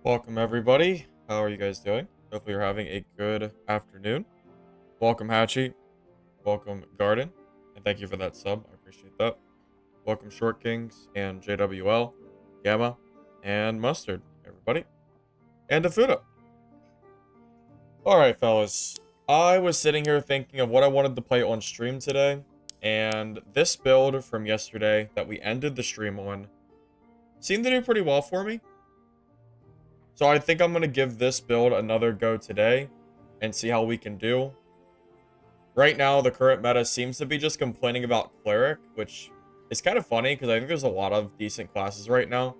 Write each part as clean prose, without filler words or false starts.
Welcome everybody. How are you guys doing? Hopefully you're having a good afternoon. Welcome Hatchie. Welcome Garden. And thank you for that sub. I appreciate that. Welcome Short Kings and JWL, Gamma, and Mustard, everybody. And Afuda. Alright, fellas. I was sitting here thinking of what I wanted to play on stream today. And this build from yesterday that we ended the stream on seemed to do pretty well for me. So I think I'm going to give this build another go today and see how we can do. Right now, the current meta seems to be just complaining about Cleric, which is kind of funny because I think there's a lot of decent classes right now.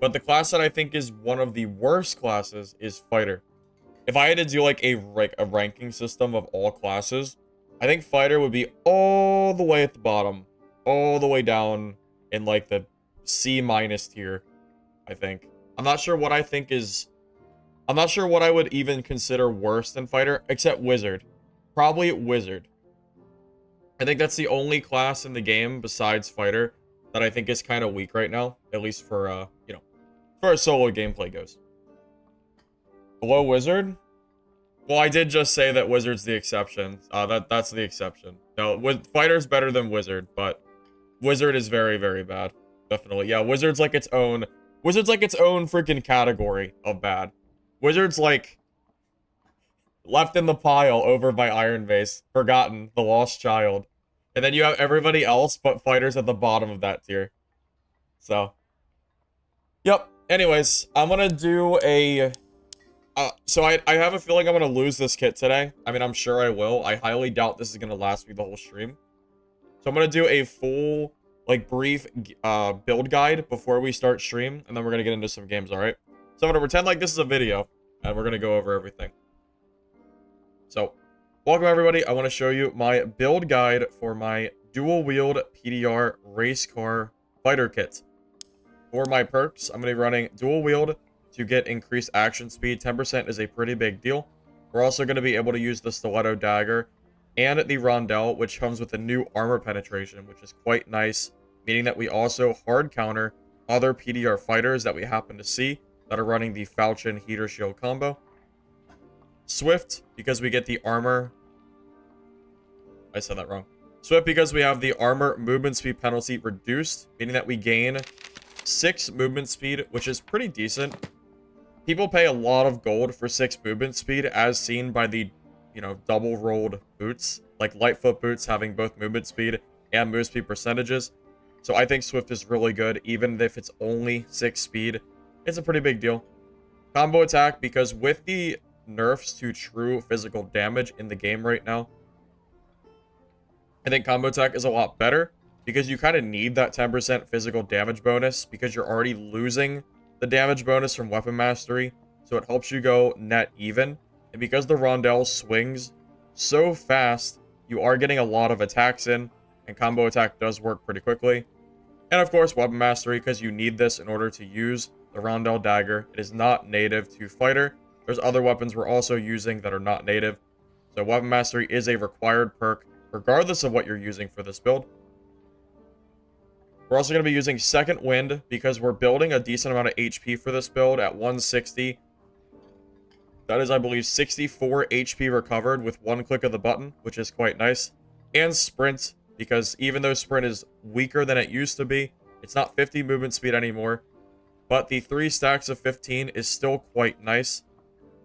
But the class that I think is one of the worst classes is Fighter. If I had to do like a ranking system of all classes, I think Fighter would be all the way at the bottom, all the way down in like the C- tier, I think. I'm not sure what I would even consider worse than Fighter, except Wizard. Probably Wizard. I think that's the only class in the game besides Fighter that I think is kind of weak right now, at least for, for a solo gameplay goes. Below Wizard? Well, I did just say that Wizard's the exception. That's the exception. No, Fighter's better than Wizard, but Wizard is very, very bad. Definitely. Yeah, Wizard's like its own freaking category of bad. Wizard's like left in the pile over by Iron Vase, forgotten, the lost child. And then you have everybody else but Fighters at the bottom of that tier. So, yep. Anyways, I'm gonna do a... so I have a feeling I'm gonna lose this kit today. I mean, I'm sure I will. I highly doubt this is gonna last me the whole stream. So I'm gonna do a full, like, brief build guide before we start stream, and then we're gonna get into some games, alright? So I'm gonna pretend like this is a video, and we're gonna go over everything. So, welcome everybody. I want to show you my build guide for my dual-wield PDR Racecar fighter kit. For my perks, I'm gonna be running dual-wield to get increased action speed. 10% is a pretty big deal. We're also gonna be able to use the stiletto dagger and the rondelle, which comes with a new armor penetration, which is quite nice, meaning that we also hard counter other PDR fighters that we happen to see that are running the Falchion Heater Shield combo. Swift, because we get the armor... I said that wrong. Swift, because we have the armor movement speed penalty reduced, meaning that we gain 6 movement speed, which is pretty decent. People pay a lot of gold for 6 movement speed, as seen by the, double-rolled boots. Like Lightfoot boots having both movement speed and move speed percentages. So I think Swift is really good, even if it's only 6 speed. It's a pretty big deal. Combo attack, because with the nerfs to true physical damage in the game right now, I think combo attack is a lot better, because you kind of need that 10% physical damage bonus, because you're already losing the damage bonus from weapon mastery, so it helps you go net even. And because the rondelle swings so fast, you are getting a lot of attacks in, and combo attack does work pretty quickly. And of course, weapon mastery, because you need this in order to use the rondelle dagger. It is not native to fighter. There's other weapons we're also using that are not native. So weapon mastery is a required perk, regardless of what you're using for this build. We're also going to be using Second Wind, because we're building a decent amount of HP for this build at 160. That is, I believe, 64 HP recovered with one click of the button, which is quite nice. And Sprint, because even though Sprint is weaker than it used to be, it's not 50 movement speed anymore. But the 3 stacks of 15 is still quite nice.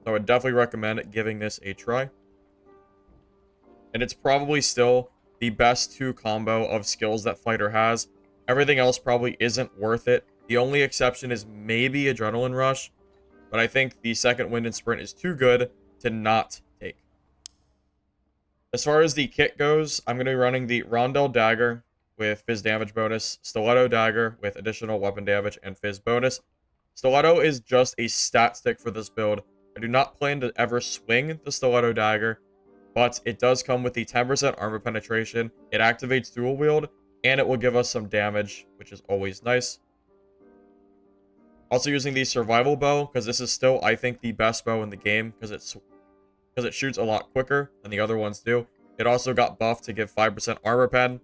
So I would definitely recommend giving this a try. And it's probably still the best 2 combo of skills that Fighter has. Everything else probably isn't worth it. The only exception is maybe Adrenaline Rush. But I think the Second Wind and Sprint is too good to not take. As far as the kit goes, I'm going to be running the Rondelle Dagger with Fizz damage bonus, Stiletto Dagger with additional weapon damage and Fizz bonus. Stiletto is just a stat stick for this build. I do not plan to ever swing the Stiletto Dagger, but it does come with the 10% armor penetration. It activates dual wield, and it will give us some damage, which is always nice. Also using the survival bow, because this is still, I think, the best bow in the game, because it shoots a lot quicker than the other ones do. It also got buffed to give 5% armor pen.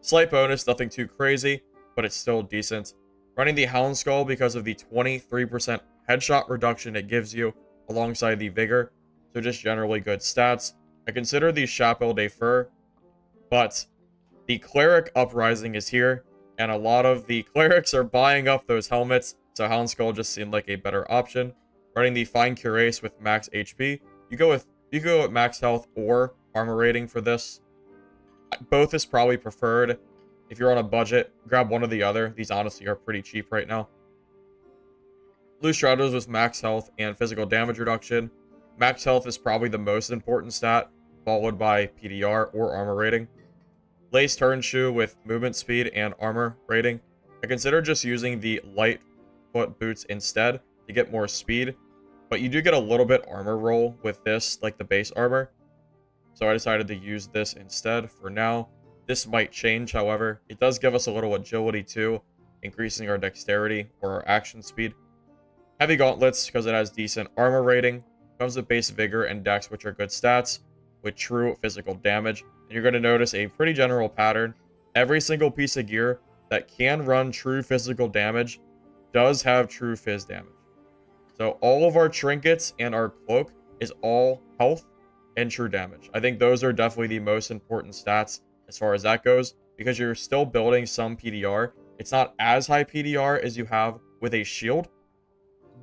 Slight bonus, nothing too crazy, but it's still decent. Running the Hound Skull because of the 23% headshot reduction it gives you alongside the vigor. So just generally good stats. I consider the Chapelle de Fur, but the cleric uprising is here, and a lot of the clerics are buying up those helmets, so Houndskull just seemed like a better option. Running the Fine Cuirass with max HP, you go with max health or armor rating for this. Both is probably preferred. If you're on a budget, grab one or the other. These honestly are pretty cheap right now. Loose Shadows with max health and physical damage reduction. Max health is probably the most important stat, followed by PDR or armor rating. Lace Turn Shoe with movement speed and armor rating. I consider just using the light foot boots instead to get more speed, but you do get a little bit armor roll with this, like the base armor. So I decided to use this instead for now. This might change, however. It does give us a little agility too, increasing our dexterity or our action speed. Heavy Gauntlets, because it has decent armor rating. Comes with base vigor and dex, which are good stats, with true physical damage. And you're going to notice a pretty general pattern. Every single piece of gear that can run true physical damage does have true phys damage. So all of our trinkets and our cloak is all health and true damage. I think those are definitely the most important stats as far as that goes, because you're still building some PDR. It's not as high PDR as you have with a shield,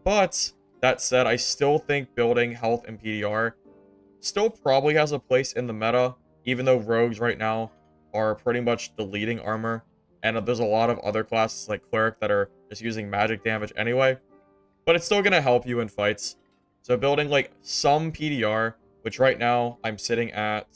but that said, I still think building health and PDR still probably has a place in the meta, even though rogues right now are pretty much deleting armor, and there's a lot of other classes like cleric that are just using magic damage anyway, but it's still going to help you in fights. So building like some PDR, which right now I'm sitting at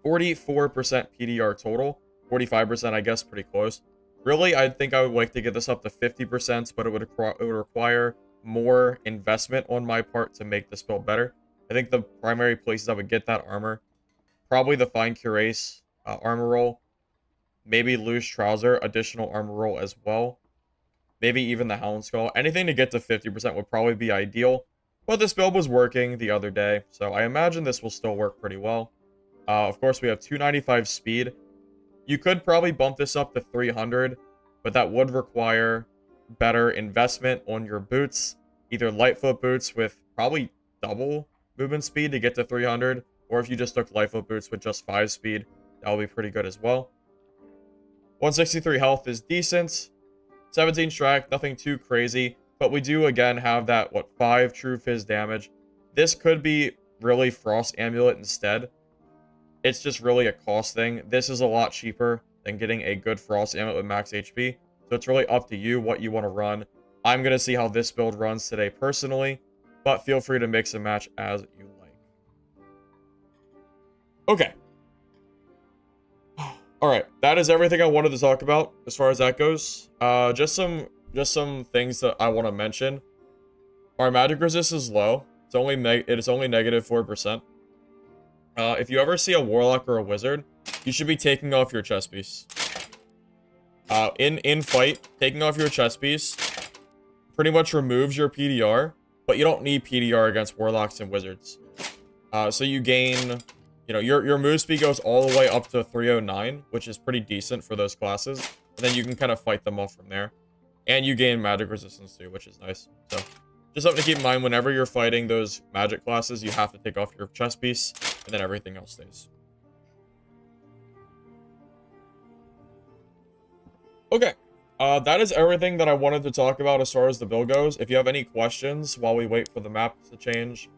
44% PDR total, 45% I guess, pretty close. Really, I think I would like to get this up to 50%, but it would require more investment on my part to make this build better. I think the primary places I would get that armor, probably the Fine Cuirass armor roll, maybe Loose Trouser, additional armor roll as well, maybe even the Houndskull. Anything to get to 50% would probably be ideal, but this build was working the other day, so I imagine this will still work pretty well. Of course, we have 295 speed. You could probably bump this up to 300, but that would require better investment on your boots. Either Lightfoot boots with probably double movement speed to get to 300, or if you just took Lightfoot boots with just 5 speed, that would be pretty good as well. 163 health is decent. 17 strike, nothing too crazy, but we do again have that, 5 true phys damage. This could be really Frost Amulet instead. It's just really a cost thing. This is a lot cheaper than getting a good Frost Amulet with max HP. So it's really up to you what you want to run. I'm going to see how this build runs today personally, but feel free to mix and match as you like. Okay. Alright, that is everything I wanted to talk about as far as that goes. Just some things that I want to mention. Our magic resist is low. It is only negative 4%. If you ever see a warlock or a wizard, you should be taking off your chest piece. In fight, taking off your chest piece pretty much removes your PDR, but you don't need PDR against warlocks and wizards. So you gain, your move speed goes all the way up to 309, which is pretty decent for those classes. And then you can kind of fight them off from there. And you gain magic resistance too, which is nice. So just something to keep in mind, whenever you're fighting those magic classes, you have to take off your chest piece, and then everything else stays. Okay, that is everything that I wanted to talk about as far as the build goes. If you have any questions while we wait for the map to change,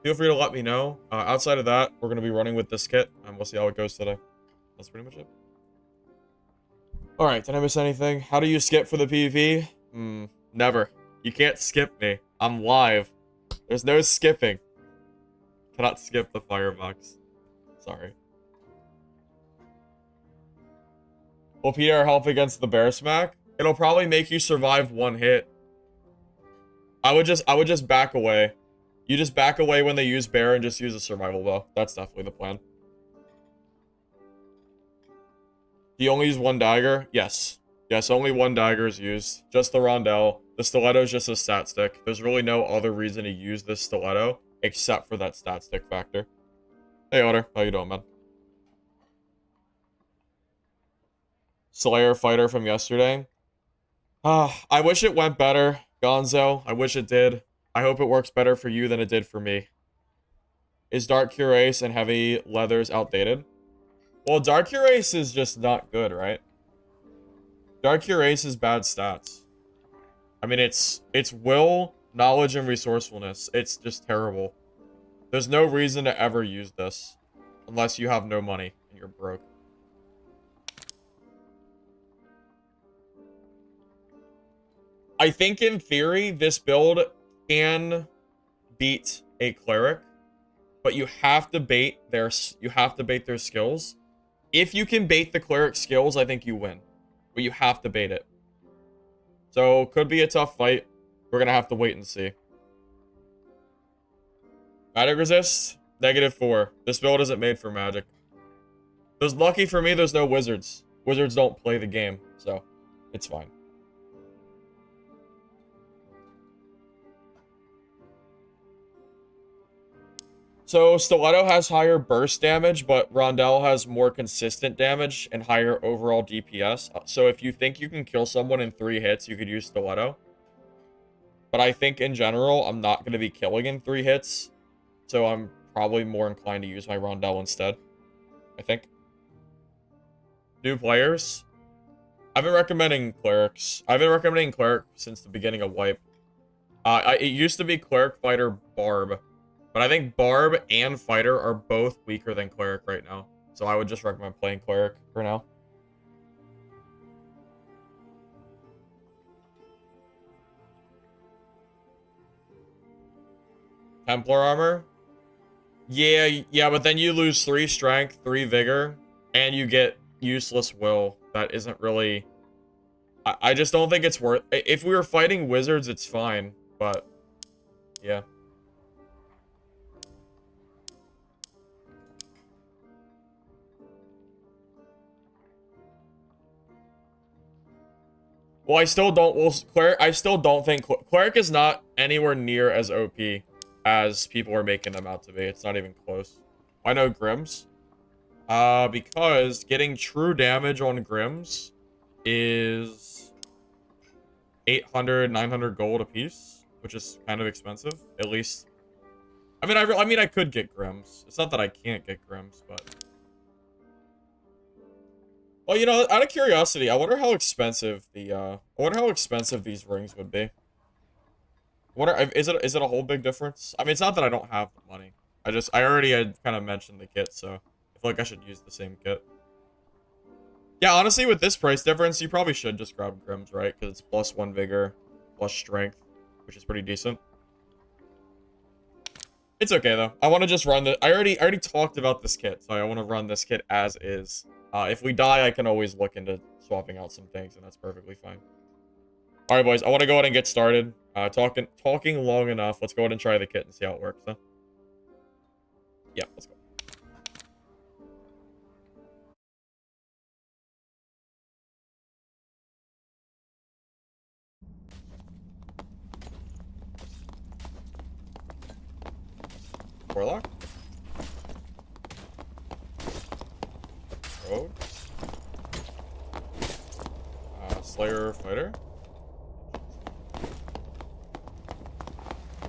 feel free to let me know. Outside of that, we're going to be running with this kit, and we'll see how it goes today. That's pretty much it. Alright, did I miss anything? How do you skip for the PvP? Never. You can't skip me. I'm live. There's no skipping. Cannot skip the firebox. Sorry. Will PDR help against the bear smack? It'll probably make you survive one hit. I would just back away. You just back away when they use bear and just use a survival bow. That's definitely the plan. Do you only use one dagger? Yes. Yes, only one dagger is used. Just the rondelle. The stiletto is just a stat stick. There's really no other reason to use this stiletto except for that stat stick factor. Hey, Otter. How you doing, man? Slayer fighter from yesterday. I wish it went better. Gonzo, I wish it did. I hope it works better for you than it did for me. Is Dark Cuirass and Heavy Leathers outdated? Well, Dark Cuirass is just not good, right? Dark Cuirass is bad stats. I mean, it's will, knowledge, and resourcefulness. It's just terrible. There's no reason to ever use this. Unless you have no money and you're broke. I think in theory, this build can beat a cleric, but you have to bait their skills. If you can bait the cleric skills, I think you win. But you have to bait it. So, could be a tough fight. We're gonna have to wait and see. Magic resist, -4. This build isn't made for magic. There's lucky for me, there's no wizards. Wizards don't play the game, so it's fine. So, Stiletto has higher burst damage, but Rondell has more consistent damage and higher overall DPS. So, if you think you can kill someone in 3 hits, you could use Stiletto. But I think, in general, I'm not going to be killing in 3 hits. So, I'm probably more inclined to use my Rondell instead. I think. New players. I've been recommending clerics. I've been recommending cleric since the beginning of Wipe. It used to be cleric, fighter, barb. But I think barb and fighter are both weaker than cleric right now. So I would just recommend playing cleric for now. Templar armor? Yeah, but then you lose 3 strength, 3 vigor, and you get useless will. That isn't really... I just don't think it's worth... If we were fighting wizards, it's fine, but... Yeah. Well, I still don't... Well, cleric... I still don't think... Cleric is not anywhere near as OP as people are making them out to be. It's not even close. I know Grims. Because getting true damage on Grims is 800, 900 gold a piece, which is kind of expensive, at least. I mean, I could get Grims. It's not that I can't get Grims, but... Well, you know, out of curiosity, I wonder how expensive the, I wonder how expensive these rings would be. Is it a whole big difference? I mean, it's not that I don't have the money. I already had kind of mentioned the kit, so I feel like I should use the same kit. Yeah, honestly, with this price difference, you probably should just grab Grims, right? Because it's +1 vigor, plus strength, which is pretty decent. It's okay, though. I want to just run the... I already talked about this kit, so I want to run this kit as is. If we die, I can always look into swapping out some things, and that's perfectly fine. Alright, boys, I want to go ahead and get started. Talking long enough. Let's go ahead and try the kit and see how it works, huh? Yeah, let's go. Warlock. Rogue. Slayer Fighter.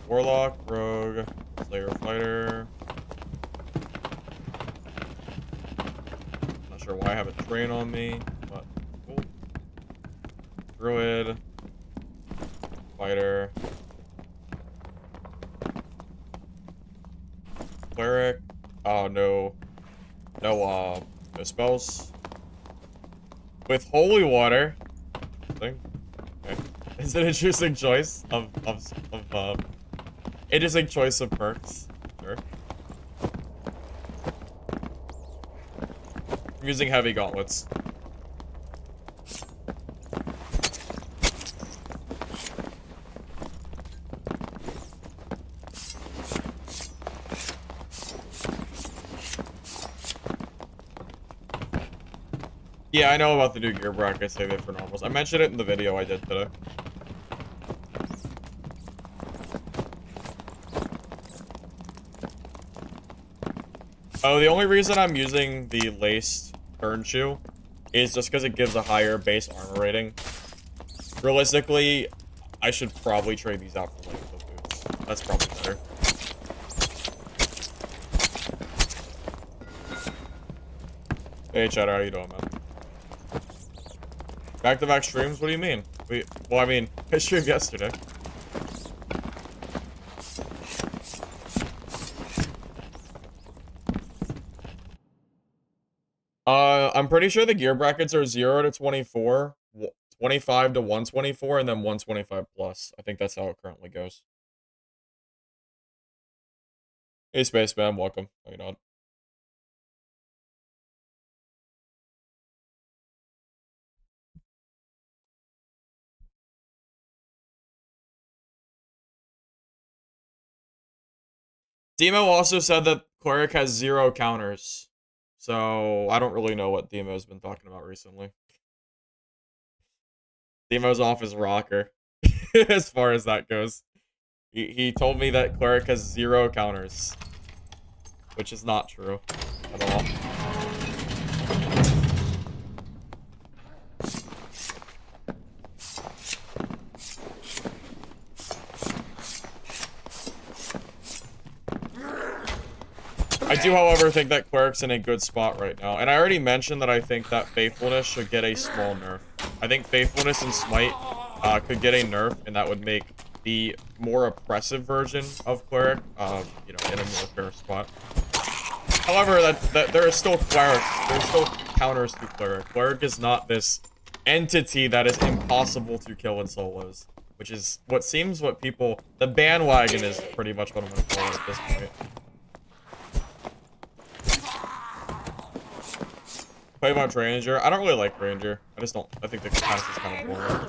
Warlock, Rogue, Slayer Fighter. Not sure why I have a train on me, but cool. Druid. Fighter. Cleric. Oh, no. No spells. With Holy Water. Okay. It's an interesting choice of interesting choice of perks. Sure. I'm using heavy gauntlets. Yeah, I know about the new gear bracket. I saved it for normals. I mentioned it in the video I did today. Oh, the only reason I'm using the laced turn shoe is just because it gives a higher base armor rating. Realistically, I should probably trade these out for like the boots. That's probably better. Hey, Chad, how you doing, man? Back-to-back streams? What do you mean? Well, I mean, I streamed yesterday. I'm pretty sure the gear brackets are 0 to 24, 25 to 124, and then 125 plus. I think that's how it currently goes. Hey, Spaceman, welcome. How you doing? Demo also said that Cleric has 0 counters. So, I don't really know what Demo's been talking about recently. Demo's off his rocker. As far as that goes. He told me that Cleric has 0 counters. Which is not true. At all. I do, however, think that Cleric's in a good spot right now. And I already mentioned that I think that Faithfulness should get a small nerf. I think Faithfulness and Smite could get a nerf, and that would make the more oppressive version of Cleric, you know, in a more fair spot. However, that there is still Cleric. There's still counters to Cleric. Cleric is not this entity that is impossible to kill in solos. Which is what seems what people... The bandwagon is pretty much what I'm going to call it at this point. Play much Ranger. I don't really like Ranger. I just don't. I think the class is kind of boring.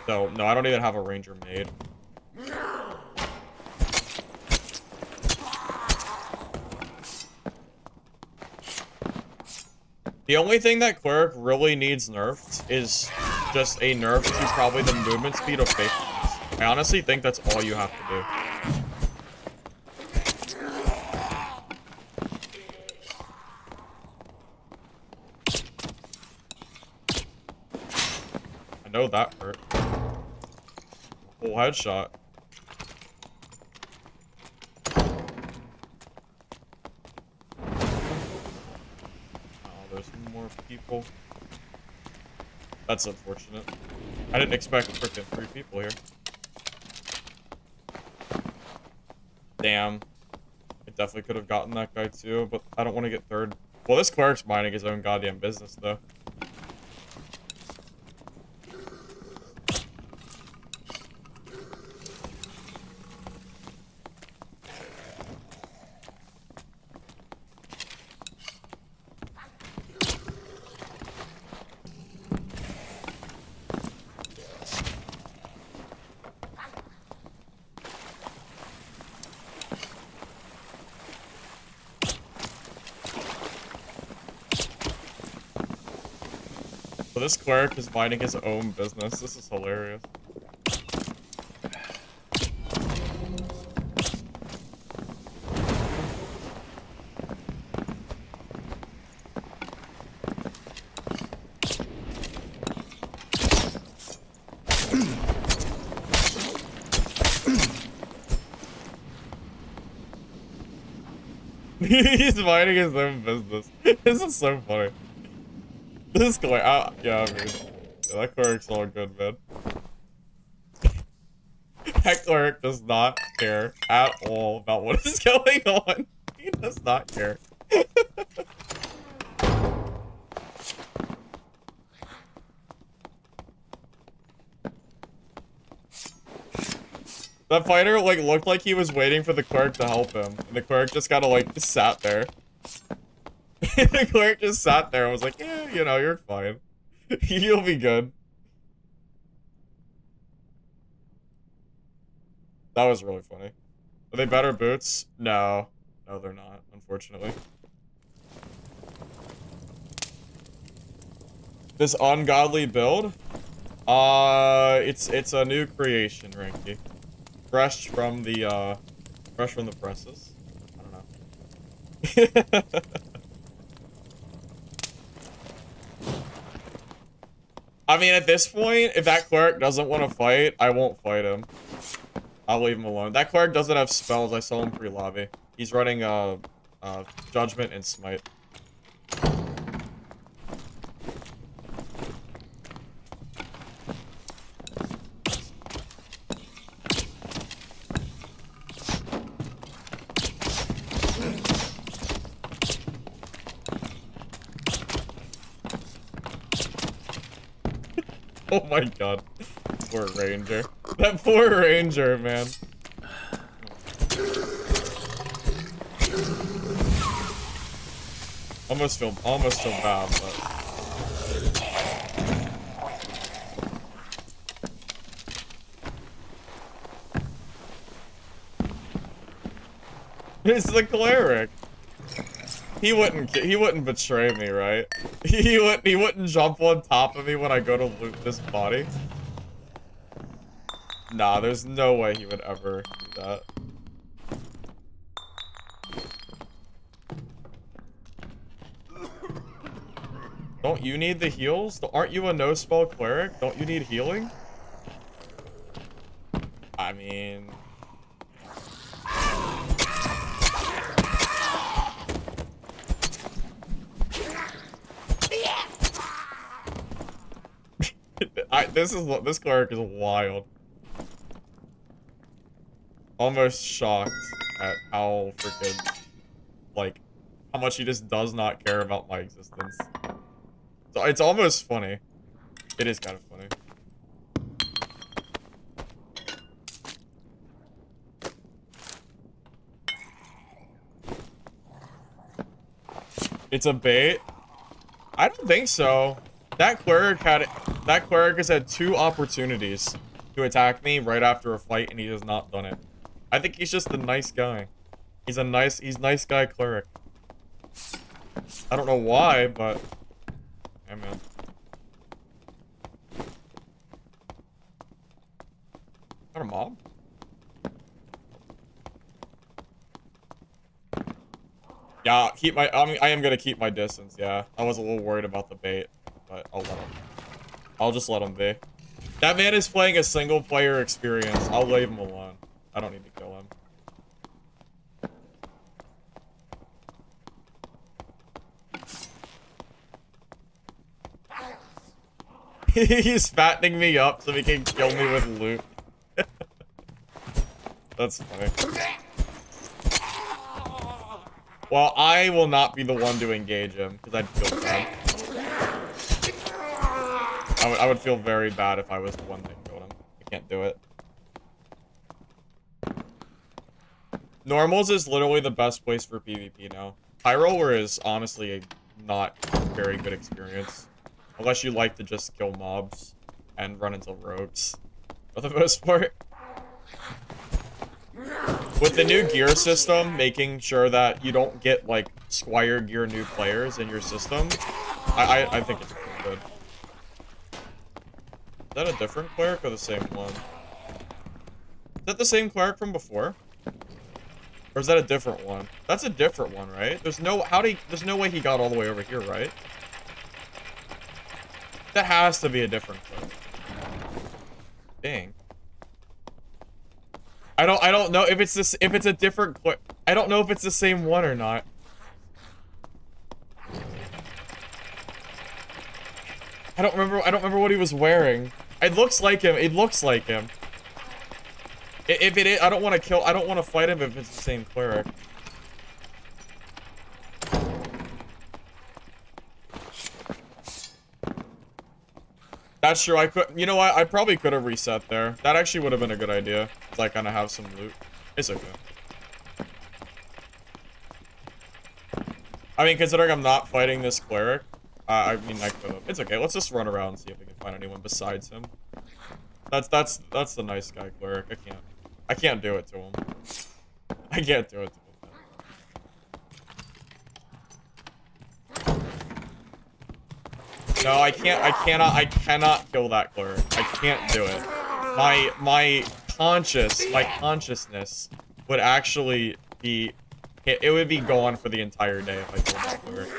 So, no, I don't even have a Ranger made. The only thing that Cleric really needs nerfed is just a nerf to probably the movement speed of Faithfulness. I honestly think that's all you have to do. I know that hurt. Full headshot. There's more people. That's unfortunate. I didn't expect freaking 3 people here. Damn. I definitely could have gotten that guy too, but I don't want to get third. Well, this Cleric's minding his own goddamn business, though. This Cleric is minding his own business. This is hilarious. He's minding his own business. This is so funny. This Cleric, yeah, I mean, yeah, that Cleric's all good, man. That Cleric does not care at all about what is going on. He does not care. That fighter, like, looked like he was waiting for the Cleric to help him. And the Cleric just kind of, like, sat there. The Cleric just sat there and was like, yeah, you know, you're fine. You'll be good. That was really funny. Are they better boots? No. No, they're not, unfortunately. This ungodly build? It's a new creation, Rinky. Fresh from the presses. I don't know. I mean, at this point, if that cleric doesn't want to fight, I won't fight him. I'll leave him alone. That cleric doesn't have spells. I saw him pre-lobby. He's running Judgment and Smite. Oh my god. Poor Ranger. That poor Ranger, man. Almost feel bad, but it's the cleric. He wouldn't betray me, right? He wouldn't jump on top of me when I go to loot this body. Nah, there's no way he would ever do that. Don't you need the heals? Aren't you a no-spell cleric? Don't you need healing? I mean... this cleric is wild. Almost shocked at how freaking, like, how much he just does not care about my existence. So it's almost funny. It is kind of funny. It's a bait? I don't think so. That cleric has had 2 opportunities to attack me right after a fight, and he has not done it. I think he's just a nice guy. He's nice guy cleric. I don't know why, but yeah, man. Got a mob? Yeah, I am gonna keep my distance, yeah. I was a little worried about the bait, but I'll just let him be. That man is playing a single player experience. I'll leave him alone. I don't need to kill him. He's fattening me up so he can kill me with loot. That's funny. Well, I will not be the one to engage him, because I'd feel bad. I would feel very bad if I was the one that killed him. I can't do it. Normals is literally the best place for PvP now. High Roller is honestly a not very good experience. Unless you like to just kill mobs and run into rogues, for the most part. With the new gear system, making sure that you don't get, like, Squire gear new players in your system, I think it's pretty good. Is that a different cleric or the same one? Is that the same cleric from before? Or is that a different one? That's a different one, right? There's no way he got all the way over here, right? That has to be a different cleric. Dang. I don't know if it's this, if it's a different, I don't know if it's the same one or not. I don't remember what he was wearing. It looks like him. It looks like him. If it is, I don't want to fight him if it's the same cleric. That's true. You know what? I probably could have reset there. That actually would have been a good idea. So I kind of have some loot. It's okay. I mean, considering I'm not fighting this cleric, I mean, I could have. It's okay. Let's just run around and see if we can find anyone besides him. That's the nice guy cleric. I can't do it to him. I can't do it to him. No, I cannot kill that cleric. I can't do it. My consciousness would actually be, it would be gone for the entire day if I killed that cleric.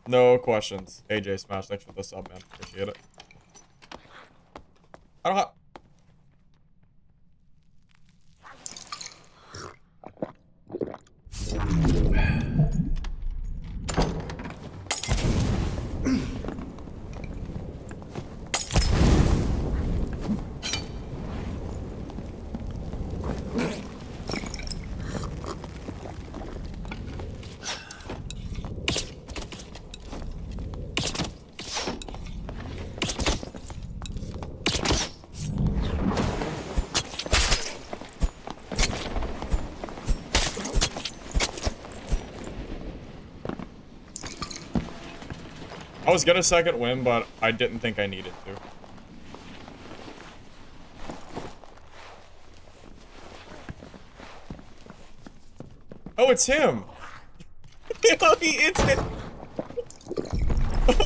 No questions. AJ Smash, thanks for the sub, man. Appreciate it. I don't have... I was gonna second win, but I didn't think I needed to. Oh, it's him! It's him!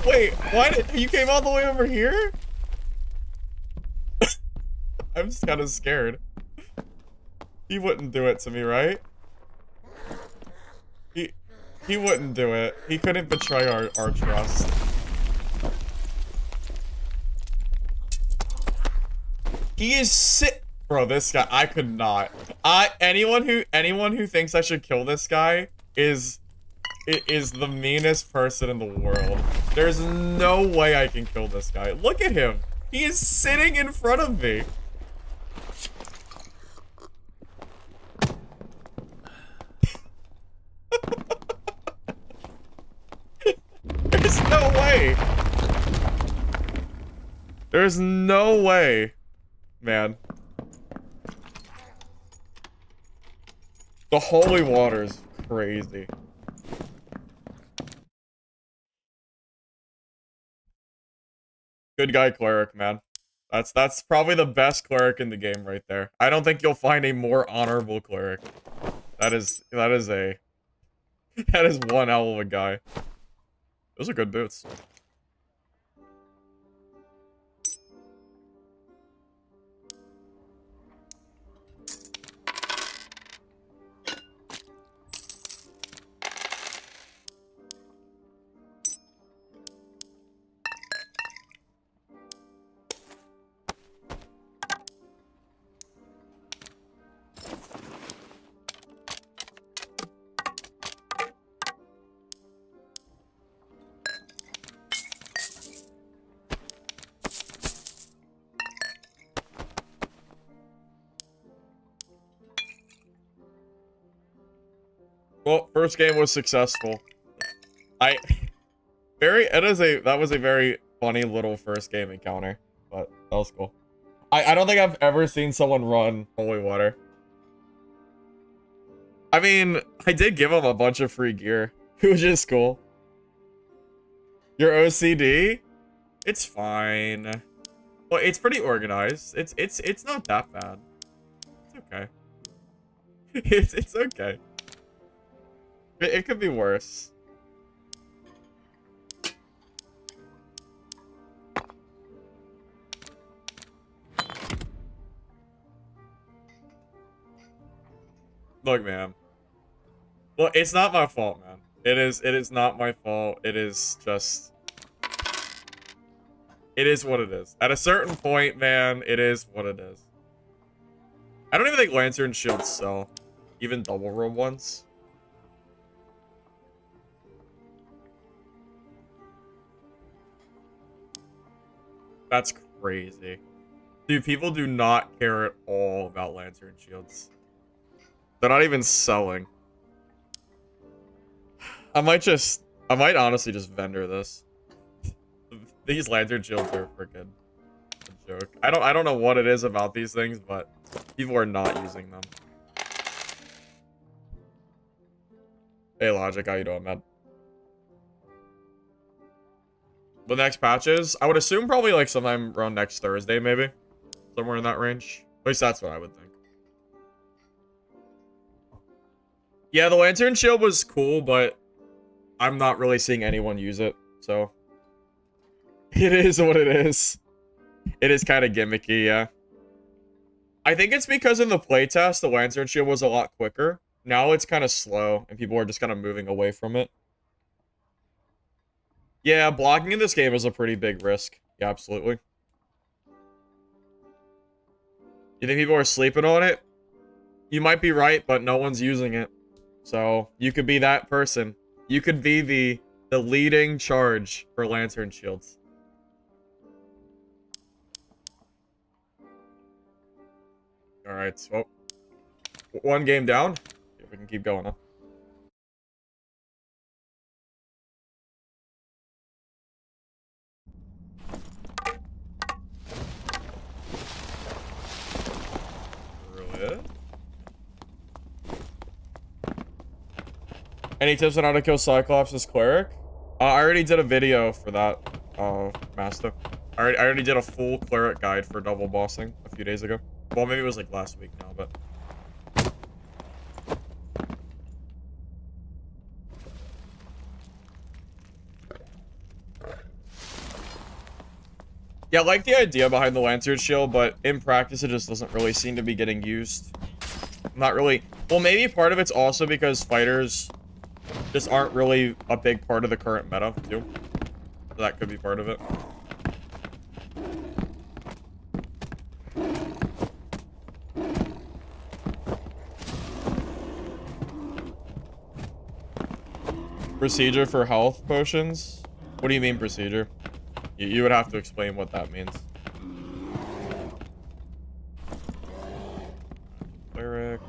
Wait, why did you came all the way over here? I'm just kind of scared. He wouldn't do it to me, right? He wouldn't do it. He couldn't betray our trust. He is sick. Bro, this guy, I could not. Anyone who thinks I should kill this guy is the meanest person in the world. There's no way I can kill this guy. Look at him. He is sitting in front of me. There's no way. There's no way, man. The holy water is crazy. Good guy cleric, man. That's probably the best cleric in the game right there. I don't think you'll find a more honorable cleric. That is one hell of a guy. Those are good boots. Well, first game was successful. That was a very funny little first game encounter, but that was cool. I don't think I've ever seen someone run holy water. I mean, I did give him a bunch of free gear, which is cool. Your OCD? It's fine. Well, it's pretty organized. It's not that bad. It's okay. It's okay. It could be worse. Look, man. Well, it's not my fault, man. It is not my fault. It is just... It is what it is. At a certain point, man, it is what it is. I don't even think Lantern shields sell. Even double roll ones. That's crazy. Dude, people do not care at all about Lantern shields. They're not even selling. I might honestly just vendor this. These Lantern shields are freaking a joke. I don't know what it is about these things, but people are not using them. Hey Logic, how you doing, man? The next patches, I would assume probably like sometime around next Thursday, maybe. Somewhere in that range. At least that's what I would think. Yeah, the Lantern Shield was cool, but I'm not really seeing anyone use it, so... It is what it is. It is kind of gimmicky, yeah. I think it's because in the playtest, the Lantern Shield was a lot quicker. Now it's kind of slow, and people are just kind of moving away from it. Yeah, blocking in this game is a pretty big risk. Yeah, absolutely. You think people are sleeping on it? You might be right, but no one's using it. So, you could be that person. You could be the leading charge for Lantern Shields. Alright, so... one game down. See if we can keep going, huh? Really? Any tips on how to kill Cyclops as cleric? I already did a video for that, Master. I already did a full cleric guide for double bossing a few days ago. Well, maybe it was like last week now, but... yeah, I like the idea behind the Lantern Shield, but in practice it just doesn't really seem to be getting used. Not really. Well, maybe part of it's also because fighters just aren't really a big part of the current meta, too. So that could be part of it. Procedure for health potions? What do you mean procedure? You would have to explain what that means. Cleric.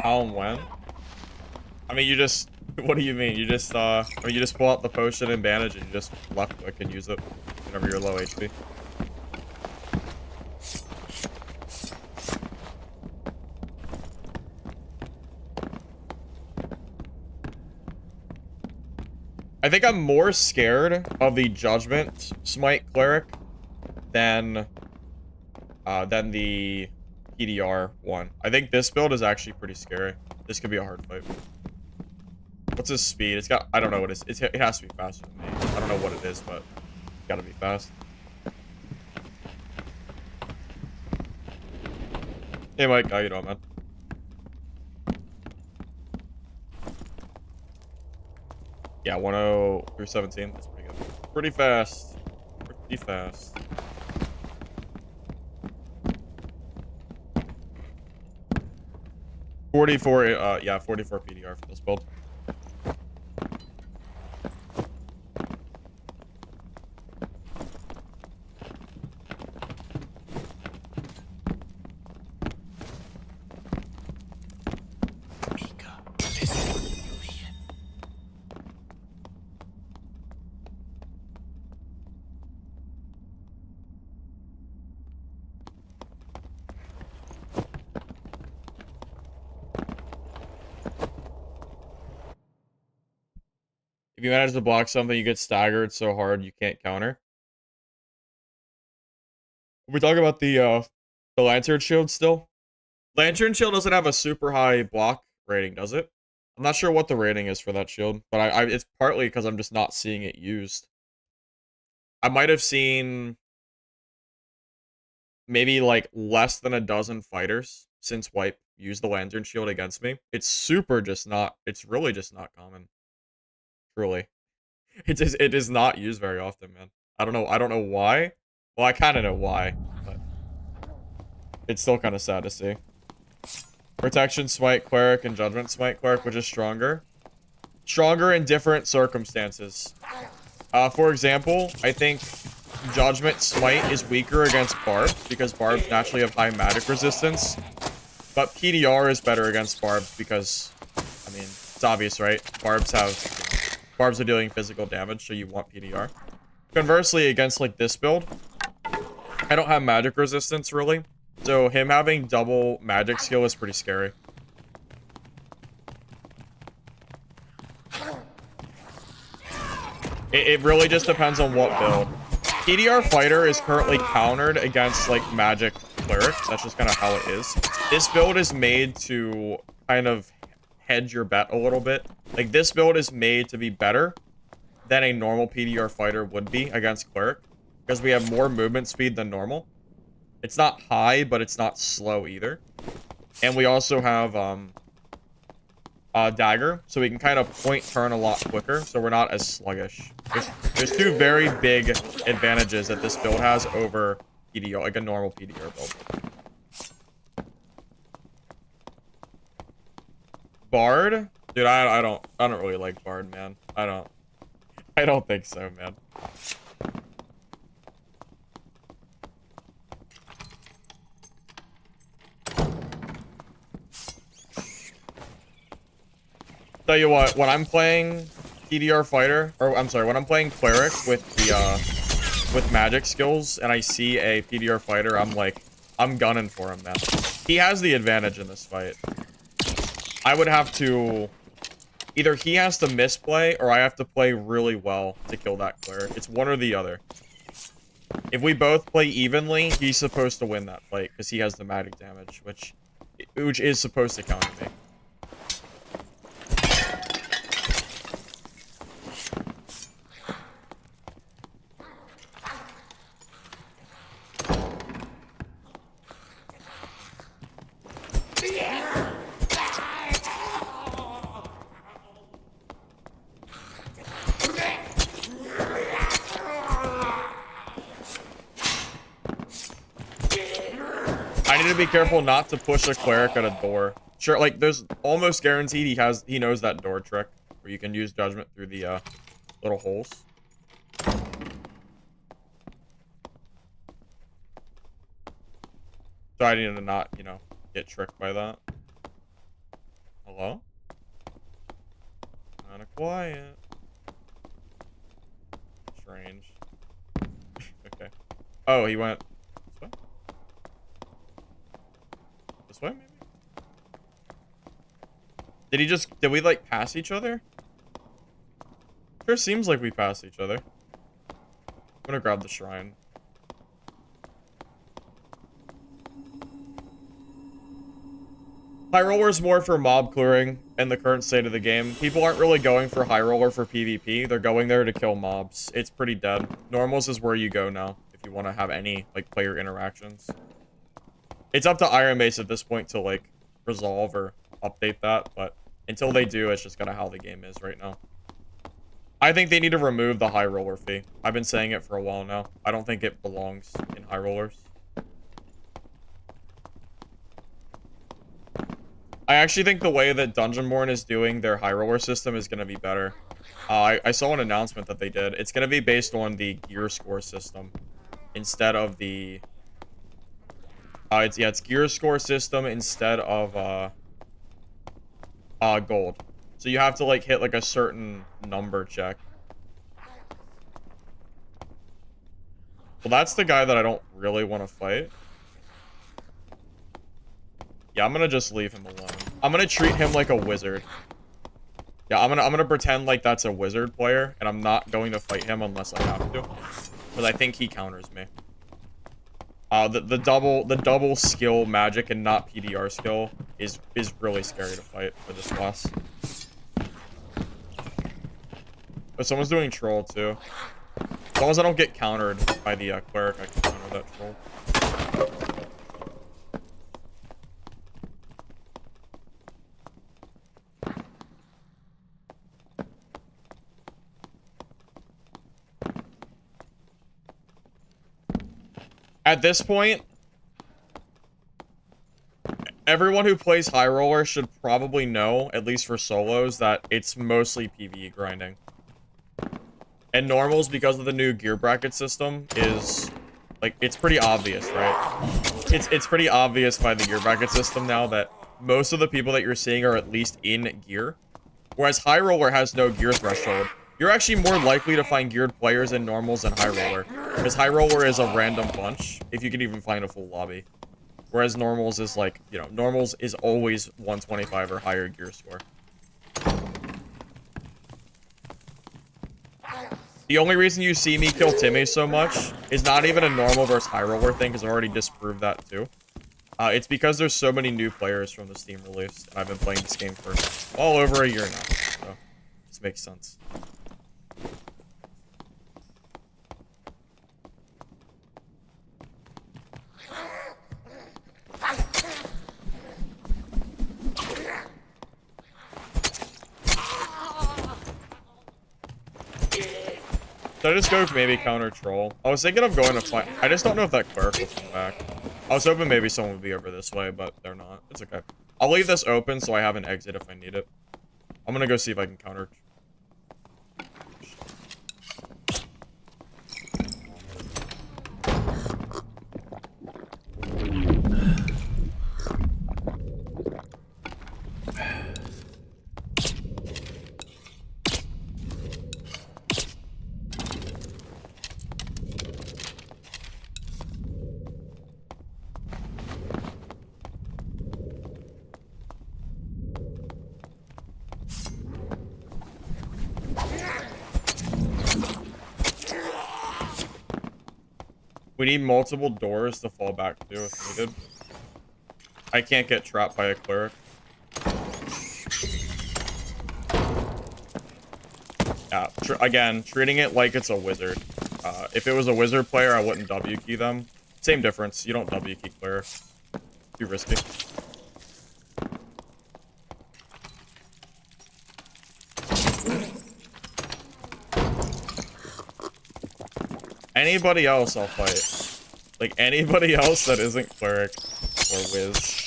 How and when? I mean, you just... what do you mean? You just, I mean, you just pull out the potion and bandage and you just left click and use it whenever you're low HP. I think I'm more scared of the Judgment Smite Cleric than the PDR one. I think this build is actually pretty scary. This could be a hard fight. What's his speed? It's got... I don't know what it is. It has to be faster than me. I don't know what it is, but it's gotta be fast. Hey, Mike. How you doing, man? Yeah, 10 through 17. That's pretty good. Pretty fast. Pretty fast. Yeah, 44 PDR for this build. If you manage to block something, you get staggered so hard you can't counter. We talk about the Lantern Shield still. Lantern Shield doesn't have a super high block rating, does it? I'm not sure what the rating is for that shield, but it's partly because I'm just not seeing it used. I might have seen maybe like less than a dozen fighters since Wipe used the Lantern Shield against me. It's really just not common. Truly. It is not used very often, man. I don't know why. Well, I kind of know why, but it's still kind of sad to see. Protection Smite Cleric and Judgment Smite Cleric, which is stronger. Stronger in different circumstances. For example, I think Judgment Smite is weaker against Barbs because Barbs naturally have high magic resistance. But PDR is better against Barbs because, I mean, it's obvious, right? Barbs are dealing physical damage, so you want PDR. Conversely, against like this build, I don't have magic resistance really. So him having double magic skill is pretty scary. It really just depends on what build. PDR Fighter is currently countered against like magic clerics. That's just kind of how it is. This build is made to kind of hedge your bet a little bit. Like this build is made to be better than a normal PDR fighter would be against Cleric, because we have more movement speed than normal. It's not high, but it's not slow either. And we also have Dagger, so we can kind of point turn a lot quicker, so we're not as sluggish. There's two very big advantages that this build has over PDR, like a normal PDR build. Bard? Dude, I don't really like Bard, man. I don't think so, man. Tell you what, when I'm playing PDR fighter, or I'm sorry, when I'm playing Cleric with the with magic skills and I see a PDR fighter, I'm like, I'm gunning for him, man. He has the advantage in this fight. I would have to, either he has to misplay or I have to play really well to kill that Cleric. It's one or the other. If we both play evenly, he's supposed to win that fight because he has the magic damage, which is supposed to counter me. I need to be careful not to push a Cleric at a door. Sure, like, there's almost guaranteed he knows that door trick, where you can use Judgment through the, little holes. So I need to not, you know, get tricked by that. Hello? Kinda quiet. Strange. Okay. Oh, he went this way? This way, maybe? Did we, like, pass each other? Sure seems like we passed each other. I'm gonna grab the shrine. High Roller is more for mob clearing in the current state of the game. People aren't really going for High Roller for PvP. They're going there to kill mobs. It's pretty dead. Normals is where you go now if you want to have any, like, player interactions. It's up to Iron Mace at this point to, like, resolve or update that, but until they do, it's just kind of how the game is right now. I think they need to remove the High Roller fee. I've been saying it for a while now. I don't think it belongs in High Rollers. I actually think the way that Dungeonborn is doing their High Roller system is going to be better. I saw an announcement that they did. It's going to be based on the gear score system instead of the... it's gear score system instead of gold. So you have to, like, hit, like, a certain number check. Well, that's the guy that I don't really want to fight. Yeah, I'm gonna just leave him alone. I'm gonna treat him like a wizard. Yeah, I'm gonna pretend like that's a wizard player, and I'm not going to fight him unless I have to. Because I think he counters me. The double skill magic and not PDR skill is really scary to fight for this class. But someone's doing troll too. As long as I don't get countered by the cleric, I can counter that troll. At this point, everyone who plays High Roller should probably know, at least for solos, that it's mostly PvE grinding. And normals, because of the new gear bracket system, is, like, it's pretty obvious, right? It's pretty obvious by the gear bracket system now that most of the people that you're seeing are at least in gear. Whereas High Roller has no gear threshold. You're actually more likely to find geared players in normals than High Roller. Because High Roller is a random bunch, if you can even find a full lobby. Whereas normals is like, you know, normals is always 125 or higher gear score. The only reason you see me kill Timmy so much is not even a normal versus High Roller thing, because I already disproved that too. It's because there's so many new players from the Steam release, and I've been playing this game for all over a year now, so this makes sense. Should I just go maybe counter troll? I was thinking of going to fight. I just don't know if that cleric will come back. I was hoping maybe someone would be over this way, but they're not. It's okay. I'll leave this open so I have an exit if I need it. I'm gonna go see if I can counter. We need multiple doors to fall back to if needed. I can't get trapped by a cleric. Yeah, again, treating it like it's a wizard. If it was a wizard player, I wouldn't W key them. Same difference. You don't W key clerics. Too risky. Anybody else I'll fight. Like, anybody else that isn't cleric or whiz.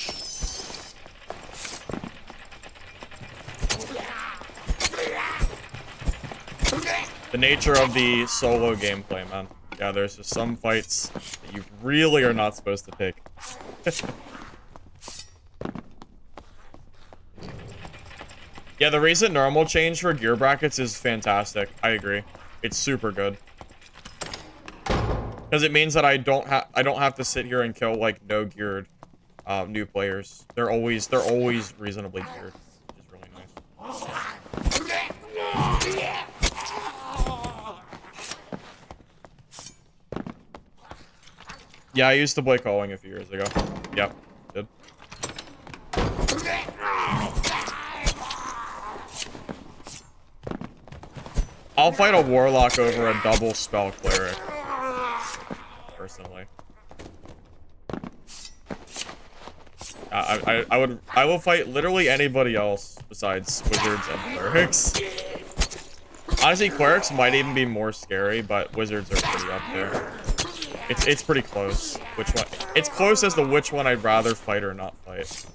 The nature of the solo gameplay, man. Yeah, there's just some fights that you really are not supposed to take. Yeah, the recent normal change for gear brackets is fantastic. I agree. It's super good. Because it means that I don't have to sit here and kill like no geared new players. They're always reasonably geared, which is really nice. Yeah, I used to play calling a few years ago. Yep, did. I'll fight a warlock over a double spell cleric. Personally. I will fight literally anybody else besides wizards and clerics. Honestly, clerics might even be more scary, but wizards are pretty up there. It's pretty close. Which one? It's close as to which one I'd rather fight or not fight.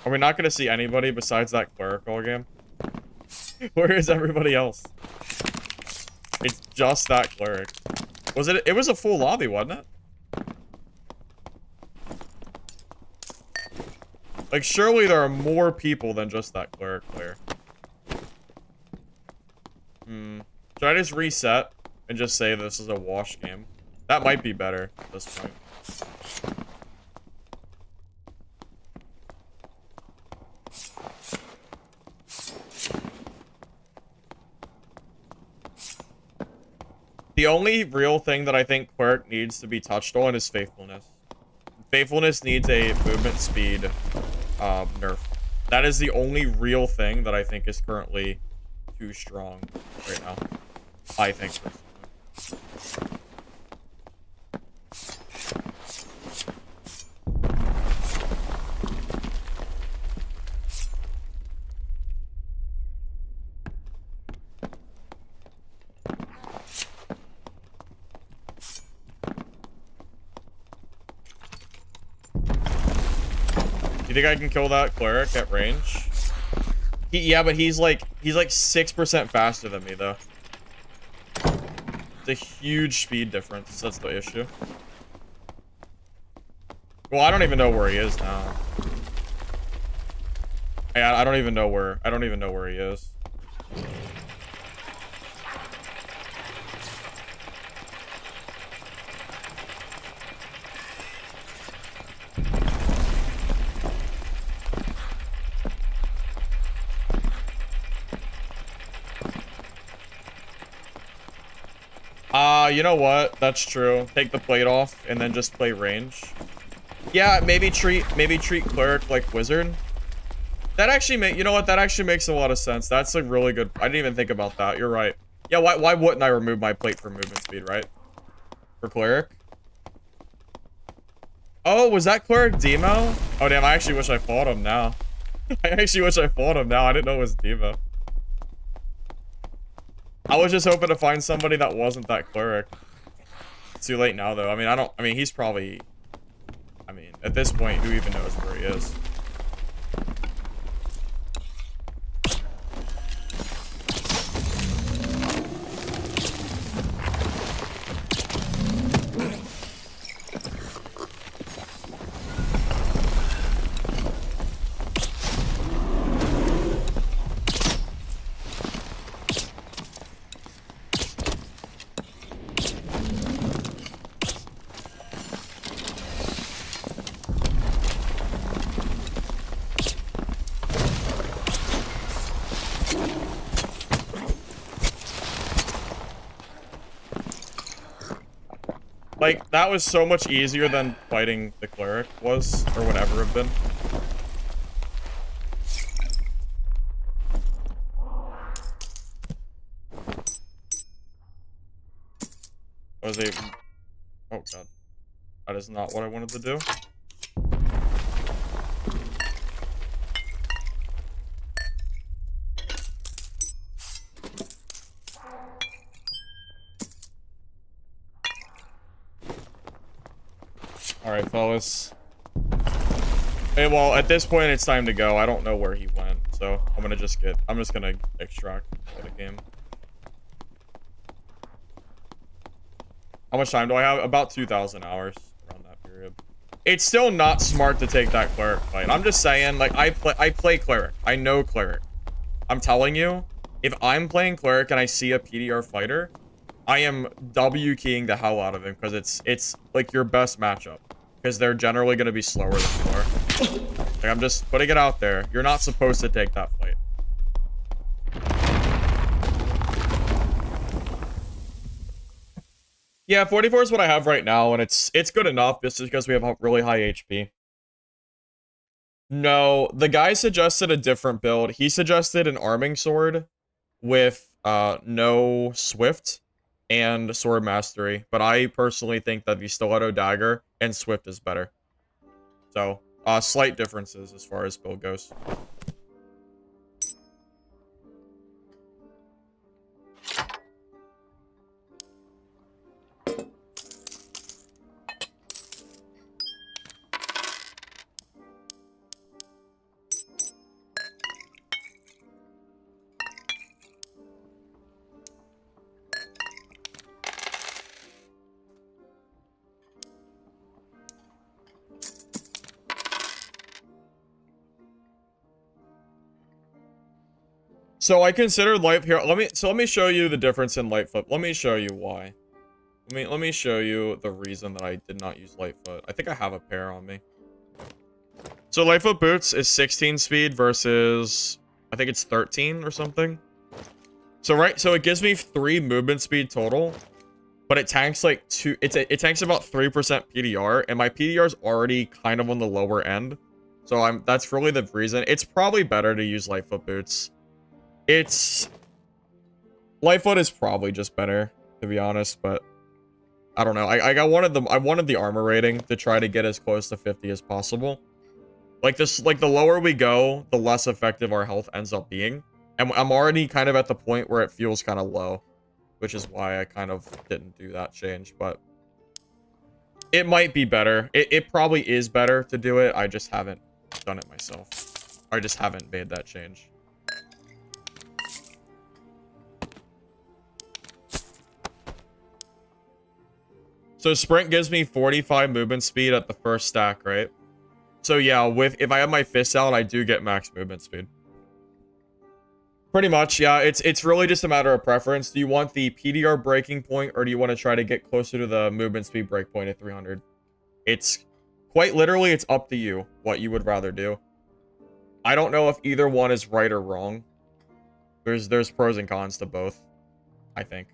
Are we not going to see anybody besides that cleric all game? Where is everybody else? It's just that cleric. Was it? It was a full lobby, wasn't it? Like, surely there are more people than just that cleric player. Should I just reset and just say this is a wash game? That might be better at this point. The only real thing that I think Cleric needs to be touched on is Faithfulness. Faithfulness needs a movement speed nerf. That is the only real thing that I think is currently too strong right now. I think personally. You think I can kill that cleric at range? Yeah, but he's like 6% faster than me though. It's a huge speed difference. That's the issue. Well, I don't even know where he is now. I don't even know where he is. you know what? That's true. Take the plate off and then just play range. Yeah, maybe treat cleric like wizard. That actually you know what? That actually makes a lot of sense. That's a really good. I didn't even think about that. You're right. Yeah, why wouldn't I remove my plate for movement speed, right? For cleric. Oh, was that cleric demo? Oh damn, I actually wish I fought him now. I actually wish I fought him now. I didn't know it was demo. I was just hoping to find somebody that wasn't that cleric. It's too late now though. I mean he's probably, at this point, who even knows where he is? Like, that was so much easier than fighting the cleric was, or would ever have been. Oh god. That is not what I wanted to do. Alright, fellas. Hey, well, at this point, it's time to go. I don't know where he went, so I'm just gonna extract the game. How much time do I have? About 2,000 hours around that period. It's still not smart to take that cleric fight. I'm just saying, like, I play cleric. I know cleric. I'm telling you, if I'm playing cleric and I see a PDR fighter, I am W keying the hell out of him because it's like your best matchup. Because they're generally going to be slower than you are. Like, I'm just putting it out there. You're not supposed to take that fight. Yeah, 44 is what I have right now, and it's good enough just because we have really high HP. No, the guy suggested a different build. He suggested an arming sword with no swift and sword mastery, but I personally think that the stiletto dagger and swift is better. So, slight differences as far as build goes. So I considered light here. Let me show you the difference in Lightfoot. Let me show you why. Let me show you the reason that I did not use Lightfoot. I think I have a pair on me. So Lightfoot boots is 16 speed versus I think it's 13 or something. So it gives me 3 movement speed total, but it tanks like it tanks about 3% PDR, and my PDR is already kind of on the lower end. So that's really the reason. It's probably better to use Lightfoot boots. Lightfoot is probably just better, to be honest, but I don't know. I wanted the armor rating to try to get as close to 50 as possible. Like the lower we go, the less effective our health ends up being. And I'm already kind of at the point where it feels kind of low, which is why I kind of didn't do that change, but it might be better. It probably is better to do it. I just haven't done it myself. I just haven't made that change. So sprint gives me 45 movement speed at the first stack, right? So yeah, if I have my fists out, I do get max movement speed. Pretty much, yeah. It's really just a matter of preference. Do you want the PDR breaking point, or do you want to try to get closer to the movement speed break point at 300? It's quite literally, it's up to you what you would rather do. I don't know if either one is right or wrong. There's pros and cons to both, I think.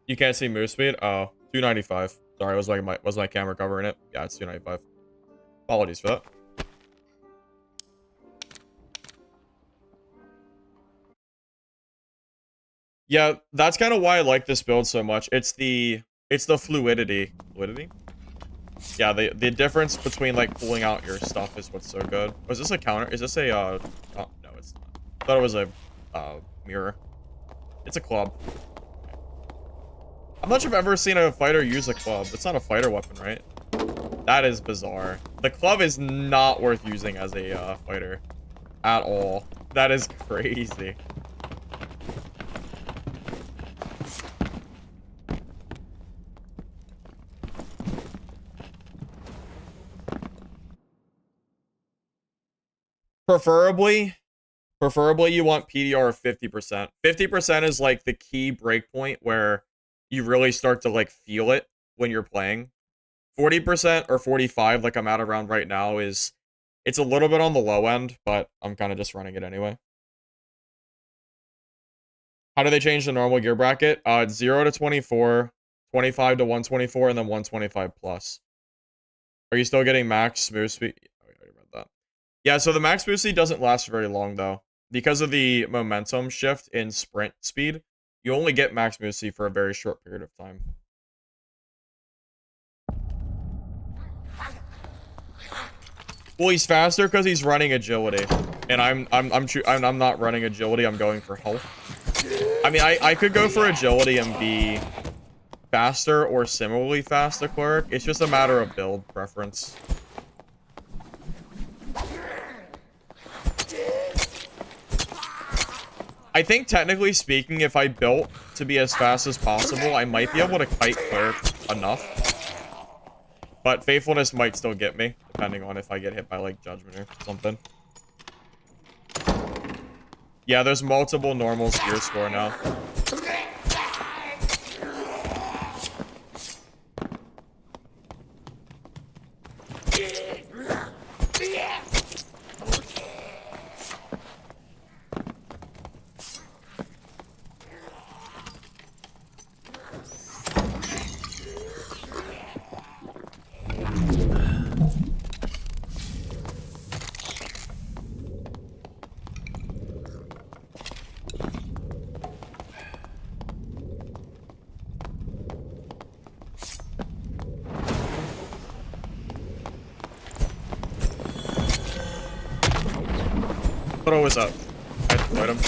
You can't see move speed? Oh, 295. Sorry, was my camera covering it? Yeah, it's 295. Apologies for that. Yeah, that's kind of why I like this build so much. It's the fluidity. Fluidity? Yeah, the difference between like pulling out your stuff is what's so good. Was this a counter? Is this a oh no, it's not. I thought it was a mirror. It's a club. I'm not sure if I've ever seen a fighter use a club. It's not a fighter weapon, right? That is bizarre. The club is not worth using as a fighter at all. That is crazy. Preferably you want PDR of 50%. 50% is like the key breakpoint where you really start to like feel it when you're playing. 40% or 45 like I'm at around right now it's a little bit on the low end, but I'm kind of just running it anyway. How do they change the normal gear bracket? 0 to 24, 25 to 124, and then 125 plus. Are you still getting max smooth speed? Oh, I already read that. Yeah, so the max smooth speed doesn't last very long though. Because of the momentum shift in sprint speed, you only get max smooth speed for a very short period of time. Well, he's faster because he's running agility, and I'm not running agility. I'm going for health. I mean, I could go for agility and be faster or similarly fast to Cleric. It's just a matter of build preference. I think technically speaking, if I built to be as fast as possible, I might be able to kite Cleric enough. But Faithfulness might still get me, depending on if I get hit by, like, Judgment or something. Yeah, there's multiple normals gear score now. Throw was up. I deployed him.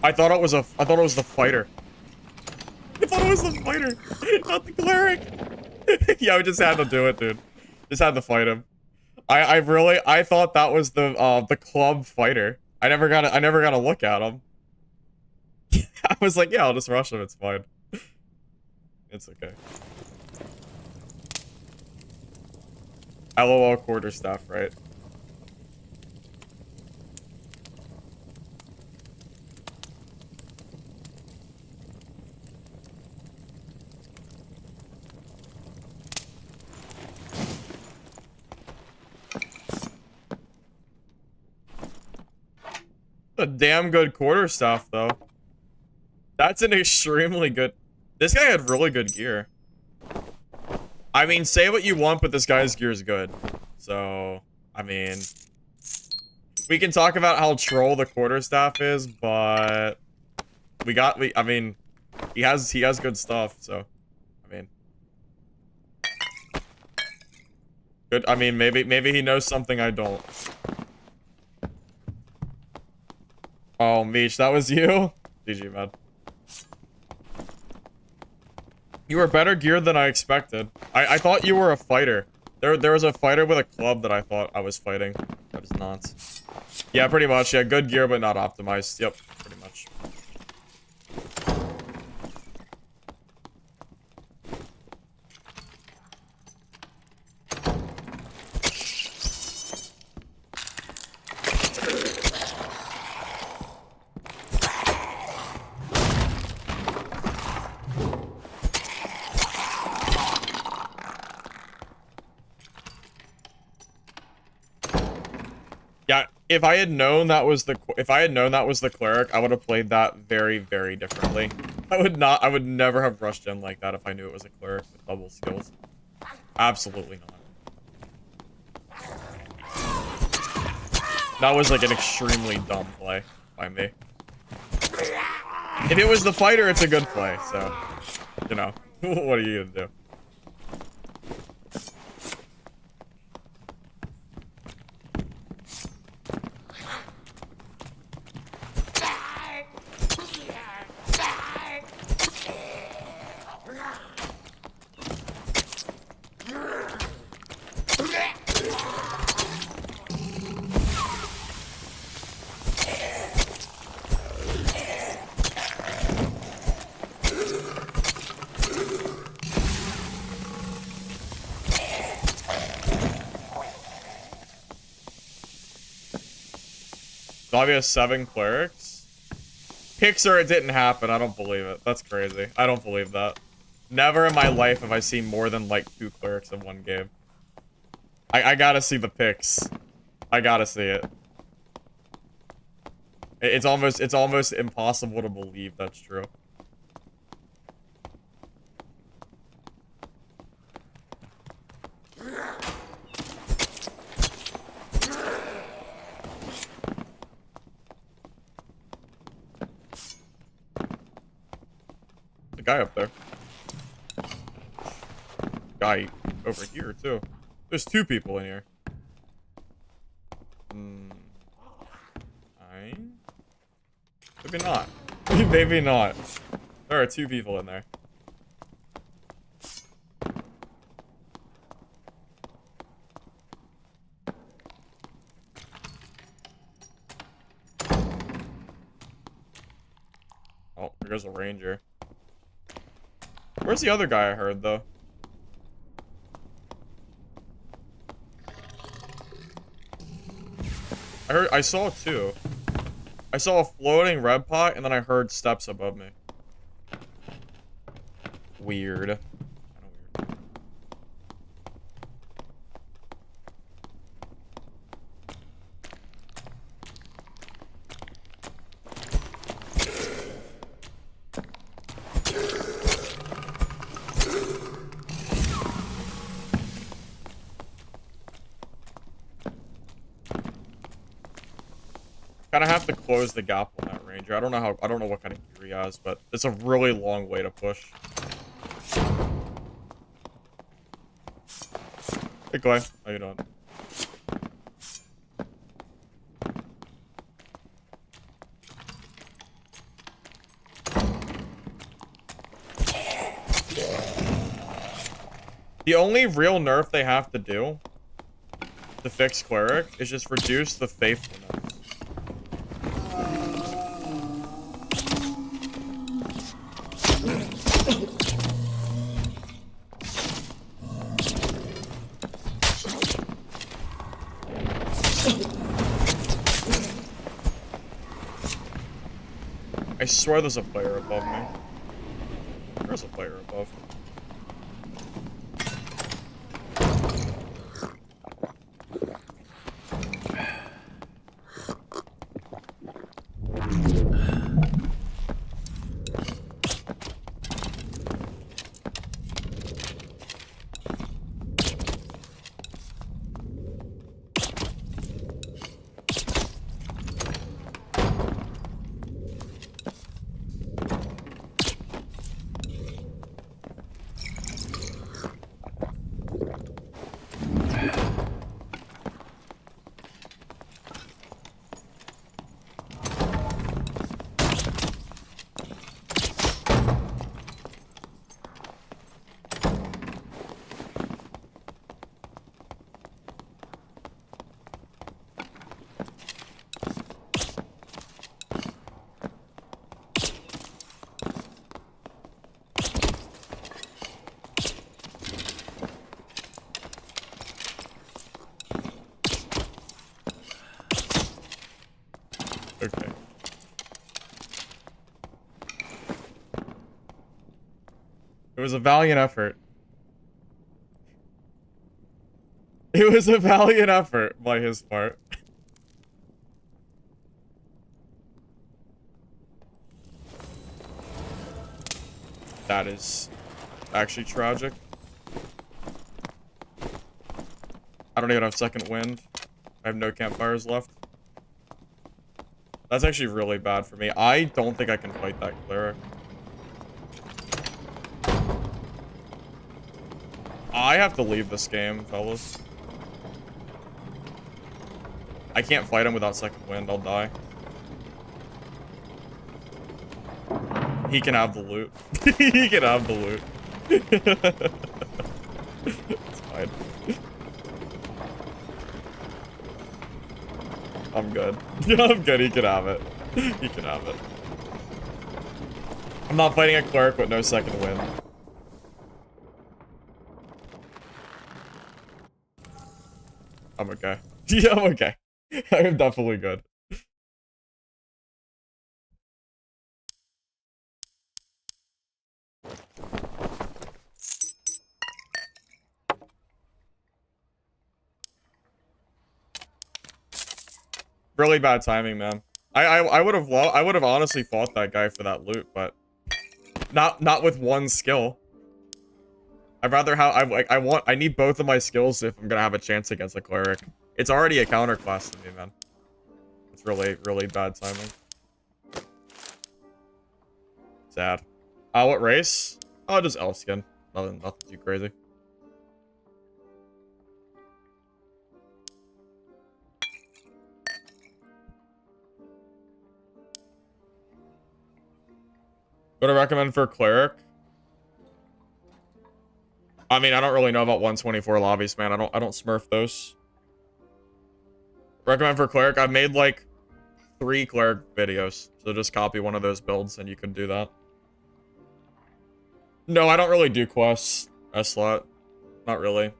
I thought it was the fighter. I thought it was the fighter, not the Cleric. Yeah, we just had to do it, dude. Just had to fight him. I thought that was the club fighter. I never got to look at him. I was like, yeah, I'll just rush him. It's fine. It's okay. LOL quarterstaff, right? A damn good quarterstaff, though. That's an extremely good... This guy had really good gear. I mean, say what you want, but this guy's gear is good. So, I mean... We can talk about how troll the quarterstaff is, but... I mean... He has good stuff, so... I mean... Good, I mean, maybe he knows something I don't. Oh, Meech, that was you? GG, man. You were better geared than I expected. I thought you were a fighter. There was a fighter with a club that I thought I was fighting. That is not. Yeah, pretty much. Yeah, good gear, but not optimized. Yep, pretty much. Yeah, if I had known that was the if I had known that was the cleric, I would have played that very, very differently. I would never have rushed in like that if I knew it was a cleric with double skills. Absolutely not. That was like an extremely dumb play by me. If it was the fighter, it's a good play, so, you know, what are you gonna do? Dobby has 7 clerics? Pixar, it didn't happen. I don't believe it. That's crazy. I don't believe that. Never in my life have I seen more than, like, 2 clerics in one game. I gotta see the pics. I gotta see it. It's almost impossible to believe that's true. The guy up there. Guy over here, too. There's 2 people in here. Maybe not. Maybe not. There are 2 people in there. Oh, there goes a ranger. Where's the other guy I heard, though? I saw 2. I saw a floating red pot, and then I heard steps above me. Weird. Kinda weird. Kinda have to close the gap on that ranger. I don't know what kind of gear he has, but it's a really long way to push. Hey Clay, how you doing? The only real nerf they have to do to fix cleric is just reduce the faithfulness. I swear there's a player above me. There's a player above. Okay. It was a valiant effort. It was a valiant effort by his part. That is actually tragic. I don't even have second wind. I have no campfires left. That's actually really bad for me. I don't think I can fight that cleric. I have to leave this game, fellas. I can't fight him without second wind. I'll die. He can have the loot. He can have the loot. It's fine. I'm good. I'm good. He can have it. He can have it. I'm not fighting a cleric with no second wind. I'm okay. Yeah, I'm okay. I am definitely good. Really bad timing, man. I would have honestly fought that guy for that loot, but not with one skill. I'd rather have I need both of my skills if I'm gonna have a chance against a cleric. It's already a counter class to me, man. It's really bad timing. Sad. What race? Oh, just elf skin. Nothing too crazy. What do I recommend for cleric? I mean, I don't really know about 124 lobbies, man. I don't smurf those. Recommend for cleric? I've made like 3 cleric videos, so just copy one of those builds and you can do that. No, I don't really do quests, S-Slot. Not really.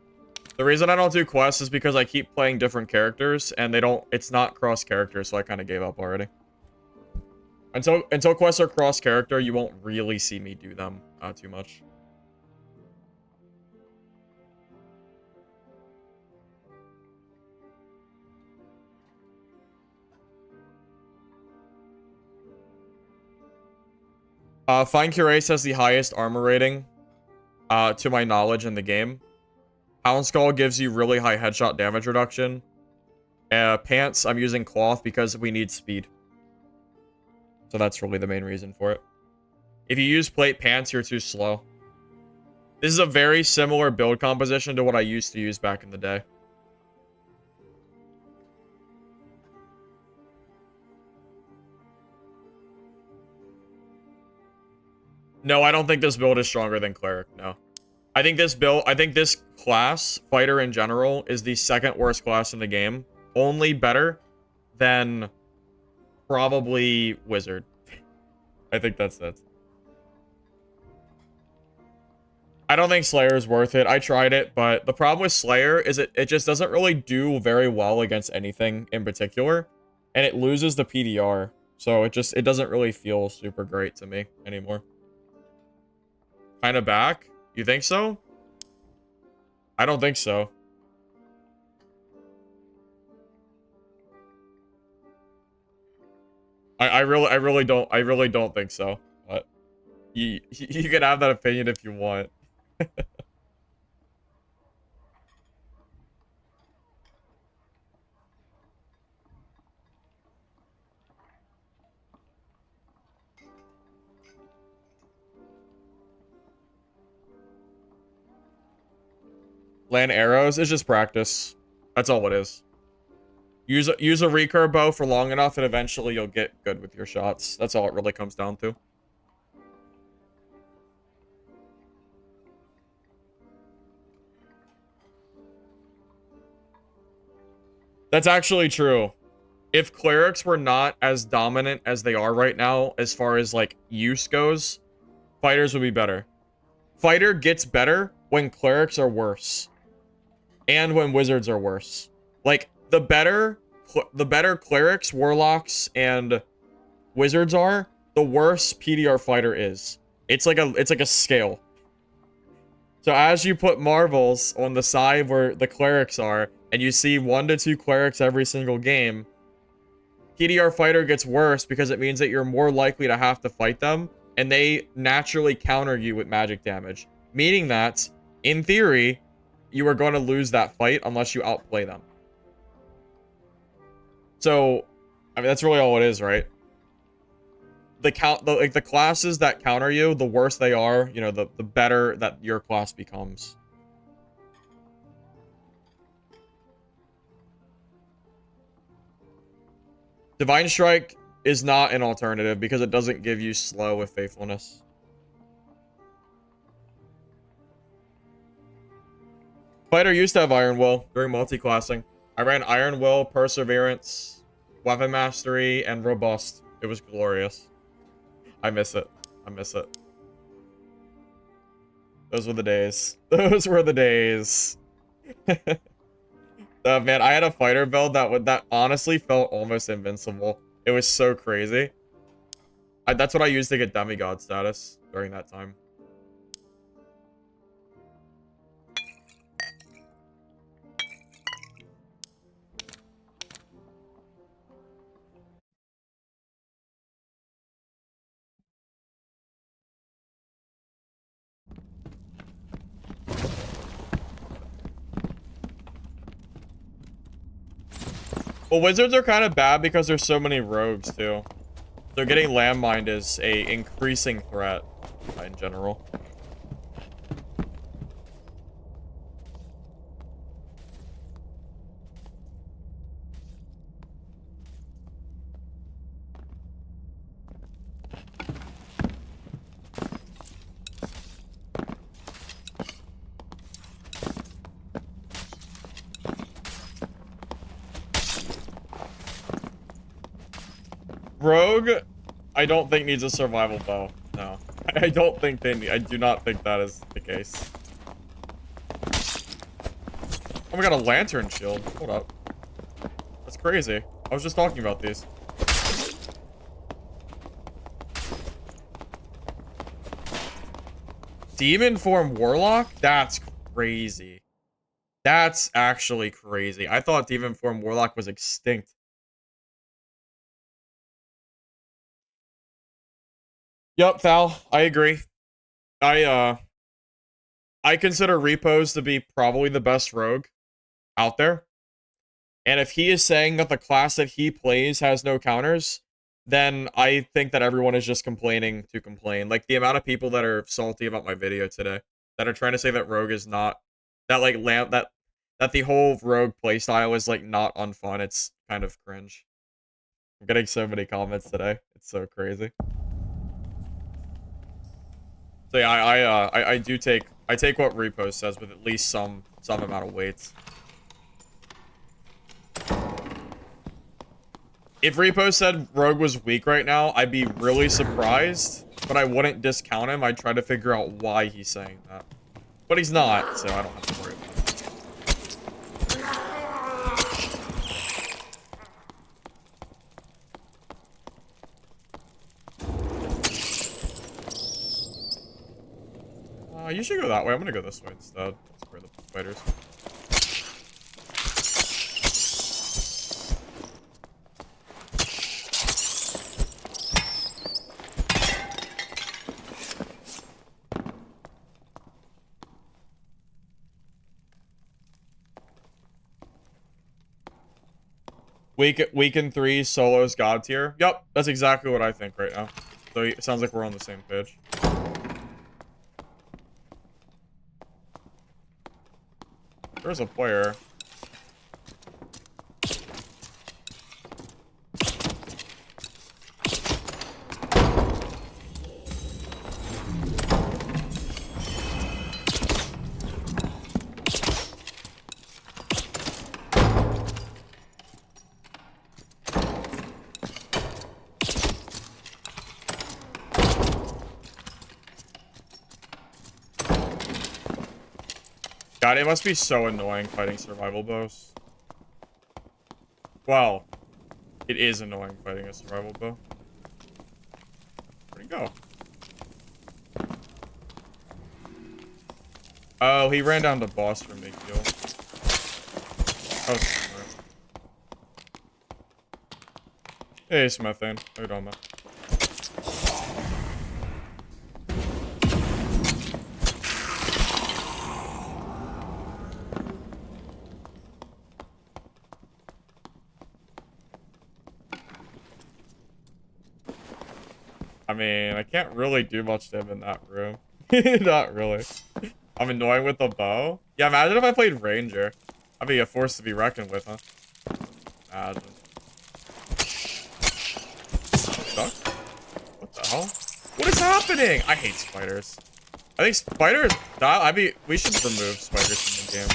The reason I don't do quests is because I keep playing different characters and it's not cross character, so I kind of gave up already. Until quests are cross character, you won't really see me do them too much. Fine Curace has the highest armor rating, to my knowledge, in the game. Hound Skull gives you really high headshot damage reduction. Pants, I'm using cloth because we need speed. So that's really the main reason for it. If you use plate pants, you're too slow. This is a very similar build composition to what I used to use back in the day. No, I don't think this build is stronger than Cleric, no. I think this class, Fighter in general, is the second worst class in the game. Only better than probably Wizard. I think that's it. I don't think Slayer is worth it. I tried it, but the problem with Slayer is it just doesn't really do very well against anything in particular. And it loses the PDR. So it doesn't really feel super great to me anymore. Kind of back? You think so? I don't think so. I really don't think so. But you can have that opinion if you want. Land arrows is just practice. That's all it is. Use a recurve bow for long enough and eventually you'll get good with your shots. That's all it really comes down to. That's actually true. If clerics were not as dominant as they are right now, as far as like use goes, fighters would be better. Fighter gets better when clerics are worse. And when wizards are worse. Like, the better clerics, warlocks, and wizards are, the worse PDR fighter is. It's like a scale. So as you put marbles on the side where the clerics are, and you see 1 to 2 clerics every single game, PDR fighter gets worse because it means that you're more likely to have to fight them, and they naturally counter you with magic damage, meaning that, in theory, you are going to lose that fight unless you outplay them. So, I mean, that's really all it is, right? The classes that counter you, the worse they are, you know, the better that your class becomes. Divine Strike is not an alternative because it doesn't give you slow with Faithfulness. Fighter used to have Iron Will during multi-classing. I ran Iron Will, Perseverance, Weapon Mastery, and Robust. It was glorious. I miss it. I miss it. Those were the days. Those were the days. Man, I had a fighter build that honestly felt almost invincible. It was so crazy. That's what I used to get demigod status during that time. Well, wizards are kind of bad because there's so many rogues, too. So getting landmined is a increasing threat in general. Rogue, I don't think needs a survival bow. No, I don't think they need. I do not think that is the case. Oh, we got a lantern shield. Hold up. That's crazy. I was just talking about these. Demon form warlock? That's crazy. That's actually crazy. I thought demon form warlock was extinct. Yep, Thal, I agree. I consider Repos to be probably the best rogue out there. And if he is saying that the class that he plays has no counters, then I think that everyone is just complaining to complain. Like the amount of people that are salty about my video today, that are trying to say that rogue is not, that like that the whole rogue playstyle is like not unfun. It's kind of cringe. I'm getting so many comments today. It's so crazy. So yeah, I take what Repo says with at least some amount of weight. If Repo said Rogue was weak right now, I'd be really surprised, but I wouldn't discount him. I'd try to figure out why he's saying that. But he's not, so I don't have to worry about it. You should go that way. I'm gonna go this way instead. That's where the fighters. Weekend 3 solos god tier. Yep, that's exactly what I think right now. So it sounds like we're on the same page. There's a player. God, it must be so annoying fighting survival bows. Well, it is annoying fighting a survival bow. Where'd he go? Oh, he ran down to boss for me kill. Oh, smart. Hey, Smithane. How you doing, man? mean, I can't really do much to him in that room. Not really. I'm annoying with the bow. Yeah, imagine if I played Ranger. I'd be a force to be reckoned with, huh? Imagine. Stuck? What the hell? What is happening? I hate spiders. I think spiders... we should remove spiders from the game.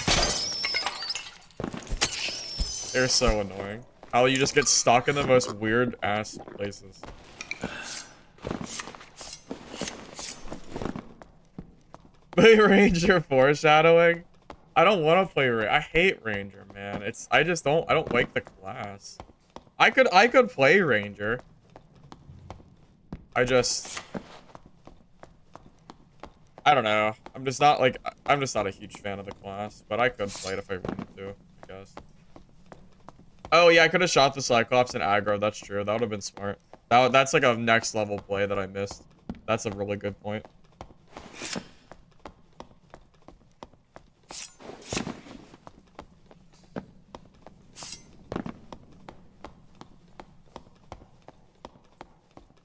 They're so annoying. How you just get stuck in the most weird-ass places. Play Ranger foreshadowing? I don't want to play Ranger. I hate Ranger, man. I don't like the class. I could play Ranger. I don't know. I'm just not a huge fan of the class, but I could play it if I wanted to, I guess. Oh yeah, I could have shot the Cyclops and aggro. That's true. That would have been smart. That's like a next level play that I missed. That's a really good point.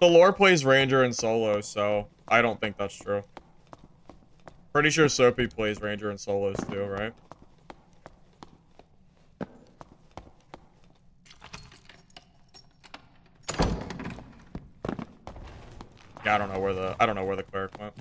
The lore plays Ranger and solo, so I don't think that's true. Pretty sure Soapy plays Ranger and solos too, right? Yeah, I don't know where the cleric went.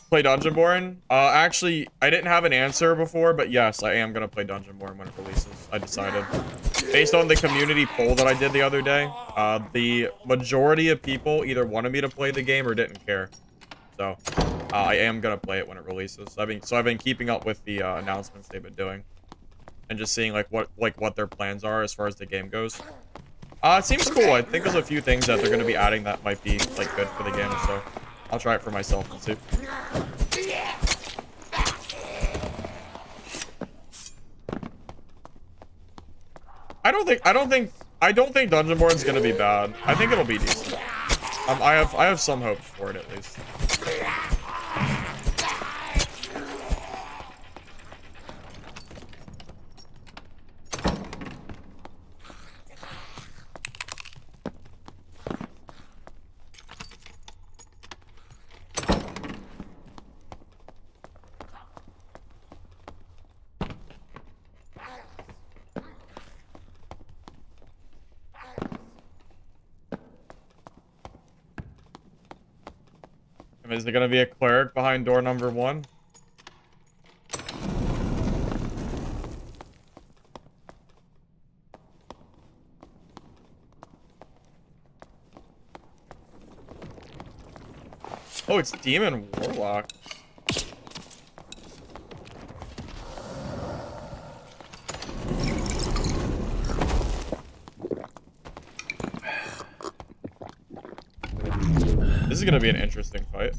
Play Dungeonborn? Actually, I didn't have an answer before, but yes, I am gonna play Dungeonborn when it releases. I decided. Based on the community poll that I did the other day, the majority of people either wanted me to play the game or didn't care. So, I am gonna play it when it releases. I've been keeping up with the announcements they've been doing, and just seeing what their plans are as far as the game goes. It seems cool. I think there's a few things that they're gonna be adding that might be like good for the game. So, I'll try it for myself and see. I don't think Dungeonborn's gonna be bad. I think it'll be decent. I have some hopes for it at least. Is there gonna be a cleric behind door number 1? Oh, it's Demon Warlock. This is gonna be an interesting fight.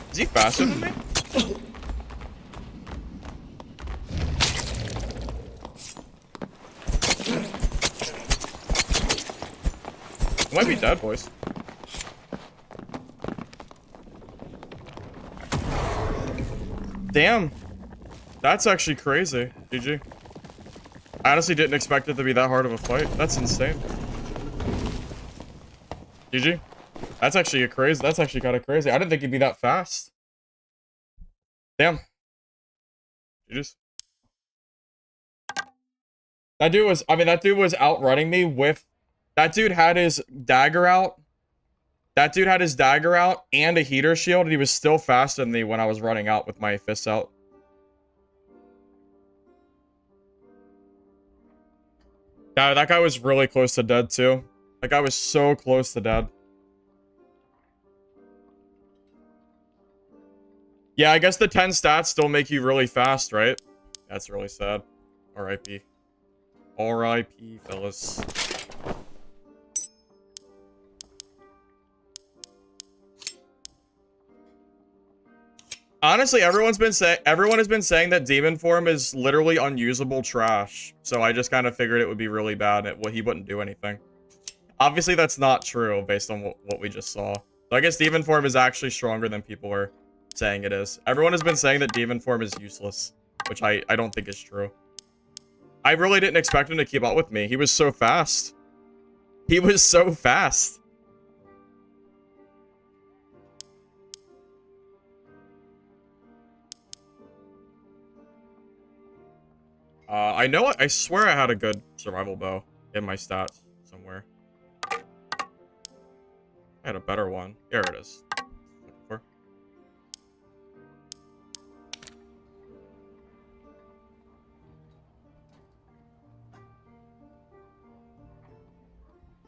Is he faster than me? I might be dead, boys. Damn. That's actually crazy, GG. I honestly didn't expect it to be that hard of a fight. That's insane. GG. That's actually kind of crazy. I didn't think he'd be that fast. Damn. GG's. That dude was outrunning me with... That dude had his dagger out. That dude had his dagger out and a heater shield, and he was still faster than me when I was running out with my fists out. That guy was really close to dead, too. That guy was so close to dead. Yeah, I guess the 10 stats still make you really fast, right? That's really sad. R.I.P. R.I.P. fellas. Honestly, everyone has been saying that demon form is literally unusable trash. So I just kind of figured it would be really bad and he wouldn't do anything. Obviously, that's not true based on what we just saw. So I guess demon form is actually stronger than people are saying it is. Everyone has been saying that demon form is useless, which I don't think is true. I really didn't expect him to keep up with me. He was so fast. He was so fast. I know. I swear I had a good survival bow in my stats somewhere. I had a better one. Here it is.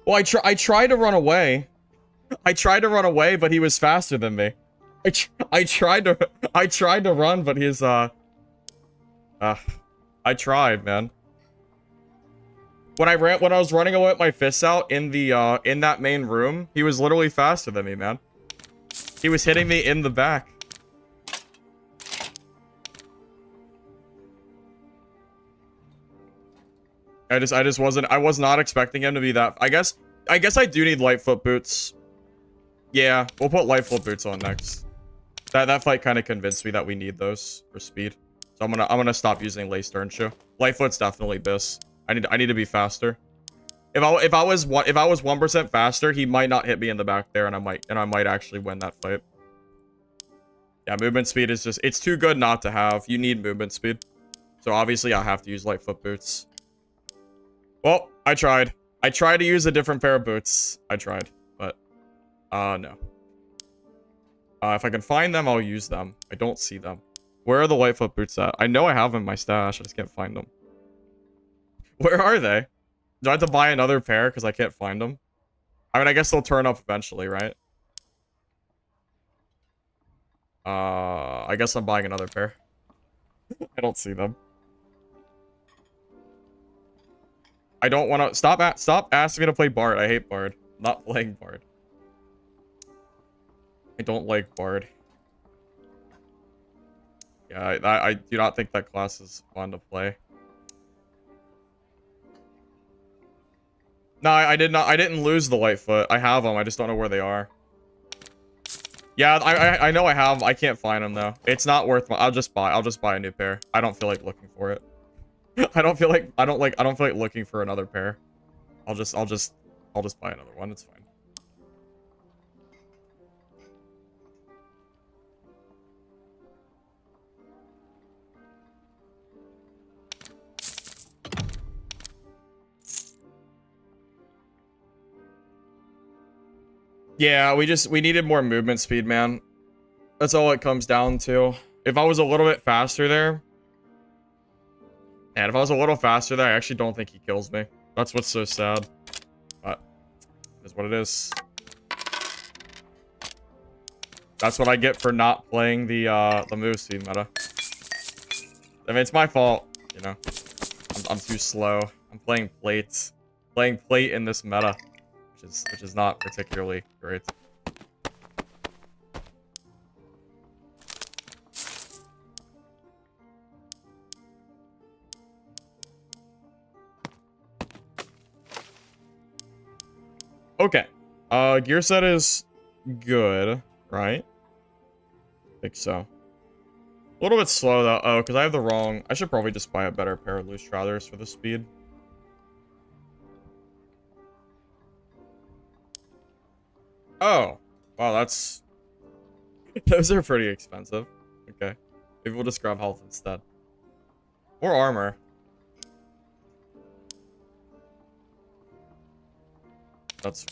Well, I tried to run away. I tried to run away, but he was faster than me. I tried to run, but he's I tried, man. When I was running away with my fists out in the in that main room, he was literally faster than me, man. He was hitting me in the back. I was not expecting him to be that. I guess I do need Lightfoot boots. Yeah, we'll put Lightfoot boots on next. That fight kind of convinced me that we need those for speed. So I'm gonna stop using Lace Stern Shoe. Lightfoot's definitely Biss. I need to be faster. If I was 1% faster, he might not hit me in the back there, and I might actually win that fight. Yeah, movement speed is just, it's too good not to have. You need movement speed. So obviously I have to use Lightfoot boots. Well, I tried. I tried to use a different pair of boots. I tried, but no. If I can find them, I'll use them. I don't see them. Where are the Lightfoot boots at? I know I have them in my stash. I just can't find them. Where are they? Do I have to buy another pair because I can't find them? I mean, I guess they'll turn up eventually, right? I guess I'm buying another pair. I don't see them. I don't want to... Stop asking me to play Bard. I hate Bard. I'm not playing Bard. I don't like Bard. Yeah, I do not think that class is fun to play. No, I didn't lose the Lightfoot. I have them. I just don't know where they are. Yeah, I know I have them. I can't find them though. It's not worth. I'll just buy a new pair. I don't feel like looking for it. I don't feel like looking for another pair. I'll just buy another one. It's fine. Yeah, we needed more movement speed, man. That's all it comes down to. If I was a little bit faster there, and if I was a little faster there, I actually don't think he kills me. That's what's so sad. But it is what it is. That's what I get for not playing the move speed meta. I mean, it's my fault, you know. I'm too slow. I'm playing plates. Playing plate in this meta, which is not particularly great. Okay. Gear set is good, right? I think so. A little bit slow though. Oh, because I have the wrong... I should probably just buy a better pair of loose trousers for the speed. Oh. Wow, that's... Those are pretty expensive. Okay. Maybe we'll just grab health instead. Or armor. That's...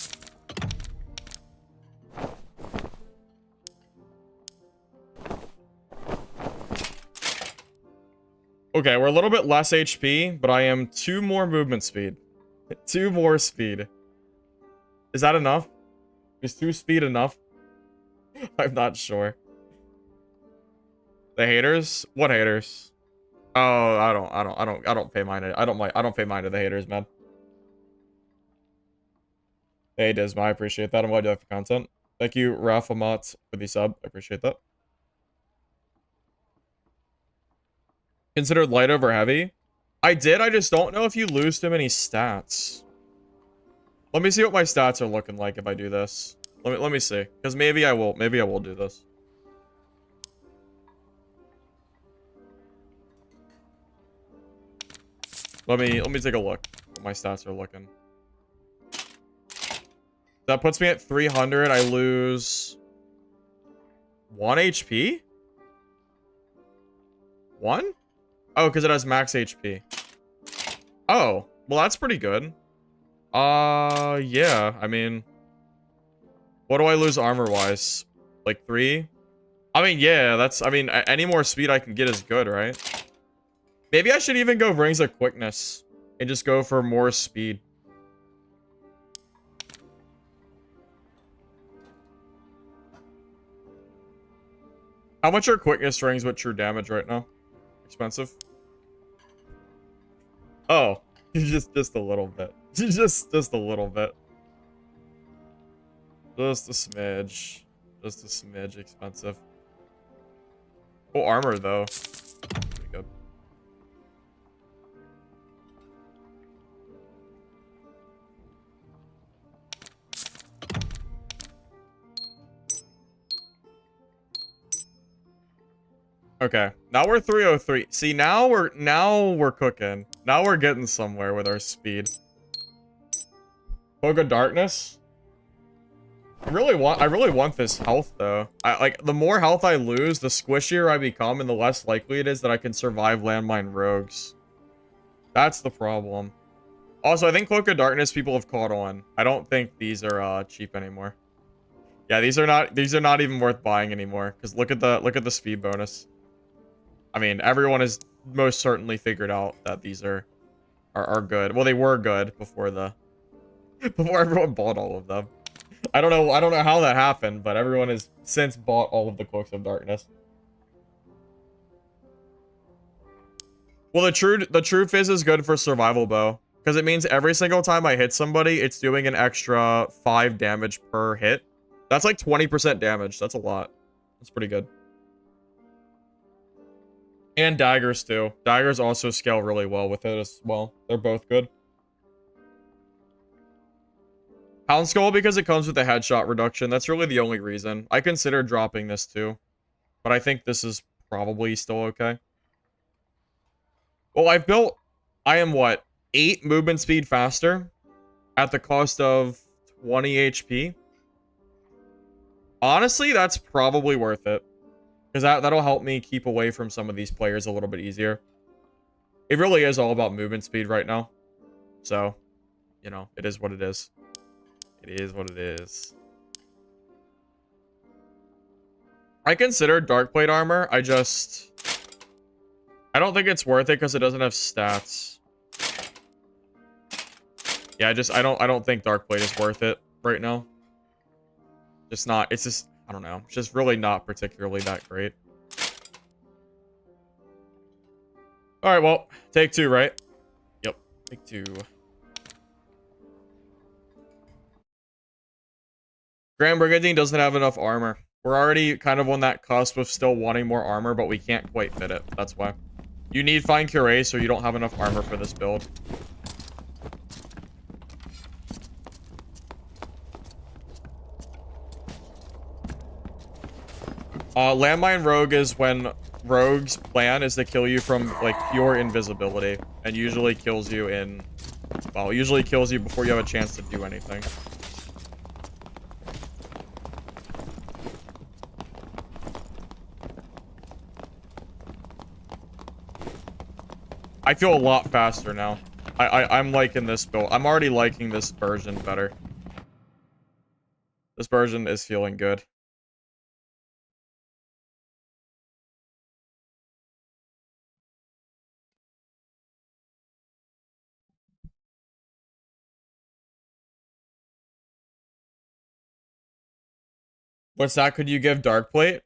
Okay, we're a little bit less HP, but I am 2 more movement speed. 2 more speed. Is that enough? Is 2 speed enough? I'm not sure. The haters? What haters? Oh, I don't pay mind. I don't pay mind to the haters, man. Hey, Disma, I appreciate that. I'm glad you like the content. Thank you, Rafamat, for the sub. I appreciate that. Considered light over heavy? I did, I just don't know if you lose too many stats. Let me see what my stats are looking like if I do this. Let me see. Because maybe I will do this. Let me take a look what my stats are looking. That puts me at 300. I lose 1 HP? 1? Oh, because it has max HP. Oh, well, that's pretty good. Yeah, I mean, what do I lose armor-wise? Like 3? I mean, yeah, that's, I mean, any more speed I can get is good, right? Maybe I should even go Rings of Quickness and just go for more speed. How much are Quickness rings with true damage right now? Expensive? Oh, just a little bit. Just a little bit. Just a smidge. Just a smidge expensive. Oh, armor though. Pretty good. Okay, now we're 303. See, now we're cooking. Now we're getting somewhere with our speed. Cloak of Darkness. I really want this health though. Like the more health I lose, the squishier I become, and the less likely it is that I can survive landmine rogues. That's the problem. Also, I think Cloak of Darkness people have caught on. I don't think these are cheap anymore. Yeah, these are not even worth buying anymore. Because look at the speed bonus. I mean, everyone has most certainly figured out that these are good. Well, they were good before before everyone bought all of them. I don't know how that happened, but everyone has since bought all of the Cloaks of Darkness. Well, the true fizz is good for survival bow because it means every single time I hit somebody, it's doing an extra 5 damage per hit. That's like 20% damage. That's a lot. That's pretty good. And daggers too. Daggers also scale really well with it as well. They're both good. Hound Skull because it comes with a headshot reduction. That's really the only reason. I considered dropping this too, but I think this is probably still okay. Well, I am what? 8 movement speed faster at the cost of 20 HP. Honestly, that's probably worth it. Because that'll help me keep away from some of these players a little bit easier. It really is all about movement speed right now. So, you know, it is what it is. It is what it is. I considered Dark Plate armor. I don't think it's worth it because it doesn't have stats. Yeah, I don't think Dark Plate is worth it right now. Just not, it's just, I don't know. It's just really not particularly that great. Alright, well, take 2, right? Yep, take 2. Grand Brigandine doesn't have enough armor. We're already kind of on that cusp of still wanting more armor, but we can't quite fit it. That's why. You need Fine Cuirass or you don't have enough armor for this build. Landmine Rogue is when Rogue's plan is to kill you from, like, pure invisibility. And usually kills you in... Well, usually kills you before you have a chance to do anything. I feel a lot faster now. I'm liking this build. I'm already liking this version better. This version is feeling good. What's that? Could you give Dark Plate?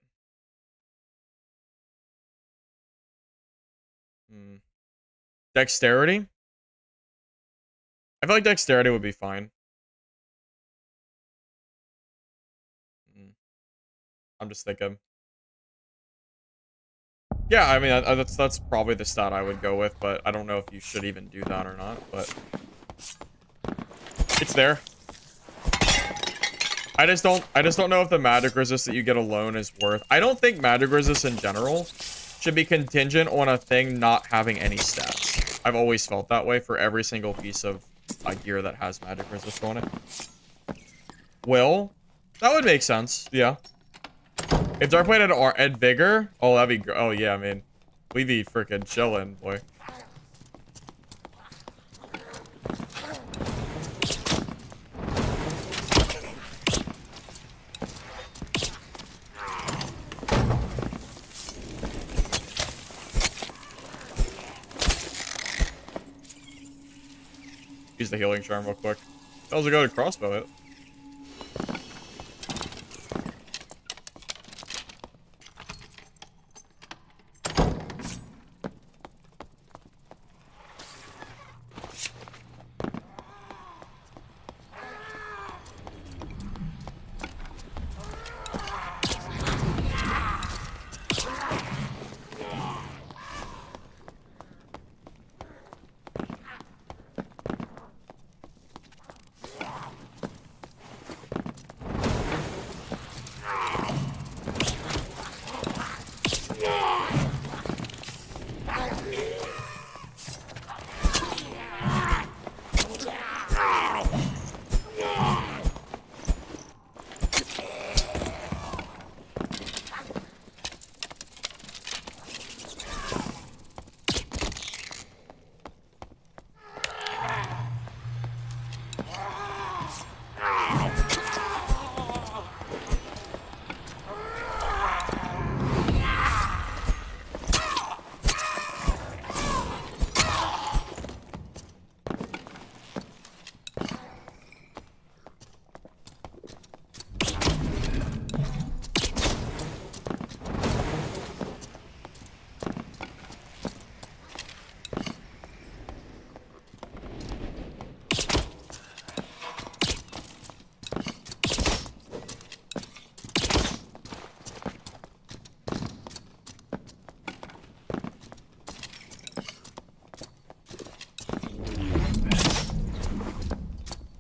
Dexterity? I feel like dexterity would be fine. I'm just thinking. Yeah, I mean, that's probably the stat I would go with, but I don't know if you should even do that or not, but it's there. I just don't know if the magic resist that you get alone is worth. I don't think magic resist in general should be contingent on a thing not having any stats. I've always felt that way for every single piece of gear that has magic resist on it. Will? That would make sense, yeah. If Darkblade had Vigor, oh, that'd be, oh yeah, I mean, we'd be freaking chilling, boy. Use the healing charm real quick. That was a good crossbow hit.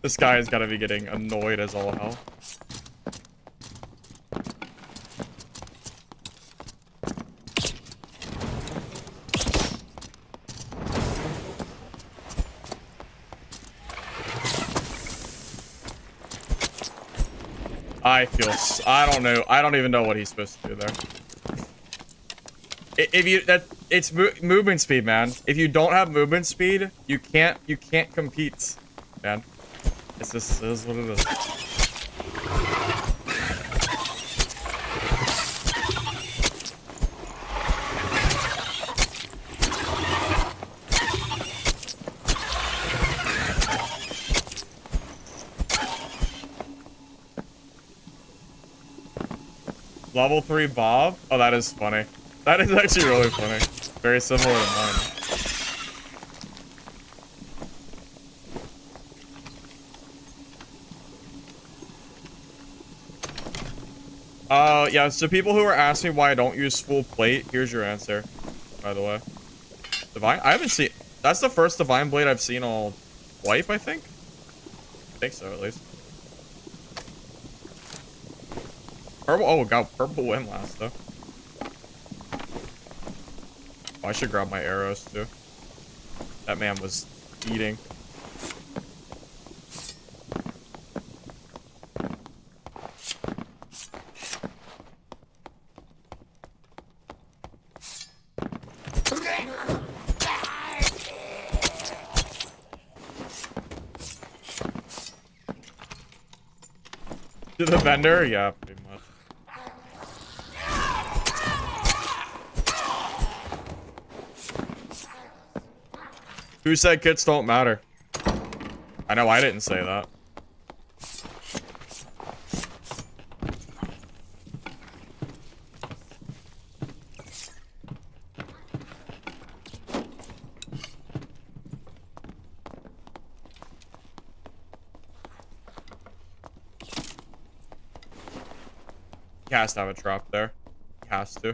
This guy has got to be getting annoyed as all hell. I don't know. I don't even know what he's supposed to do there. If you it's movement speed, man. If you don't have movement speed, you can't compete, man. It's just, it is what it is. Level 3 Bob? Oh, that is funny. That is actually really funny. Very similar to mine. Yeah, so people who are asking why I don't use full plate, here's your answer, by the way. Divine? I haven't seen... That's the first Divine Blade I've seen all wipe, I think? I think so, at least. Purple... Oh, got purple windlass, though. Oh, I should grab my arrows, too. That man was eating. To the vendor? Yeah, pretty much. Who said kits don't matter? I know I didn't say that. He has to have a trap there. He has to.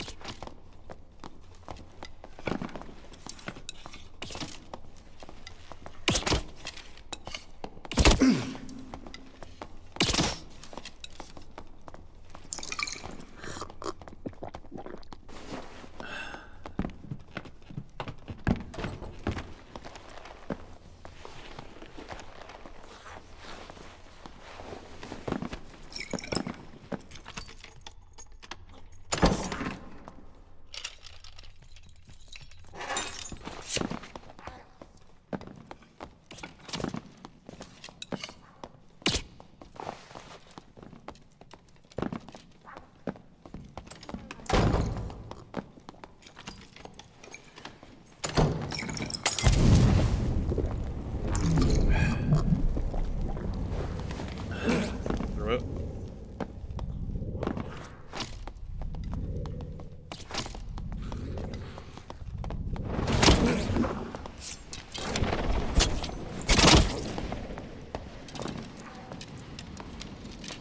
Through it.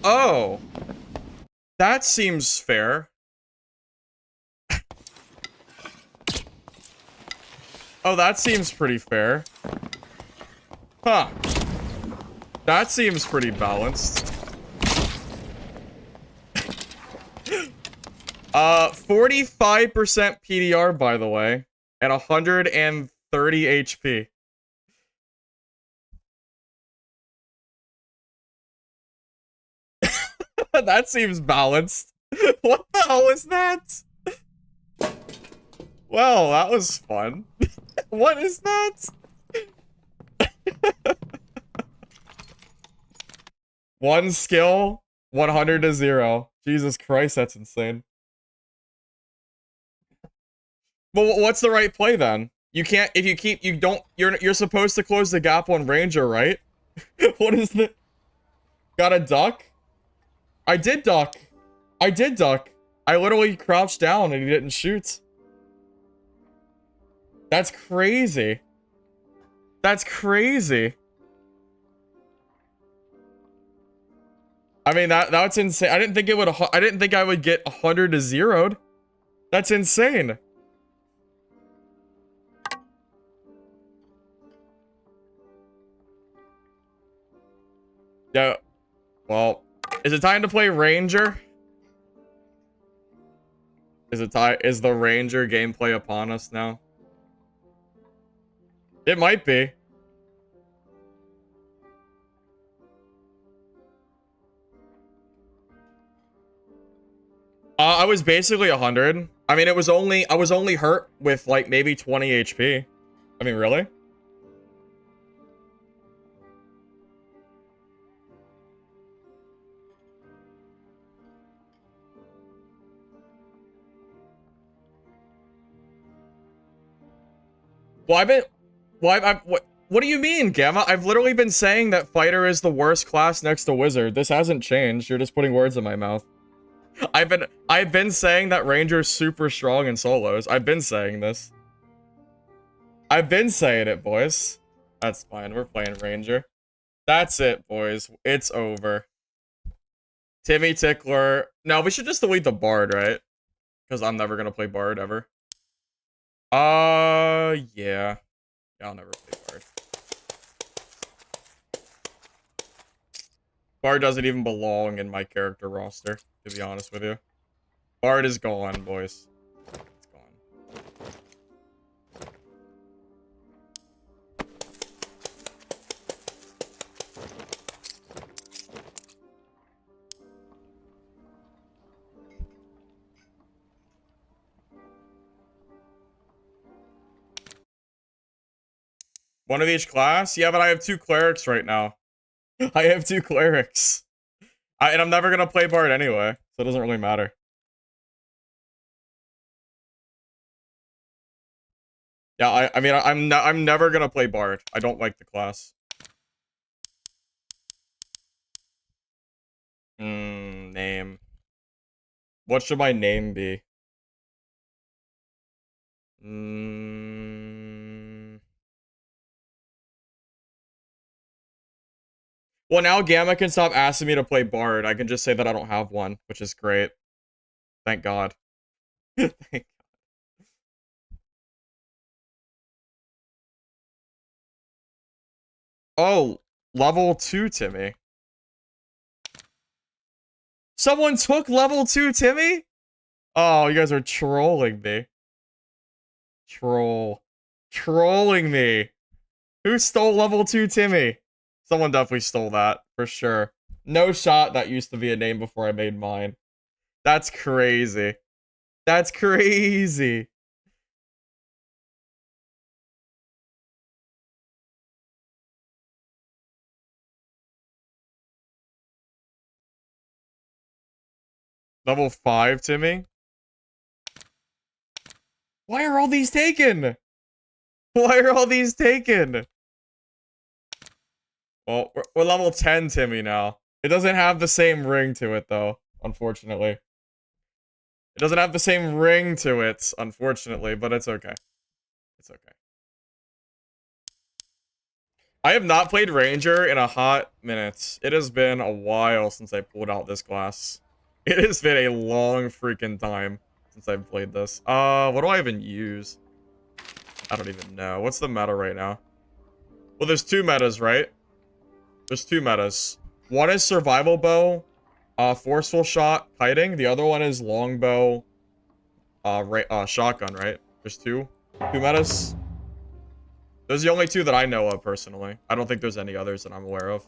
Oh. That seems fair. Oh, that seems pretty fair. Huh. That seems pretty balanced. 45% PDR, by the way, and 130 HP. That seems balanced. What the hell is that? Well, that was fun. What is that? One skill, 100 to 0. Jesus Christ, that's insane. Well, what's the right play then? You can't, if you keep, you don't, you're supposed to close the gap on Ranger, right? What is the... Got a duck? I did duck. I did duck. I literally crouched down and he didn't shoot. That's crazy. That's crazy. I mean, that's insane. I didn't think it would, I didn't think I would get 100 to 0'd. That's insane. Yeah. Well, is it time to play Ranger? Is the Ranger gameplay upon us now? It might be. I was basically 100. I mean, I was only hurt with like maybe 20 HP. I mean, really? Well, what do you mean, Gamma? I've literally been saying that fighter is the worst class next to wizard. This hasn't changed. You're just putting words in my mouth. I've been saying that Ranger's super strong in solos. I've been saying this. I've been saying it, boys. That's fine. We're playing Ranger. That's it, boys. It's over. Timmy Tickler. No, we should just delete the Bard, right? Because I'm never gonna play Bard ever. Yeah. I'll never play Bard. Bard doesn't even belong in my character roster, to be honest with you. Bard is gone, boys. It's gone. One of each class? Yeah, but I have 2 clerics right now. I have 2 clerics. And I'm never gonna play Bard anyway, so it doesn't really matter. Yeah, I mean, I'm never gonna play Bard. I don't like the class. Name. What should my name be? Well, now Gamma can stop asking me to play Bard. I can just say that I don't have one, which is great. Thank God. Thank- oh, level 2 Timmy. Someone took level 2 Timmy? Oh, you guys are trolling me. Troll. Trolling me. Who stole level 2 Timmy? Someone definitely stole that, for sure. No shot that used to be a name before I made mine. That's crazy. That's crazy. Level 5 Timmy? Why are all these taken? Why are all these taken? Well, we're level 10 Timmy now. It doesn't have the same ring to it, though, unfortunately. It doesn't have the same ring to it, unfortunately, but it's okay. It's okay. I have not played Ranger in a hot minute. It has been a while since I pulled out this class. It has been a long freaking time since I've played this. What do I even use? I don't even know. What's the meta right now? Well, there's two metas, right? There's two metas. One is survival bow, forceful shot, kiting. The other one is longbow, shotgun, right? There's two metas. Those are the only two that I know of, personally. I don't think there's any others that I'm aware of.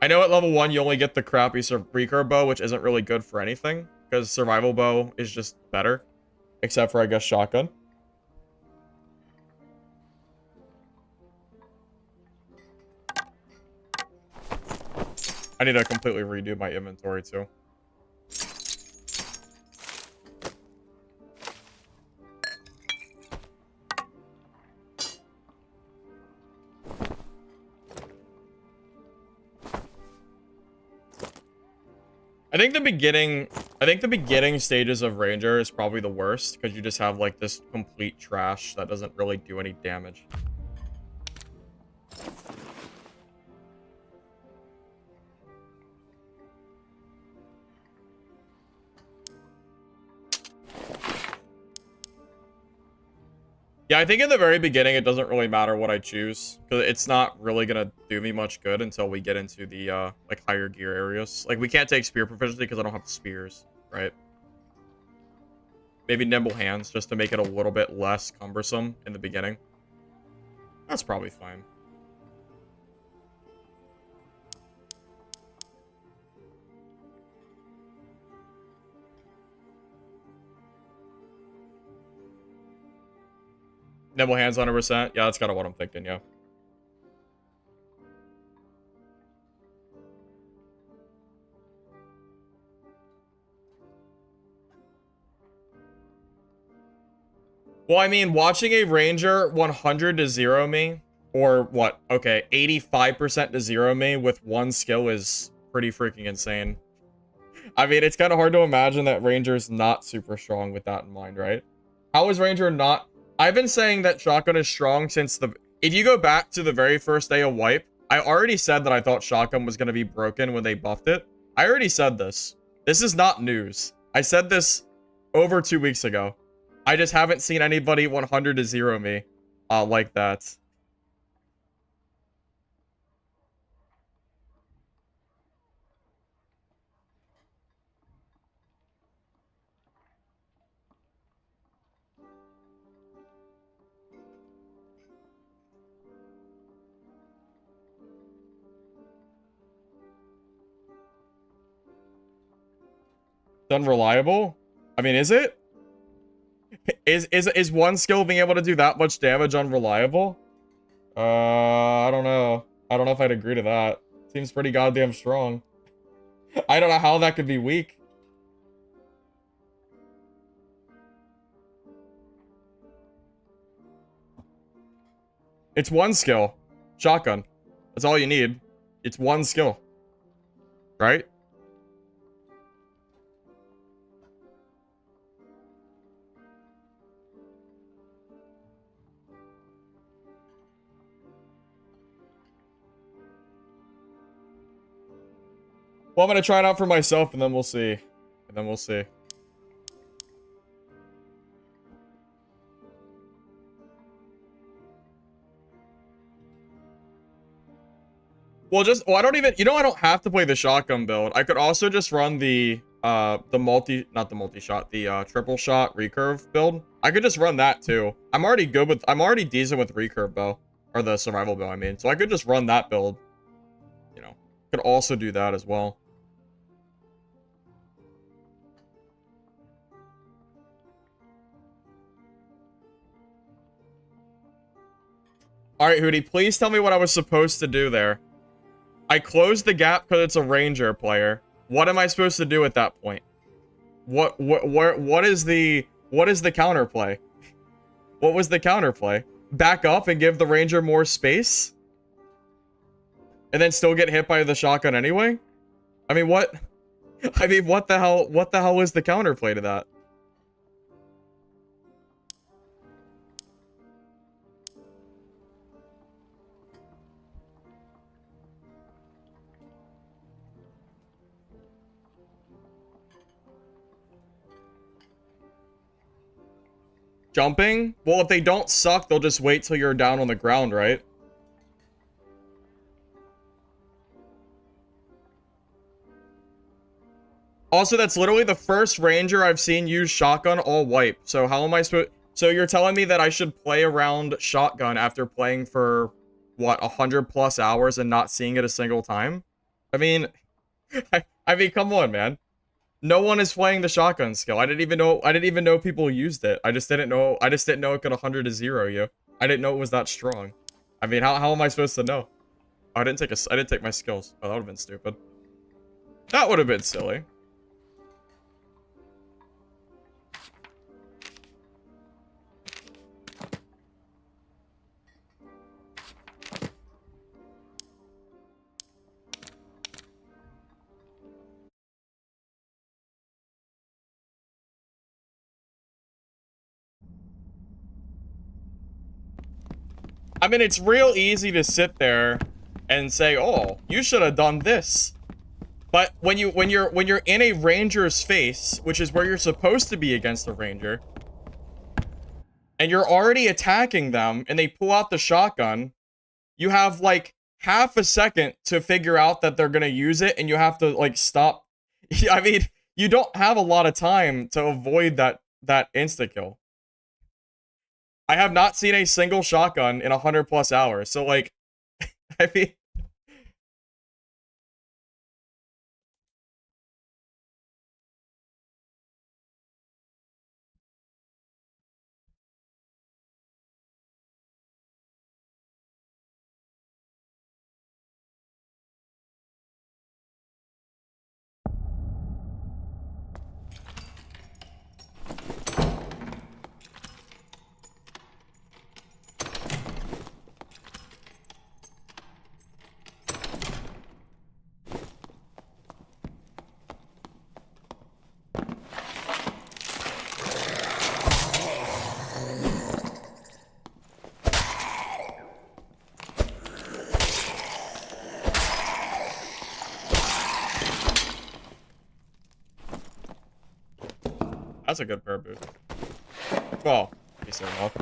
I know at level 1 you only get the crappy recurve bow, which isn't really good for anything, because survival bow is just better. Except for, I guess, shotgun. I need to completely redo my inventory, too. I think the beginning stages of Ranger is probably the worst, because you just have, like, this complete trash that doesn't really do any damage. Yeah, I think in the very beginning, it doesn't really matter what I choose, because it's not really going to do me much good until we get into the, like, higher gear areas. Like, we can't take spear proficiency because I don't have spears, right? Maybe nimble hands, just to make it a little bit less cumbersome in the beginning. That's probably fine. Nimble hands 100%. Yeah, that's kind of what I'm thinking, yeah. Well, I mean, watching a ranger 100 to 0 me, or what? Okay, 85% to 0 me with one skill is pretty freaking insane. I mean, it's kind of hard to imagine that ranger's not super strong with that in mind, right? How is ranger not? I've been saying that shotgun is strong since the... If you go back to the very first day of wipe, I already said that I thought shotgun was going to be broken when they buffed it. I already said this. This is not news. I said this over 2 weeks ago. I just haven't seen anybody 100 to 0 me like that. It's unreliable? I mean, is it? Is one skill being able to do that much damage unreliable? I don't know. I don't know if I'd agree to that. Seems pretty goddamn strong. I don't know how that could be weak. It's one skill. Shotgun. That's all you need. It's one skill. Right? Well, I'm gonna try it out for myself and then we'll see. then we'll see. Well, I don't even, I don't have to play the shotgun build. I could also just run the triple shot recurve build. I could just run that too. I'm already decent with recurve bow, or the survival bow, I mean. So I could just run that build. You know, could also do that as well. All right, Hootie, please tell me what I was supposed to do there. I closed the gap because it's a ranger player. What am I supposed to do at that point? What is the counterplay? What was the counterplay? Back up and give the ranger more space? And then still get hit by the shotgun anyway? I mean, what? I mean, what the hell is the counterplay to that? Jumping? Well, if they don't suck, they'll just wait till you're down on the ground, right? Also, that's literally the first ranger I've seen use shotgun all wipe. So how am I supposed... So you're telling me that I should play around shotgun after playing for, what, 100+ hours and not seeing it a single time? I mean... I mean, come on, man. No one is playing the shotgun skill. I didn't even know people used it. I just didn't know it could 100 to 0 you. I didn't know it was that strong. I mean, how am I supposed to know? Oh, I didn't take my skills. Oh, that would have been stupid. That would have been silly. I mean, it's real easy to sit there and say, "Oh, you should have done this." But when you're in a ranger's face, which is where you're supposed to be against a ranger, and you're already attacking them and they pull out the shotgun, you have like half a second to figure out that they're going to use it, and you have to like stop. I mean, you don't have a lot of time to avoid that insta kill. I have not seen a single shotgun in 100+ hours. So, like, I mean... That's a good pair boost. Well, decent enough.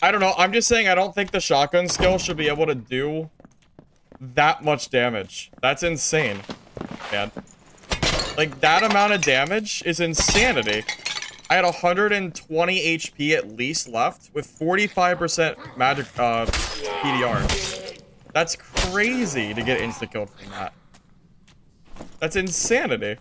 I don't know. I'm just saying I don't think the shotgun skill should be able to do that much damage. That's insane. Man. Like, that amount of damage is insanity. I had 120 HP at least left with 45% magic PDR. That's crazy to get insta-killed from that. That's insanity.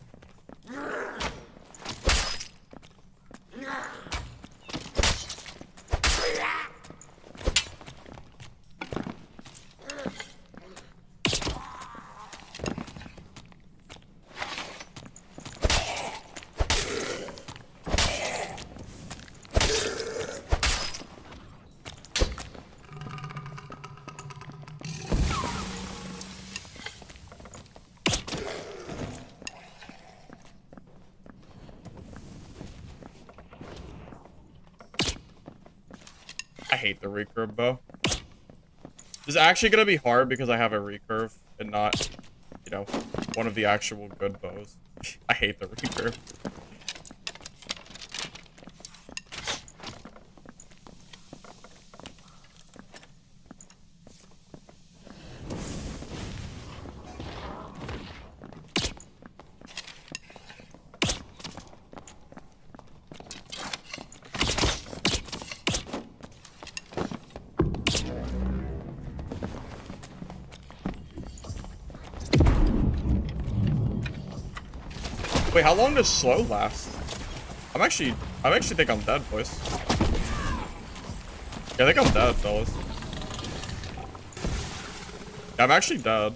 hate the recurve bow. This is actually gonna be hard because I have a recurve and not, you know, one of the actual good bows. I hate the recurve. Wait, how long does slow last? I actually think I'm dead, boys. Yeah, I think I'm dead, fellas. Yeah, I'm actually dead.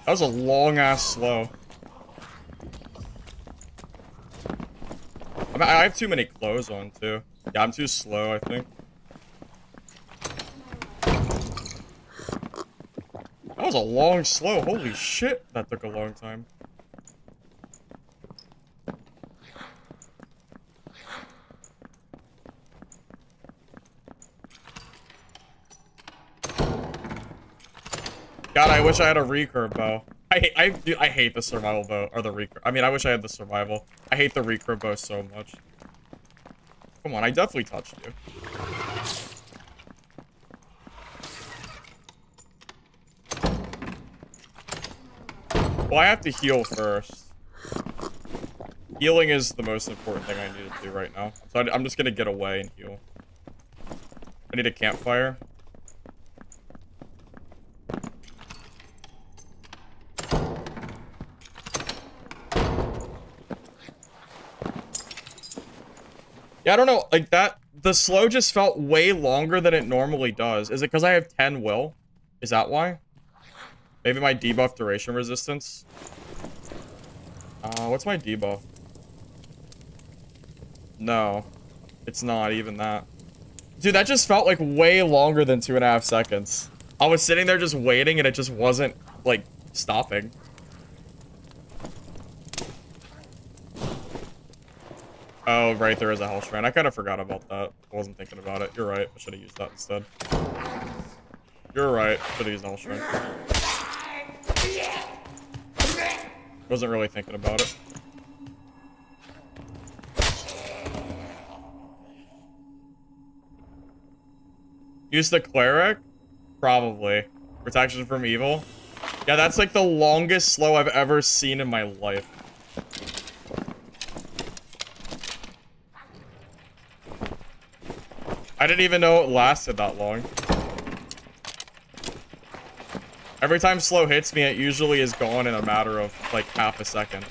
That was a long ass slow. I have too many clothes on too. Yeah, I'm too slow, I think. That was a long slow. Holy shit, that took a long time. God, I wish I had a recurve bow. Dude, I hate the survival bow, or the recurve. I mean, I wish I had the survival. I hate the recurve bow so much. Come on, I definitely touched you. Well, I have to heal first. Healing is the most important thing I need to do right now. So I'm just gonna get away and heal. I need a campfire. Yeah, I don't know, like that, the slow just felt way longer than it normally does. Is it because I have 10 will? Is that why? Maybe my debuff duration resistance? What's my debuff? No, it's not even that. Dude, that just felt like way longer than 2.5 seconds. I was sitting there just waiting and it just wasn't, like, stopping. Oh, right, there is a health shrine. I kind of forgot about that. I wasn't thinking about it. You're right. I should have used that instead. You're right. Should have used the health shrine. Wasn't really thinking about it. Use the cleric? Probably. Protection from evil? Yeah, that's like the longest slow I've ever seen in my life. I didn't even know it lasted that long. Every time slow hits me, it usually is gone in a matter of, like, half a second.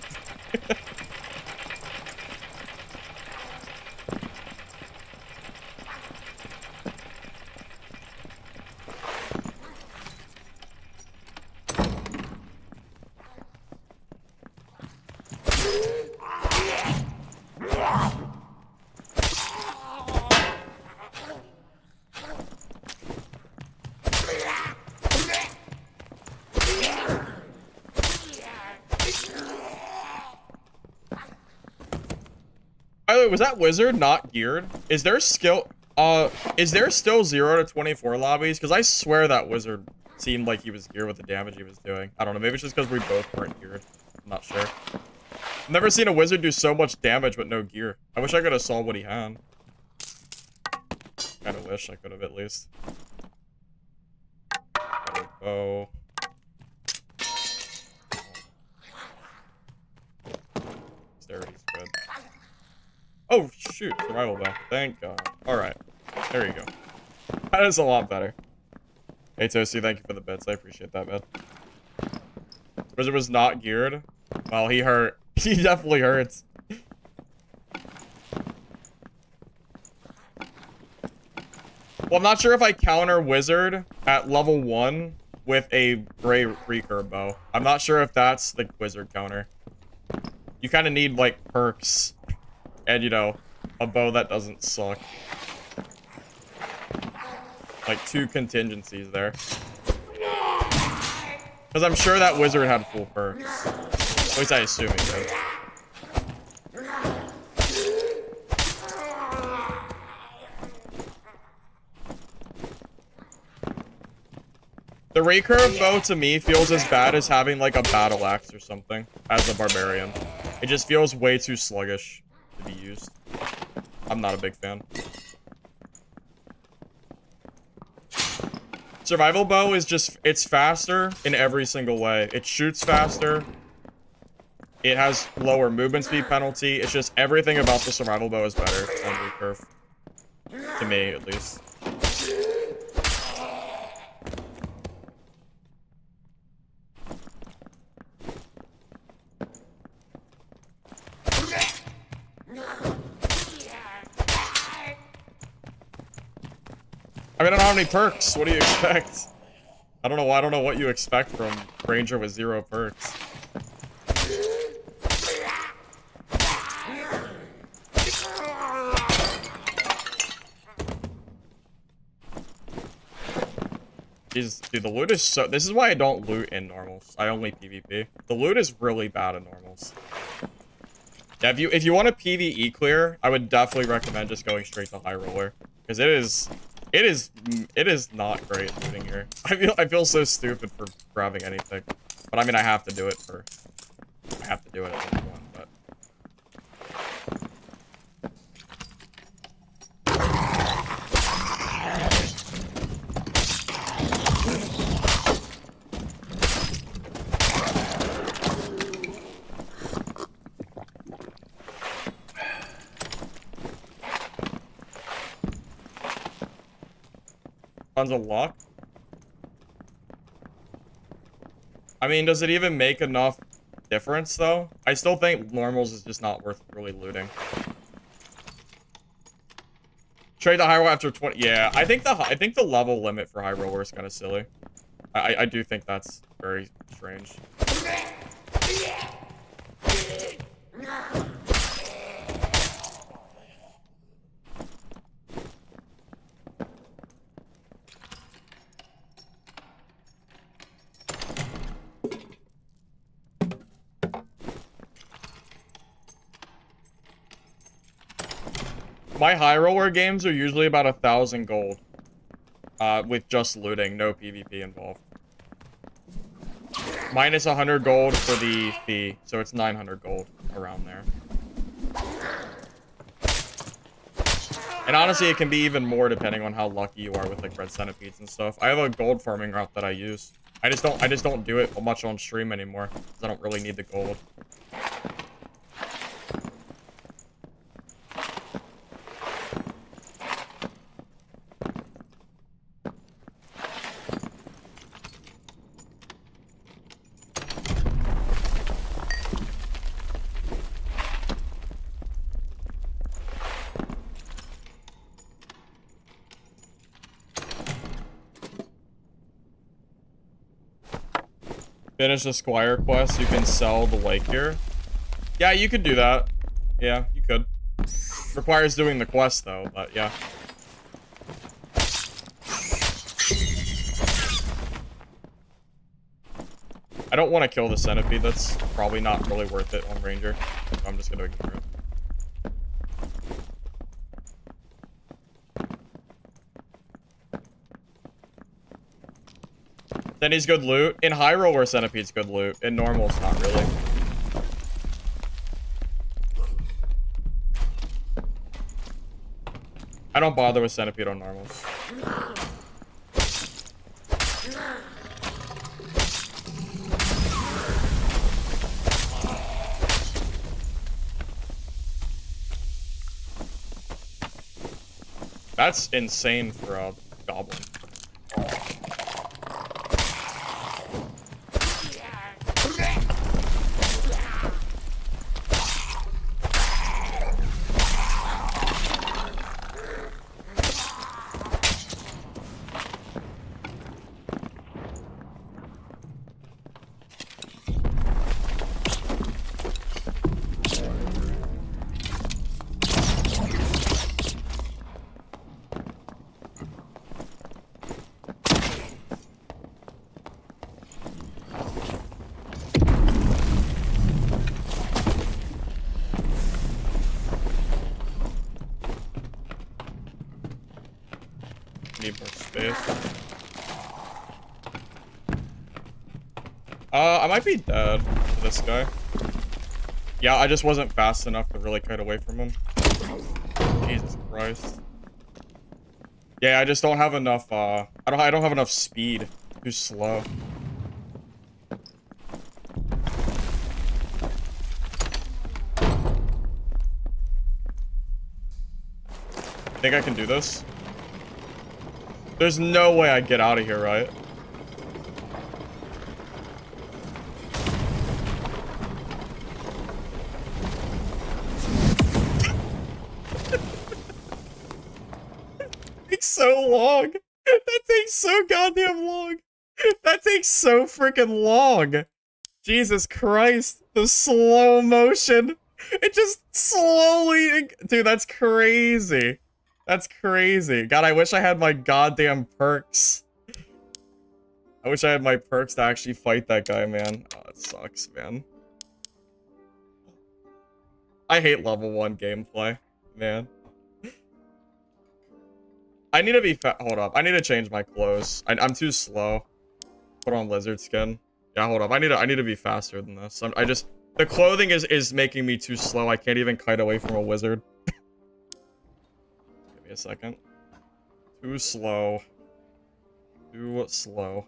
By the way, was that wizard not geared? Is there still 0 to 24 lobbies? Because I swear that wizard seemed like he was geared with the damage he was doing. I don't know, maybe it's just because we both weren't geared. I'm not sure. I've never seen a wizard do so much damage with no gear. I wish I could have saw what he had. Kind of wish I could have at least. Bow. Dexterity's good. Oh, shoot. Survival bow. Thank God. Alright. There you go. That is a lot better. Hey, Toasty, thank you for the bits. I appreciate that, man. Wizard was not geared. Well, he hurt. He definitely hurts. Well, I'm not sure if I counter Wizard at level 1 with a Gray Recurve bow. I'm not sure if that's the Wizard counter. You kind of need, like, perks. And, you know, a bow that doesn't suck. Like, 2 contingencies there. Because I'm sure that Wizard had full perks. At least I assume he did. The recurve bow to me feels as bad as having like a battle axe or something as a barbarian. It just feels way too sluggish to be used. I'm not a big fan. Survival bow is just, it's faster in every single way. It shoots faster. It has lower movement speed penalty. It's just everything about the survival bow is better than recurve. To me, at least. I mean, I don't have any perks. What do you expect? I don't know. I don't know what you expect from Ranger with 0 perks. Jesus, dude, the loot is so... This is why I don't loot in normals. I only PvP. The loot is really bad in normals. Yeah, if you want a PvE clear, I would definitely recommend just going straight to High Roller. Because it is not great looting here. I feel so stupid for grabbing anything. But I mean, I have to do it at some point, but. Tons of luck. I mean, does it even make enough difference though? I still think normals is just not worth really looting. Trade the high roller after 20. Yeah, I think the level limit for high roller is kind of silly. I do think that's very strange. My high roller games are usually about 1,000 gold. With just looting, no PvP involved. Minus 100 gold for the fee, so it's 900 gold around there. And honestly, it can be even more depending on how lucky you are with like red centipedes and stuff. I have a gold farming route that I use. I just don't do it much on stream anymore because I don't really need the gold. Finish the Squire quest, you can sell the lake here. Yeah, you could do that. Yeah, you could. Requires doing the quest though, but yeah. I don't want to kill the centipede, that's probably not really worth it on Ranger. So I'm just gonna ignore it. Then he's good loot. In high roller, centipede's good loot. In normal's not really. I don't bother with centipede on normals. That's insane for a goblin. Need more space. I might be dead to this guy. Yeah, I just wasn't fast enough to really cut away from him. Jesus Christ. Yeah, I just don't have enough, I don't have enough speed. Too slow. Think I can do this? There's no way I get out of here, right? Takes so long. That takes so goddamn long. That takes so freaking long. Jesus Christ. The slow motion. It just slowly... Dude, that's crazy. That's crazy. God, I wish I had my goddamn perks. I wish I had my perks to actually fight that guy, man. Oh, it sucks, man. I hate level 1 gameplay, man. I need to be hold up. I need to change my clothes. I'm too slow. Put on lizard skin. Yeah, hold up. I need to be faster than this. The clothing is making me too slow. I can't even kite away from a wizard. Give me a second. Too slow. Too slow,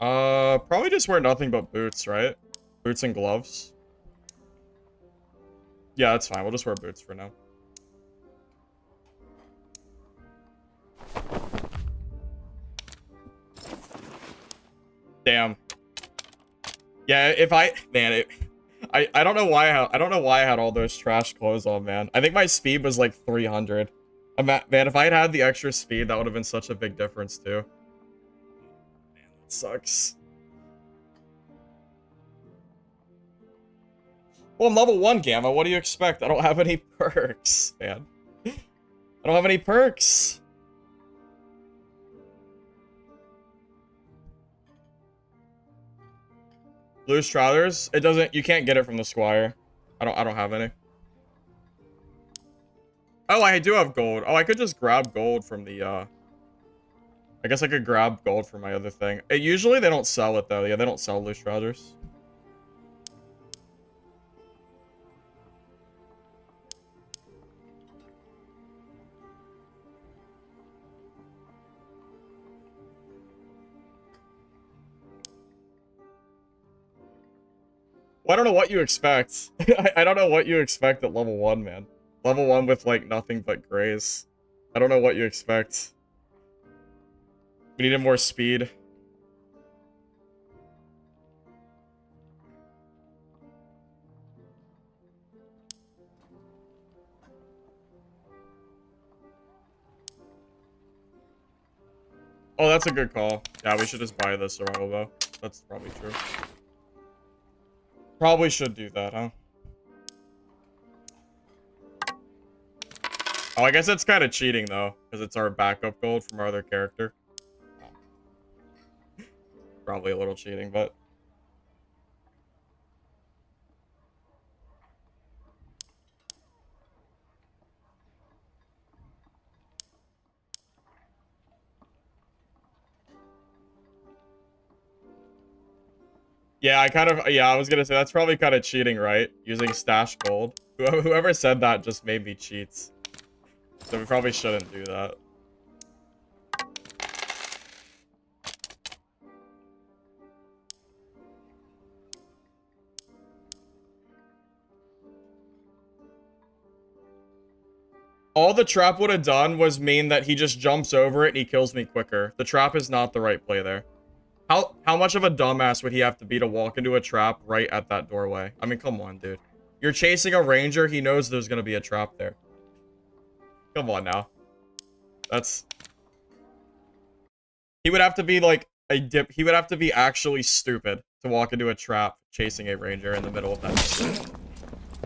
huh? Probably just wear nothing but boots, right? Boots and gloves. Yeah, that's fine. We'll just wear boots for now. Damn. Yeah, I don't know why I had all those trash clothes on, man. I think my speed was like 300. Man, if I had the extra speed, that would have been such a big difference too. Man, that sucks. Well, I'm level 1, Gamma. What do you expect? I don't have any perks, man. I don't have any perks. Loose trousers? It doesn't. You can't get it from the squire. I don't have any. Oh, I do have gold. Oh, I could just grab gold from the. I guess I could grab gold from my other thing. Usually they don't sell it though. Yeah, they don't sell loose trousers. Well, I don't know what you expect. I don't know what you expect at level 1, man. Level 1 with, like, nothing but grays. I don't know what you expect. We needed more speed. Oh, that's a good call. Yeah, we should just buy the survival bow. That's probably true. Probably should do that, huh? Oh, I guess it's kind of cheating, though, because it's our backup gold from our other character. Probably a little cheating, but... Yeah, I was gonna say, that's probably kind of cheating, right? Using stash gold. Whoever said that just made me cheats. So we probably shouldn't do that. All the trap would have done was mean that he just jumps over it and he kills me quicker. The trap is not the right play there. How much of a dumbass would he have to be to walk into a trap right at that doorway? I mean, come on, dude. You're chasing a ranger, he knows there's gonna be a trap there. Come on now. That's... He would have to be like a dip. He would have to be actually stupid to walk into a trap chasing a ranger in the middle of that.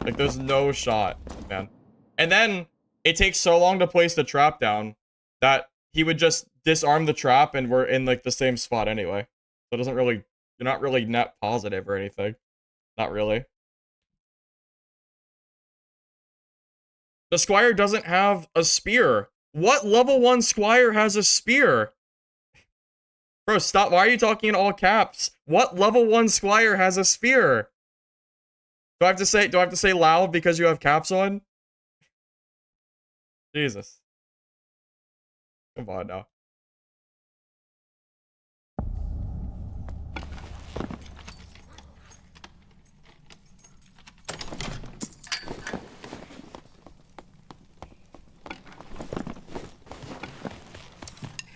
Like, there's no shot, man. And then it takes so long to place the trap down that he would just disarm the trap and we're in like the same spot anyway. So it doesn't really, you're not really net positive or anything. Not really. The squire doesn't have a spear. What level 1 squire has a spear? Bro, stop. Why are you talking in all caps? What level 1 Squire has a spear? Do I have to say loud because you have caps on? Jesus. Come on now.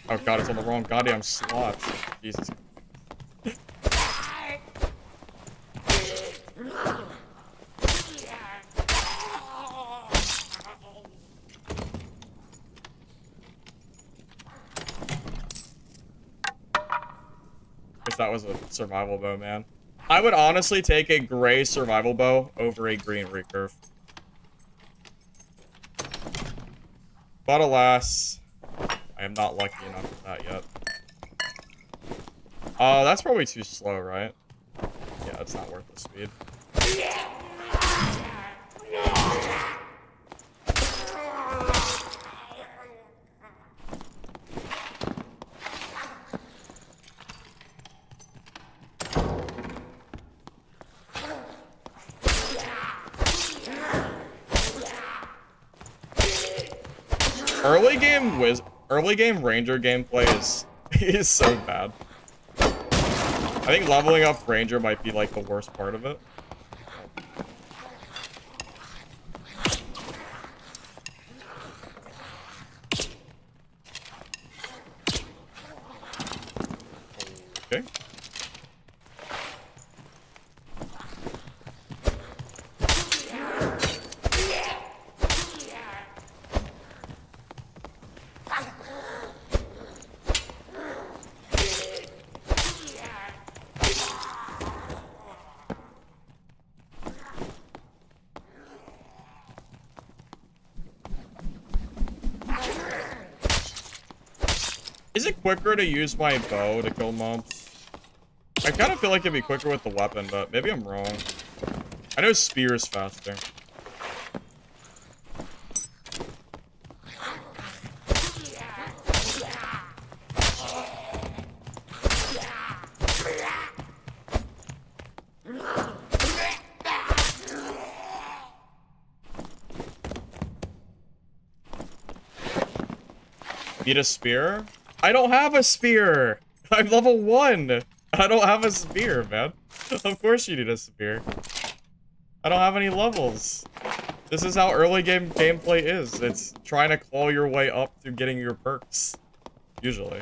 Oh god, it's on the wrong goddamn slot. Jesus. Guess that was a survival bow, man. I would honestly take a gray survival bow over a green recurve. But alas, I am not lucky enough for that yet. That's probably too slow, right? Yeah, it's not worth the speed. Early game Ranger gameplay is so bad. I think leveling up Ranger might be like the worst part of it. Okay. Is it quicker to use my bow to kill mobs? I kind of feel like it'd be quicker with the weapon, but maybe I'm wrong. I know spear is faster. Need a spear? I don't have a spear! I'm level 1! I don't have a spear, man. Of course you need a spear. I don't have any levels. This is how early game gameplay is. It's trying to claw your way up through getting your perks. Usually.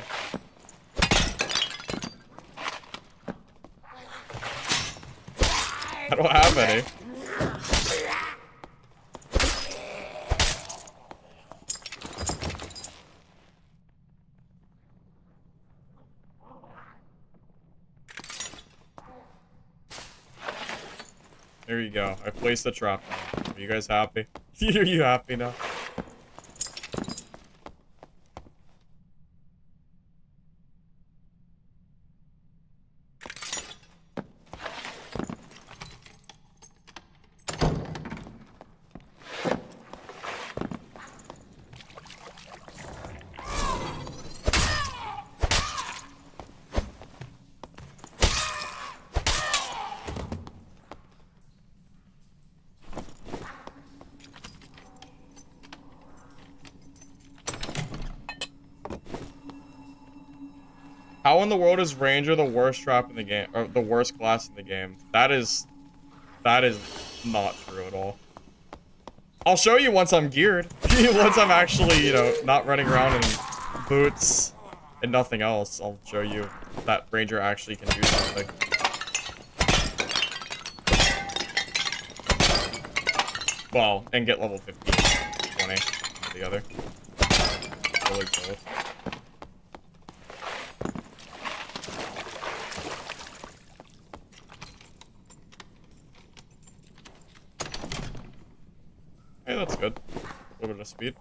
I don't have any. There you go. I placed the trap now. Are you guys happy? Are you happy now? How in the world is Ranger the worst trap in the game, or the worst class in the game? That is not true at all. I'll show you once I'm geared. Once I'm actually, you know, not running around in boots and nothing else, I'll show you that Ranger actually can do something. Well, and get level 15, 20, the other. Really cool. Hey, that's good. A little bit of speed.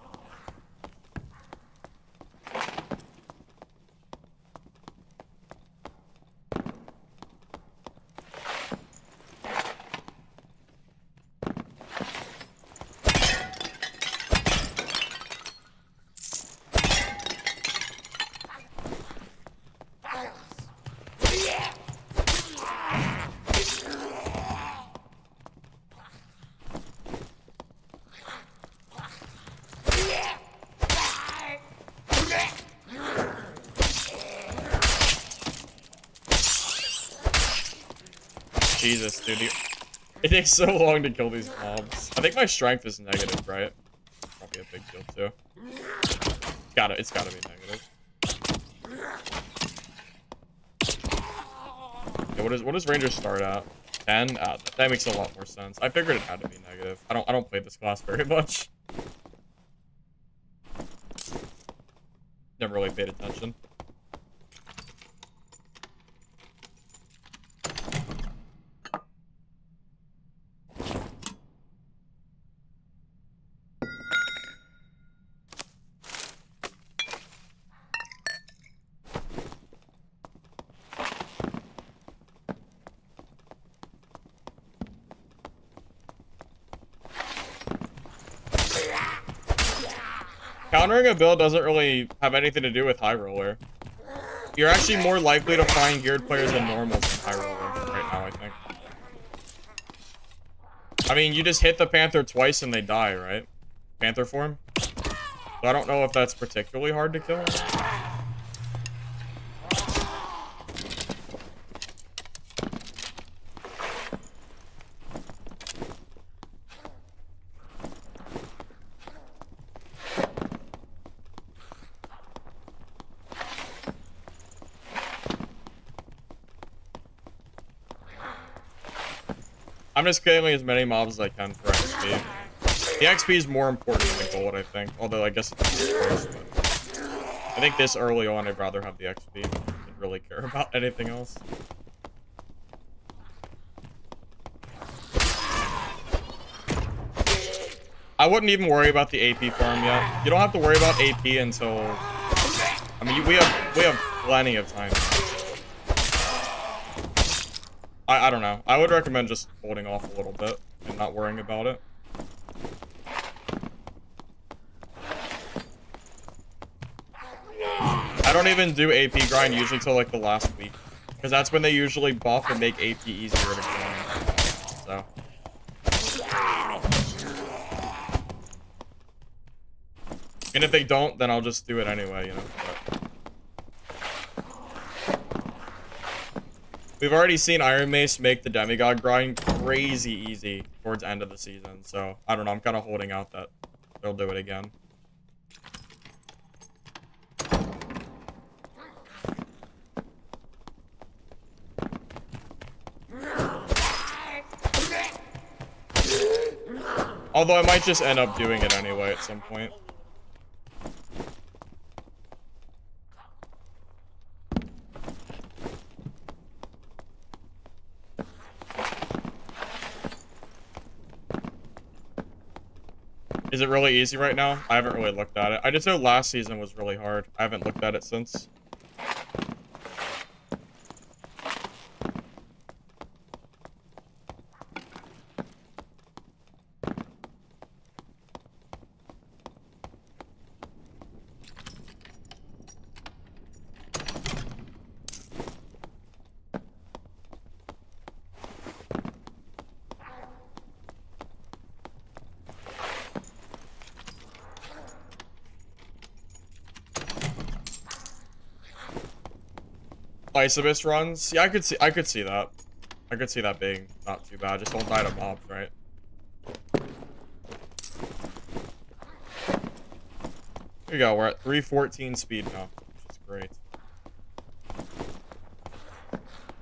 Jesus, dude. It takes so long to kill these mobs. I think my strength is negative, right? Probably a big deal, too. It's gotta be negative. Yeah, what does Ranger start at? 10? That makes a lot more sense. I figured it had to be negative. I don't play this class very much. Never really paid attention. Countering a build doesn't really have anything to do with high roller. You're actually more likely to find geared players than normals in high roller right now, I think. I mean, you just hit the Panther twice and they die, right? Panther form. So I don't know if that's particularly hard to kill. I'm just killing as many mobs as I can for XP. The XP is more important than gold, I think. Although I guess it's first, but I think this early on, I'd rather have the XP than really care about anything else. I wouldn't even worry about the AP farm yet. You don't have to worry about AP until... I mean, we have plenty of time. I don't know. I would recommend just holding off a little bit and not worrying about it. I don't even do AP grind usually till like the last week, because that's when they usually buff and make AP easier to grind. So. And if they don't, then I'll just do it anyway, you know. But we've already seen Iron Mace make the Demigod grind crazy easy towards the end of the season, so I don't know, I'm kind of holding out that they'll do it again. Although I might just end up doing it anyway at some point. Is it really easy right now? I haven't really looked at it. I just know last season was really hard. I haven't looked at it since. Isobus runs? Yeah, I could see that. I could see that being not too bad. Just don't die to mobs, right? Here you go, we're at 314 speed now, which is great.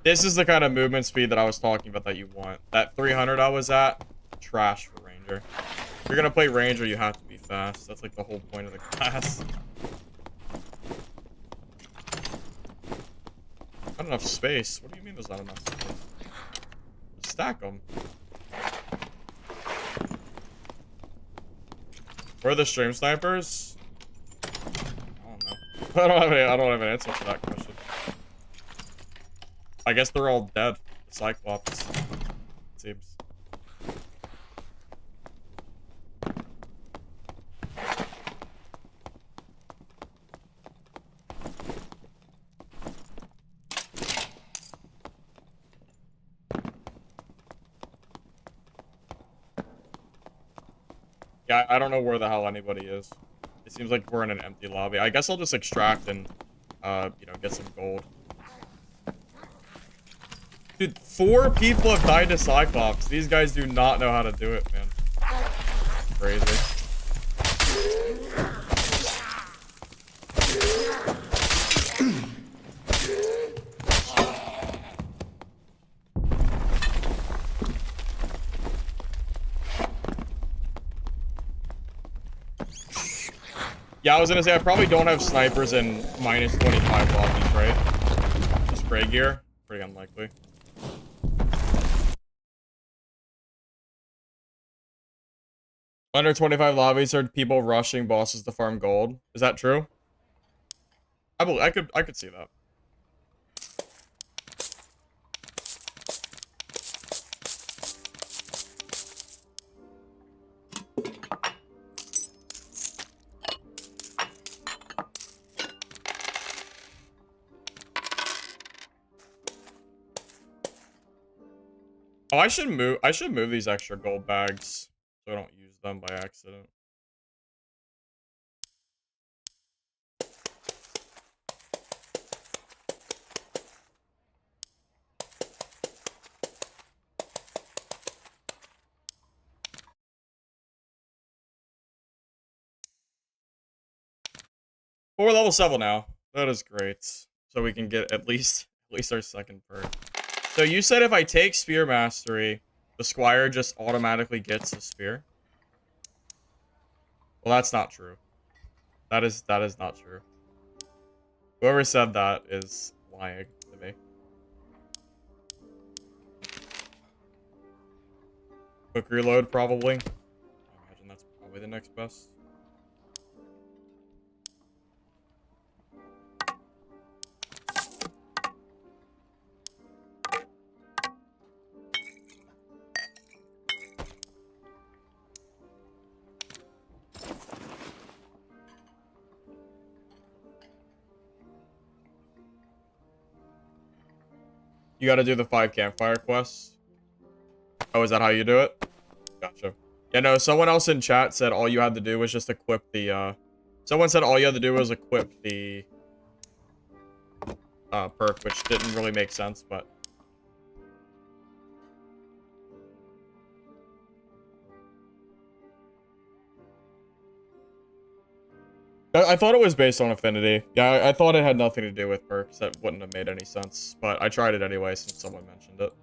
This is the kind of movement speed that I was talking about that you want. That 300 I was at, trash for Ranger. If you're gonna play Ranger, you have to be fast. That's like the whole point of the class. Not enough space. What do you mean there's not enough space? Just stack them. Where are the stream snipers? I don't know. I don't have an answer for that question. I guess they're all dead. The Cyclops, it seems. Yeah, I don't know where the hell anybody is. It seems like we're in an empty lobby. I guess I'll just extract and, you know, get some gold. Dude, 4 people have died to Cyclops. These guys do not know how to do it, man. Crazy. Yeah, I was gonna say, I probably don't have snipers in minus 25 lobbies, right? The spray gear? Pretty unlikely. Under 25 lobbies are people rushing bosses to farm gold. Is that true? I could see that. Oh, I should move these extra gold bags so I don't use them by accident. But we're level 7 now. That is great. So we can get at least our second perk. So you said if I take Spear Mastery, the Squire just automatically gets the spear? Well, that's not true. That is not true. Whoever said that is lying to me. Quick reload, probably. I imagine that's probably the next best. You gotta do the 5 campfire quests. Oh, is that how you do it? Gotcha. Yeah, no, someone else in chat said all you had to do was just equip the, someone said all you had to do was equip the, perk, which didn't really make sense, but... I thought it was based on affinity. Yeah, I thought it had nothing to do with perks. That wouldn't have made any sense, but I tried it anyway since someone mentioned it.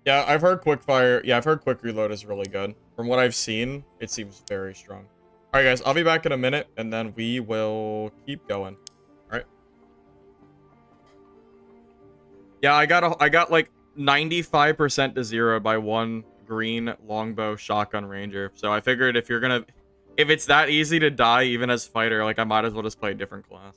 Yeah, I've heard quickfire. Yeah, I've heard quick reload is really good. From what I've seen, it seems very strong. All right, guys, I'll be back in a minute, and then we will keep going. All right. Yeah, I got like 95% to 0 by one green longbow shotgun ranger. So I figured if it's that easy to die even as fighter, like I might as well just play a different class.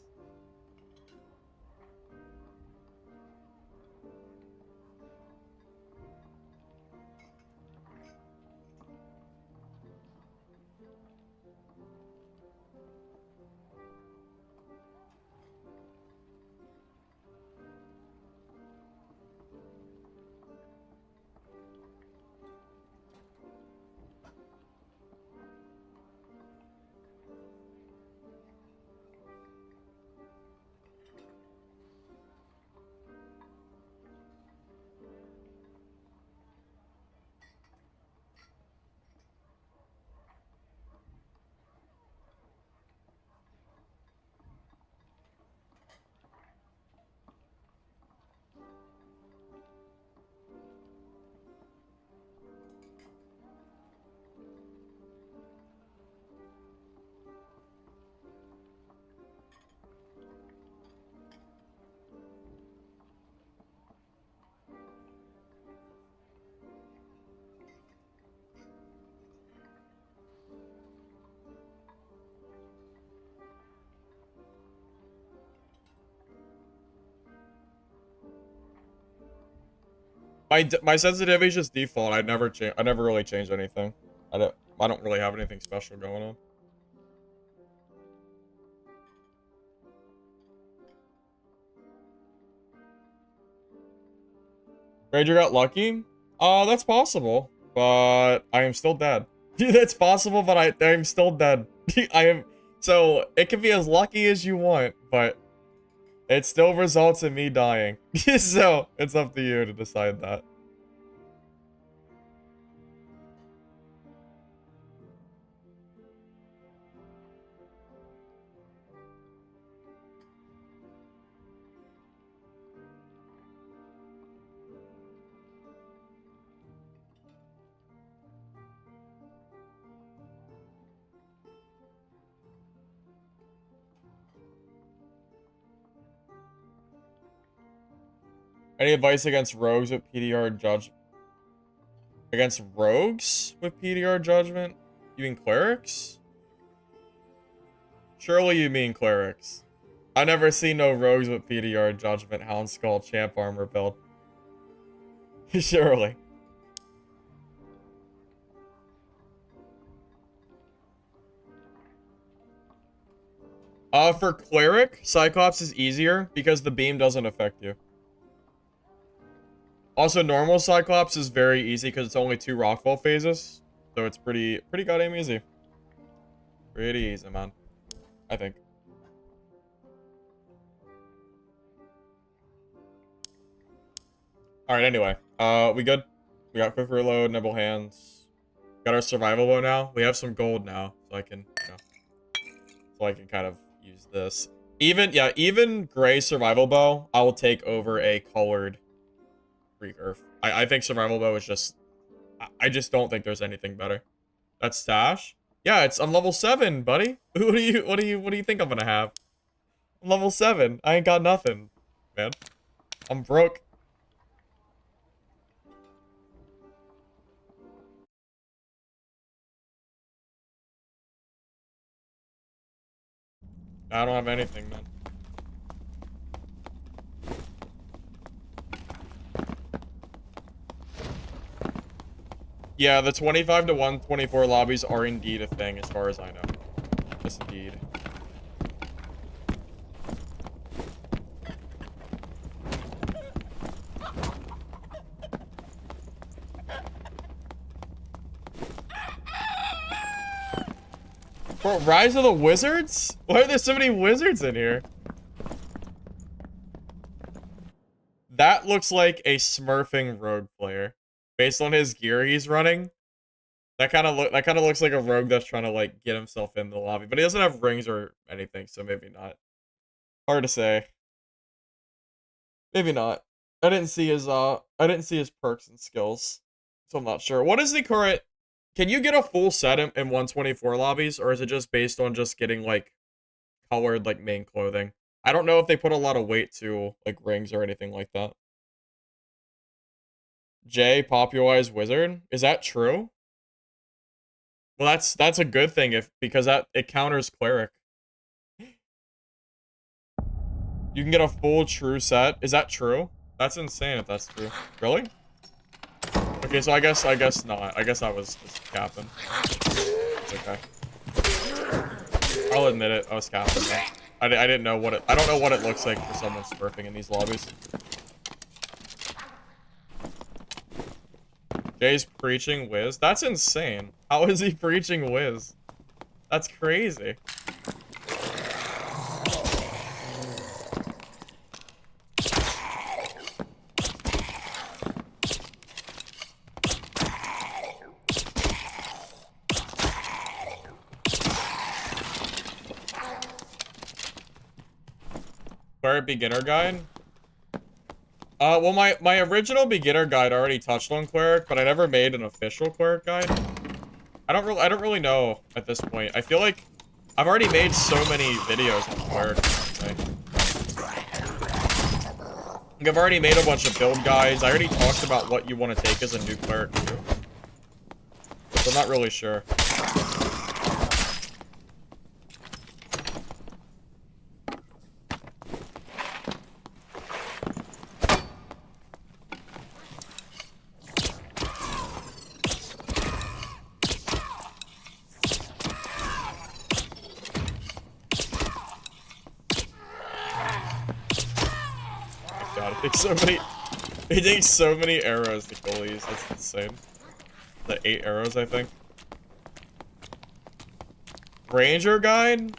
My sensitivity is just default. I never really change anything. I don't really have anything special going on. Ranger got lucky? That's possible, but I am still dead. That's possible, but I am still dead. I am, so it can be as lucky as you want, but it still results in me dying. So it's up to you to decide that. Any advice against rogues with PDR judge? Against rogues with PDR judgment? You mean clerics? Surely you mean clerics. I never seen no rogues with PDR judgment, Hound Skull, Champ Armor build. Surely. For cleric, Cyclops is easier because the beam doesn't affect you. Also, normal Cyclops is very easy because it's only 2 Rockfall phases. So it's pretty goddamn easy. Pretty easy, man. I think. Alright, anyway. We good? We got quick reload, nimble hands. Got our survival bow now. We have some gold now. So I can, kind of use this. Even gray survival bow, I will take over a colored recurve. I think survival bow is just, I just don't think there's anything better. That's stash. Yeah, I'm level 7, buddy. What do you think I'm gonna have? I'm level 7. I ain't got nothing, man. I'm broke. I don't have anything, man. Yeah, the 25 to 124 lobbies are indeed a thing, as far as I know. Yes, indeed. Bro, Rise of the Wizards? Why are there so many wizards in here? That looks like a smurfing rogue player. Based on his gear he's running. That kind of looks like a rogue that's trying to like get himself in the lobby. But he doesn't have rings or anything, so maybe not. Hard to say. Maybe not. I didn't see his perks and skills. So I'm not sure. What is the current, can you get a full set in 124 lobbies, or is it just based on just getting like colored like main clothing? I don't know if they put a lot of weight to like rings or anything like that. Jay popularized wizard. Is that true? Well, that's a good thing because it counters cleric. You can get a full true set. Is that true? That's insane if that's true. Really? Okay, so I guess not. I guess I was just capping. It's okay. I'll admit it. I was capping though. I didn't know what it. I don't know what it looks like for someone smurfing in these lobbies. Jay's preaching Wiz. That's insane. How is he preaching Wiz? That's crazy. Cleric beginner guide? Well, my original beginner guide already touched on cleric, but I never made an official cleric guide. I don't really know at this point. I feel like I've already made so many videos on cleric. Like, I've already made a bunch of build guides. I already talked about what you want to take as a new cleric too. So I'm not really sure. takes so many. He takes so many arrows to kill these. That's insane. The 8 arrows, I think. Ranger guide?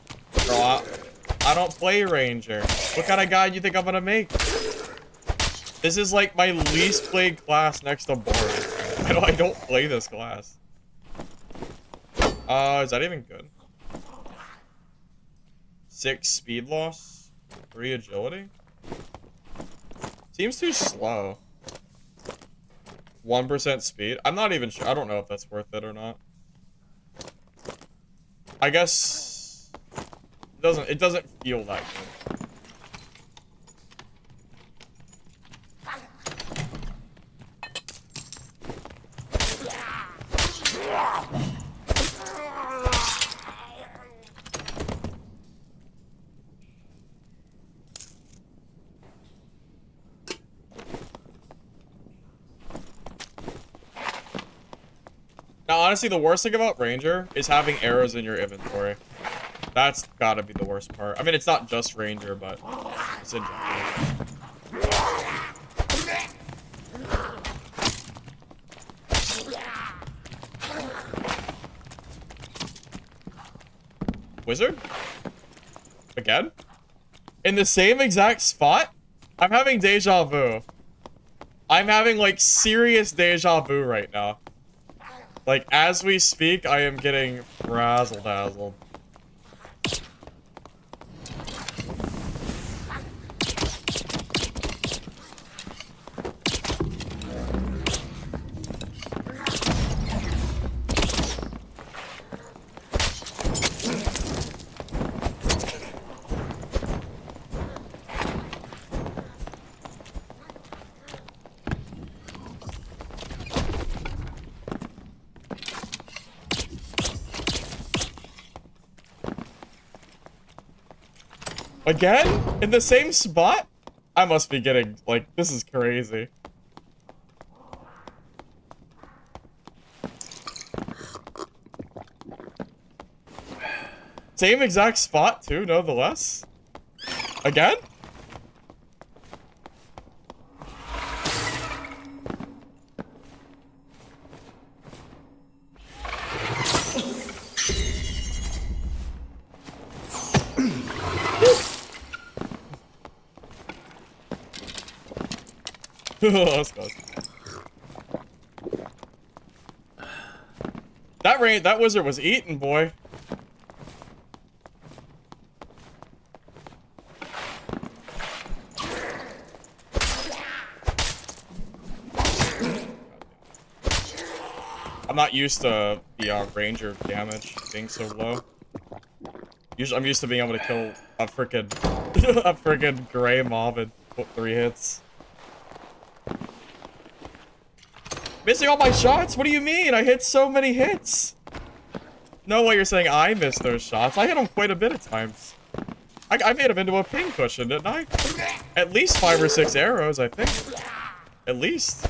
Bro, I don't play Ranger. What kind of guide you think I'm gonna make? This is like my least played class next to Bard. I don't play this class. Is that even good? 6 speed loss, 3 agility. Seems too slow. 1% speed. I'm not even sure. I don't know if that's worth it or not. I guess it doesn't feel that good. Now, honestly, the worst thing about Ranger is having arrows in your inventory. That's gotta be the worst part. I mean, it's not just Ranger, but it's in general. Wizard? Again? In the same exact spot? I'm having deja vu. I'm having, like, serious deja vu right now. Like, as we speak, I am getting razzle-dazzled. Again? In the same spot? I must be getting, like, this is crazy. Same exact spot, too, nonetheless. Again? Let's go. That wizard was eaten, boy. I'm not used to the ranger damage being so low. Usually, I'm used to being able to kill a frickin' a frickin' gray mob in 3 hits. Missing all my shots? What do you mean? I hit so many hits. No way you're saying I missed those shots. I hit them quite a bit of times. I made them into a ping cushion, didn't I? At least 5 or 6 arrows, I think. At least.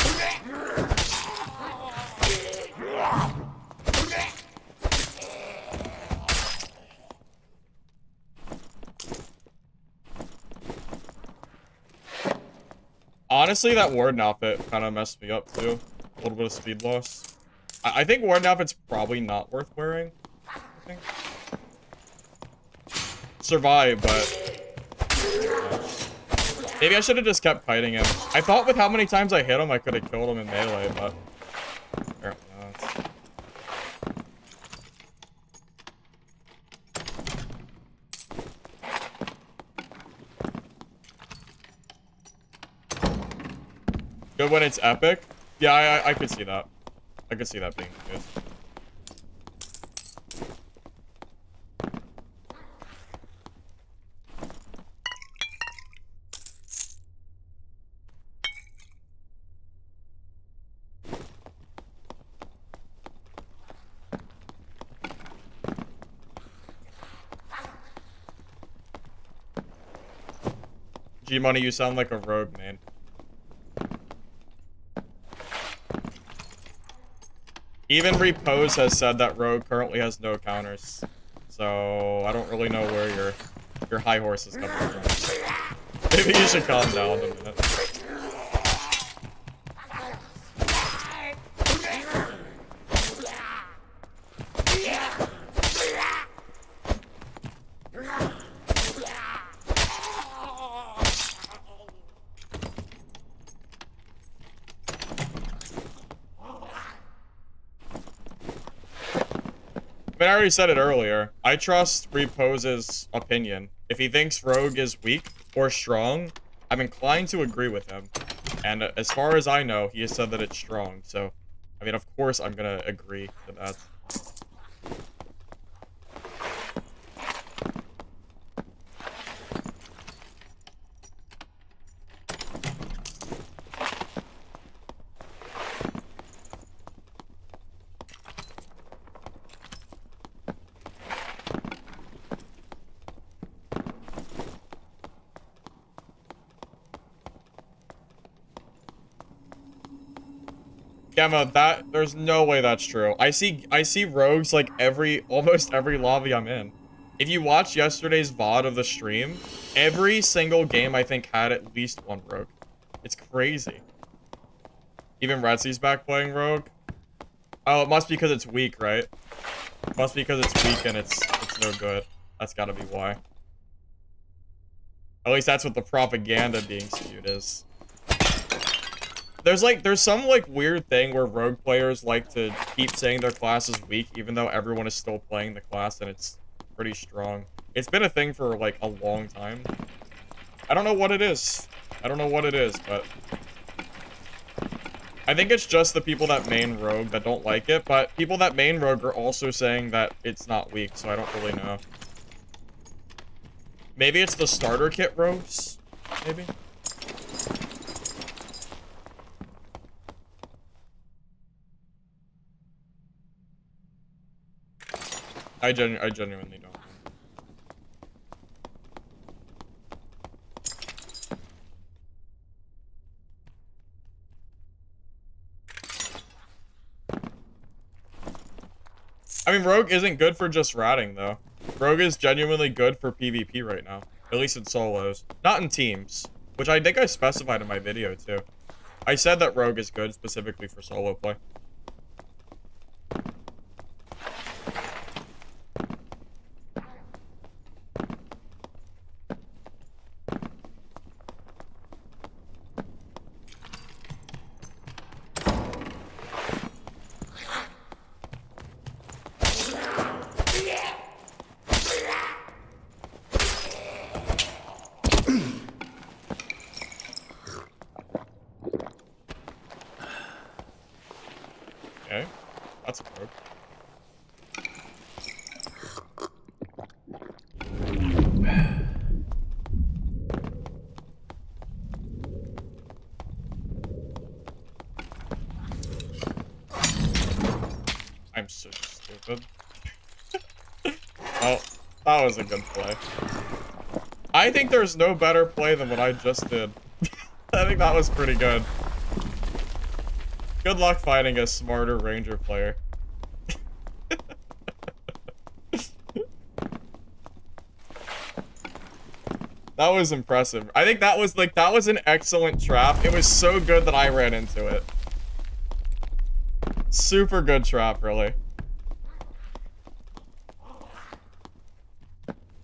Honestly, that warden outfit kind of messed me up, too. A little bit of speed loss. I think warden outfit's probably not worth wearing. I think. Survive, but... maybe I should have just kept kiting him. I thought with how many times I hit him, I could have killed him in melee, but... apparently not. Good when it's epic? Yeah, I could see that. I could see that being good. G-Money, you sound like a rogue, man. Even Repose has said that Rogue currently has no counters. So, I don't really know where your high horse is coming from. Maybe you should calm down a minute. mean, I already said it earlier. I trust Repose's opinion. If he thinks Rogue is weak or strong, I'm inclined to agree with him. And as far as I know, he has said that it's strong. So, I mean, of course I'm gonna agree to that. Gemma, there's no way that's true. I see rogues like almost every lobby I'm in. If you watched yesterday's VOD of the stream, every single game I think had at least one rogue. It's crazy. Even Retsy's back playing rogue. Oh, it must be because it's weak, right? It must be because it's weak and it's no good. That's gotta be why. At least that's what the propaganda being spewed is. There's some like weird thing where rogue players like to keep saying their class is weak even though everyone is still playing the class and it's pretty strong. It's been a thing for like a long time. I don't know what it is. I don't know what it is, but I think it's just the people that main rogue that don't like it, but people that main rogue are also saying that it's not weak, so I don't really know. Maybe it's the starter kit rogues? Maybe? I genuinely don't know. I mean, Rogue isn't good for just ratting, though. Rogue is genuinely good for PvP right now. At least in solos. Not in teams. Which I think I specified in my video, too. I said that Rogue is good specifically for solo play. Okay, that's Rogue. I'm so stupid. Oh, that was a good play. I think there's no better play than what I just did. I think that was pretty good. Good luck finding a smarter ranger player. That was impressive. I think that was an excellent trap. It was so good that I ran into it. Super good trap, really.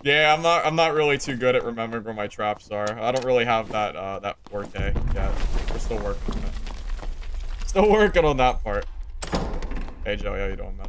Yeah, I'm not really too good at remembering where my traps are. I don't really have that that 4K yet. We're still working on it. Still working on that part. Hey Joey, how you doing, man?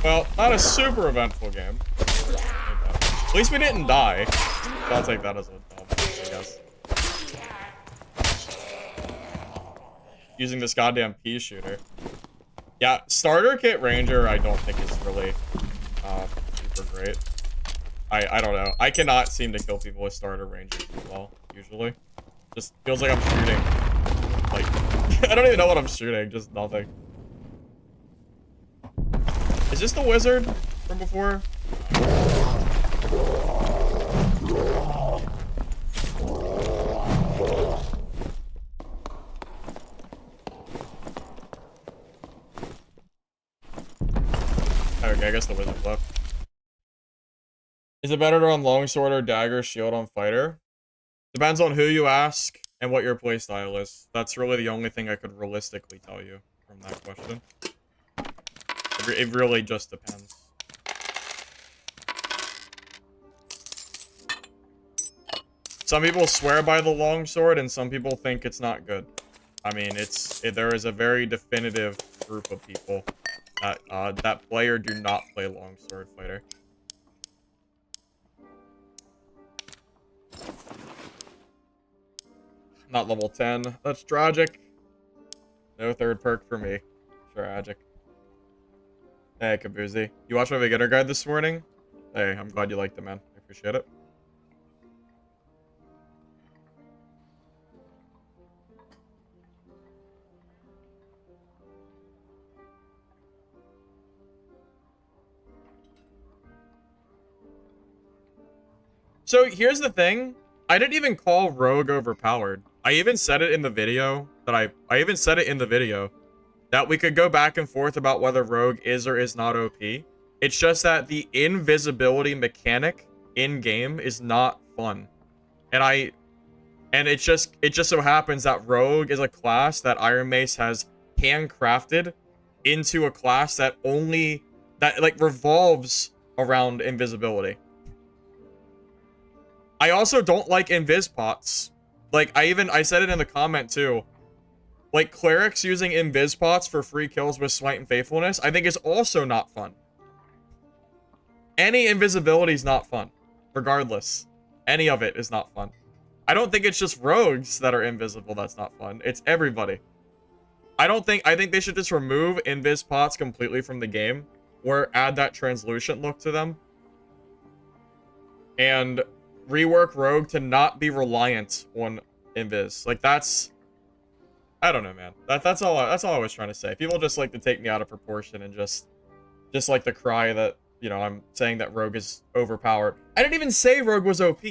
Well, not a super eventful game. At least we didn't die. So I'll take that as a dub, I guess. Using this goddamn pea shooter. Yeah, starter kit ranger I don't think is really super great. I don't know. I cannot seem to kill people with starter rangers as well, usually. Just feels like I'm shooting. Like, I don't even know what I'm shooting, just nothing. Is this the wizard from before? I guess the wizard left. Is it better to run longsword or dagger shield on fighter? Depends on who you ask and what your playstyle is. That's really the only thing I could realistically tell you from that question. It really just depends. Some people swear by the longsword, and some people think it's not good. I mean, there is a very definitive group of people that play or do not play longsword fighter. Not level 10. That's tragic. No third perk for me. Tragic. Hey, Kabuzi. You watched my beginner guide this morning? Hey, I'm glad you liked it, man. I appreciate it. So here's the thing. I didn't even call Rogue overpowered. I even said it in the video that I even said it in the video that we could go back and forth about whether Rogue is or is not OP. It's just that the invisibility mechanic in game is not fun. And it just so happens that Rogue is a class that Iron Mace has handcrafted into a class that like revolves around invisibility. I also don't like invis pots. Like, I said it in the comment too. Like, clerics using invis pots for free kills with smite and faithfulness, I think is also not fun. Any invisibility is not fun. Regardless. Any of it is not fun. I don't think it's just rogues that are invisible that's not fun. It's everybody. I think they should just remove invis pots completely from the game. Or add that translucent look to them. And rework Rogue to not be reliant on invis. Like, that's... I don't know, man. That's all I was trying to say. People just like to take me out of proportion and just like to cry that, you know, I'm saying that Rogue is overpowered. I didn't even say Rogue was OP.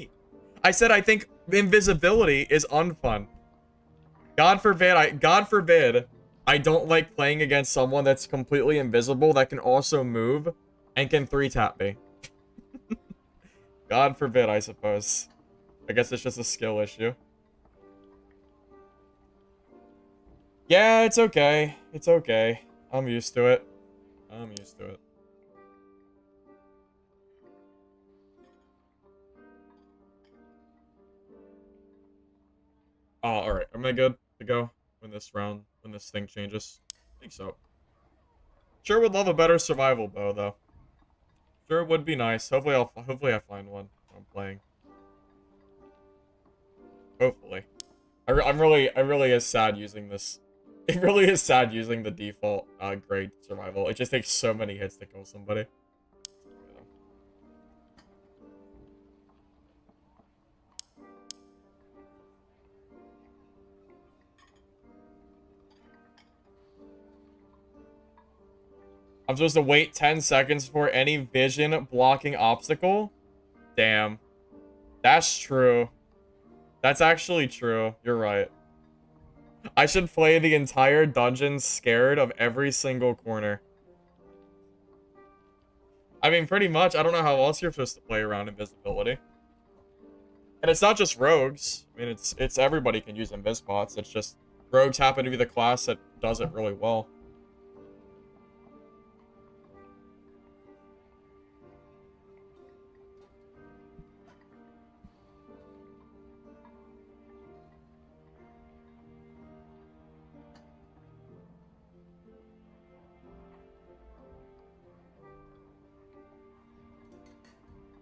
I said I think invisibility is unfun. God forbid I don't like playing against someone that's completely invisible that can also move and can 3-tap me. God forbid, I suppose. I guess it's just a skill issue. Yeah, it's okay. It's okay. I'm used to it. I'm used to it. Oh, alright. Am I good to go when this thing changes? I think so. Sure would love a better survival bow, though. Sure would be nice. Hopefully I find one when I'm playing. Hopefully. I really is sad using this. It really is sad using the default grade survival. It just takes so many hits to kill somebody. I'm supposed to wait 10 seconds for any vision blocking obstacle? Damn. That's true. That's actually true. You're right. I should play the entire dungeon scared of every single corner. I mean, pretty much. I don't know how else you're supposed to play around invisibility. And it's not just rogues. I mean, it's everybody can use invis pots. It's just rogues happen to be the class that does it really well.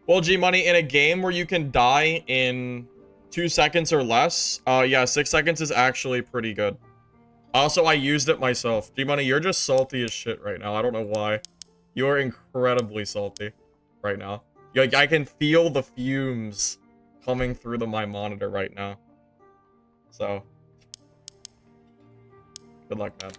Well, G-Money, in a game where you can die in 2 seconds or less, yeah, 6 seconds is actually pretty good. Also, I used it myself. G-Money, you're just salty as shit right now. I don't know why. You're incredibly salty right now. Like, I can feel the fumes coming through my monitor right now. So, good luck, man.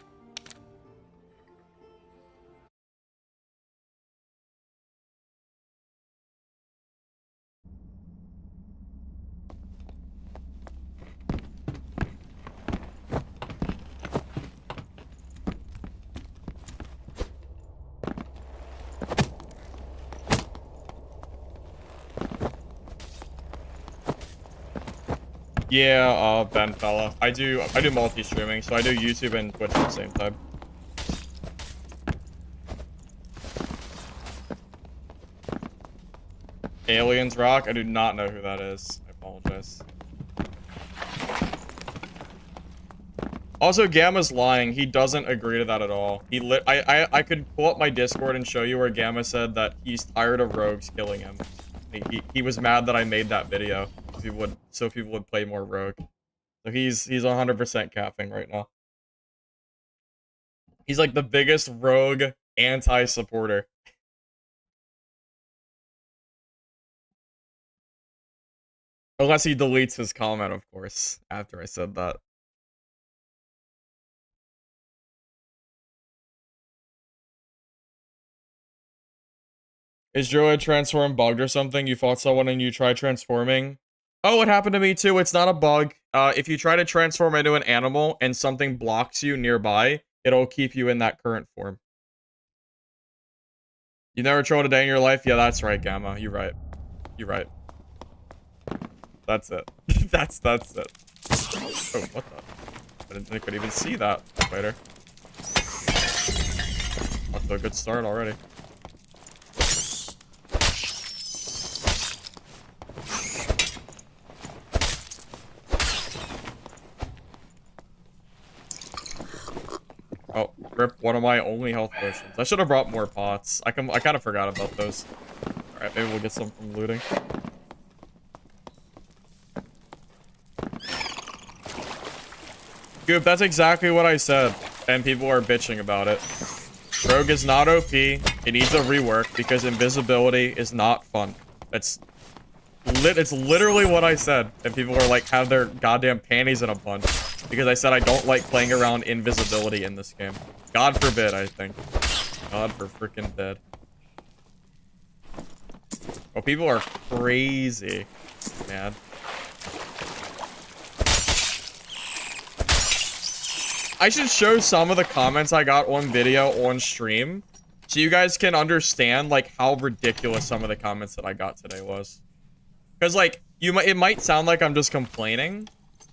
Yeah, Ben fella. I do multi-streaming, so I do YouTube and Twitch at the same time. Aliens Rock? I do not know who that is. I apologize. Also, Gamma's lying. He doesn't agree to that at all. I could pull up my Discord and show you where Gamma said that he's tired of rogues killing him. He was mad that I made that video. So people would play more rogue. So he's 100% capping right now. He's like the biggest rogue anti-supporter. Unless he deletes his comment, of course, after I said that. Is Druid transform bugged or something? You fought someone and you tried transforming? Oh, it happened to me too. It's not a bug. If you try to transform into an animal and something blocks you nearby, it'll keep you in that current form. You never trolled a day in your life? Yeah, that's right, Gamma. You're right. You're right. That's it. that's it. Oh, what the? I didn't think I could even see that spider. Off to a good start already. Oh, rip one of my only health potions. I should have brought more pots. I kind of forgot about those. Alright, maybe we'll get some from looting. Goop, that's exactly what I said, and people are bitching about it. Rogue is not OP. It needs a rework because invisibility is not fun. It's literally what I said, and people are like, have their goddamn panties in a bunch because I said I don't like playing around invisibility in this game. God forbid, I think. God for freaking dead. Oh, people are crazy, man. I should show some of the comments I got on video on stream so you guys can understand like how ridiculous some of the comments that I got today was. Because like it might sound like I'm just complaining,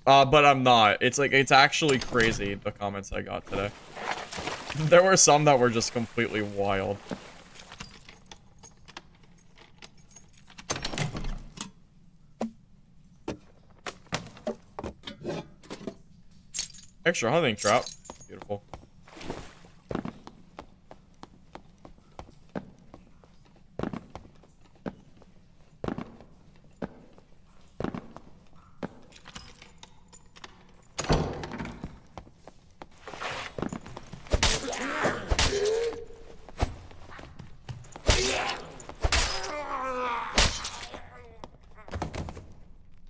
but I'm not. It's like it's actually crazy the comments I got today. There were some that were just completely wild. Extra hunting trap. Beautiful.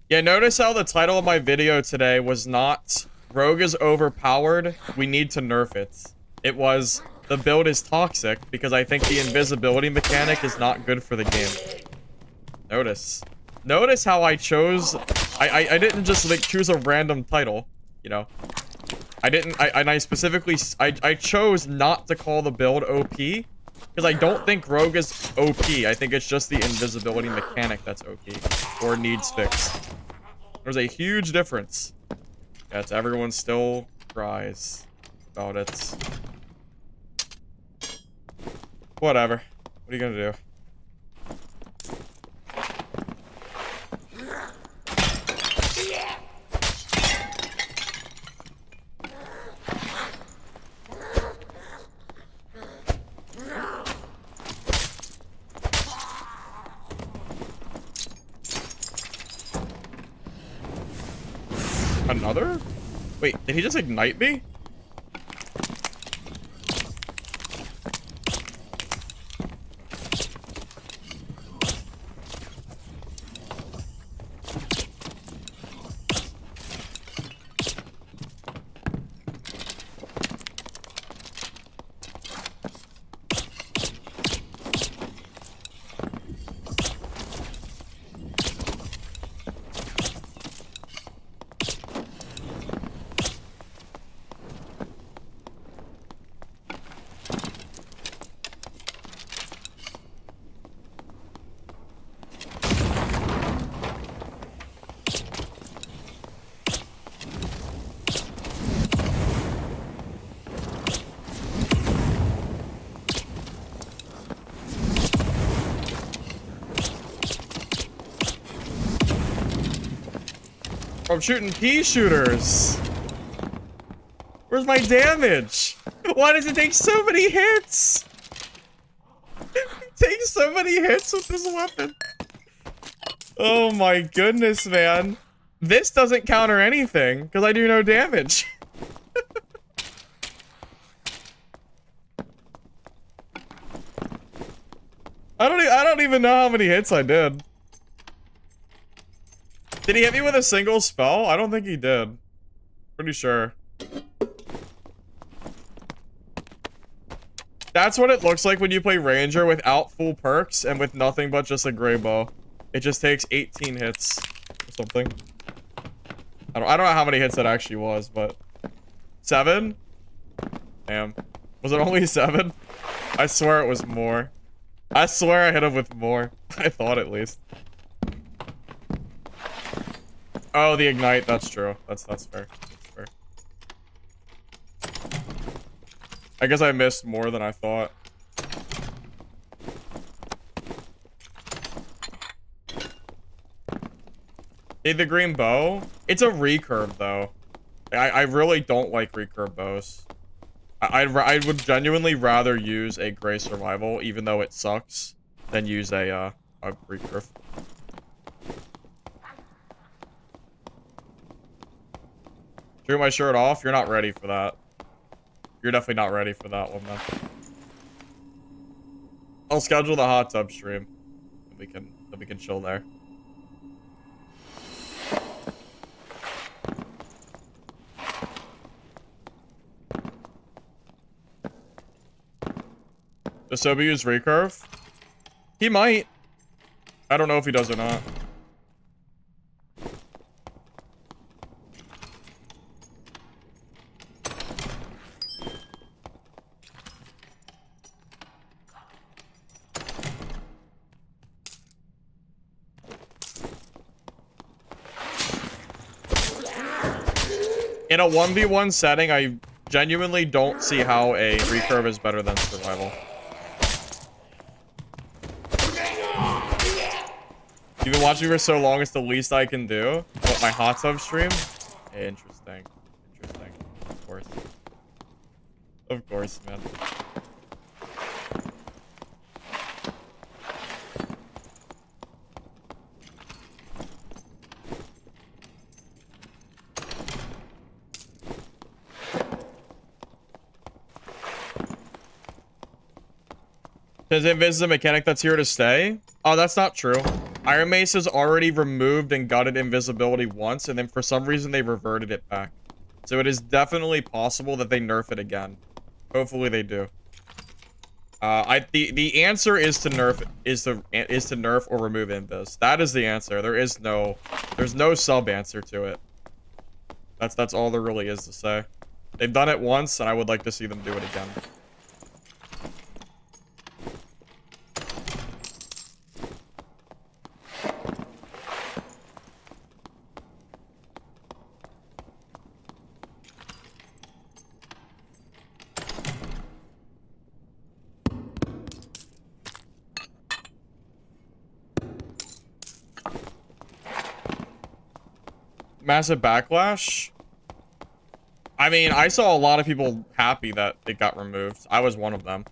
Yeah, notice how the title of my video today was not Rogue is overpowered, we need to nerf it. It was the build is toxic because I think the invisibility mechanic is not good for the game. Notice. Notice how I chose I didn't just like choose a random title, you know. I specifically I chose not to call the build OP because I don't think Rogue is OP. I think it's just the invisibility mechanic that's OP or needs fixed. There's a huge difference. Yes, everyone still cries about it. Whatever. What are you gonna do? Another? Wait, did he just ignite me? I'm shooting pea shooters. Where's my damage? Why does it take so many hits? It takes so many hits with this weapon. Oh my goodness, man. This doesn't counter anything because I do no damage. I don't even know how many hits I did. Did he hit me with a single spell? I don't think he did. Pretty sure. That's what it looks like when you play Ranger without full perks and with nothing but just a gray bow. It just takes 18 hits or something. I don't know how many hits that actually was, but 7? Damn. Was it only 7? I swear it was more. I swear I hit him with more. I thought at least. Oh, the ignite. That's true. That's fair. That's fair. I guess I missed more than I thought. Hey, the green bow. It's a recurve though. I really don't like recurve bows. I would genuinely rather use a gray survival, even though it sucks, than use a recurve. Drew my shirt off? You're not ready for that. You're definitely not ready for that one, man. I'll schedule the hot tub stream. We can chill there. Does Sobi use recurve? He might. I don't know if he does or not. In a 1v1 setting, I genuinely don't see how a recurve is better than survival. You've been watching me for so long, it's the least I can do. What, my hot tub stream? Hey, interesting. Interesting. Of course. Of course, man. Says Invis is a mechanic that's here to stay? Oh, that's not true. Iron Mace has already removed and gutted invisibility once, and then for some reason they reverted it back. So it is definitely possible that they nerf it again. Hopefully they do. The answer is to nerf or remove invis. That is the answer. There's no sub answer to it. That's all there really is to say. They've done it once, and I would like to see them do it again. Massive backlash? I mean, I saw a lot of people happy that it got removed. I was one of them.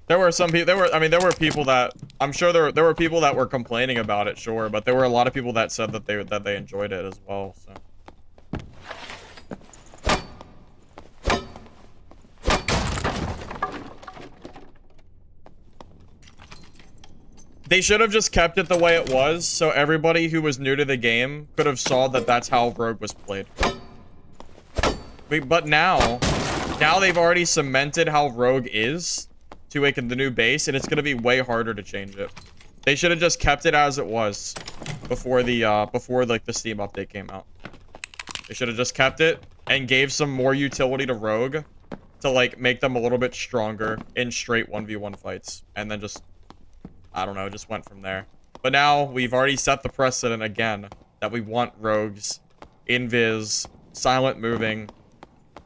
There were some people, there were people that, I'm sure there were people that were complaining about it, sure, but there were a lot of people that said that they enjoyed it as well, so. They should have just kept it the way it was, so everybody who was new to the game could have saw that that's how Rogue was played. But now they've already cemented how Rogue is to the new base, and it's gonna be way harder to change it. They should have just kept it as it was before like the Steam update came out. They should have just kept it and gave some more utility to Rogue to like make them a little bit stronger in straight 1v1 fights, and then just, I don't know, just went from there. But now we've already set the precedent again that we want rogues, invis, silent moving,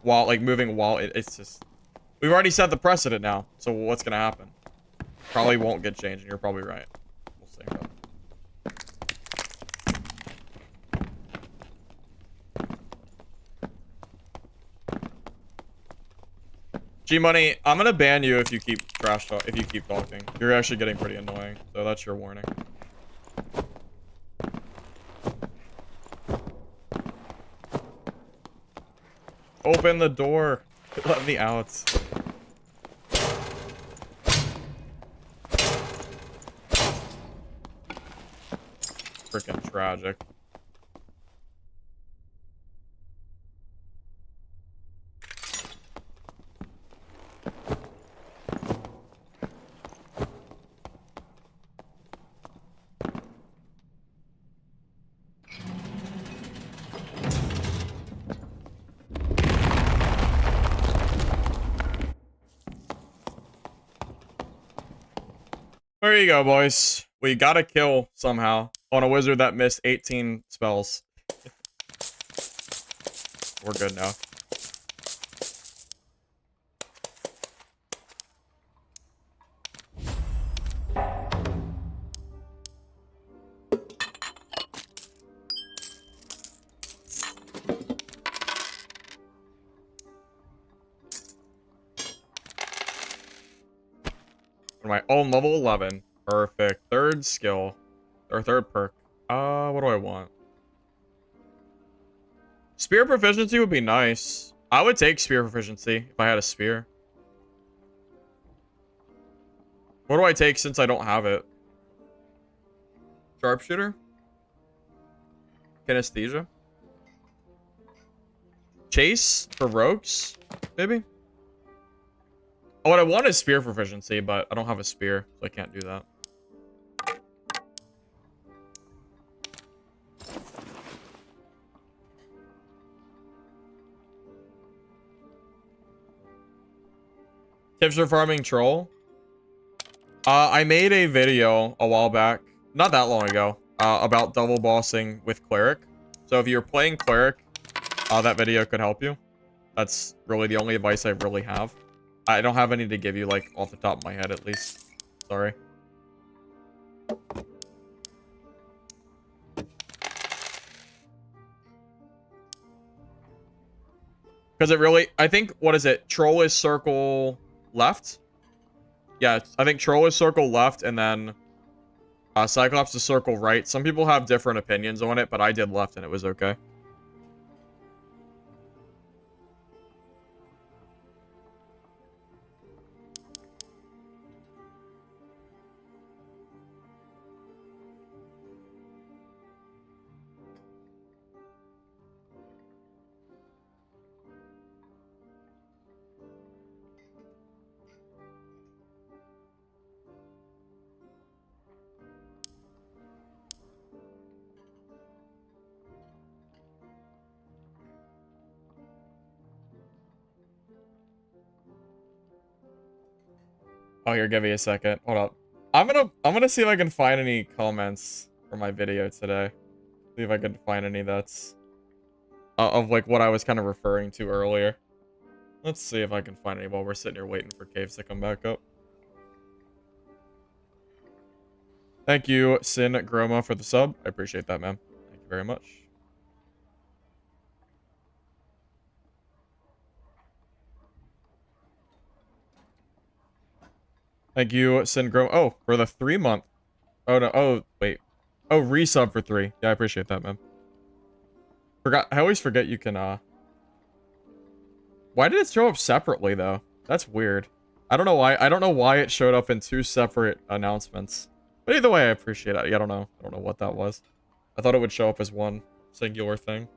while it's just, we've already set the precedent now. So what's gonna happen? Probably won't get changed, and you're probably right. We'll see. G-Money, I'm gonna ban you if you keep if you keep talking. You're actually getting pretty annoying, so that's your warning. Open the door. Let me out. Freaking tragic. There you go, boys. We got a kill somehow on a wizard that missed 18 spells. We're good now. My own level 11. Perfect. Third skill. Or third perk. What do I want? Spear proficiency would be nice. I would take spear proficiency if I had a spear. What do I take since I don't have it? Sharpshooter? Kinesthesia? Chase for rogues? Maybe? Oh, what I want is spear proficiency, but I don't have a spear, so I can't do that. Tips for farming troll? I made a video a while back, not that long ago, about double bossing with cleric. So if you're playing cleric, that video could help you. That's really the only advice I really have. I don't have any to give you, like, off the top of my head, at least. Sorry. Because it really... I think, what is it? Troll is circle left? Yeah, I think troll is circle left, and then... Cyclops is circle right. Some people have different opinions on it, but I did left, and it was okay. Oh, here, give me a second. Hold up. I'm gonna see if I can find any comments for my video today. See if I can find any that's of like what I was kind of referring to earlier. Let's see if I can find any while we're sitting here waiting for caves to come back up. Thank you, Sin Groma, for the sub. I appreciate that, man. Thank you very much. Thank you, Sin Groma. Oh, for the 3-month. Oh, no. Oh, wait. Oh, resub for 3. Yeah, I appreciate that, man. I always forget you can, Why did it show up separately, though? That's weird. I don't know why. I don't know why it showed up in 2 separate announcements. But either way, I appreciate it. I don't know. I don't know what that was. I thought it would show up as one singular thing.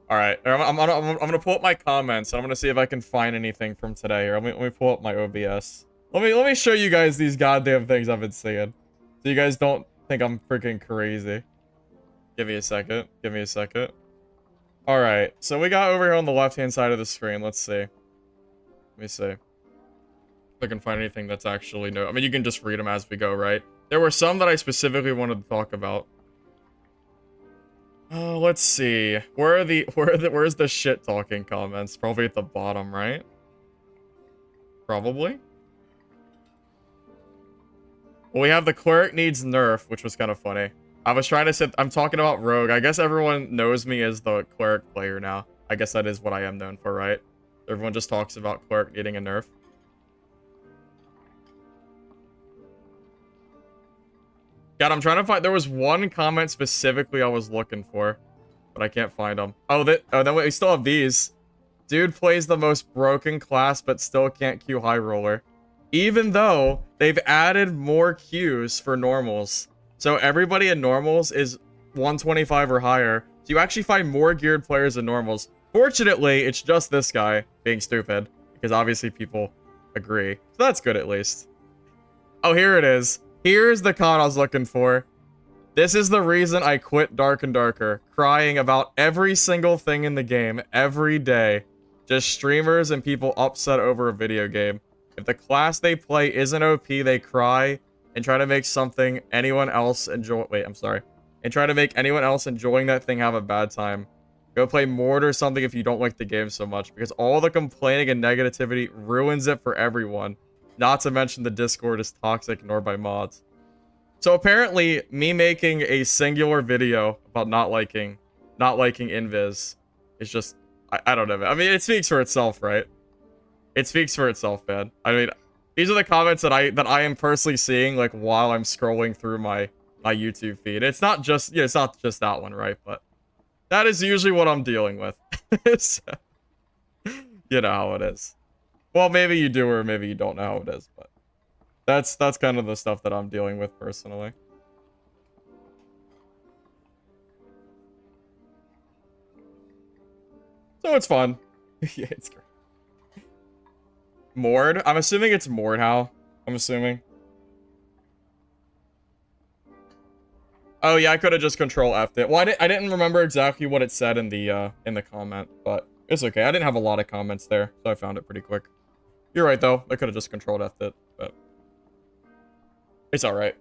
All right, I'm gonna pull up my comments. And I'm gonna see if I can find anything from today. Here, let me pull up my OBS. Let me show you guys these goddamn things I've been seeing, so you guys don't think I'm freaking crazy. Give me a second. Give me a second. All right, so we got over here on the left-hand side of the screen. Let's see. Let me see if I can find anything that's actually no. I mean, you can just read them as we go, right? There were some that I specifically wanted to talk about. Let's see. Where's the shit talking comments? Probably at the bottom, right? Probably. Well, we have the cleric needs nerf, which was kind of funny. I was trying to say, I'm talking about Rogue. I guess everyone knows me as the Cleric player now. I guess that is what I am known for, right? Everyone just talks about Cleric needing a nerf. God, I'm trying to find... There was one comment specifically I was looking for, but I can't find them. Oh, then we still have these. Dude plays the most broken class, but still can't queue High Roller. Even though they've added more queues for normals. So everybody in normals is 125 or higher. So you actually find more geared players in normals. Fortunately, it's just this guy being stupid. Because obviously people agree. So that's good at least. Oh, here it is. Here's the con I was looking for. This is the reason I quit Dark and Darker. Crying about every single thing in the game every day. Just streamers and people upset over a video game. If the class they play isn't OP, they cry and try to make something anyone else enjoy. Wait, I'm sorry. And try to make anyone else enjoying that thing have a bad time. Go play Mord or something if you don't like the game so much, because all the complaining and negativity ruins it for everyone. Not to mention the Discord is toxic, nor by mods. So apparently, me making a singular video about not liking Invis is just, I don't know. I mean, it speaks for itself, right? It speaks for itself, man. I mean, these are the comments that I am personally seeing, like, while I'm scrolling through my YouTube feed. It's not just, it's not just that one, right? But that is usually what I'm dealing with. So, you know how it is. Well, maybe you do or maybe you don't know how it is, but that's kind of the stuff that I'm dealing with personally. So it's fun. Yeah, it's great. Mord? I'm assuming it's Mordhau. I'm assuming. Oh yeah, I could have just Control F'd it. Well, I didn't remember exactly what it said in the comment, but it's okay. I didn't have a lot of comments there, so I found it pretty quick. You're right though. I could have just Control F'd it, but it's all right.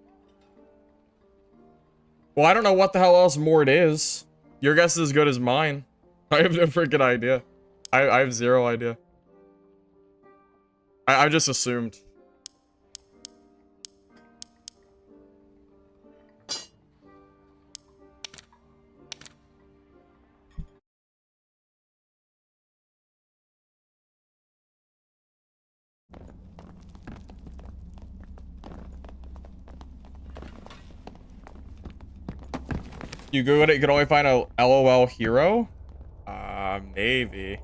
Well, I don't know what the hell else Mord is. Your guess is as good as mine. I have no freaking idea. I have zero idea. I just assumed. You Googled it, you could only find a LOL hero? Maybe.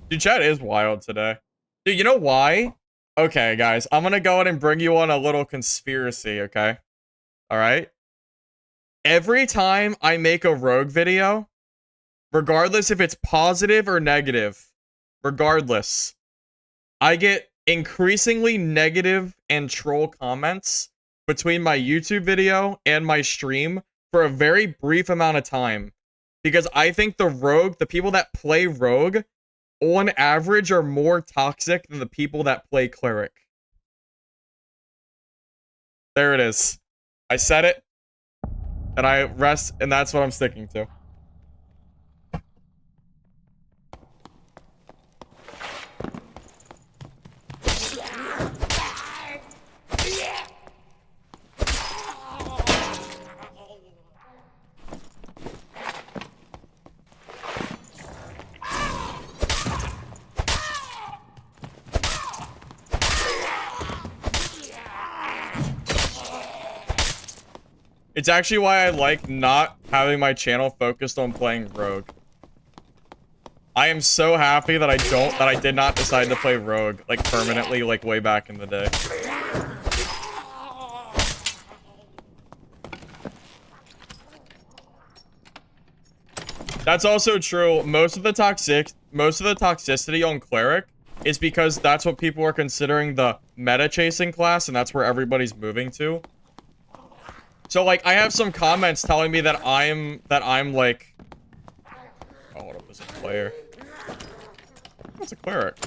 Dude, chat is wild today. Dude, you know why? Okay, guys, I'm gonna go ahead and bring you on a little conspiracy, okay? Alright? Every time I make a Rogue video, regardless if it's positive or negative, regardless, I get increasingly negative and troll comments between my YouTube video and my stream for a very brief amount of time. Because I think the people that play Rogue, on average, are more toxic than the people that play Cleric. There it is. I said it, and I rest, and that's what I'm sticking to. It's actually why I like not having my channel focused on playing Rogue. I am so happy that I did not decide to play Rogue, like, permanently, like, way back in the day. That's also true. Most of the toxicity on Cleric is because that's what people are considering the meta chasing class, and that's where everybody's moving to. So, like, I have some comments telling me that I'm like... Oh, what up, is a player? What's a Cleric?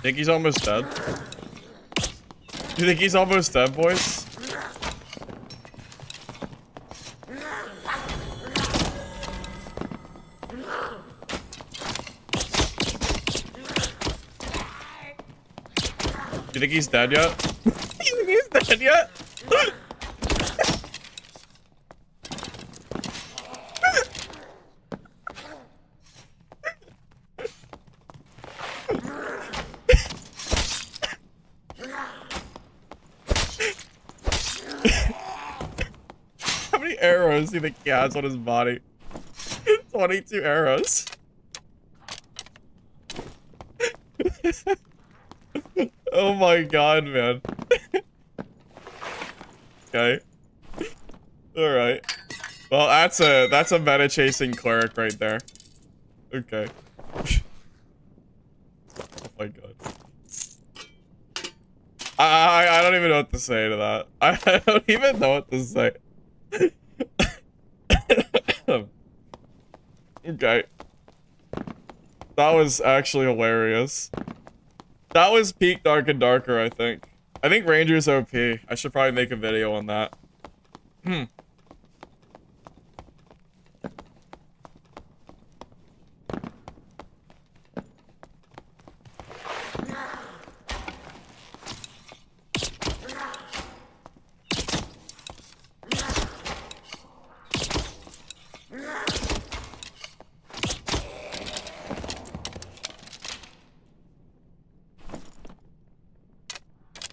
Think he's almost dead? You think he's almost dead, boys? You think he's dead yet? You think he's dead yet? How many arrows do you think he has on his body? 22 arrows. Oh my god, man. Okay. Alright. Well, that's a meta chasing cleric right there. Okay. Oh my god. I don't even know what to say to that. I don't even know what to say. Okay. That was actually hilarious. That was peak Dark and Darker, I think. I think Ranger's OP. I should probably make a video on that.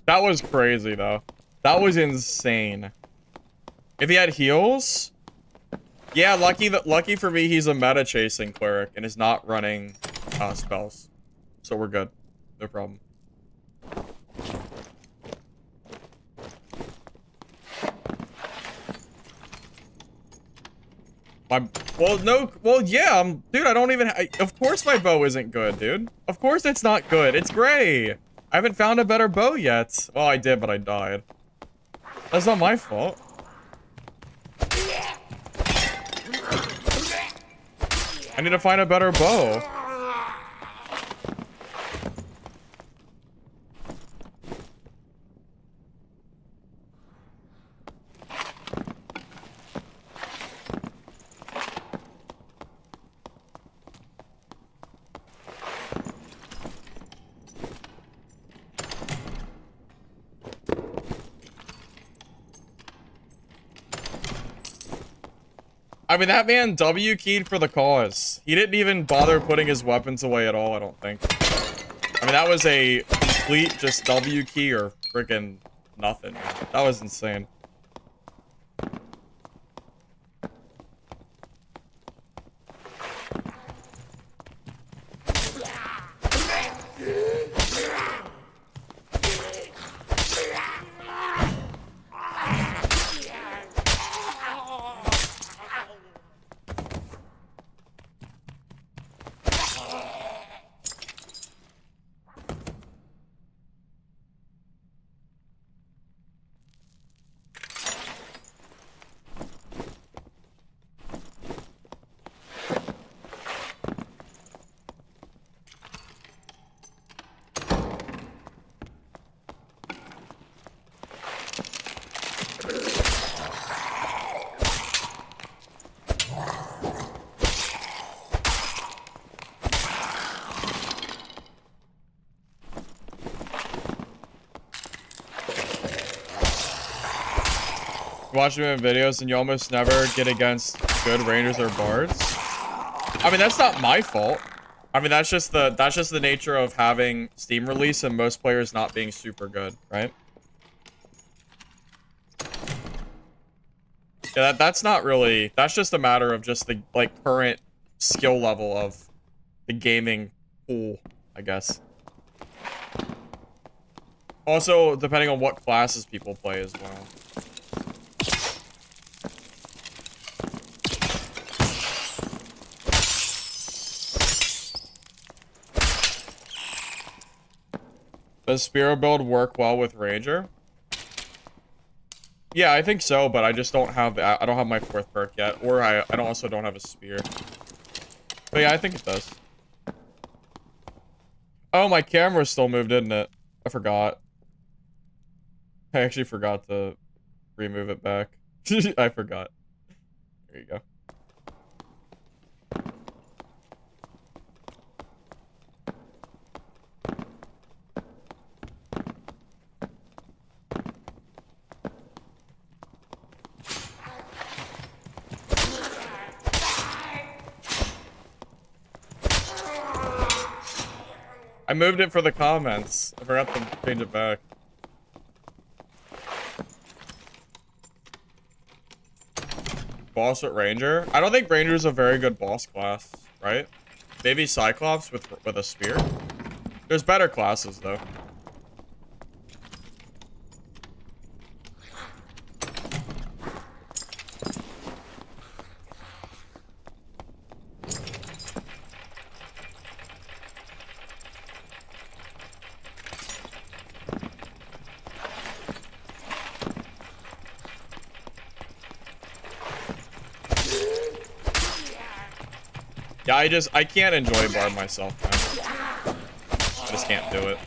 That was crazy, though. That was insane. If he had heals... Yeah, lucky for me, he's a meta chasing cleric and is not running spells. So we're good. No problem. Well, yeah, dude, I don't even... of course my bow isn't good, dude. Of course it's not good. It's gray. I haven't found a better bow yet. Well, I did, but I died. That's not my fault. I need to find a better bow. I mean, that man W keyed for the cause. He didn't even bother putting his weapons away at all, I don't think. I mean, that was a complete just W key or freaking nothing. That was insane. Watch him in videos and you almost never get against good rangers or bards. I mean, that's not my fault. I mean, that's just the nature of having Steam release and most players not being super good, right? Yeah, that's not really, that's just a matter of just the like current skill level of the gaming pool, I guess. Also, depending on what classes people play as well. Does Spear build work well with Ranger? Yeah, I think so, but I just don't have I don't have my 4th perk yet, or I also don't have a spear. But yeah, I think it does. Oh, my camera still moved, didn't it? I forgot. I actually forgot to remove it back. I forgot. There you go. I moved it for the comments. I forgot to change it back. Boss at Ranger? I don't think Ranger is a very good boss class, right? Maybe Cyclops with a spear? There's better classes, though. Yeah, I can't enjoy Barb myself, man. I just can't do it.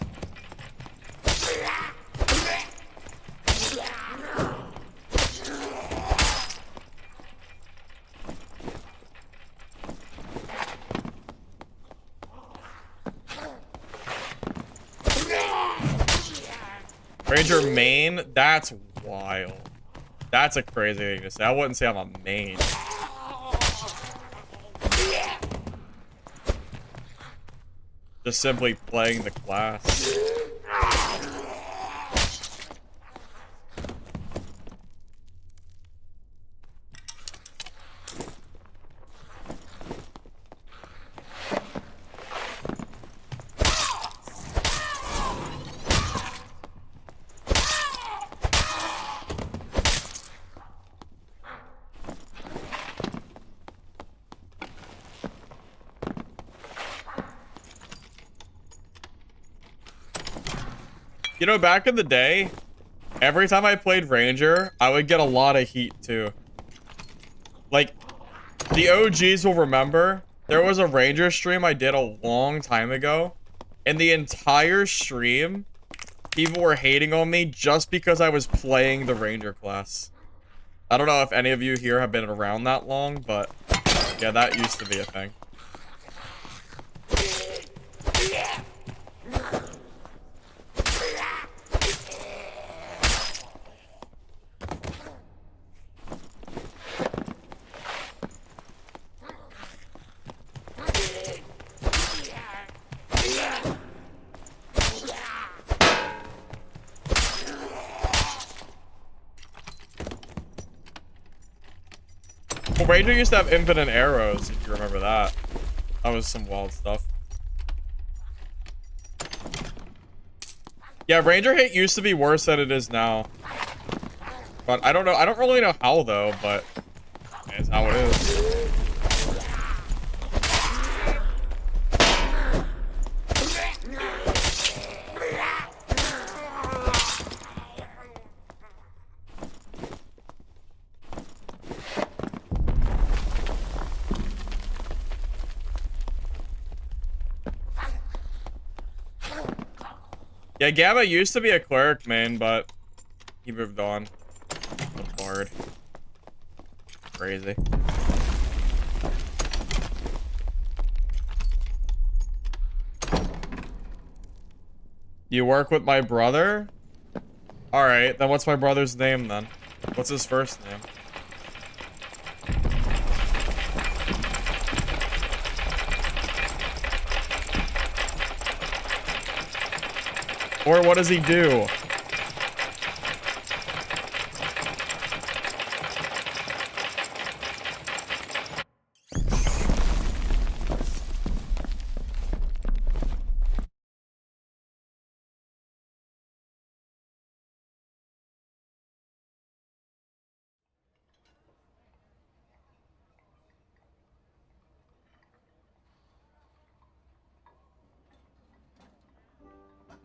Ranger main? That's wild. That's a crazy thing to say. I wouldn't say I'm a main. Just simply playing the class. You know, back in the day, every time I played Ranger, I would get a lot of heat too. Like, the OGs will remember, there was a Ranger stream I did a long time ago, and the entire stream, people were hating on me just because I was playing the Ranger class. I don't know if any of you here have been around that long, but yeah, that used to be a thing. Well, Ranger used to have infinite arrows, if you remember that. That was some wild stuff. Yeah, Ranger hit used to be worse than it is now. But I don't know. I don't really know how, though, but it's how it is. Yeah, Gamma used to be a cleric main, but he moved on. A bard. Crazy. You work with my brother? Alright, then what's my brother's name then? What's his first name? Or what does he do?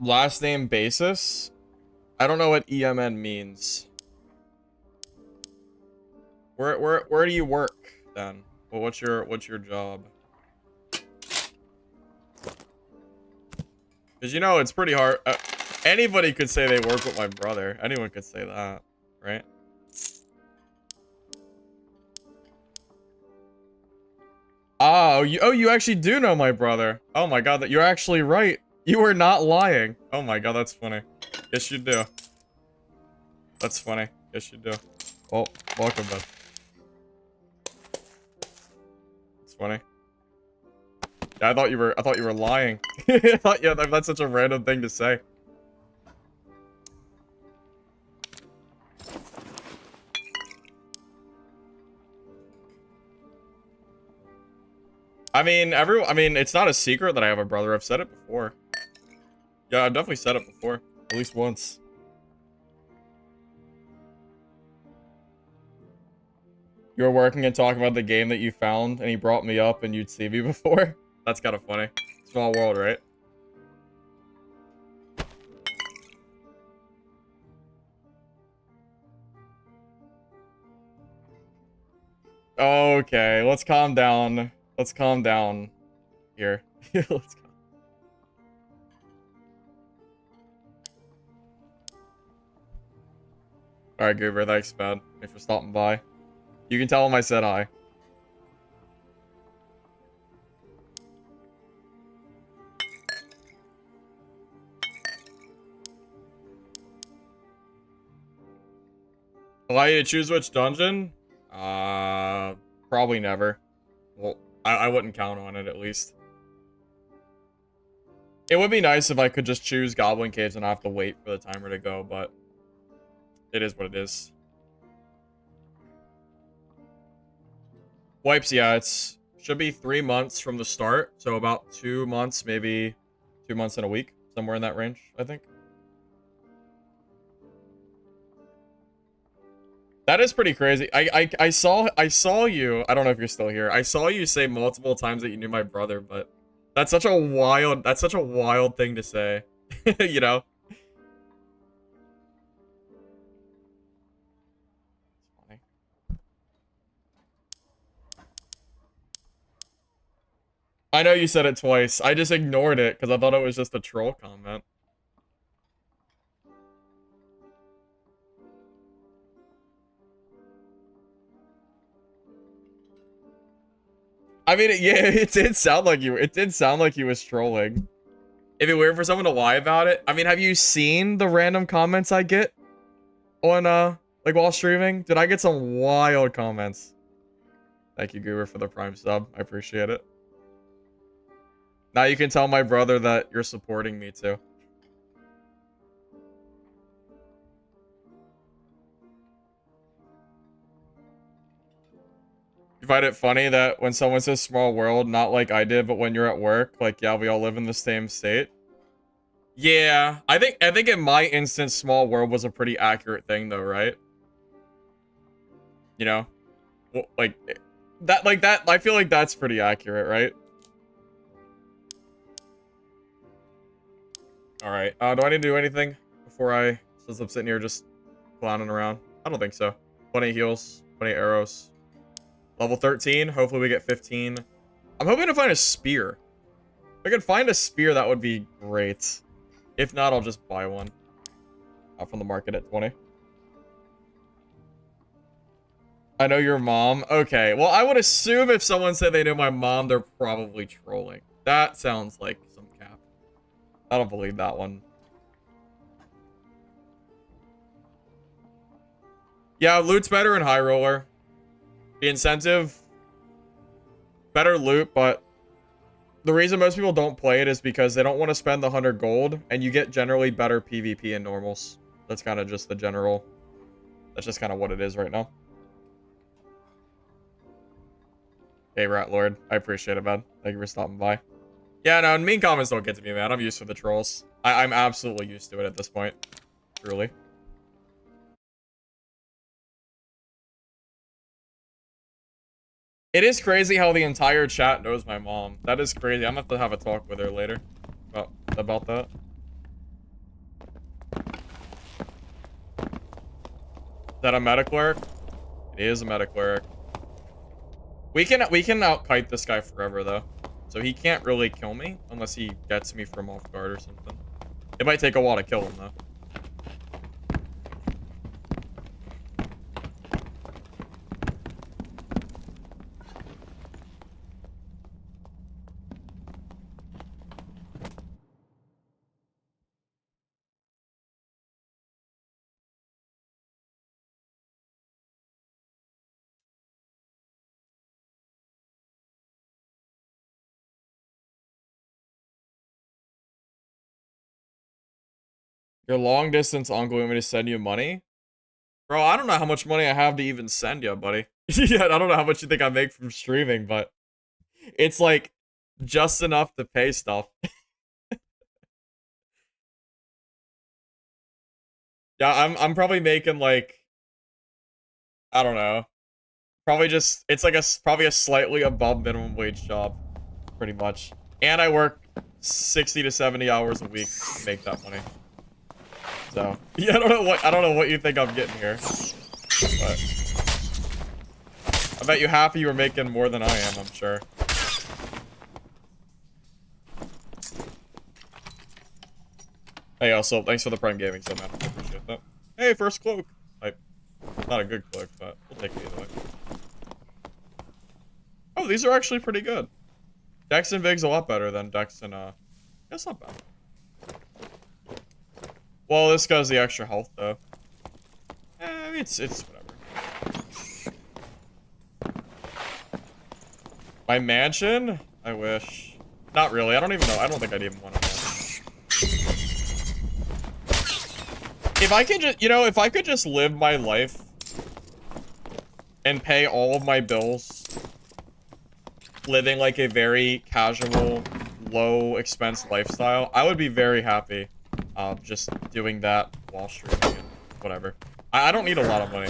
Last name basis? I don't know what EMN means. Where do you work then? Well, what's your job? Because, you know, it's pretty hard. Anybody could say they work with my brother. Anyone could say that, right? Oh, you actually do know my brother. Oh my god, that you're actually right. You are not lying. Oh my god, that's funny. Yes, you do. That's funny. Yes, you do. Oh, welcome, bud. It's funny. Yeah, I thought you were lying. I thought, yeah, that's such a random thing to say. I mean, it's not a secret that I have a brother. I've said it before. Yeah, I've definitely said it before. At least once. You were working and talking about the game that you found, and he brought me up, and you'd see me before. That's kind of funny. Small world, right? Okay, let's calm down. Let's calm down here. Let's calm. Alright, Goober, thanks, man. Thanks for stopping by. You can tell him I said hi. Allow you to choose which dungeon? Probably never. Well, I wouldn't count on it, at least. It would be nice if I could just choose Goblin Caves and not have to wait for the timer to go, but it is what it is. Wipes, yeah, it's should be 3 months from the start, so about 2 months, maybe 2 months and a week, somewhere in that range, I think. That is pretty crazy. I saw you. I don't know if you're still here. I saw you say multiple times that you knew my brother, but that's such a wild thing to say. You know? It's funny. I know you said it twice. I just ignored it because I thought it was just a troll comment. I mean, yeah, it did sound like you. It did sound like he was trolling. It'd be weird for someone to lie about it. I mean, have you seen the random comments I get on, like, while streaming? Did I get some wild comments? Thank you, Goober, for the Prime sub. I appreciate it. Now you can tell my brother that you're supporting me, too. You find it funny that when someone says small world, not like I did, but when you're at work, like, yeah, we all live in the same state? Yeah, I think in my instance, small world was a pretty accurate thing, though, right? You know? Well, like that, I feel like that's pretty accurate, right? Alright, do I need to do anything before since I'm sitting here just clowning around? I don't think so. 20 heals, 20 arrows. Level 13, hopefully we get 15. I'm hoping to find a spear. If I could find a spear, that would be great. If not, I'll just buy one. From the market at 20. I know your mom. Okay, well, I would assume if someone said they knew my mom, they're probably trolling. That sounds like some cap. I don't believe that one. Yeah, loot's better in High Roller. The incentive, better loot, but the reason most people don't play it is because they don't want to spend the 100 gold, and you get generally better PvP in normals. That's kind of just the general, that's just kind of what it is right now. Hey, Rat Lord, I appreciate it, man. Thank you for stopping by. Yeah, no, mean comments don't get to me, man. I'm used to the trolls. I'm absolutely used to it at this point. Truly. It is crazy how the entire chat knows my mom. That is crazy. I'm gonna have to have a talk with her later about that. Is that a meta cleric? It is a meta cleric. We can out-kite this guy forever, though. So he can't really kill me unless he gets me from off guard or something. It might take a while to kill him, though. Your long distance uncle want me to send you money? Bro, I don't know how much money I have to even send you, buddy. Yeah, I don't know how much you think I make from streaming, but it's like just enough to pay stuff. Yeah, I'm probably making like, I don't know. Probably just, it's like probably a slightly above minimum wage job, pretty much. And I work 60 to 70 hours a week to make that money. So, yeah, I don't know what you think I'm getting here. But I bet you half of you are making more than I am, I'm sure. Hey, also, thanks for the Prime Gaming sub, man. I appreciate that. Hey, first cloak. Not a good cloak, but we'll take it either way. Oh, these are actually pretty good. Dex and Vig's a lot better than Dex and, that's not bad. Well, this guy's the extra health, though. I mean, it's whatever. My mansion? I wish. Not really. I don't even know. I don't think I'd even want to know. If I can just, you know, if I could just live my life and pay all of my bills, living like a very casual, low expense lifestyle, I would be very happy. Just doing that while streaming and whatever. I don't need a lot of money.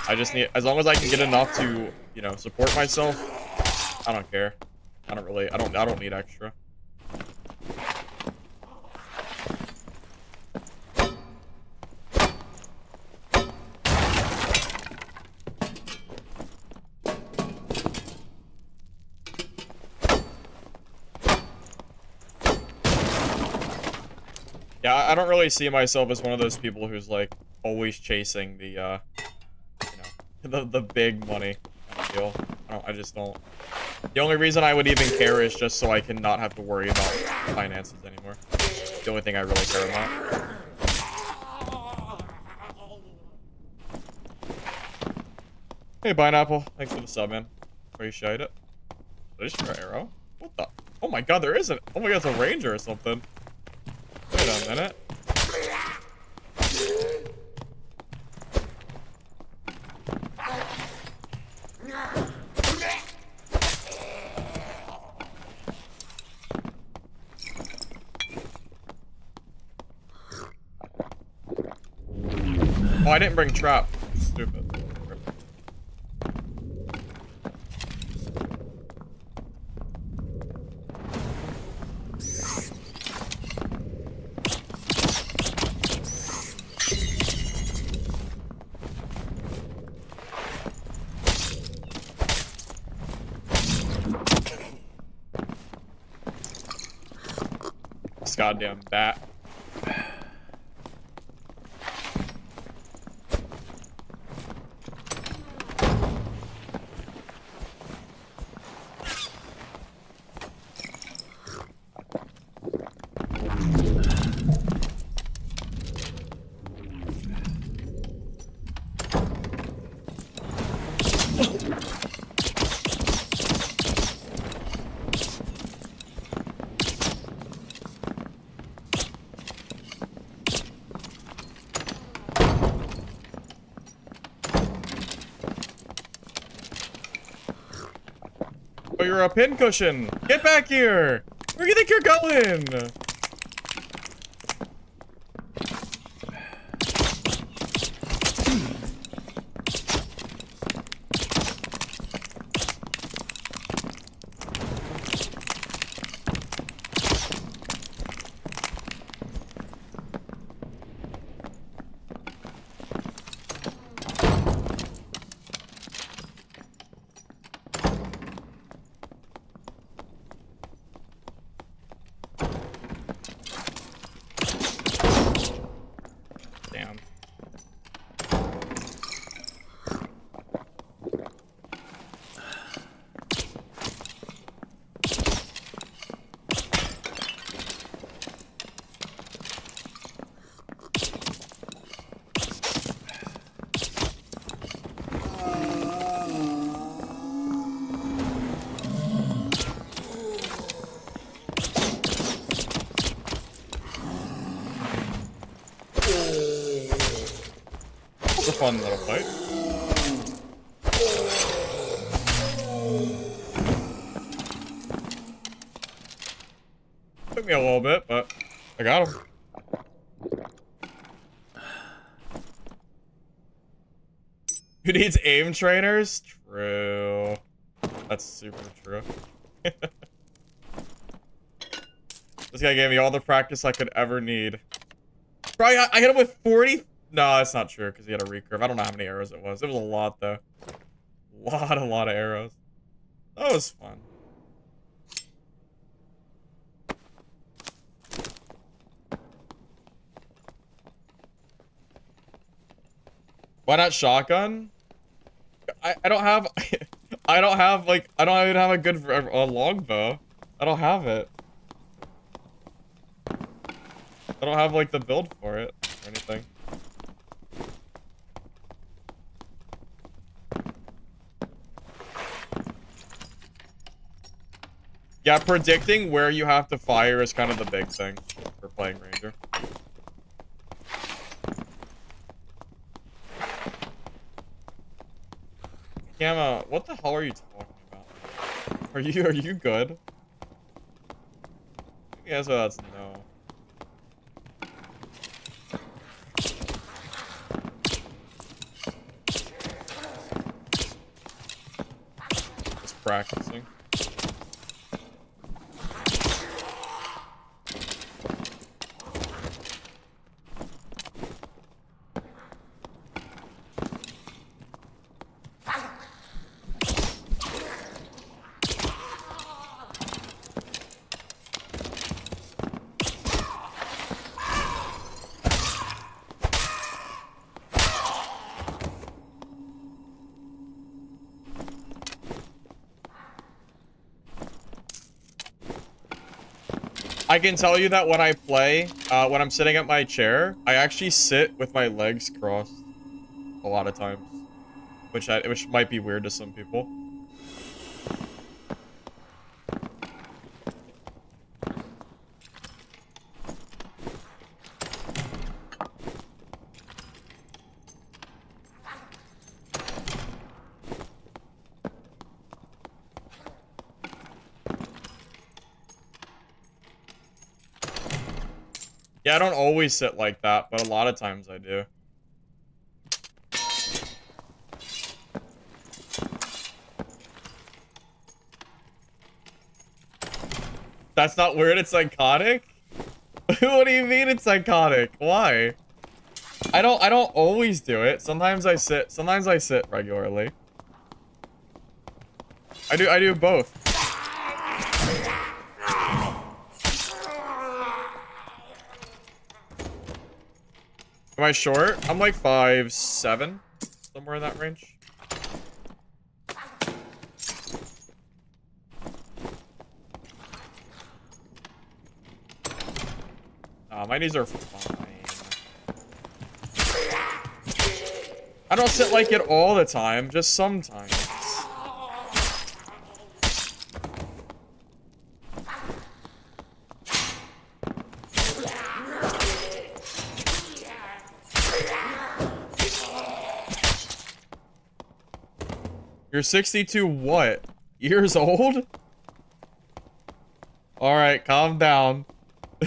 I just need, as long as I can get enough to, you know, support myself, I don't care. I don't need extra. Yeah, I don't really see myself as one of those people who's like always chasing the, you know, the big money deal. I just don't. The only reason I would even care is just so I can not have to worry about finances anymore. The only thing I really care about. Hey, Pineapple. Thanks for the sub, man. Appreciate it. Did I just try arrow? What the? Oh my god, there isn't. Oh my god, it's a ranger or something. Wait a minute. Oh, I didn't bring trap. Stupid. This goddamn bat. Oh, you're a pincushion. Get back here. Where do you think you're going? a fun little fight. Took me a little bit, but I got him. Who needs aim trainers? True. That's super true. This guy gave me all the practice I could ever need. Bro, I hit him with 40. No, that's not true because he had a recurve. I don't know how many arrows it was. It was a lot though. A lot of arrows. That was fun. Why not shotgun? I don't have I don't have like I don't even have a good longbow. I don't have it. I don't have like the build for it or anything. Yeah, predicting where you have to fire is kind of the big thing for playing Ranger. Gamma, what the hell are you talking about? Are you good? The answer to that's no. Just practicing. I can tell you that when I play, when I'm sitting at my chair, I actually sit with my legs crossed a lot of times, which might be weird to some people. Yeah, I don't always sit like that, but a lot of times I do. That's not weird, it's psychotic? What do you mean it's psychotic? Why? I don't always do it. Sometimes I sit regularly. I do both. Am I short? I'm like 5'7", somewhere in that range. My knees are fine. I don't sit like it all the time, just sometimes. You're 62 what? Years old? Alright, calm down.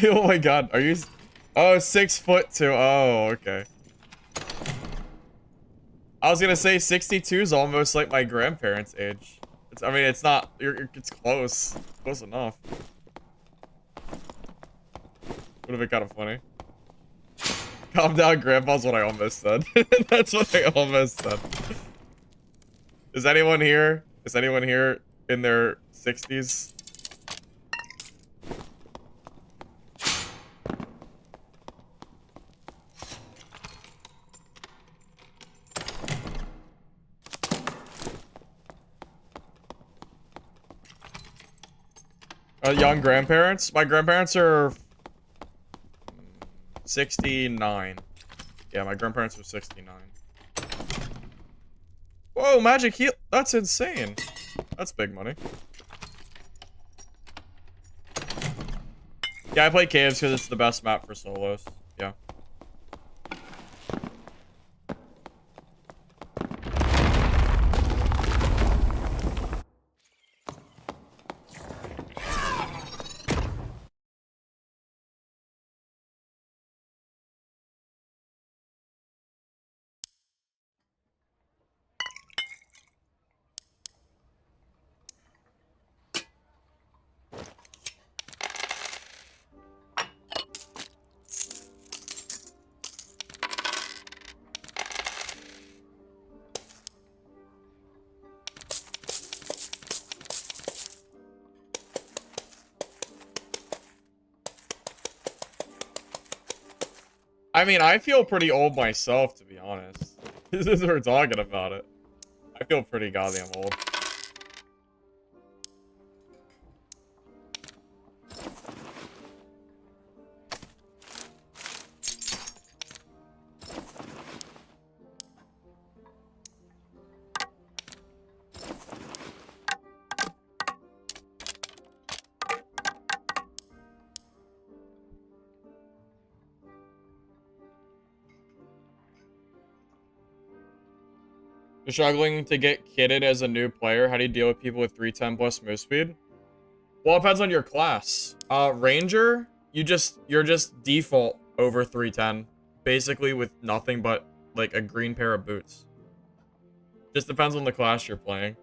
Oh my god, are you... Oh, 6'2". Oh, okay. I was gonna say 62 is almost like my grandparents' age. I mean, it's not... It's close. Close enough. Would have been kind of funny. Calm down, grandpa's what I almost said. That's what I almost said. Is anyone here? Is anyone here in their 60s? Young grandparents? My grandparents are 69. Yeah, my grandparents are 69. Whoa, magic heal. That's insane. That's big money. Yeah, I play caves because it's the best map for solos. Yeah. I mean, I feel pretty old myself, to be honest. This is we're talking about it. I feel pretty goddamn old. You're struggling to get kitted as a new player. How do you deal with people with 310 plus move speed? Well, it depends on your class. Ranger, you're just default over 310, basically with nothing but like a green pair of boots. Just depends on the class you're playing.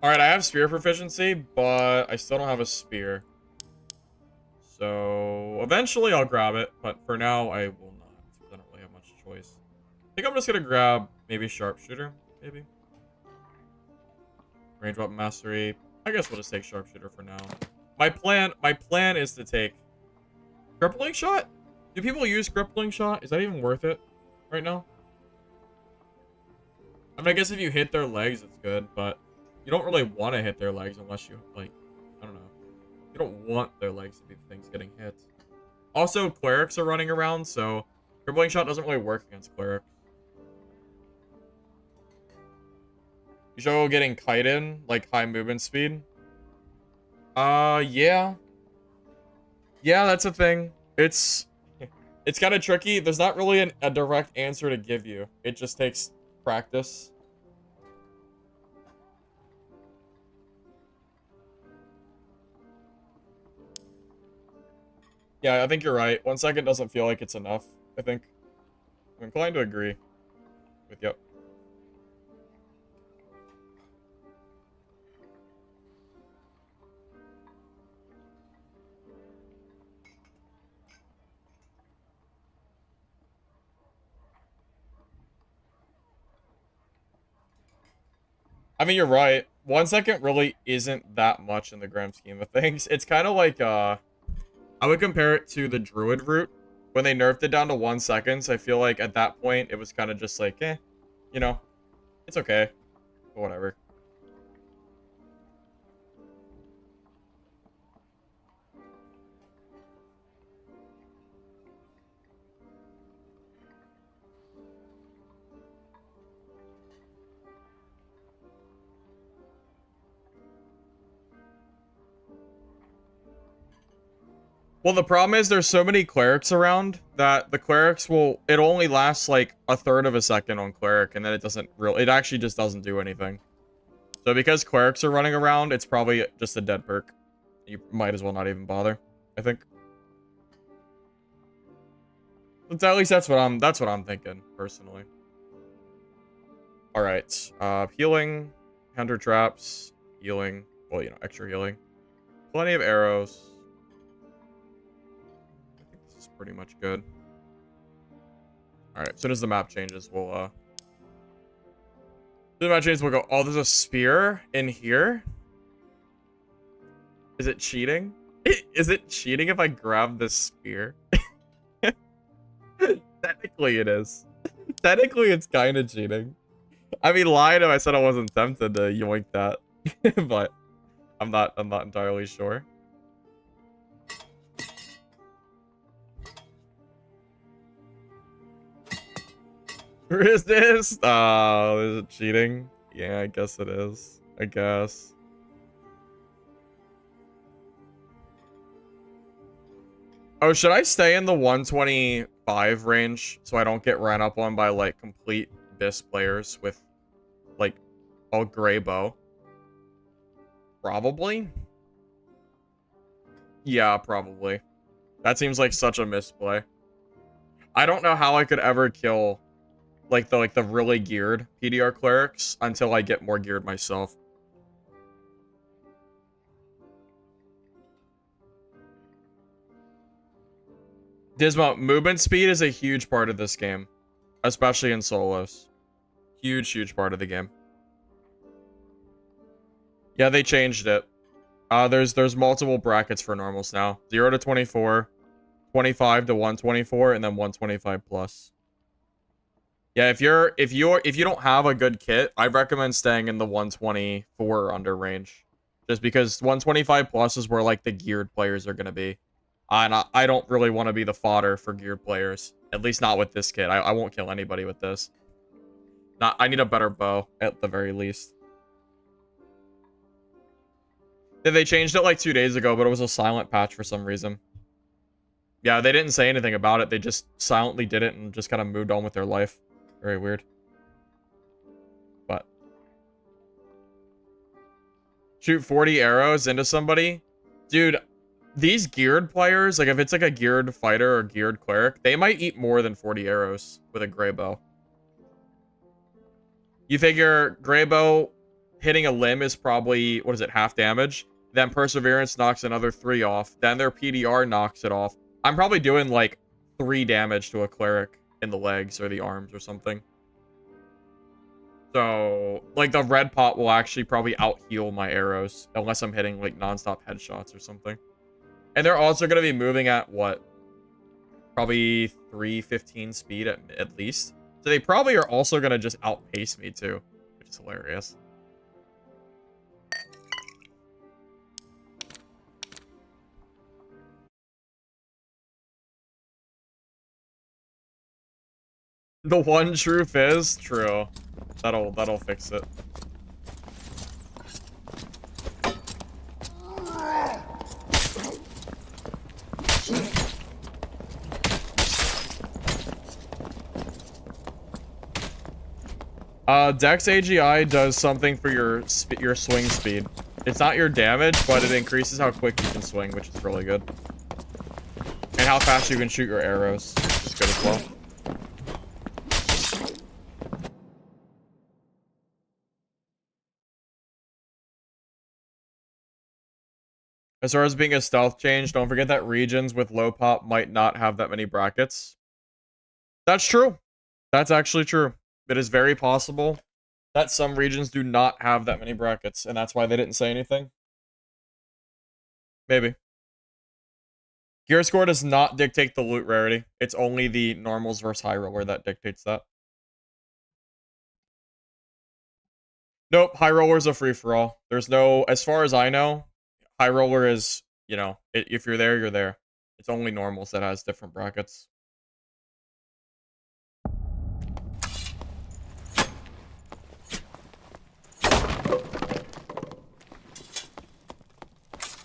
All right, I have spear proficiency, but I still don't have a spear. So eventually I'll grab it, but for now I will not. I don't really have much choice. I think I'm just gonna grab maybe sharpshooter, maybe. Range weapon mastery. I guess we'll just take sharpshooter for now. My plan is to take crippling shot. Do people use crippling shot? Is that even worth it right now? I mean, I guess if you hit their legs, it's good, but you don't really want to hit their legs unless you like, I don't know. You don't want their legs to be the things getting hit. Also, clerics are running around, so crippling shot doesn't really work against clerics. You show getting kited, like high movement speed. Yeah. Yeah, that's a thing. It's kind of tricky. There's not really a direct answer to give you. It just takes practice. Yeah, I think you're right. 1 second doesn't feel like it's enough, I think. I'm inclined to agree with you. I mean, you're right. 1 second really isn't that much in the grand scheme of things. It's kind of like, I would compare it to the Druid route. When they nerfed it down to 1 second, I feel like at that point, it was kind of just like, you know, it's okay. But whatever. Well, the problem is there's so many clerics around that the clerics it only lasts like a third of a second on cleric, and then it actually just doesn't do anything. So because clerics are running around, it's probably just a dead perk. You might as well not even bother, I think. At least that's what I'm thinking, personally. Alright. Healing, hunter traps, healing, well, you know, extra healing. Plenty of arrows. This is pretty much good. Alright, as soon as the map changes, we'll go, oh, there's a spear in here? Is it cheating? Is it cheating if I grab this spear? Technically it is. Technically it's kind of cheating. I mean, lying if I said I wasn't tempted to yoink that. But I'm not entirely sure. Resist? Oh, is it cheating? Yeah, I guess it is. I guess. Oh, should I stay in the 125 range so I don't get ran up on by, like, complete BIS players with, like, a gray bow? Probably? Yeah, probably. That seems like such a misplay. I don't know how I could ever kill, like, the really geared PDR clerics until I get more geared myself. Dismo, movement speed is a huge part of this game, especially in solos. Huge part of the game. Yeah, they changed it. There's multiple brackets for normals now. 0 to 24, 25 to 124, and then 125 plus. Yeah, if you don't have a good kit, I recommend staying in the 124 or under range. Just because 125 plus is where like the geared players are gonna be. And I don't really want to be the fodder for geared players. At least not with this kit. I won't kill anybody with this. I need a better bow at the very least. They changed it like 2 days ago, but it was a silent patch for some reason. Yeah, they didn't say anything about it. They just silently did it and just kind of moved on with their life. Very weird. But shoot 40 arrows into somebody? Dude, these geared players, like if it's like a geared fighter or geared cleric, they might eat more than 40 arrows with a gray bow. You figure gray bow hitting a limb is probably, what is it, half damage? Then Perseverance knocks another 3 off. Then their PDR knocks it off. I'm probably doing like 3 damage to a cleric in the legs or the arms or something. So, like the red pot will actually probably out-heal my arrows. Unless I'm hitting like non-stop headshots or something. And they're also going to be moving at what? Probably 315 speed at least. So they probably are also going to just outpace me too. Which is hilarious. The one truth is true. That'll fix it. Dex AGI does something for your swing speed. It's not your damage, but it increases how quick you can swing, which is really good. And how fast you can shoot your arrows, which is good as well. As far as being a stealth change, don't forget that regions with low pop might not have that many brackets. That's true. That's actually true. It is very possible that some regions do not have that many brackets, and that's why they didn't say anything. Maybe. Gear score does not dictate the loot rarity. It's only the normals versus high roller that dictates that. Nope, high roller is a free-for-all. There's no, as far as I know, high roller is, you know, if you're there, you're there. It's only normals that has different brackets.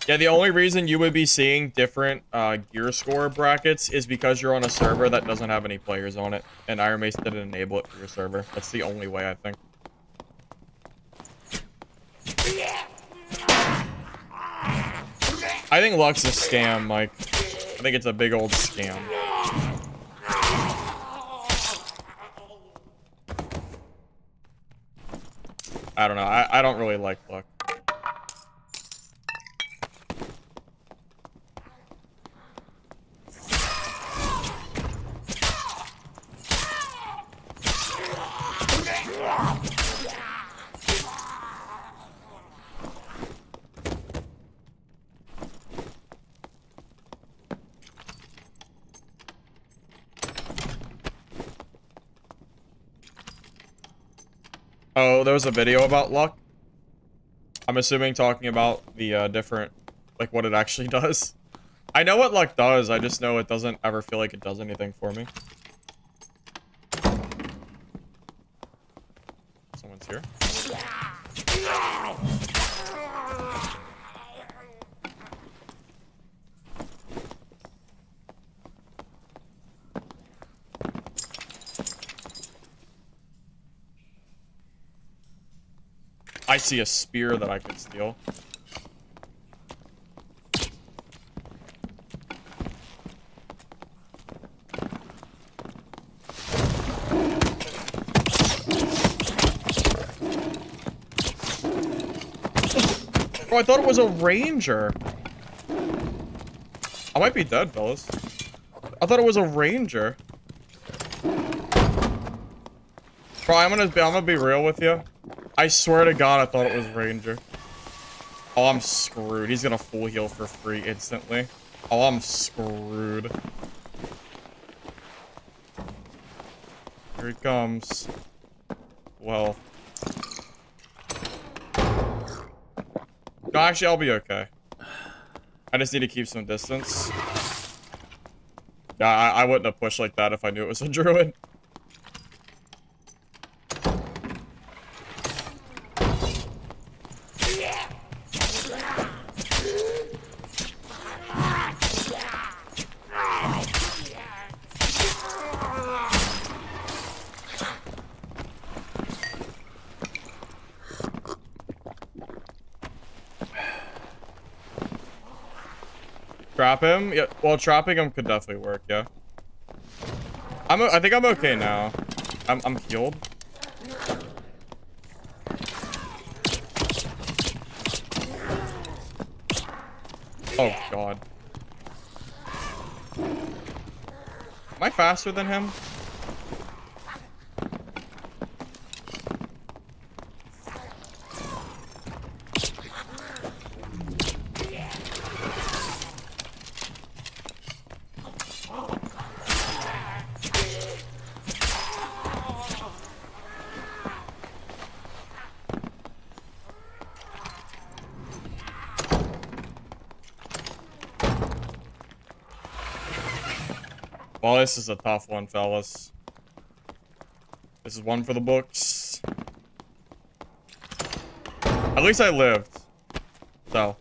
Yeah, the only reason you would be seeing different gear score brackets is because you're on a server that doesn't have any players on it, and Iron Mace didn't enable it for your server. That's the only way, I think. I think Luck's a scam, Mike. I think it's a big old scam. I don't know. I don't really like Luck. Oh, there was a video about Luck. I'm assuming talking about the different, like what it actually does. I know what Luck does, I just know it doesn't ever feel like it does anything for me. Someone's here. I see a spear that I could steal. Oh, I thought it was a ranger. I might be dead, fellas. I thought it was a ranger. Bro, I'm gonna be real with you. I swear to God, I thought it was Ranger. Oh, I'm screwed. He's gonna full heal for free instantly. Oh, I'm screwed. Here he comes. Well. No, actually, I'll be okay. I just need to keep some distance. Yeah, I wouldn't have pushed like that if I knew it was a druid. Trap him? Yeah, well, trapping him could definitely work, yeah. I think I'm okay now. I'm healed. Oh, God. Am I faster than him? Well, this is a tough one, fellas. This is one for the books. At least I lived. So,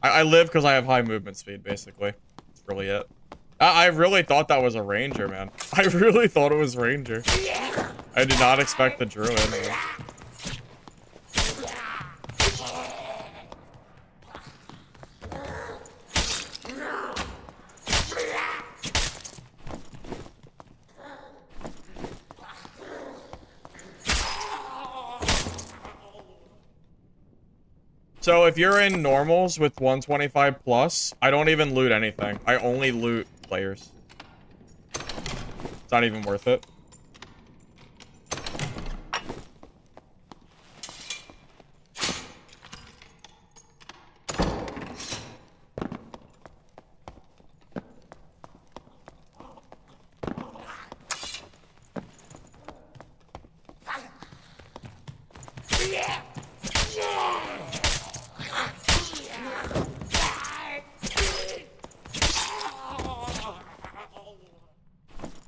I lived because I have high movement speed, basically. That's really it. I really thought that was a ranger, man. I really thought it was ranger. I did not expect the druid. So if you're in normals with 125 plus, I don't even loot anything. I only loot players. It's not even worth it.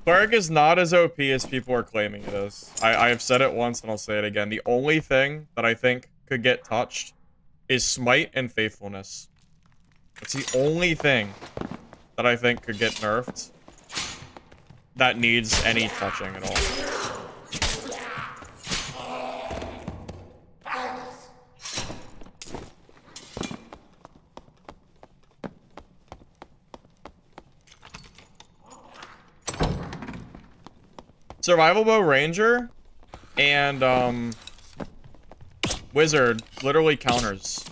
Cleric is not as OP as people are claiming it is. I have said it once and I'll say it again. The only thing that I think could get touched is Smite and Faithfulness. It's the only thing that I think could get nerfed that needs any touching at all. Survival Bow Ranger and Wizard literally counters.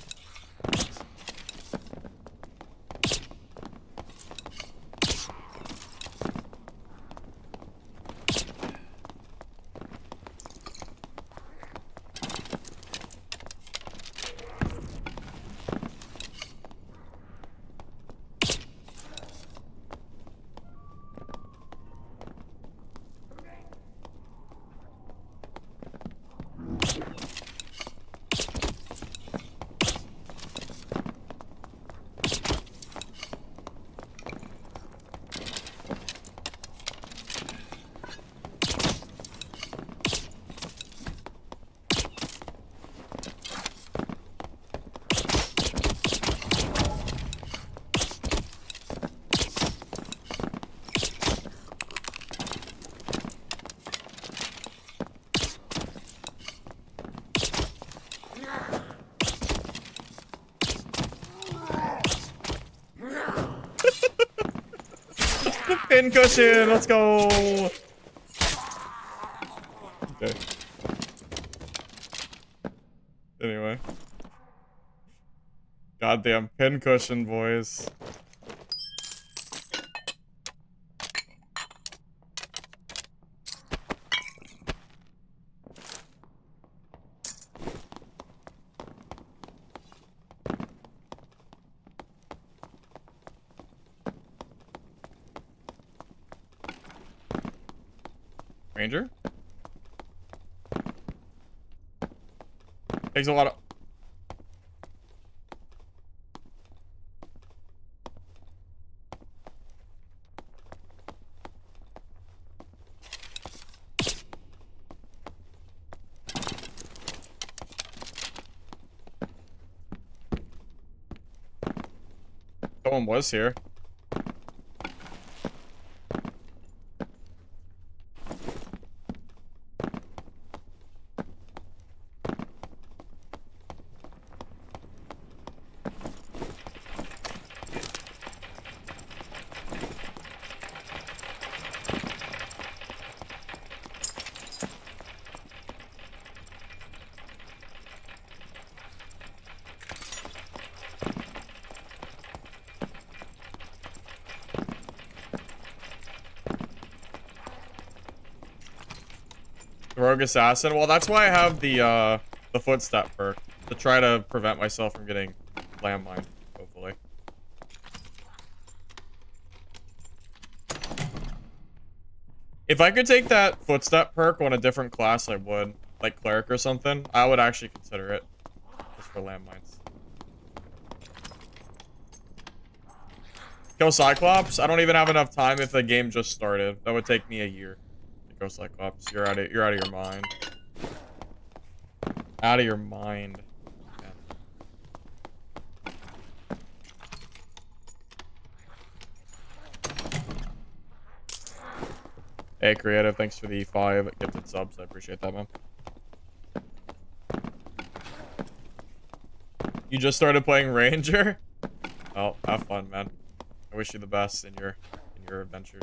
Pin cushion, let's go. Okay. Anyway. Goddamn pin cushion, boys. Ranger? Takes a lot of... Someone was here. Rogue Assassin. Well, that's why I have the footstep perk. To try to prevent myself from getting landmined, hopefully. If I could take that footstep perk on a different class, I would. Like Cleric or something. I would actually consider it. Just for landmines. Kill Cyclops? I don't even have enough time if the game just started. That would take me a year. Go Cyclops. You're out of your mind. Out of your mind. Hey, Creative, thanks for the 5 gifted subs. I appreciate that, man. You just started playing Ranger? Oh, have fun, man. I wish you the best in your adventures.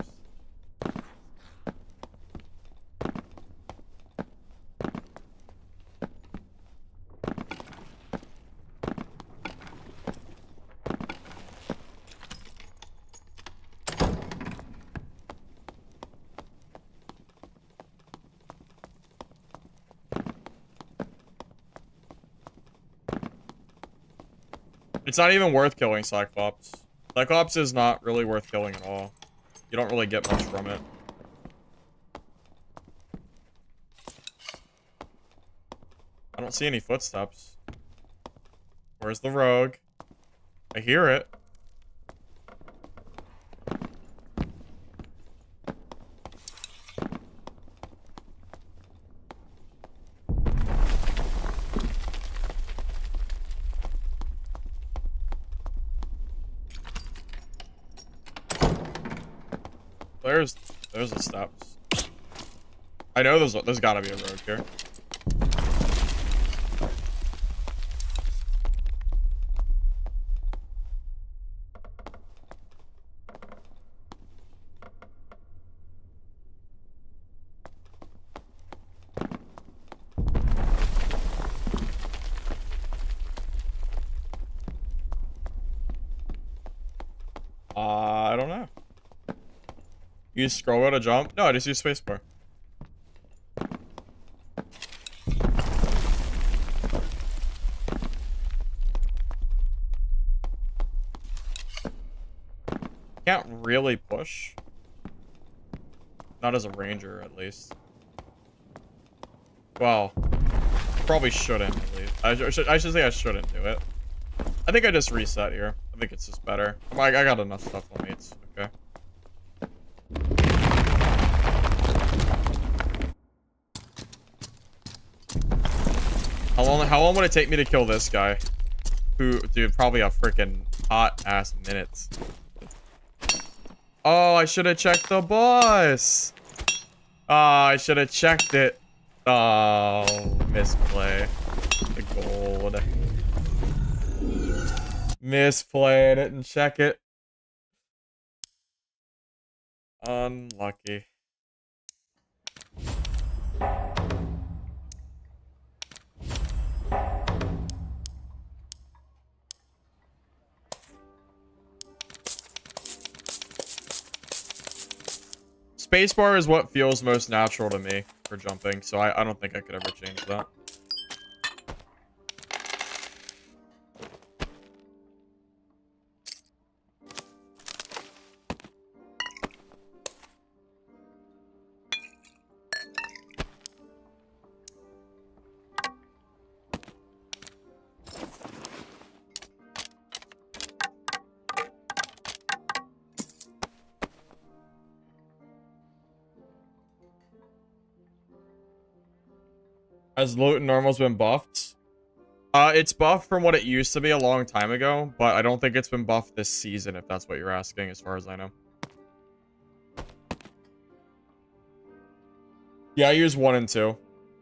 It's not even worth killing Cyclops. Cyclops is not really worth killing at all. You don't really get much from it. I don't see any footsteps. Where's the rogue? I hear it. There's the steps. I know there's gotta be a rogue here. I don't know. Use scroll wheel to jump? No, I just use spacebar. Can't really push. Not as a ranger, at least. Well, probably shouldn't, at least. I should say I shouldn't do it. I think I just reset here. I think it's just better. I got enough stuff on me. It's okay. How long would it take me to kill this guy? Who, dude, probably a freaking hot ass minutes. Oh, I should have checked the boss. Oh, I should have checked it. Oh, misplay. The gold. Misplay. I didn't check it. Unlucky. Spacebar is what feels most natural to me for jumping, so I don't think I could ever change that. Has loot and normal's been buffed? It's buffed from what it used to be a long time ago, but I don't think it's been buffed this season, if that's what you're asking, as far as I know. Yeah, I use 1 and 2.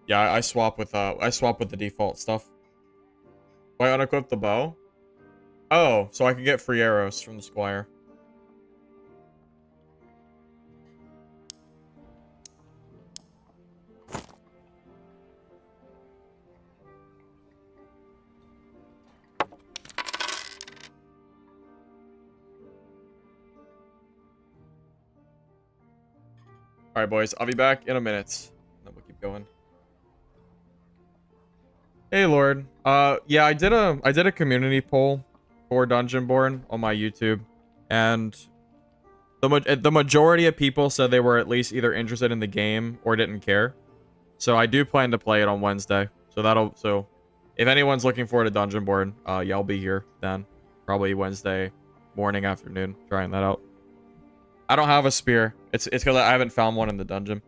Yeah, I swap with the default stuff. Why unequip the bow? Oh, so I can get free arrows from the squire. Alright, boys. I'll be back in a minute. Then we'll keep going. Hey, Lord. Yeah, I did a community poll for Dungeonborn on my YouTube, and the majority of people said they were at least either interested in the game or didn't care. So I do plan to play it on Wednesday. So if anyone's looking forward to Dungeonborn, yeah, I'll be here then. Probably Wednesday morning, afternoon, trying that out. I don't have a spear. It's because I haven't found one in the dungeon.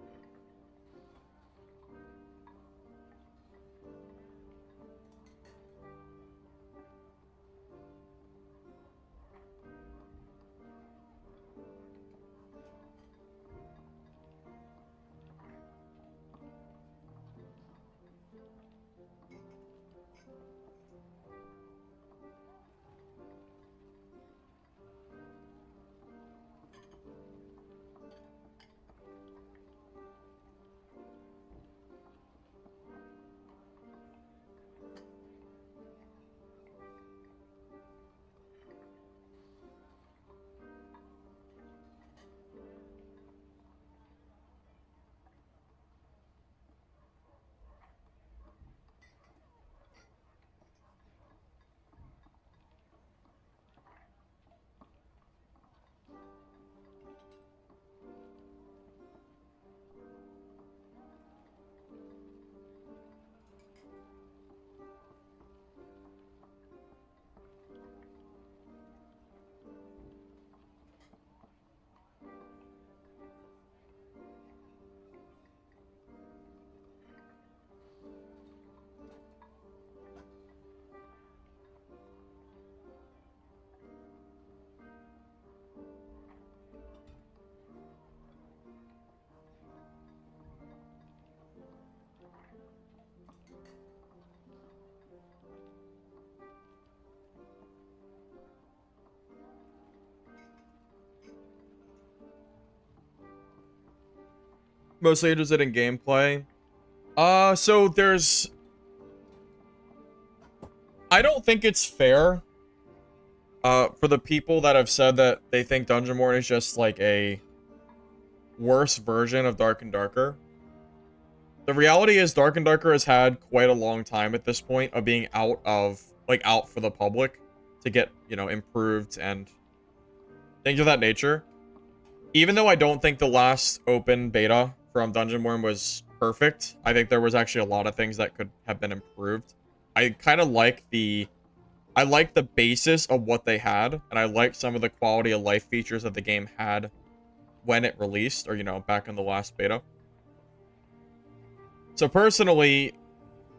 Mostly interested in gameplay. So there's... I don't think it's fair, for the people that have said that they think Dungeonborn is just, like, a worse version of Dark and Darker. The reality is Dark and Darker has had quite a long time at this point of being out for the public to get, you know, improved and things of that nature. Even though I don't think the last open beta from Dungeonborn was perfect, I think there was actually a lot of things that could have been improved. I kind of like the basis of what they had, and I like some of the quality of life features that the game had when it released, or, you know, back in the last beta. So personally,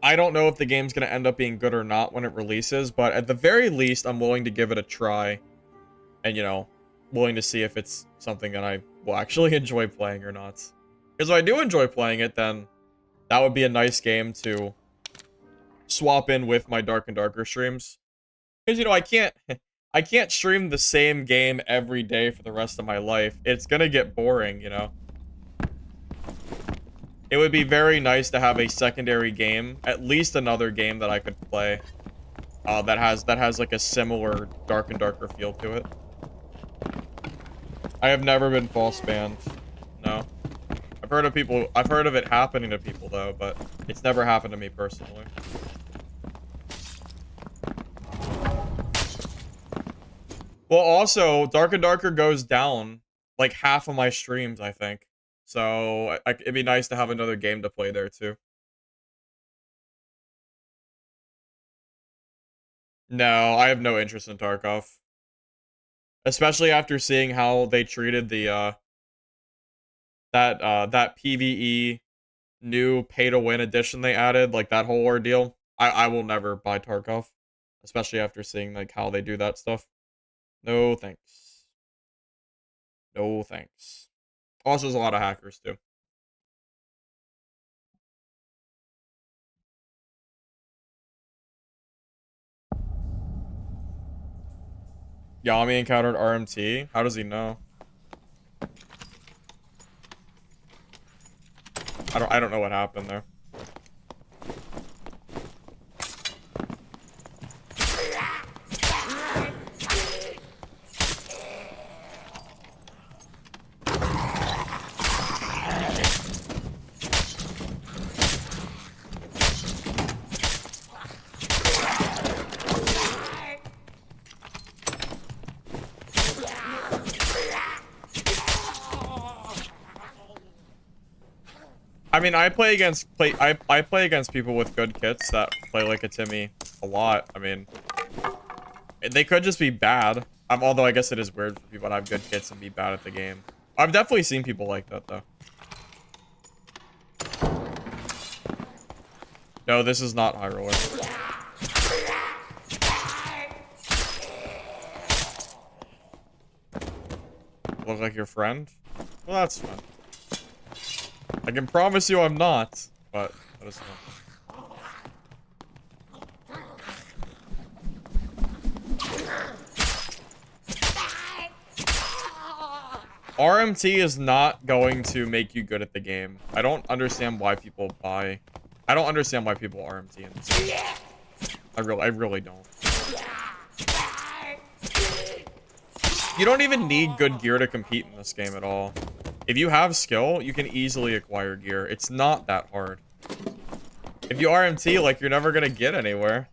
I don't know if the game's going to end up being good or not when it releases, but at the very least, I'm willing to give it a try, and, you know, willing to see if it's something that I will actually enjoy playing or not. Because if I do enjoy playing it, then that would be a nice game to swap in with my Dark and Darker streams. Because, you know, I can't stream the same game every day for the rest of my life. It's gonna get boring, you know. It would be very nice to have a secondary game, at least another game that I could play, that has like a similar Dark and Darker feel to it. I have never been false banned. No. I've heard of it happening to people though, but it's never happened to me personally. Well, also, Dark and Darker goes down like half of my streams, I think. So it'd be nice to have another game to play there too. No, I have no interest in Tarkov. Especially after seeing how they treated the that PvE new pay-to-win edition they added, like that whole ordeal, I will never buy Tarkov, especially after seeing like how they do that stuff. No thanks. No thanks. Also, there's a lot of hackers too. Yami encountered RMT. How does he know? I don't know what happened there. I mean, I play against people with good kits that play like a Timmy a lot. I mean, they could just be bad. Although I guess it is weird for people to have good kits and be bad at the game. I've definitely seen people like that though. No, this is not high roller. Look like your friend? Well, that's fun. I can promise you I'm not, but that is fun. RMT is not going to make you good at the game. I don't understand why people buy. I don't understand why people RMT in this game. I really don't. You don't even need good gear to compete in this game at all. If you have skill, you can easily acquire gear. It's not that hard. If you RMT, like, you're never gonna get anywhere.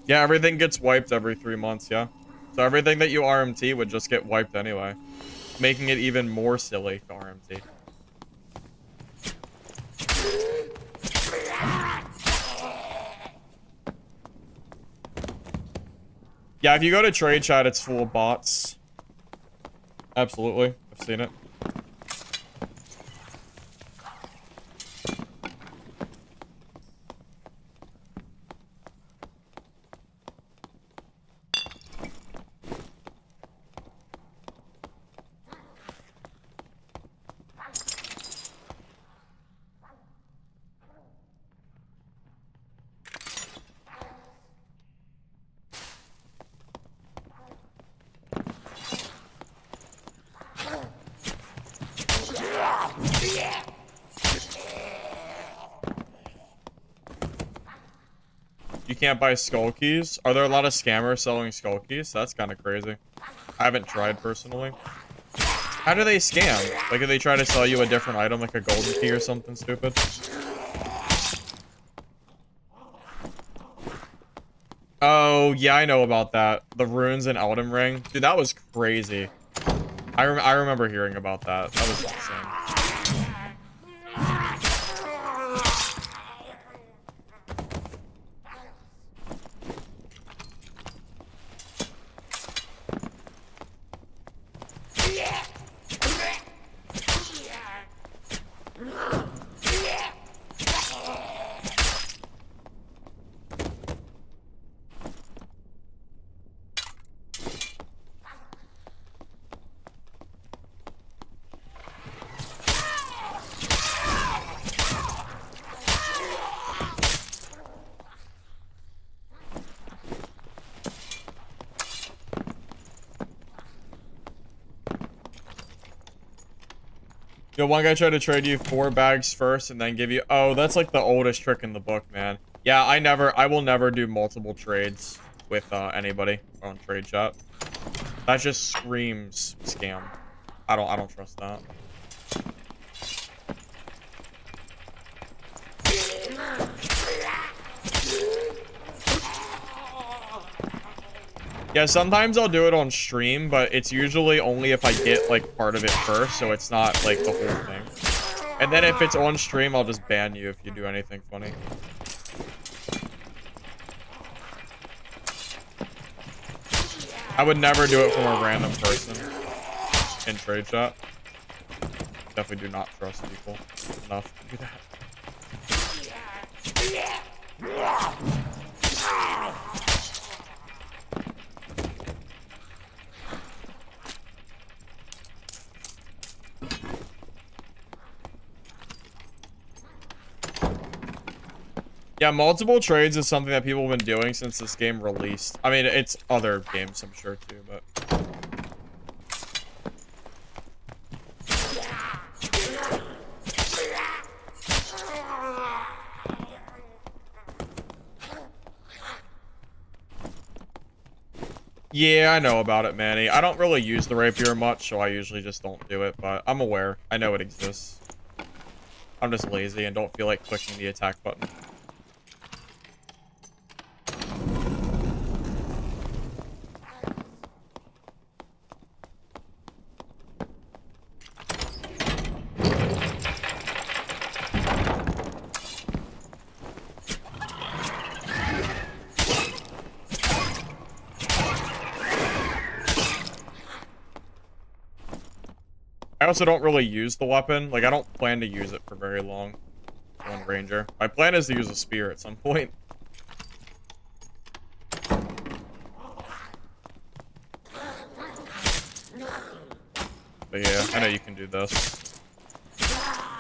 Yeah, everything gets wiped every 3 months, yeah. So everything that you RMT would just get wiped anyway, making it even more silly to RMT. Yeah, if you go to trade chat, it's full of bots. Absolutely, I've seen it. You can't buy skull keys? Are there a lot of scammers selling skull keys? That's kind of crazy. I haven't tried personally. How do they scam? Like, if they try to sell you a different item, like a golden key or something stupid? Oh, yeah, I know about that. The runes in Elden Ring. Dude, that was crazy. I remember hearing about that. That was insane. Yo, one guy tried to trade you 4 bags first and then give you... Oh, that's like the oldest trick in the book, man. Yeah, I will never do multiple trades with anybody on trade chat. That just screams scam. I don't trust that. Yeah, sometimes I'll do it on stream, but it's usually only if I get, like, part of it first, so it's not, like, the whole thing. And then if it's on stream, I'll just ban you if you do anything funny. I would never do it from a random person in trade chat. Definitely do not trust people enough to do that. Yeah, multiple trades is something that people have been doing since this game released. I mean, it's other games, I'm sure, too, but... Yeah, I know about it, Manny. I don't really use the rapier much, so I usually just don't do it, but I'm aware. I know it exists. I'm just lazy and don't feel like clicking the attack button. I also don't really use the weapon. Like, I don't plan to use it for very long on Ranger. My plan is to use a spear at some point. But yeah, I know you can do this.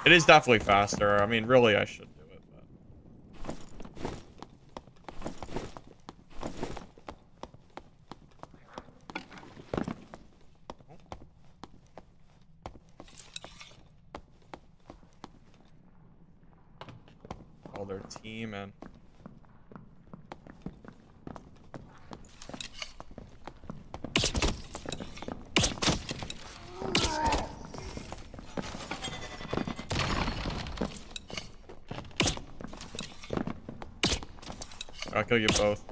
It is definitely faster. I mean, really, I should do it, but... all their team and... I'll kill you both.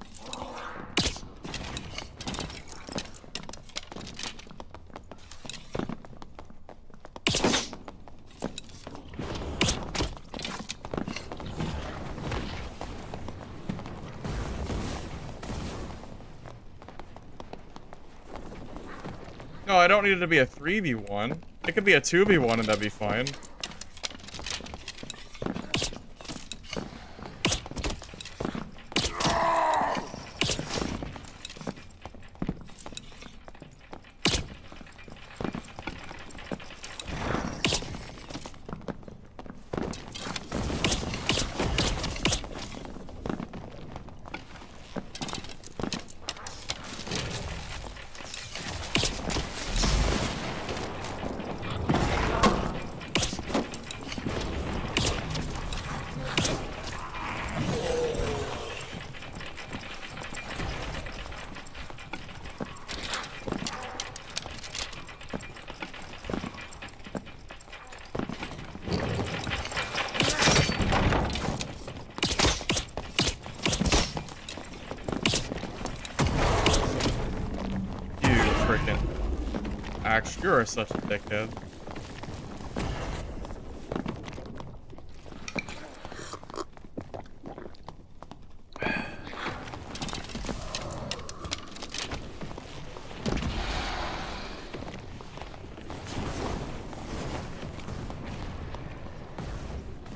No, I don't need it to be a 3v1. It could be a 2v1 and that'd be fine. You're such a dickhead.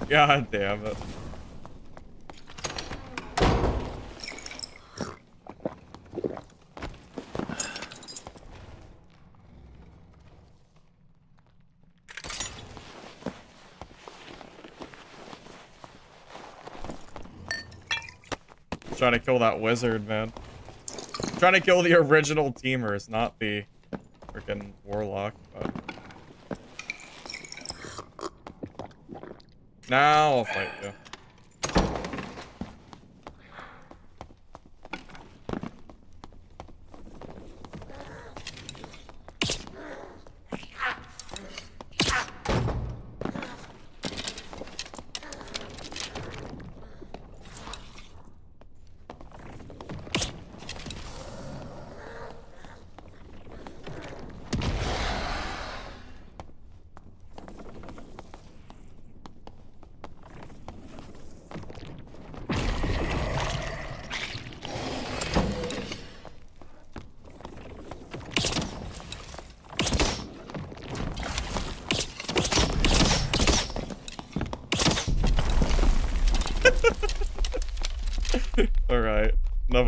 God damn it. Trying to kill that wizard, man. Trying to kill the original teamers, not the freaking warlock. But... now I'll fight you.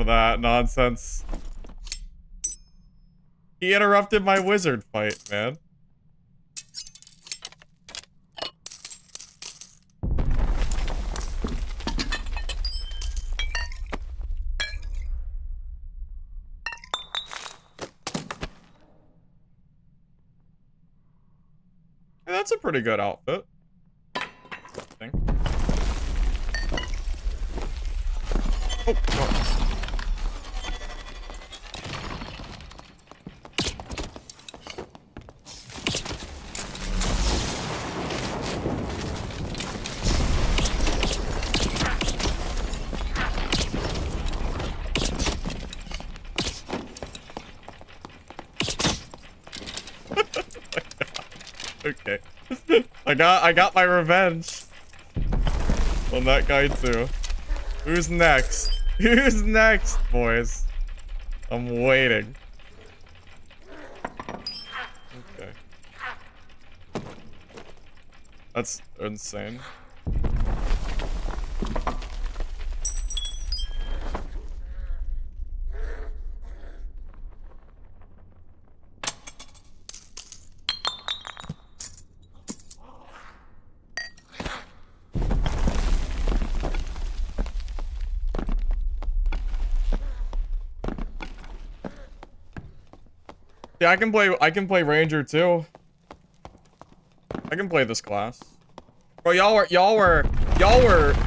of that nonsense. He interrupted my wizard fight, man. Hey, that's a pretty good outfit, I think. Oh, God. Okay. I got my revenge on that guy too. Who's next? Who's next, boys? I'm waiting. Okay. That's insane. Yeah, I can play Ranger too. I can play this class. Bro, y'all were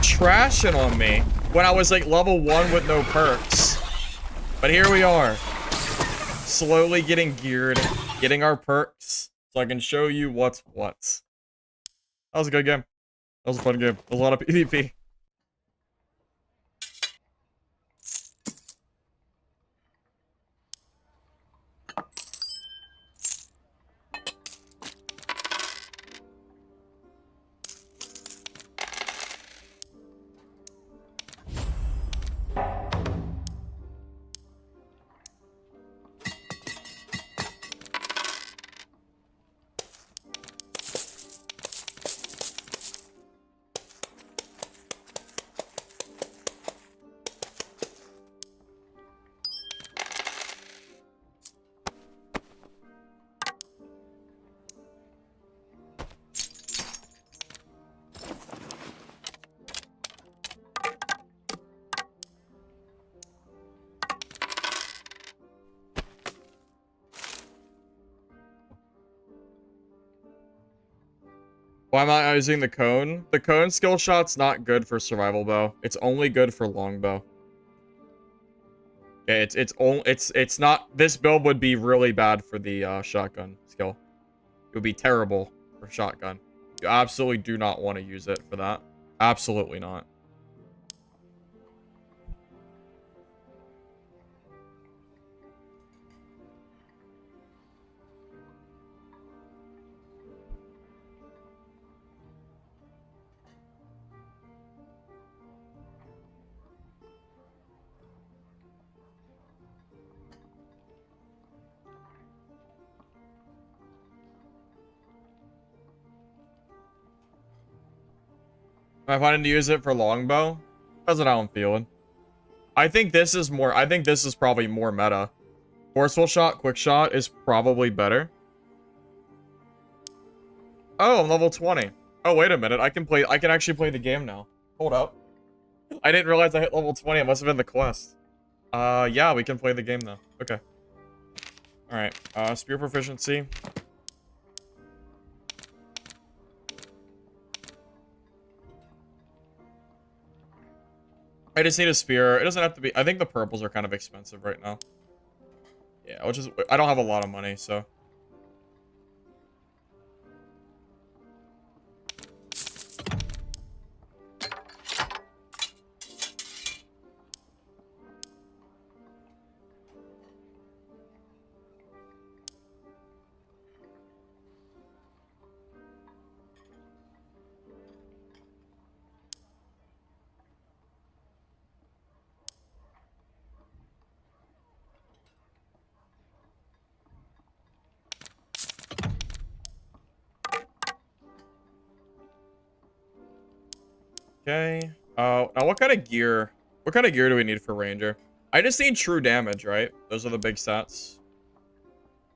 trashing on me when I was like level 1 with no perks. But here we are. Slowly getting geared, getting our perks, so I can show you what's what. That was a good game. That was a fun game. There was a lot of PvP. Why am I using the cone? The cone skill shot's not good for survival bow. It's only good for longbow. Yeah, it's not. This build would be really bad for the shotgun skill. It would be terrible for shotgun. You absolutely do not want to use it for that. Absolutely not. Am I planning to use it for longbow? That's what I'm feeling. I think this is probably more meta. Forceful shot, quick shot is probably better. Oh, I'm level 20. Oh, wait a minute. I can actually play the game now. Hold up. I didn't realize I hit level 20. It must have been the quest. Yeah, we can play the game now. Okay. Alright, spear proficiency. I just need a spear. It doesn't have to be. I think the purples are kind of expensive right now. Yeah, I don't have a lot of money, so. Okay. Now what kind of gear do we need for Ranger? I just need true damage, right? Those are the big stats.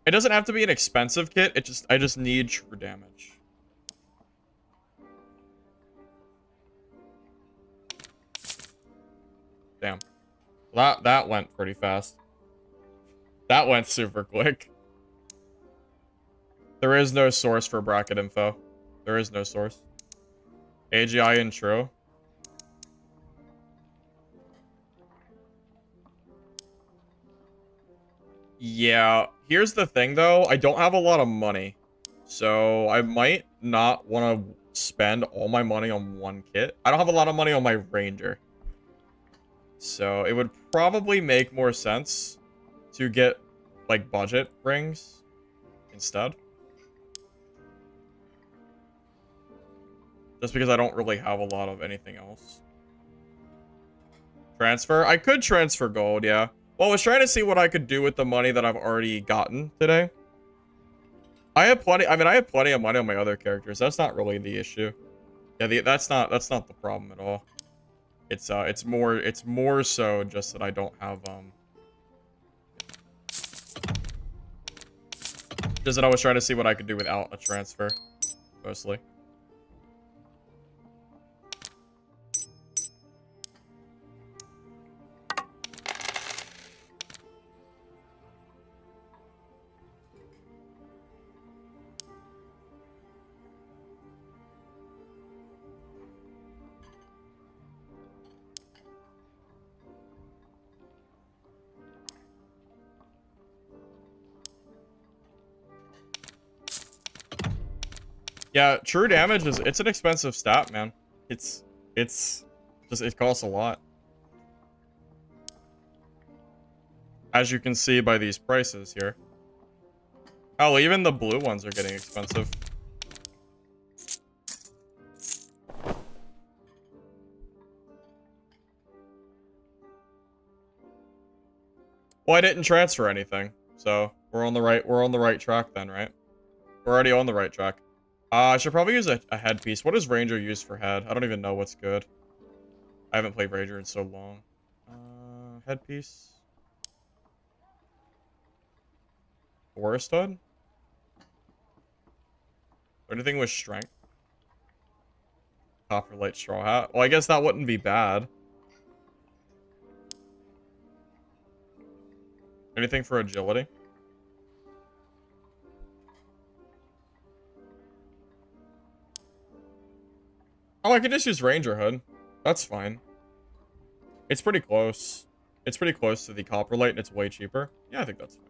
It doesn't have to be an expensive kit. I just need true damage. Damn. That went pretty fast. That went super quick. There is no source for bracket info. There is no source. AGI and true. Yeah, here's the thing though. I don't have a lot of money. So I might not want to spend all my money on one kit. I don't have a lot of money on my Ranger. So it would probably make more sense to get like budget rings instead. Just because I don't really have a lot of anything else. Transfer? I could transfer gold, yeah. Well, I was trying to see what I could do with the money that I've already gotten today. I have plenty of money on my other characters. That's not really the issue. Yeah, that's not the problem at all. It's more so just that I don't have just that I was trying to see what I could do without a transfer, mostly. Yeah, true damage it's an expensive stat, man. It's just it costs a lot. As you can see by these prices here. Oh, even the blue ones are getting expensive. Well, I didn't transfer anything, so we're on the right track then, right? We're already on the right track. I should probably use a headpiece. What does Ranger use for head? I don't even know what's good. I haven't played Ranger in so long. Headpiece. Forest Hood? Anything with strength? Copper light straw hat. Well, I guess that wouldn't be bad. Anything for agility? Oh, I could just use Ranger Hood. That's fine. It's pretty close. It's pretty close to the Copper Light, and it's way cheaper. Yeah, I think that's fine.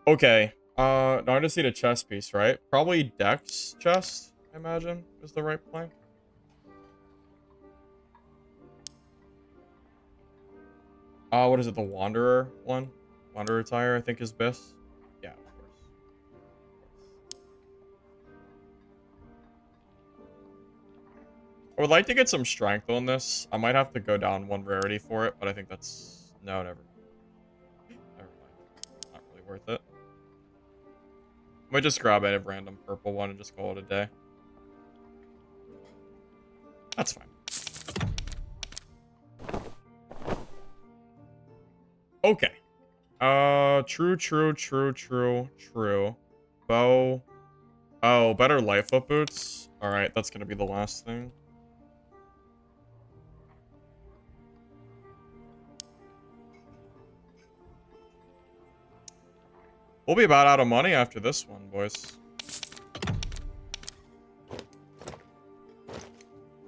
Okay. Now I just need a chest piece, right? Probably Dex chest, I imagine, is the right play. What is it? The Wanderer one? Wanderer tire, I think, is best. Yeah, of course. I would like to get some strength on this. I might have to go down one rarity for it, but I think that's... No, never. Never mind. Not really worth it. I might just grab a random purple one and just call it a day. That's fine. Okay. True. Bow. Oh, better life up boots. Alright, that's gonna be the last thing. We'll be about out of money after this one, boys.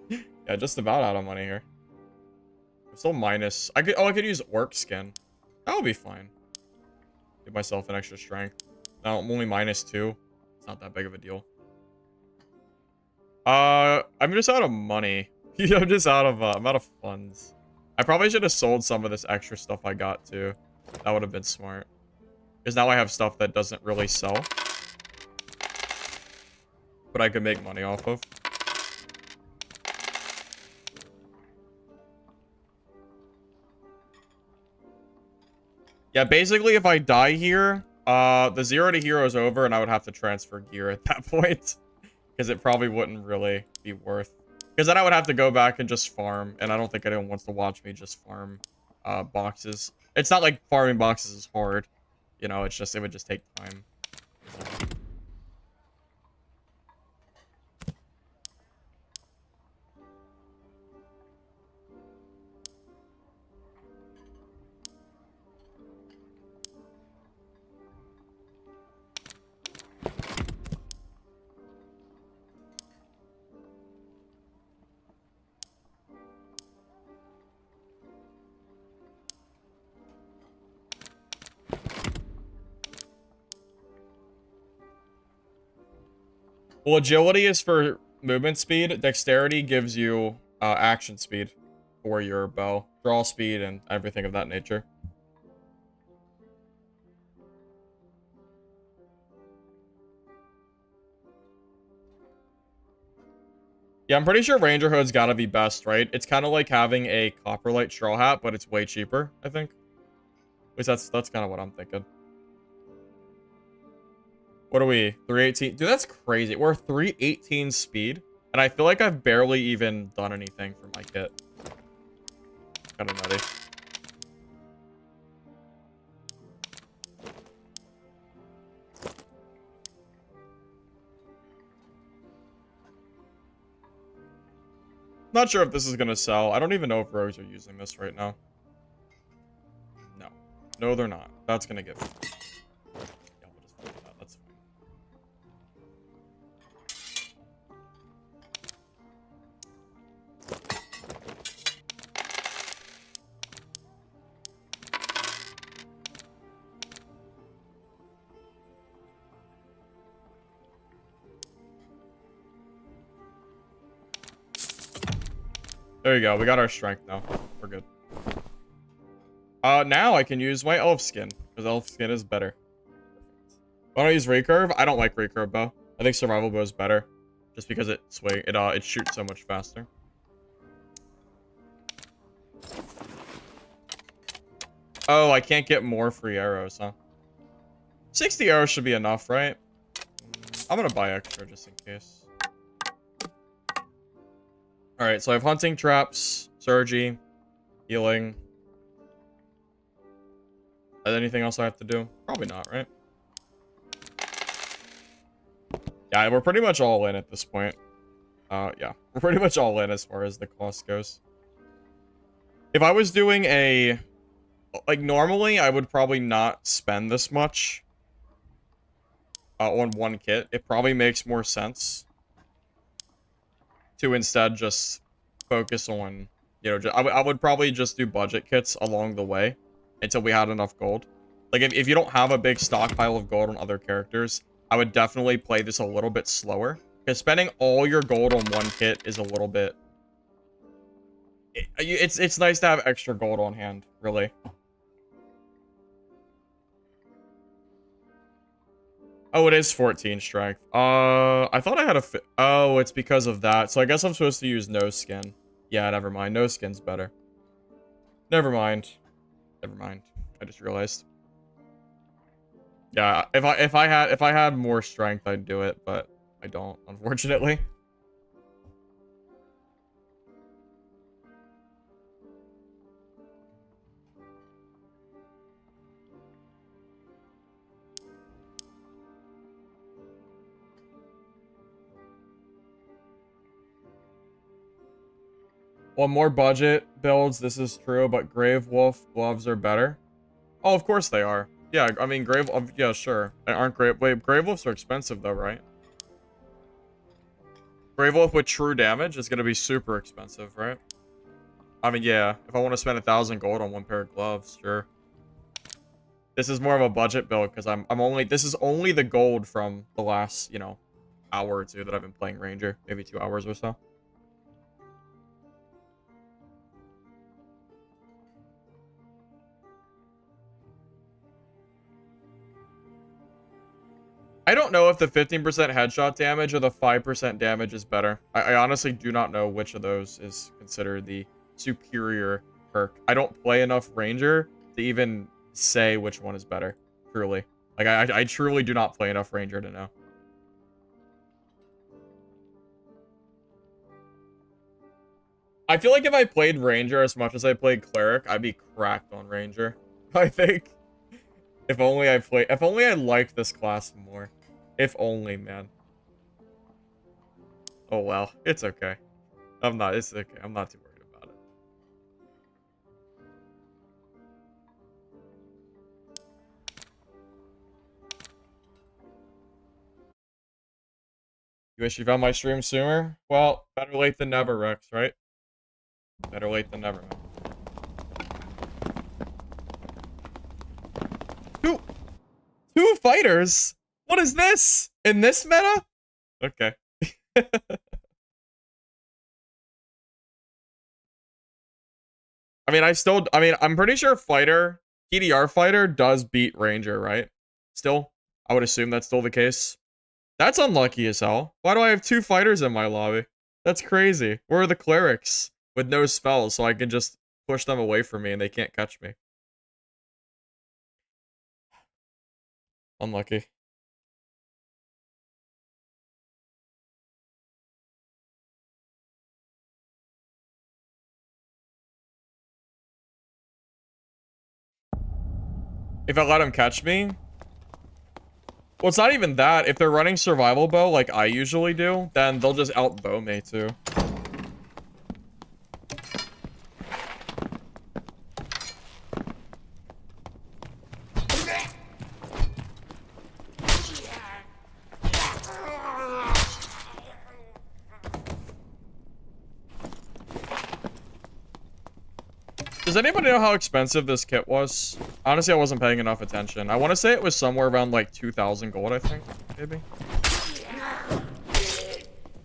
Yeah, just about out of money here. I'm still minus. I could use orc skin. That'll be fine. Give myself an extra strength. Now I'm only -2. It's not that big of a deal. I'm just out of money. I'm just out of I'm out of funds. I probably should have sold some of this extra stuff I got too. That would have been smart. Because now I have stuff that doesn't really sell. But I could make money off of. Yeah, basically, if I die here, the 0 to hero is over, and I would have to transfer gear at that point. Because it probably wouldn't really be worth... Because then I would have to go back and just farm, and I don't think anyone wants to watch me just farm boxes. It's not like farming boxes is hard. You know, it's just, it would just take time. Well, agility is for movement speed. Dexterity gives you action speed for your bow. Draw speed and everything of that nature. Yeah, I'm pretty sure Ranger Hood's gotta be best, right? It's kind of like having a Copperlight Straw Hat, but it's way cheaper, I think. At least that's kind of what I'm thinking. What are we? 318? Dude, that's crazy. We're 318 speed, and I feel like I've barely even done anything for my kit. Kind of nutty. Not sure if this is gonna sell. I don't even know if rogues are using this right now. No. No, they're not. That's gonna get... Yeah, we'll just find that. That's fine. There you go. We got our strength now. We're good. Now I can use my elf skin, because elf skin is better. Why don't I use recurve? I don't like recurve bow. I think survival bow is better, just because it shoots so much faster. Oh, I can't get more free arrows, huh? 60 arrows should be enough, right? I'm gonna buy extra just in case. Alright, so I have hunting traps, surgery, healing. Is anything else I have to do? Probably not, right? Yeah, we're pretty much all in at this point. Yeah. We're pretty much all in as far as the cost goes. If I was doing a... Like, normally, I would probably not spend this much on one kit. It probably makes more sense to instead just focus on, you know, I would probably just do budget kits along the way until we had enough gold. Like, if you don't have a big stockpile of gold on other characters, I would definitely play this a little bit slower. Because spending all your gold on one kit is a little bit... It's nice to have extra gold on hand, really. Oh, it is 14 strength. I thought I had a... Oh, it's because of that. So I guess I'm supposed to use no skin. Yeah, never mind. No skin's better. Never mind. Never mind. I just realized. Yeah, if I had more strength, I'd do it, but I don't, unfortunately. On more budget builds, this is true, but Grave Wolf gloves are better. Oh, of course they are. Yeah, I mean, yeah, sure. Aren't Grave Wolves are expensive though, right? Grave Wolf with true damage is gonna be super expensive, right? I mean, yeah, if I want to spend 1,000 gold on one pair of gloves, sure. This is more of a budget build because this is only the gold from the last, you know, hour or two that I've been playing Ranger, maybe 2 hours or so. I don't know if the 15% headshot damage or the 5% damage is better. I honestly do not know which of those is considered the superior perk. I don't play enough Ranger to even say which one is better. Truly. Like, I truly do not play enough Ranger to know. I feel like if I played Ranger as much as I played Cleric, I'd be cracked on Ranger. I think. If only I liked this class more. If only, man. Oh well, it's okay. It's okay. I'm not too worried about it. You wish you found my stream sooner? Well, better late than never, Rex, right? Better late than never, man. Two fighters? What is this? In this meta? Okay. I'm pretty sure PDR fighter does beat Ranger, right? Still? I would assume that's still the case. That's unlucky as hell. Why do I have two fighters in my lobby? That's crazy. Where are the clerics? With no spells, so I can just push them away from me and they can't catch me. Unlucky. If I let them catch me? Well, it's not even that. If they're running survival bow like I usually do, then they'll just outbow me too. Does anybody know how expensive this kit was? Honestly, I wasn't paying enough attention. I want to say it was somewhere around like 2,000 gold, I think, maybe.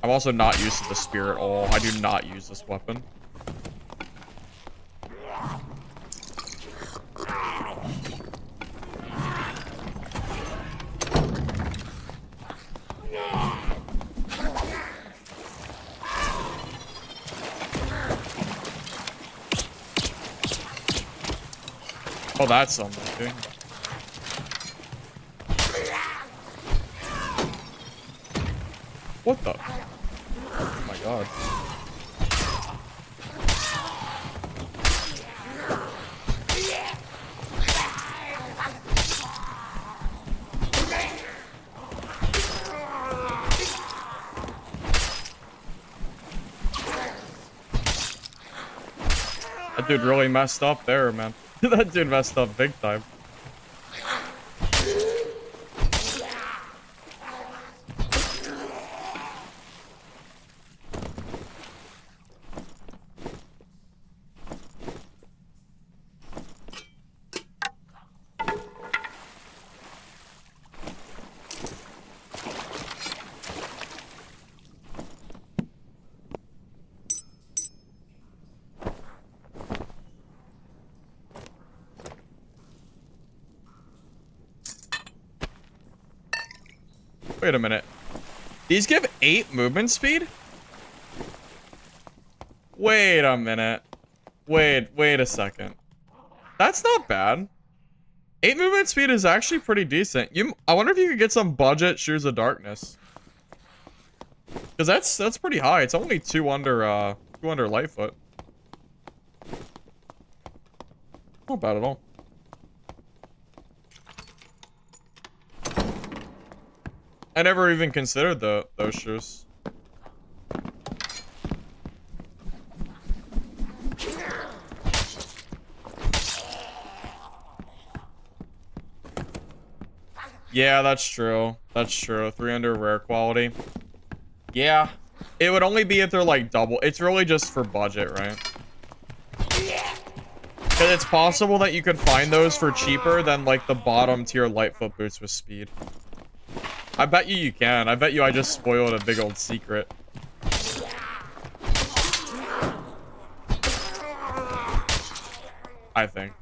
I'm also not used to the spear at all. I do not use this weapon. Oh, that's something. What the? Oh my god. That dude really messed up there, man. That dude messed up big time. Wait a minute. These give 8 movement speed? Wait a minute. Wait a second. That's not bad. 8 movement speed is actually pretty decent. I wonder if you could get some budget Shoes of Darkness. Cause that's pretty high. It's only 2 under Lightfoot. Not bad at all. I never even considered those shoes. Yeah, that's true. That's true. 3 under rare quality. Yeah. It would only be if they're like double. It's really just for budget, right? Because it's possible that you could find those for cheaper than like the bottom tier Lightfoot boots with speed. I bet you can. I bet you I just spoiled a big old secret. I think.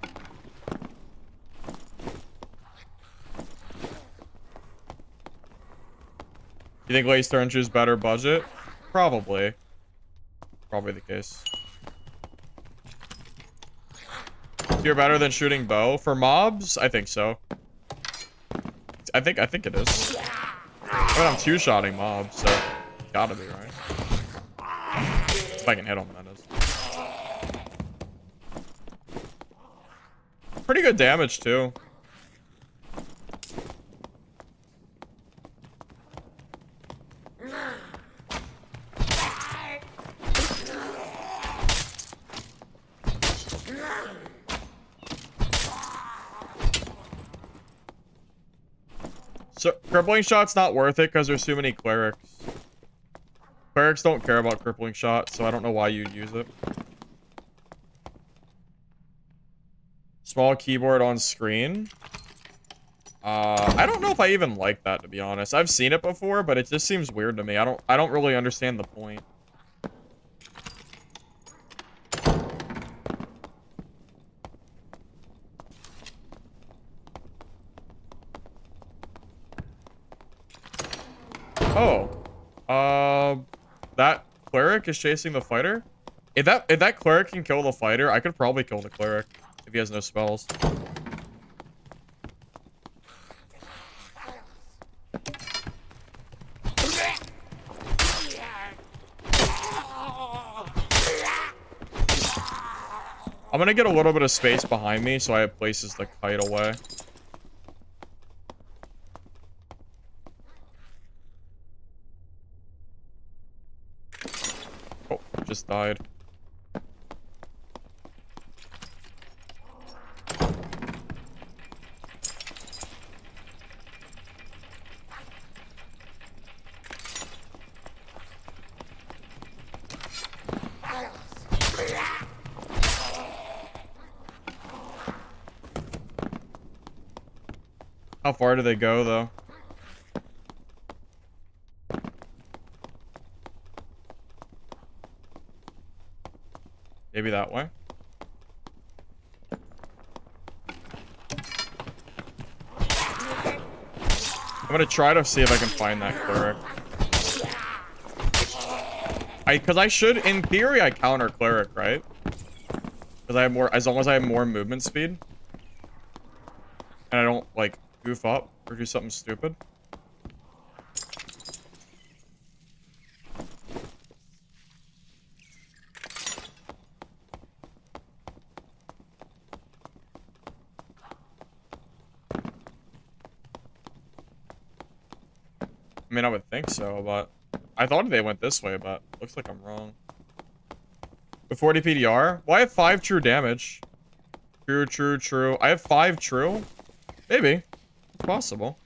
You think Lace Turn Shoes better budget? Probably. Probably the case. You're better than shooting bow for mobs? I think so. I think it is. I mean, I'm two-shotting mobs, so gotta be right. If I can hit them, that is. Pretty good damage too. So, crippling shot's not worth it because there's too many clerics. Clerics don't care about crippling shot, so I don't know why you'd use it. Small keyboard on screen. I don't know if I even like that, to be honest. I've seen it before, but it just seems weird to me. I don't really understand the point. Oh. That cleric is chasing the fighter? If that cleric can kill the fighter, I could probably kill the cleric if he has no spells. I'm gonna get a little bit of space behind me so I have places to kite away. Oh, just died. How far do they go, though? Maybe that way? I'm gonna try to see if I can find that cleric. Because I should, in theory, I counter cleric, right? Because I have more, as long as I have more movement speed. And I don't, like, goof up or do something stupid. I mean, I would think so, but I thought they went this way, but looks like I'm wrong. With 40 PDR? Well, I have 5 true damage. True, true, true. I have 5 true? Maybe. It's possible.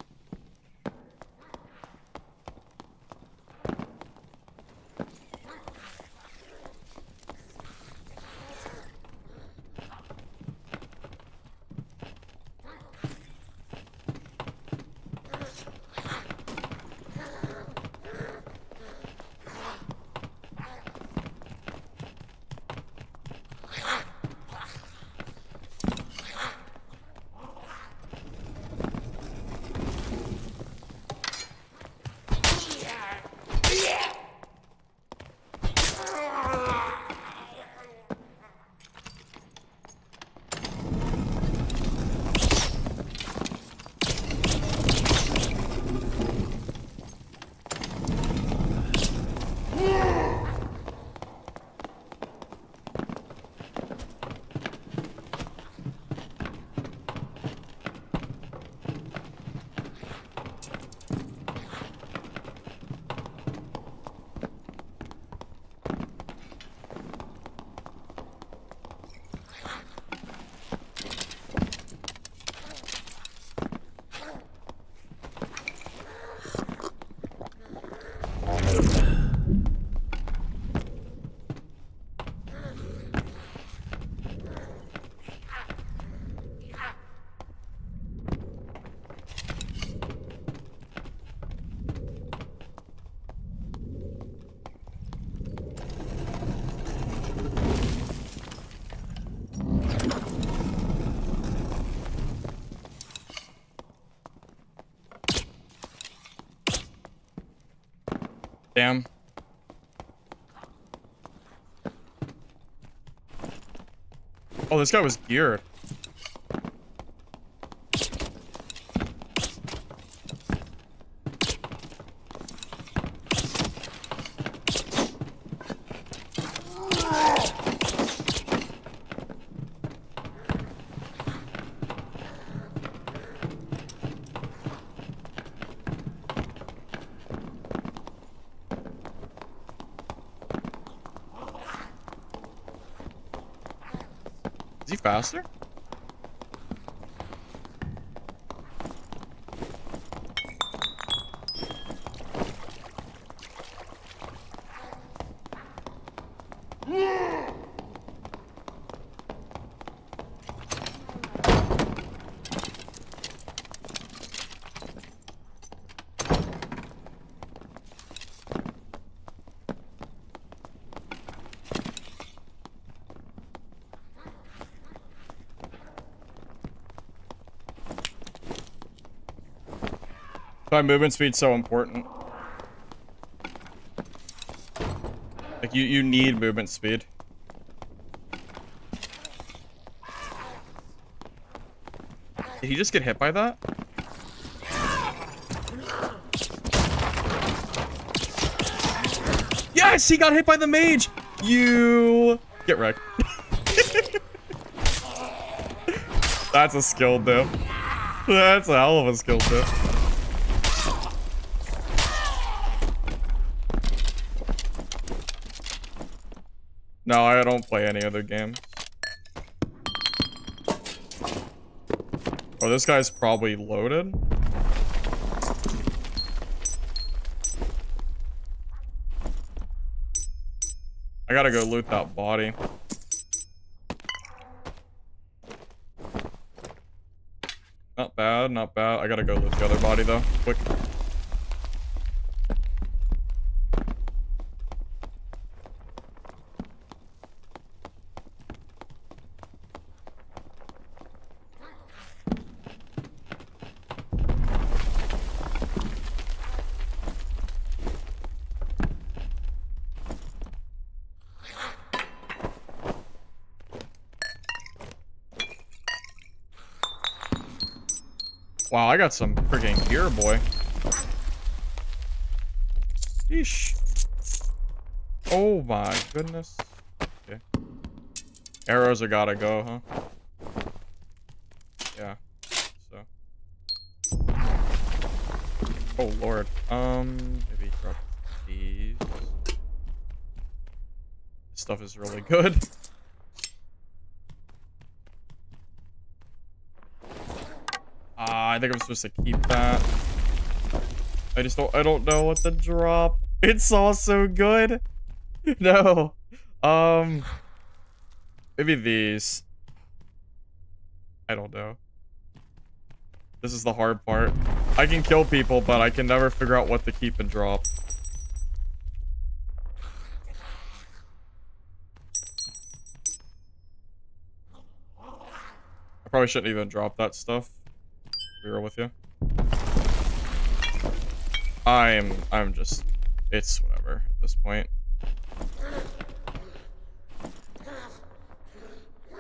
Damn. Oh, this guy was geared. Is he faster? My movement speed's so important. Like you need movement speed. Did he just get hit by that? Yes, he got hit by the mage. You get wrecked. That's a skill dip. That's a hell of a skill dip. No, I don't play any other games. Oh, this guy's probably loaded. I gotta go loot that body. Not bad, not bad. I gotta go loot the other body though. Quick. Wow, I got some freaking gear, boy. Sheesh. Oh my goodness. Okay. Arrows are gotta go, huh? Yeah. So. Oh lord. Maybe drop these. This stuff is really good. I think I'm supposed to keep that. I don't know what to drop. It's all so good. No. Maybe these. I don't know. This is the hard part. I can kill people, but I can never figure out what to keep and drop. I probably shouldn't even drop that stuff. Be real with you. I'm just, it's whatever at this point.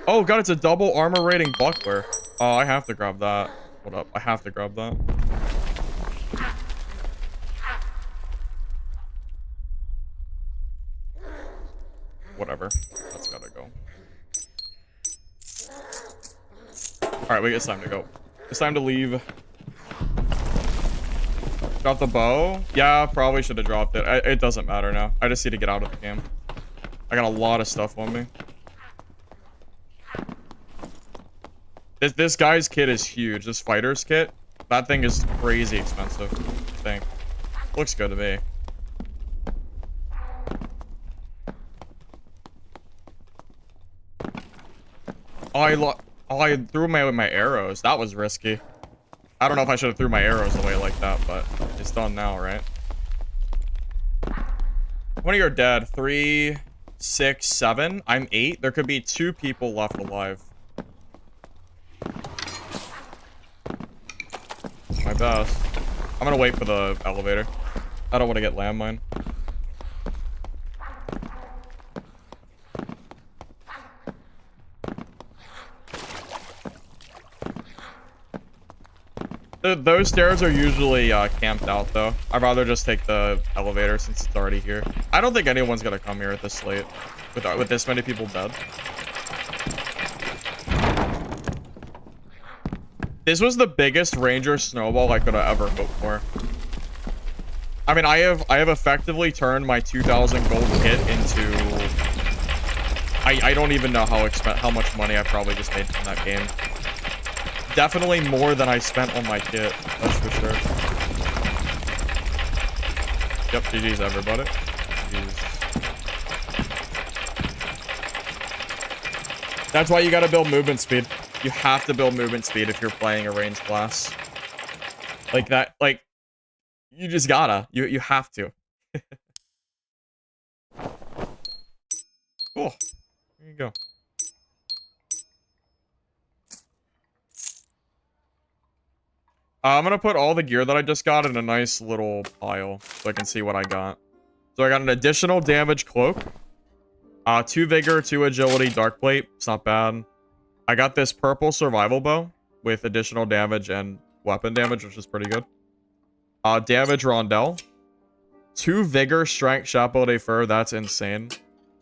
Oh god, it's a double armor rating buckler. Oh, I have to grab that. What up? I have to grab that. Whatever. That's gotta go. Alright, wait, it's time to go. It's time to leave. Drop the bow? Yeah, probably should have dropped it. It doesn't matter now. I just need to get out of the game. I got a lot of stuff on me. This guy's kit is huge. This fighter's kit, that thing is crazy expensive. Thing. Looks good to me. I threw my arrows. That was risky. I don't know if I should have threw my arrows away like that, but it's done now, right? One of you are dead. 3, 6, 7. I'm 8. There could be 2 people left alive. My best. I'm gonna wait for the elevator. I don't want to get landmine. Those stairs are usually camped out, though. I'd rather just take the elevator since it's already here. I don't think anyone's gonna come here at this late with this many people dead. This was the biggest Ranger snowball I could have ever hoped for. I mean, I have effectively turned my 2,000 gold kit into... I don't even know how much money I probably just made from that game. Definitely more than I spent on my kit, that's for sure. Yep, GG's everybody. GG's. That's why you gotta build movement speed. You have to build movement speed if you're playing a range class. Like that, like, you just gotta. You have to. Cool. There you go. I'm gonna put all the gear that I just got in a nice little pile so I can see what I got. So I got an additional damage cloak. 2 vigor, 2 agility, dark plate. It's not bad. I got this purple survival bow with additional damage and weapon damage, which is pretty good. Damage rondelle. 2 vigor, strength, chapeau de fur. That's insane.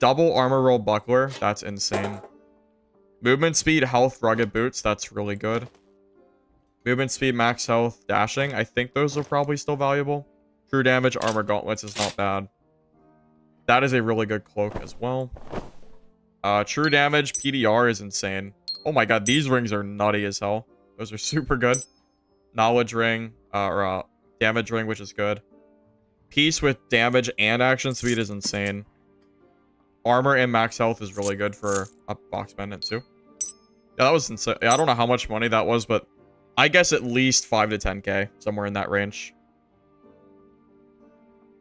Double armor roll buckler. That's insane. Movement speed, health, rugged boots. That's really good. Movement speed, max health, dashing. I think those are probably still valuable. True damage, armor gauntlets is not bad. That is a really good cloak as well. True damage, PDR is insane. Oh my god, these rings are nutty as hell. Those are super good. Knowledge ring, damage ring, which is good. Piece with damage and action speed is insane. Armor and max health is really good for a box pendant too. Yeah, that was insane. I don't know how much money that was, but I guess at least 5 to 10k, somewhere in that range.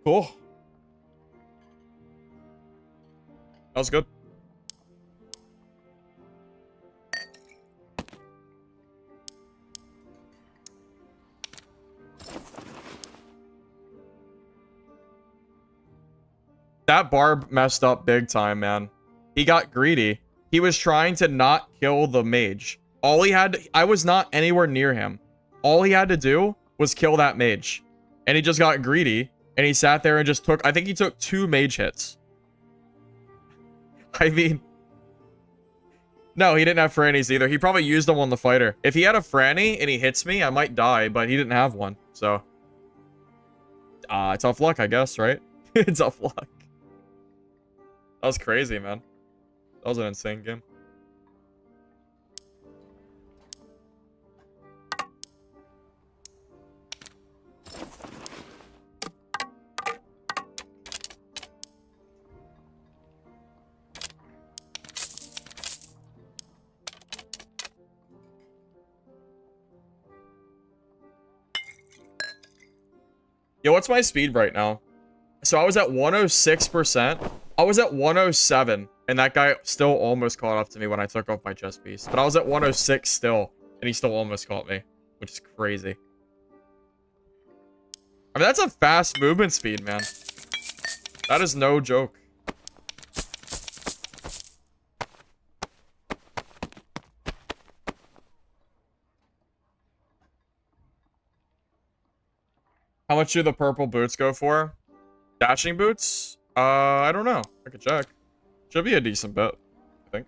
Cool. That was good. That barb messed up big time, man. He got greedy. He was trying to not kill the mage. All he had to, I was not anywhere near him. All he had to do was kill that mage. And he just got greedy. And he sat there and just took, I think he took 2 mage hits. I mean, no, he didn't have Frannies either. He probably used them on the fighter. If he had a Franny and he hits me, I might die, but he didn't have one. So, tough luck, I guess, right? Tough luck. That was crazy, man. That was an insane game. Yo, what's my speed right now? So I was at 106%. I was at 107, and that guy still almost caught up to me when I took off my chest piece. But I was at 106 still, and he still almost caught me, which is crazy. I mean, that's a fast movement speed, man. That is no joke. How much do the purple boots go for? Dashing boots? I don't know. I could check. Should be a decent bet, I think.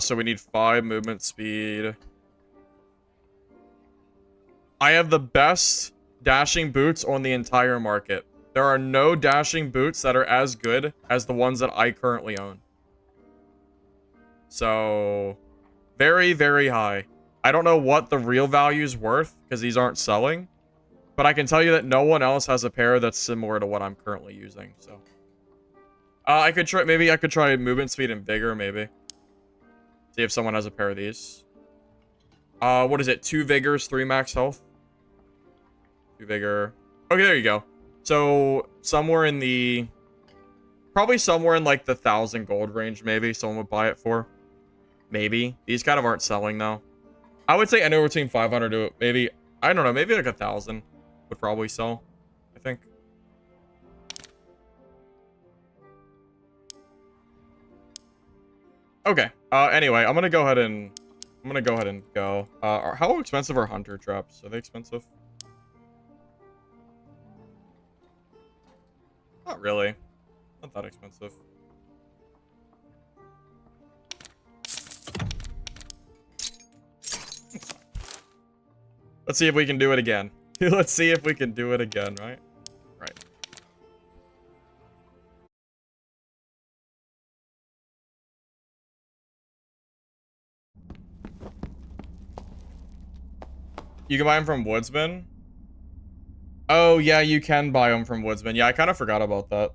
So we need 5 movement speed. I have the best dashing boots on the entire market. There are no dashing boots that are as good as the ones that I currently own. So, very, very high. I don't know what the real value is worth because these aren't selling, but I can tell you that no one else has a pair that's similar to what I'm currently using. So, I could try. Maybe I could try movement speed and vigor. Maybe see if someone has a pair of these. What is it? 2 vigors, 3 max health. 2 vigor. Okay, there you go. So somewhere in the, probably somewhere in like the 1,000 gold range. Maybe someone would buy it for. Maybe these kind of aren't selling though. I would say anywhere between 500 to maybe, I don't know, maybe like 1,000 would probably sell, I think. Okay. Anyway, I'm gonna go ahead and go. How expensive are hunter traps? Are they expensive? Not really. Not that expensive. Let's see if we can do it again. Let's see if we can do it again, right? Right. You can buy them from Woodsman? Oh, yeah, you can buy them from Woodsman. Yeah, I kind of forgot about that.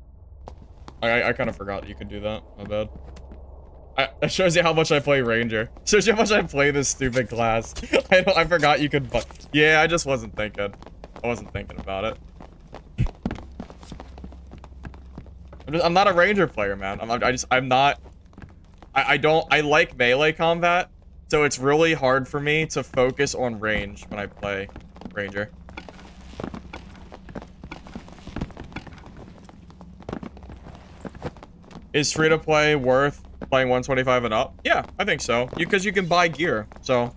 I kind of forgot you could do that. My bad. It shows you how much I play Ranger. Shows you how much I play this stupid class. I forgot you could buy. Yeah, I just wasn't thinking. I wasn't thinking about it. I'm not a Ranger player, man. I'm not. I like melee combat, so it's really hard for me to focus on range when I play Ranger. Is free-to-play worth playing 125 and up? Yeah, I think so. Because you can buy gear. So,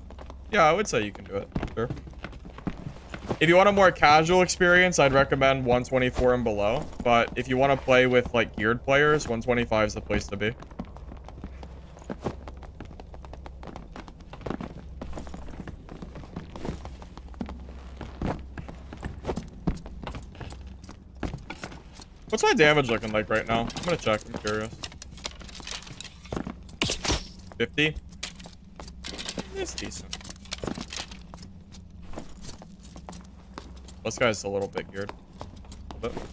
yeah, I would say you can do it. Sure. If you want a more casual experience, I'd recommend 124 and below. But if you want to play with, like, geared players, 125 is the place to be. What's my damage looking like right now? I'm gonna check. I'm curious. 50? It's decent. This guy's a little bit geared. A little bit.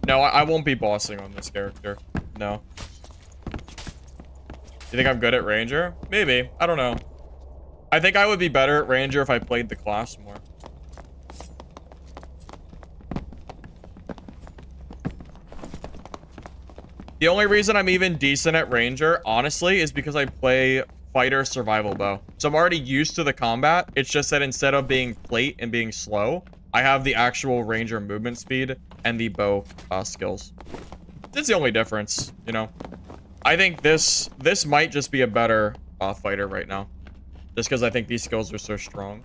No, I won't be bossing on this character. No. You think I'm good at Ranger? Maybe. I don't know. I think I would be better at Ranger if I played the class more. The only reason I'm even decent at Ranger, honestly, is because I play fighter survival bow. So I'm already used to the combat. It's just that instead of being plate and being slow, I have the actual Ranger movement speed and the bow skills. That's the only difference, you know. I think this might just be a better fighter right now. Just because I think these skills are so strong.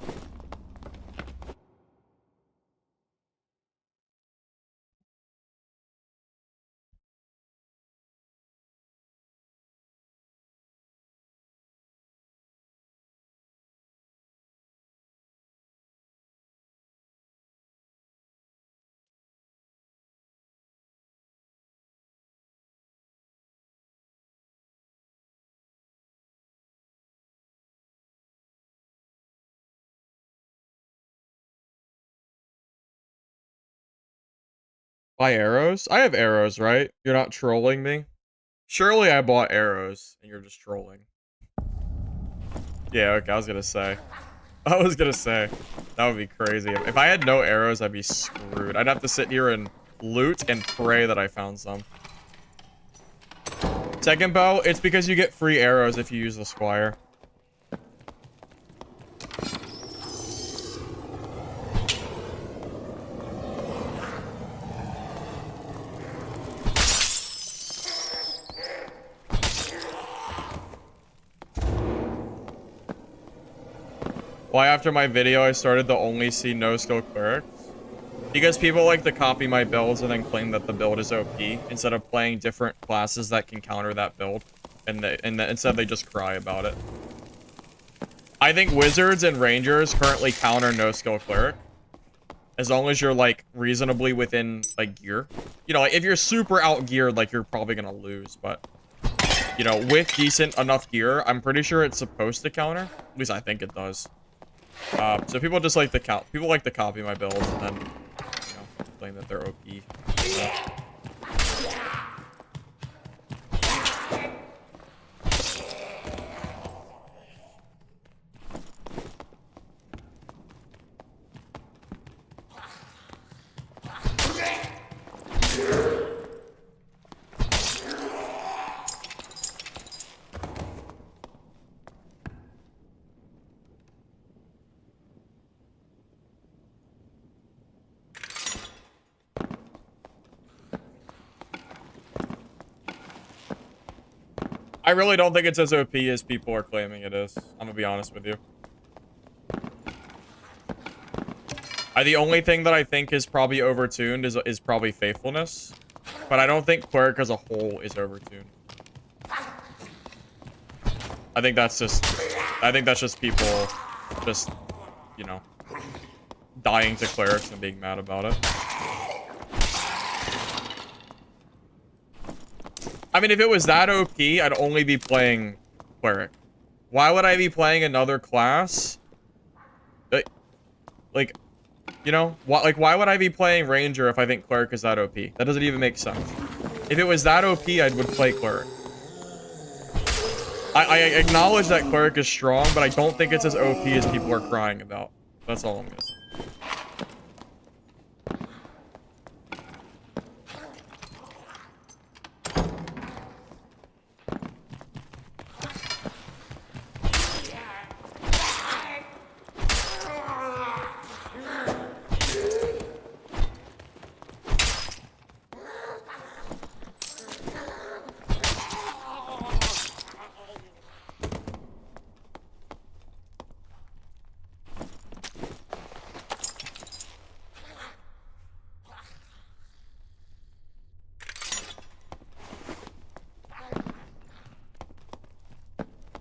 Buy arrows? I have arrows, right? You're not trolling me? Surely I bought arrows and you're just trolling. Yeah, okay, I was gonna say. That would be crazy. If I had no arrows, I'd be screwed. I'd have to sit here and loot and pray that I found some. Second bow, it's because you get free arrows if you use the Squire. Why after my video I started to only see no-skill clerics? Because people like to copy my builds and then claim that the build is OP instead of playing different classes that can counter that build. And instead they just cry about it. I think wizards and rangers currently counter no-skill cleric. As long as you're, like, reasonably within, like, gear. You know, like, if you're super out-geared, like, you're probably gonna lose, but... You know, with decent enough gear, I'm pretty sure it's supposed to counter. At least I think it does. So people just like to people like to copy my builds and then, you know, claim that they're OP. So. I really don't think it's as OP as people are claiming it is. I'm gonna be honest with you. The only thing that I think is probably overtuned is probably faithfulness. But I don't think cleric as a whole is overtuned. I think that's just people just, you know, dying to clerics and being mad about it. I mean, if it was that OP, I'd only be playing cleric. Why would I be playing another class? Like, you know, why would I be playing ranger if I think cleric is that OP? That doesn't even make sense. If it was that OP, I would play cleric. I acknowledge that cleric is strong, but I don't think it's as OP as people are crying about. That's all I'm gonna say.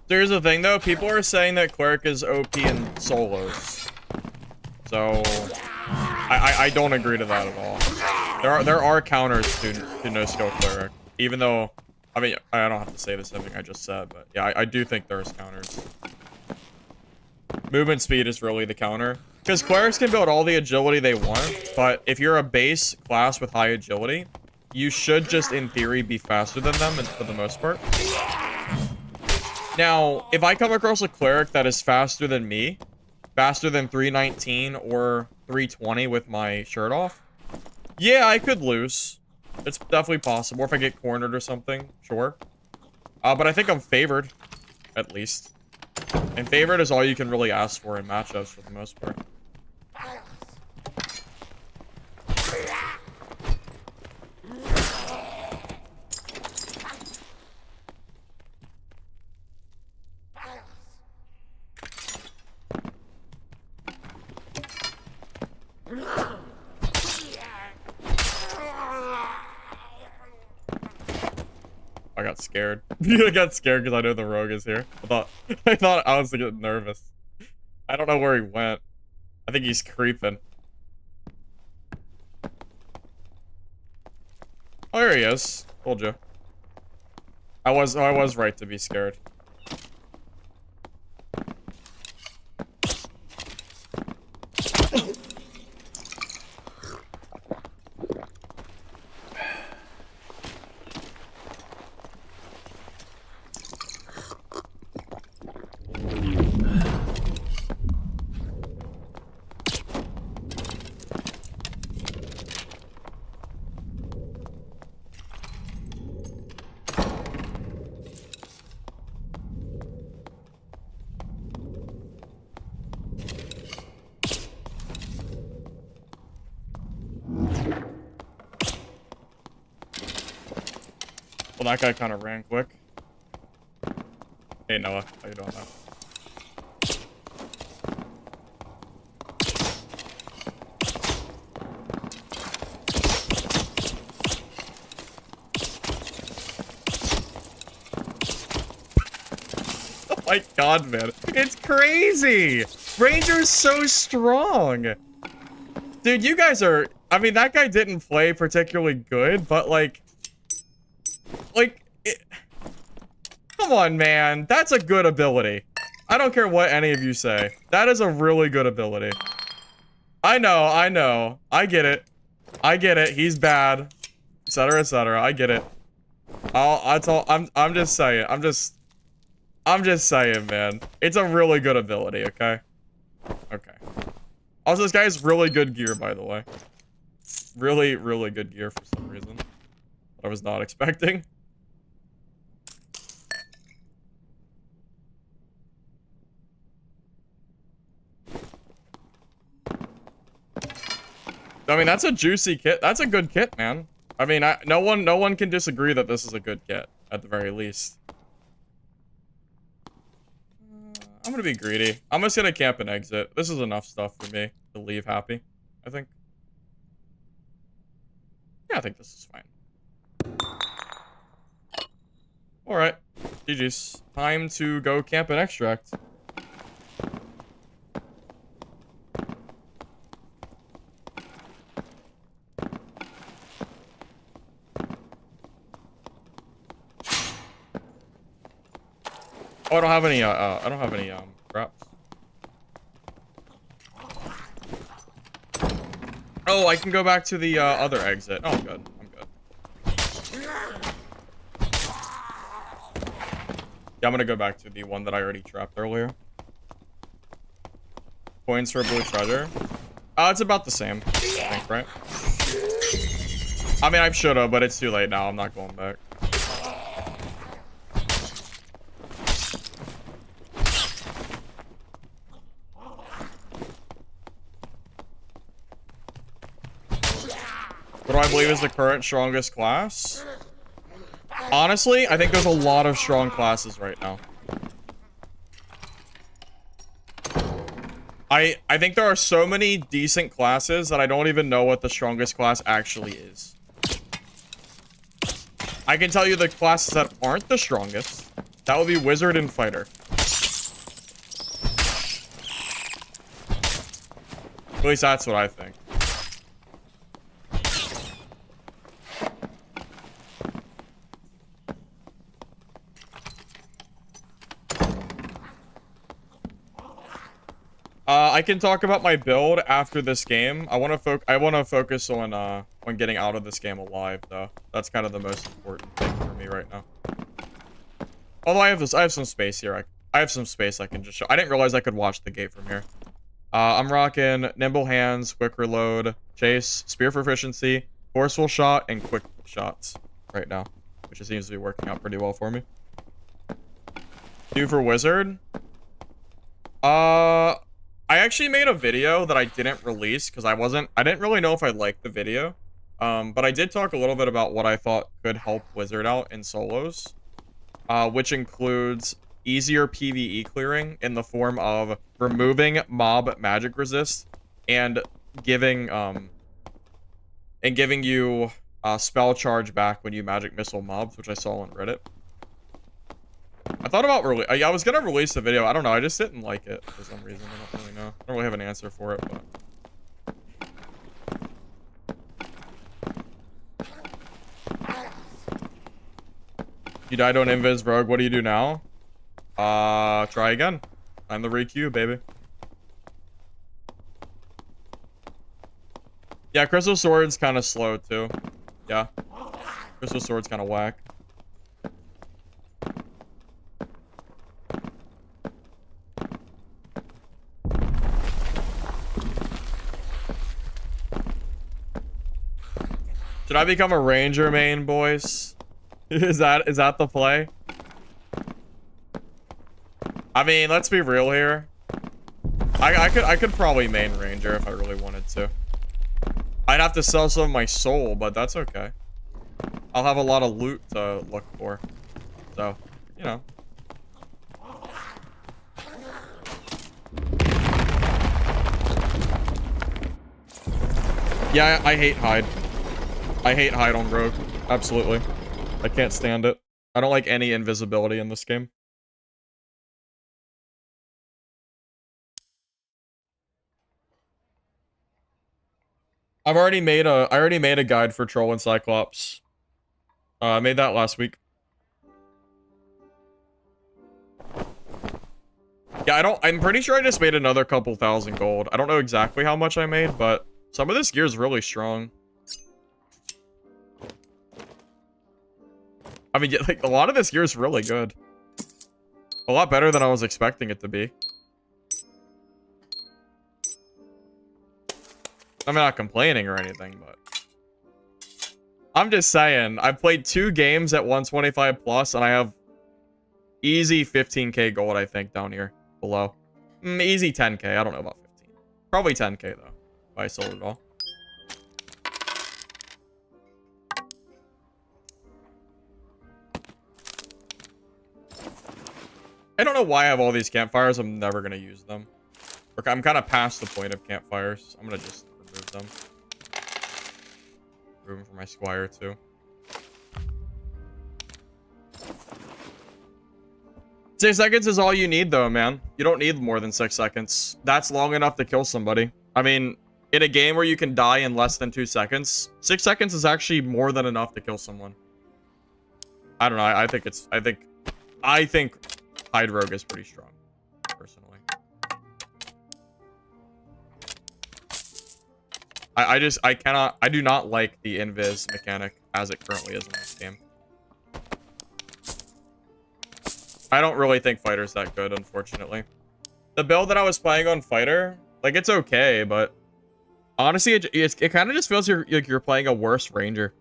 Here's the thing, though. People are saying that cleric is OP in solos. So, I don't agree to that at all. There are counters to no-skill cleric. Even though, I mean, I don't have to say the same thing I just said, but yeah, I do think there's counters. Movement speed is really the counter. Because clerics can build all the agility they want, but if you're a base class with high agility, you should just, in theory, be faster than them for the most part. Now, if I come across a cleric that is faster than me, faster than 319 or 320 with my shirt off, yeah, I could lose. It's definitely possible. Or if I get cornered or something, sure. But I think I'm favored, at least. And favored is all you can really ask for in matchups for the most part. I got scared. I got scared because I know the rogue is here. I thought I was getting nervous. I don't know where he went. I think he's creeping. Oh, there he is. Told you. I was right to be scared. Well, that guy kind of ran quick. Hey, Noah. How you doing, man? Oh my god, man. It's crazy! Ranger's so strong! Dude, you guys are... I mean, that guy didn't play particularly good, but, like... Come on, man. That's a good ability. I don't care what any of you say. That is a really good ability. I know. I get it. He's bad. Etc, etc. I get it. I'm just saying. I'm just saying, man. It's a really good ability, okay? Okay. Also, this guy has really good gear, by the way. Really, really good gear for some reason. I was not expecting. I mean, that's a juicy kit. That's a good kit, man. I mean, no one can disagree that this is a good kit, at the very least. I'm gonna be greedy. I'm just gonna camp and exit. This is enough stuff for me to leave happy, I think. Yeah, I think this is fine. Alright. GG's. Time to go camp and extract. Oh, I don't have any, traps. Oh, I can go back to the, other exit. Oh, I'm good. I'm good. Yeah, I'm gonna go back to the one that I already trapped earlier. Coins for blue treasure. It's about the same, I think, right? I mean, I should've, but it's too late now. I'm not going back. What do I believe is the current strongest class? Honestly, I think there's a lot of strong classes right now. I think there are so many decent classes that I don't even know what the strongest class actually is. I can tell you the classes that aren't the strongest. That would be Wizard and Fighter. At least that's what I think. I can talk about my build after this game. I want to focus on getting out of this game alive, though. That's kind of the most important thing for me right now. Although I have some space here. I have some space I can just show. I didn't realize I could watch the gate from here. I'm rocking Nimble Hands, Quick Reload, Chase, Spear for Efficiency, Forceful Shot, and Quick Shots right now, which seems to be working out pretty well for me. 2 for Wizard. I actually made a video that I didn't release because I didn't really know if I liked the video. But I did talk a little bit about what I thought could help Wizard out in solos. Which includes easier PvE clearing in the form of removing mob magic resist and giving you spell charge back when you magic missile mobs, which I saw on Reddit. I thought about I was gonna release the video. I don't know. I just didn't like it for some reason. I don't really know. I don't really have an answer for it, but you died on Invis Rogue. What do you do now? Try again. I'm the re-queue, baby. Yeah, Crystal Sword's kind of slow too. Yeah, Crystal Sword's kind of whack. Should I become a ranger main, boys? Is that the play? I mean, let's be real here. I could probably main ranger if I really wanted to. I'd have to sell some of my soul, but that's okay. I'll have a lot of loot to look for. So, you know. Yeah, I hate hide. I hate hide on Rogue. Absolutely. I can't stand it. I don't like any invisibility in this game. I already made a guide for Troll and Cyclops. I made that last week. Yeah, I'm pretty sure I just made another couple thousand gold. I don't know exactly how much I made, but some of this gear is really strong. I mean, like, a lot of this gear is really good. A lot better than I was expecting it to be. I'm not complaining or anything, but I'm just saying, I played 2 games at 125 plus, and I have easy 15k gold, I think, down here below. Easy 10k. I don't know about 15. Probably 10k though, if I sold it all. I don't know why I have all these campfires. I'm never going to use them. I'm kind of past the point of campfires. I'm going to just remove them. Room for my squire, too. 6 seconds is all you need, though, man. You don't need more than 6 seconds. That's long enough to kill somebody. I mean, in a game where you can die in less than 2 seconds, 6 seconds is actually more than enough to kill someone. I don't know. I think Hide Rogue is pretty strong, personally. I do not like the invis mechanic as it currently is in this game. I don't really think Fighter's that good, unfortunately. The build that I was playing on Fighter, like, it's okay, but honestly, it kind of just feels like you're playing a worse Ranger.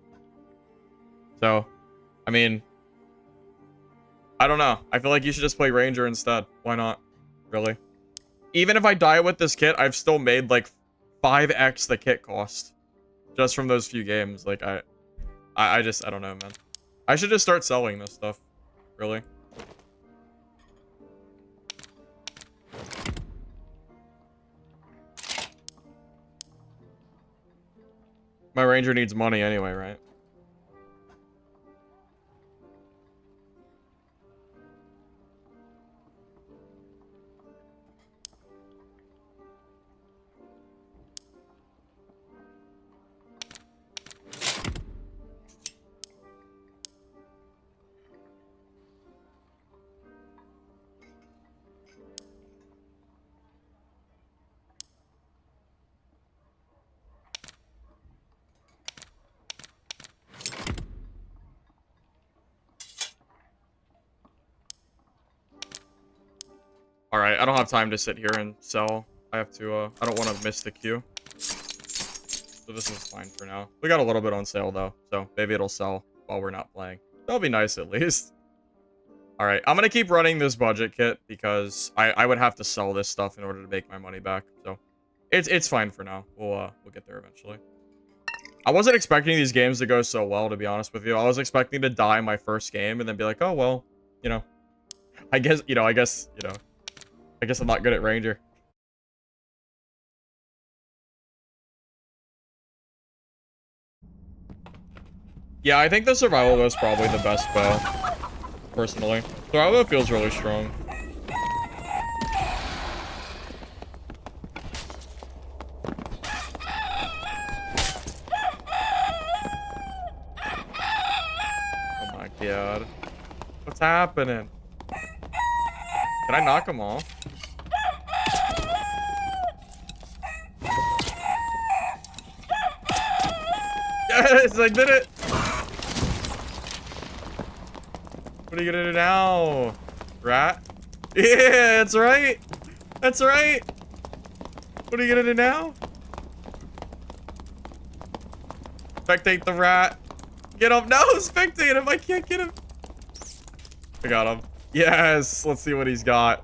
So, I mean, I don't know. I feel like you should just play Ranger instead. Why not? Really? Even if I die with this kit, I've still made, like, 5x the kit cost. Just from those few games. Like, I don't know, man. I should just start selling this stuff. Really. My Ranger needs money anyway, right? All right, I don't have time to sit here and sell. I have to, I don't want to miss the queue. So this is fine for now. We got a little bit on sale, though, so maybe it'll sell while we're not playing. That'll be nice, at least. All right, I'm going to keep running this budget kit because I would have to sell this stuff in order to make my money back. So it's fine for now. We'll get there eventually. I wasn't expecting these games to go so well, to be honest with you. I was expecting to die my first game and then be like, oh, well, you know, I guess I'm not good at Ranger. Yeah, I think the survival bow is probably the best bow, personally. Survival bow feels really strong. Oh my god. What's happening? Can I knock him off? Yes, I did it! What are you gonna do now? Rat? Yeah, that's right! That's right! What are you gonna do now? Spectate the rat. Get him! No! Spectate him! I can't get him! I got him. Yes! Let's see what he's got.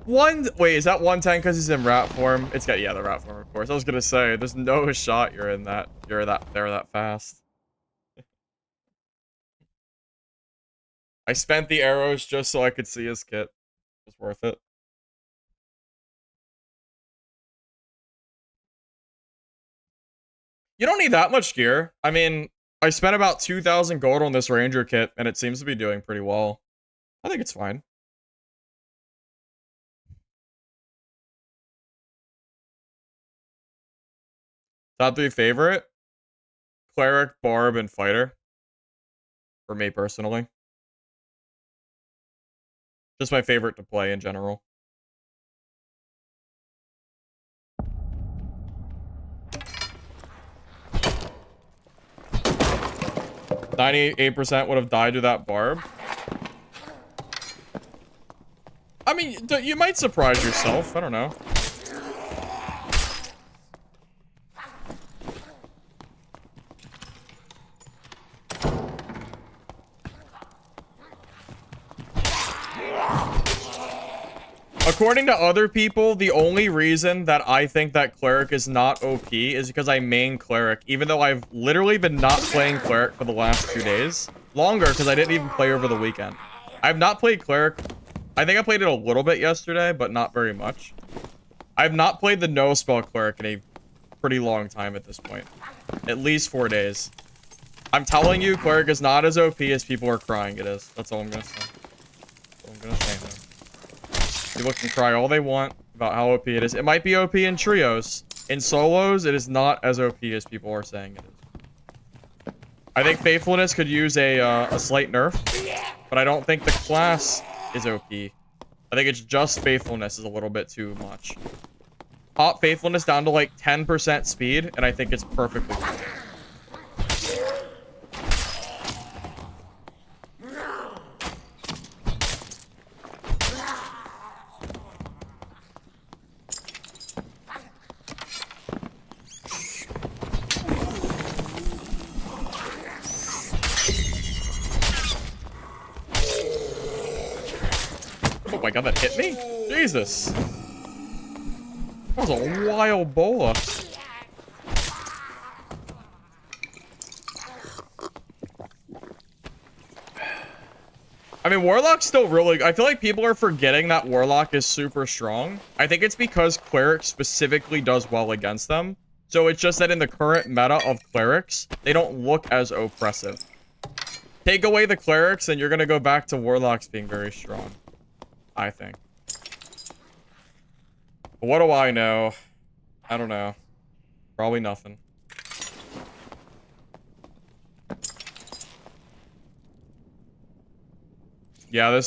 Wait, is that 110 because he's in rat form? It's got, yeah, the rat form, of course. I was gonna say, there's no shot you're that fast. I spent the arrows just so I could see his kit. It was worth it. You don't need that much gear. I mean, I spent about 2,000 gold on this Ranger kit, and it seems to be doing pretty well. I think it's fine. Top 3 favorite? Cleric, Barb, and Fighter. For me, personally. Just my favorite to play in general. 98% would have died to that Barb. I mean, you might surprise yourself. I don't know. According to other people, the only reason that I think that Cleric is not OP is because I main Cleric, even though I've literally been not playing Cleric for the last 2 days. Longer, because I didn't even play over the weekend. I've not played Cleric. I think I played it a little bit yesterday, but not very much. I've not played the no spell Cleric in a pretty long time at this point. At least 4 days. I'm telling you, Cleric is not as OP as people are crying it is. That's all I'm gonna say. That's all I'm gonna say, man. People can cry all they want about how OP it is. It might be OP in trios. In solos, it is not as OP as people are saying it is. I think Faithfulness could use a slight nerf, but I don't think the class is OP. I think it's just Faithfulness is a little bit too much. Pop Faithfulness down to like 10% speed, and I think it's perfectly fine. Oh my god, that hit me? Jesus. That was a wild bola. I mean, Warlock's still really... I feel like people are forgetting that Warlock is super strong. I think it's because Cleric specifically does well against them. So it's just that in the current meta of Clerics, they don't look as oppressive. Take away the Clerics and you're going to go back to Warlocks being very strong. I think. But what do I know? I don't know. Probably nothing. Yeah,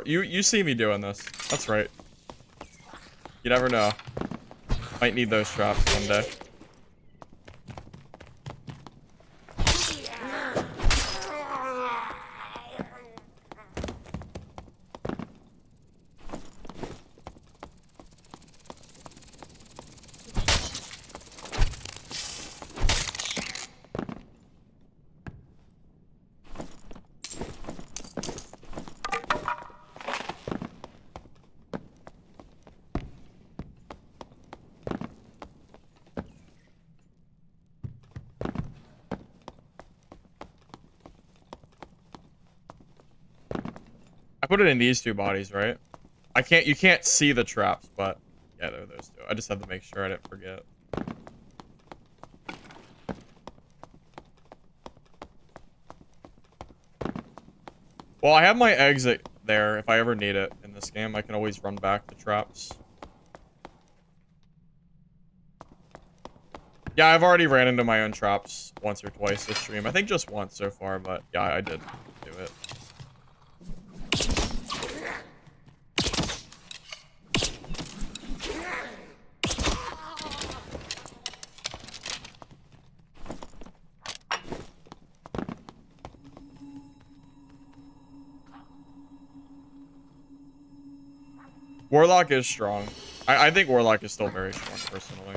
you see me doing this. That's right. You never know. Might need those traps one day. I put it in these two bodies, right? You can't see the traps, but yeah, there are those two. I just had to make sure I didn't forget. Well, I have my exit there. If I ever need it in this game, I can always run back the traps. Yeah, I've already ran into my own traps once or twice this stream. I think just once so far, but yeah, I did do it. Warlock is strong. I think Warlock is still very strong, personally.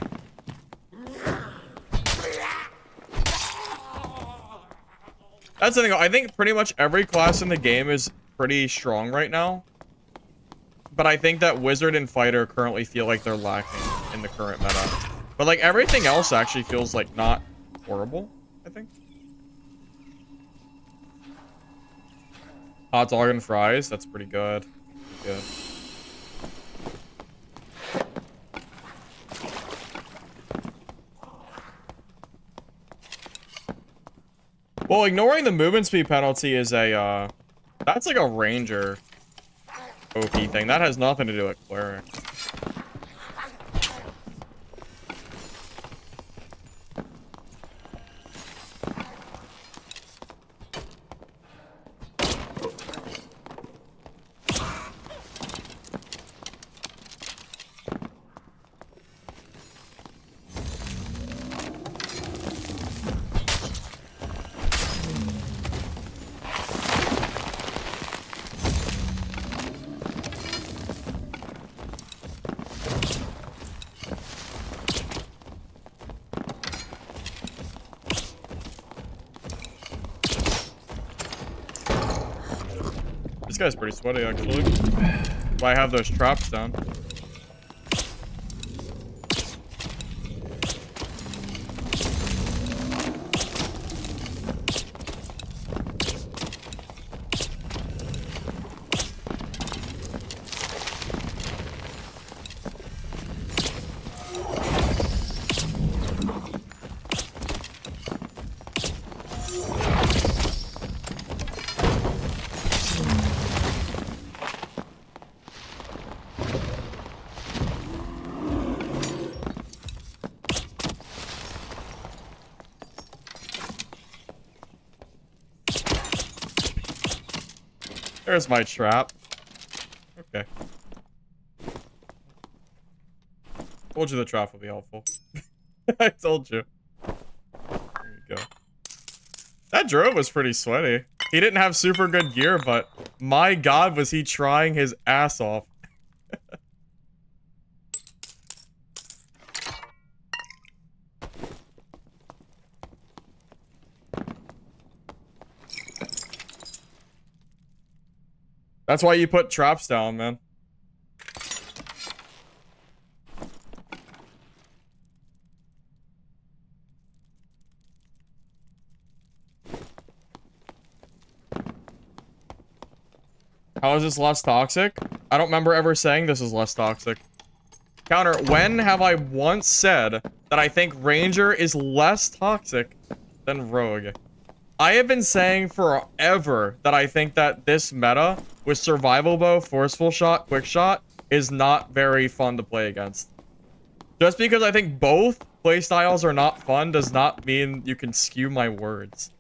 That's the thing. I think pretty much every class in the game is pretty strong right now. But I think that Wizard and Fighter currently feel like they're lacking in the current meta. But like everything else actually feels like not horrible, I think. Hot dog and fries, that's pretty good. Good. Well, ignoring the movement speed penalty is a, that's like a Ranger OP thing. That has nothing to do with Cleric. This guy's pretty sweaty, actually. Why have those traps down? There's my trap. Okay. Told you the trap would be helpful. I told you. There you go. That drone was pretty sweaty. He didn't have super good gear, but my god, was he trying his ass off. That's why you put traps down, man. How is this less toxic? I don't remember ever saying this is less toxic. Counter, when have I once said that I think Ranger is less toxic than Rogue? I have been saying forever that I think that this meta with survival bow, forceful shot, quick shot is not very fun to play against. Just because I think both playstyles are not fun does not mean you can skew my words.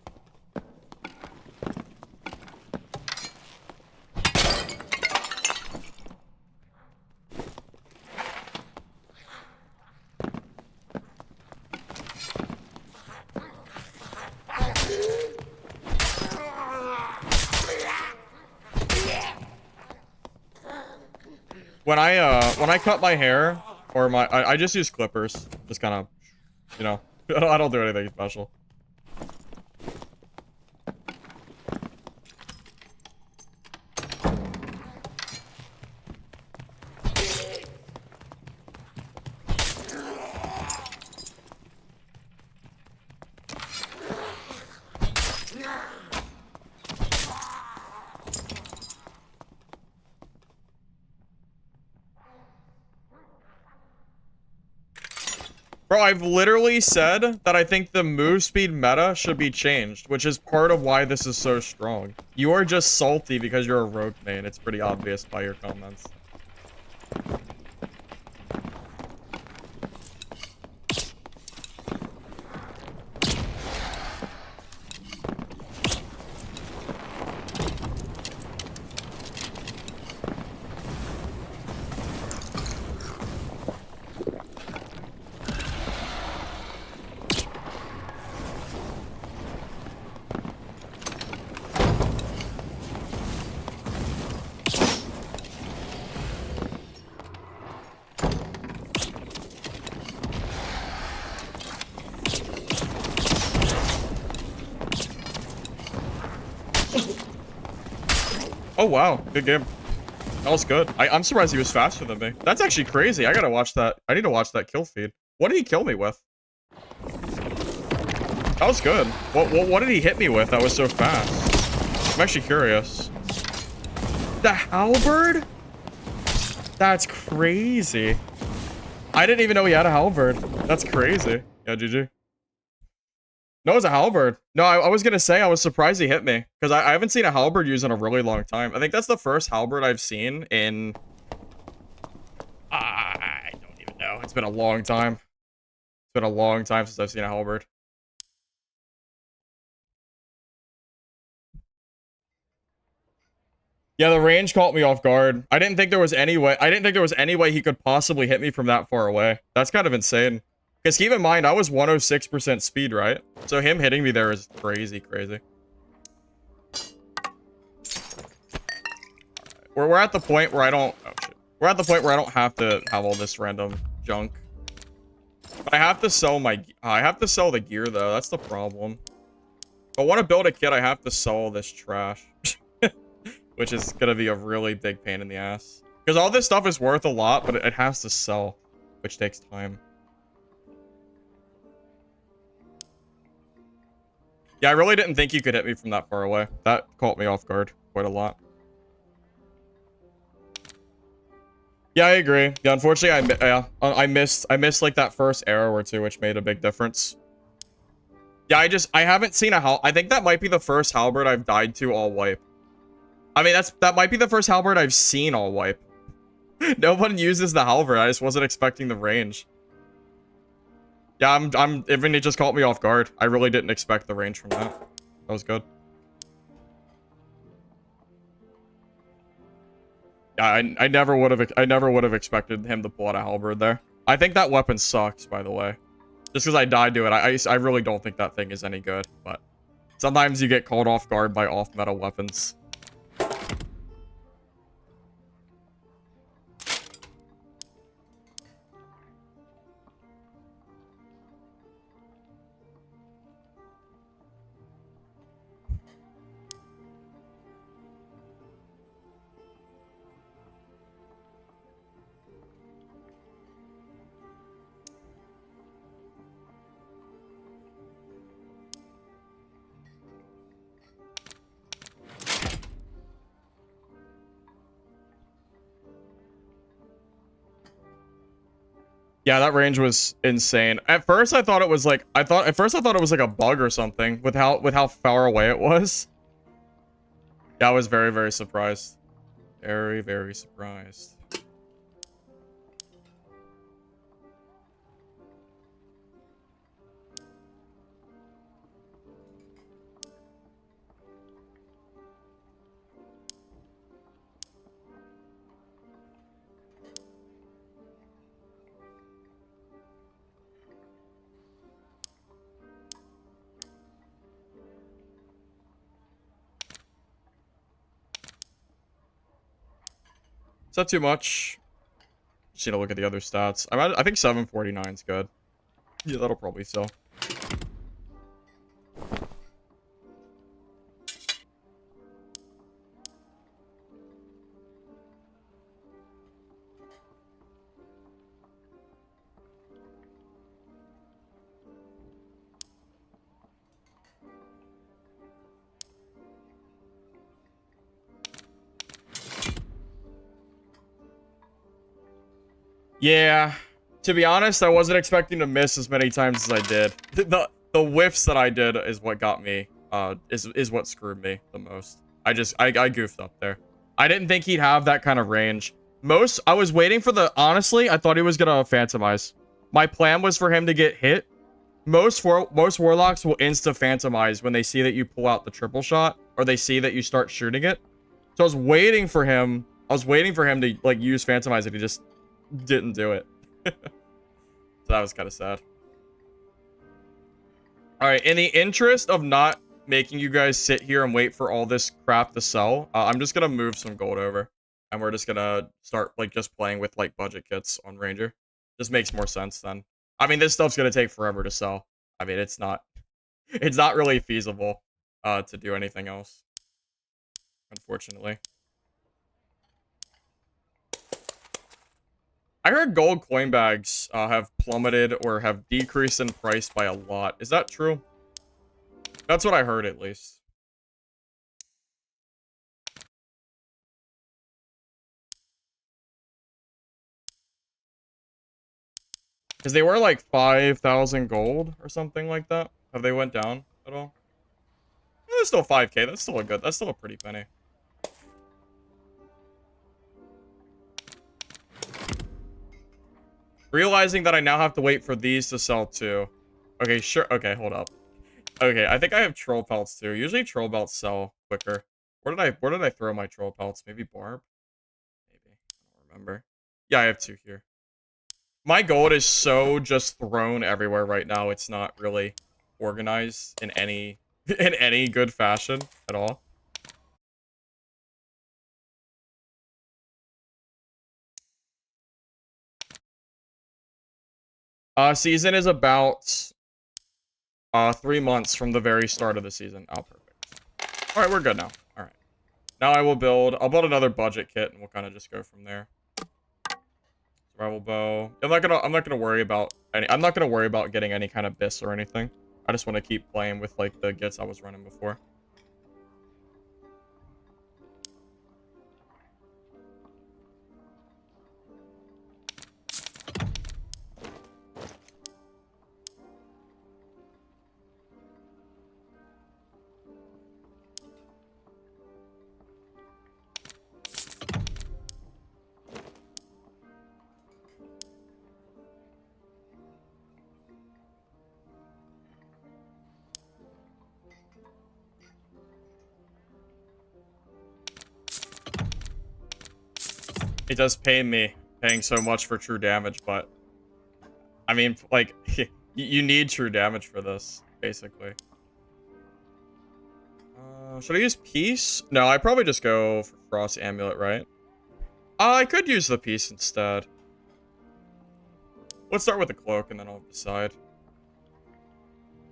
When I cut my hair, or I just use clippers, just kind of, you know, I don't do anything special. Bro, I've literally said that I think the move speed meta should be changed, which is part of why this is so strong. You are just salty because you're a rogue main. It's pretty obvious by your comments. Oh wow, good game. That was good. I'm surprised he was faster than me. That's actually crazy. I gotta watch that. I need to watch that kill feed. What did he kill me with? That was good. What did he hit me with that was so fast? I'm actually curious. The halberd? That's crazy. I didn't even know he had a halberd. That's crazy. Yeah, GG. No, it's a halberd. No, I was gonna say I was surprised he hit me because I haven't seen a halberd used in a really long time. I think that's the first halberd I've seen in. I don't even know. It's been a long time. It's been a long time since I've seen a halberd. Yeah, the range caught me off guard. I didn't think there was any way. I didn't think there was any way he could possibly hit me from that far away. That's kind of insane. Because keep in mind, I was 106% speed, right? So him hitting me there is crazy, crazy. We're at the point where I don't... Oh, shit. We're at the point where I don't have to have all this random junk. But I have to sell my... I have to sell the gear, though. That's the problem. If I want to build a kit, I have to sell all this trash. Which is going to be a really big pain in the ass. Because all this stuff is worth a lot, but it has to sell. Which takes time. Yeah, I really didn't think you could hit me from that far away. That caught me off guard quite a lot. Yeah, I agree. Yeah, unfortunately, I missed like that first arrow or two, which made a big difference. Yeah, I haven't seen I think that might be the first halberd I've died to all wipe. I mean, that might be the first halberd I've seen all wipe. No one uses the halberd. I just wasn't expecting the range. Yeah, even it just caught me off guard. I really didn't expect the range from that. That was good. Yeah, I never would have expected him to pull out a halberd there. I think that weapon sucks, by the way. Just because I died to it, I really don't think that thing is any good, but sometimes you get caught off guard by off-meta weapons. Yeah, that range was insane. At first, I thought it was like I thought it was like a bug or something with how far away it was. Yeah, I was very, very surprised. Very, very surprised. Is that too much? Just need to look at the other stats. I think 749 is good. Yeah, that'll probably sell. Yeah. To be honest, I wasn't expecting to miss as many times as I did. The whiffs that I did is what got me, is what screwed me the most. I goofed up there. I didn't think he'd have that kind of range. I was waiting for honestly, I thought he was gonna Phantomize. My plan was for him to get hit. Most Warlocks will insta-Phantomize when they see that you pull out the triple shot, or they see that you start shooting it. So I was waiting for him to, like, use Phantomize, and he just didn't do it. So that was kind of sad. All right, in the interest of not making you guys sit here and wait for all this crap to sell, I'm just gonna move some gold over, and we're just gonna start, like, just playing with, like, budget kits on Ranger. Just makes more sense then. I mean, this stuff's gonna take forever to sell. I mean, it's not really feasible to do anything else, unfortunately. I heard gold coin bags have plummeted or have decreased in price by a lot. Is that true? That's what I heard, at least. Because they were like 5,000 gold or something like that. Have they went down at all? Yeah, they're still 5k. That's still a pretty penny. Realizing that I now have to wait for these to sell too. Okay, sure. Okay, hold up. Okay, I think I have troll pelts too. Usually troll pelts sell quicker. Where did I throw my troll pelts? Maybe Barb? Maybe. I don't remember. Yeah, I have 2 here. My gold is so just thrown everywhere right now. It's not really organized in any in any good fashion at all. Season is about 3 months from the very start of the season. Oh, perfect. All right, we're good now. All right. Now I'll build another budget kit and we'll kind of just go from there. Survival bow. I'm not gonna worry about getting any kind of bis or anything. I just want to keep playing with, like, the gits I was running before. It does pain me paying so much for true damage, but I mean, like, you need true damage for this, basically. Should I use Peace? No, I'd probably just go for Frost Amulet, right? I could use the Peace instead. Let's start with the Cloak, and then I'll decide.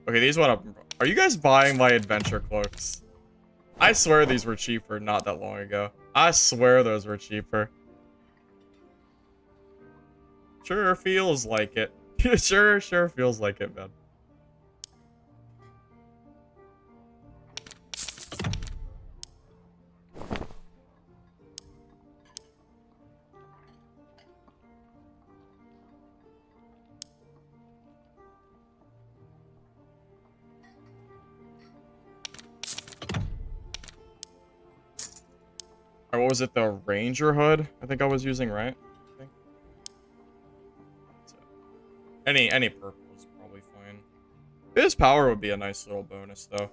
Okay, these went up. Are you guys buying my Adventure Cloaks? I swear these were cheaper not that long ago. I swear those were cheaper. Sure feels like it. sure feels like it, man. Or what was it? The Ranger hood? I think I was using, right? I think. Any purple is probably fine. His power would be a nice little bonus, though.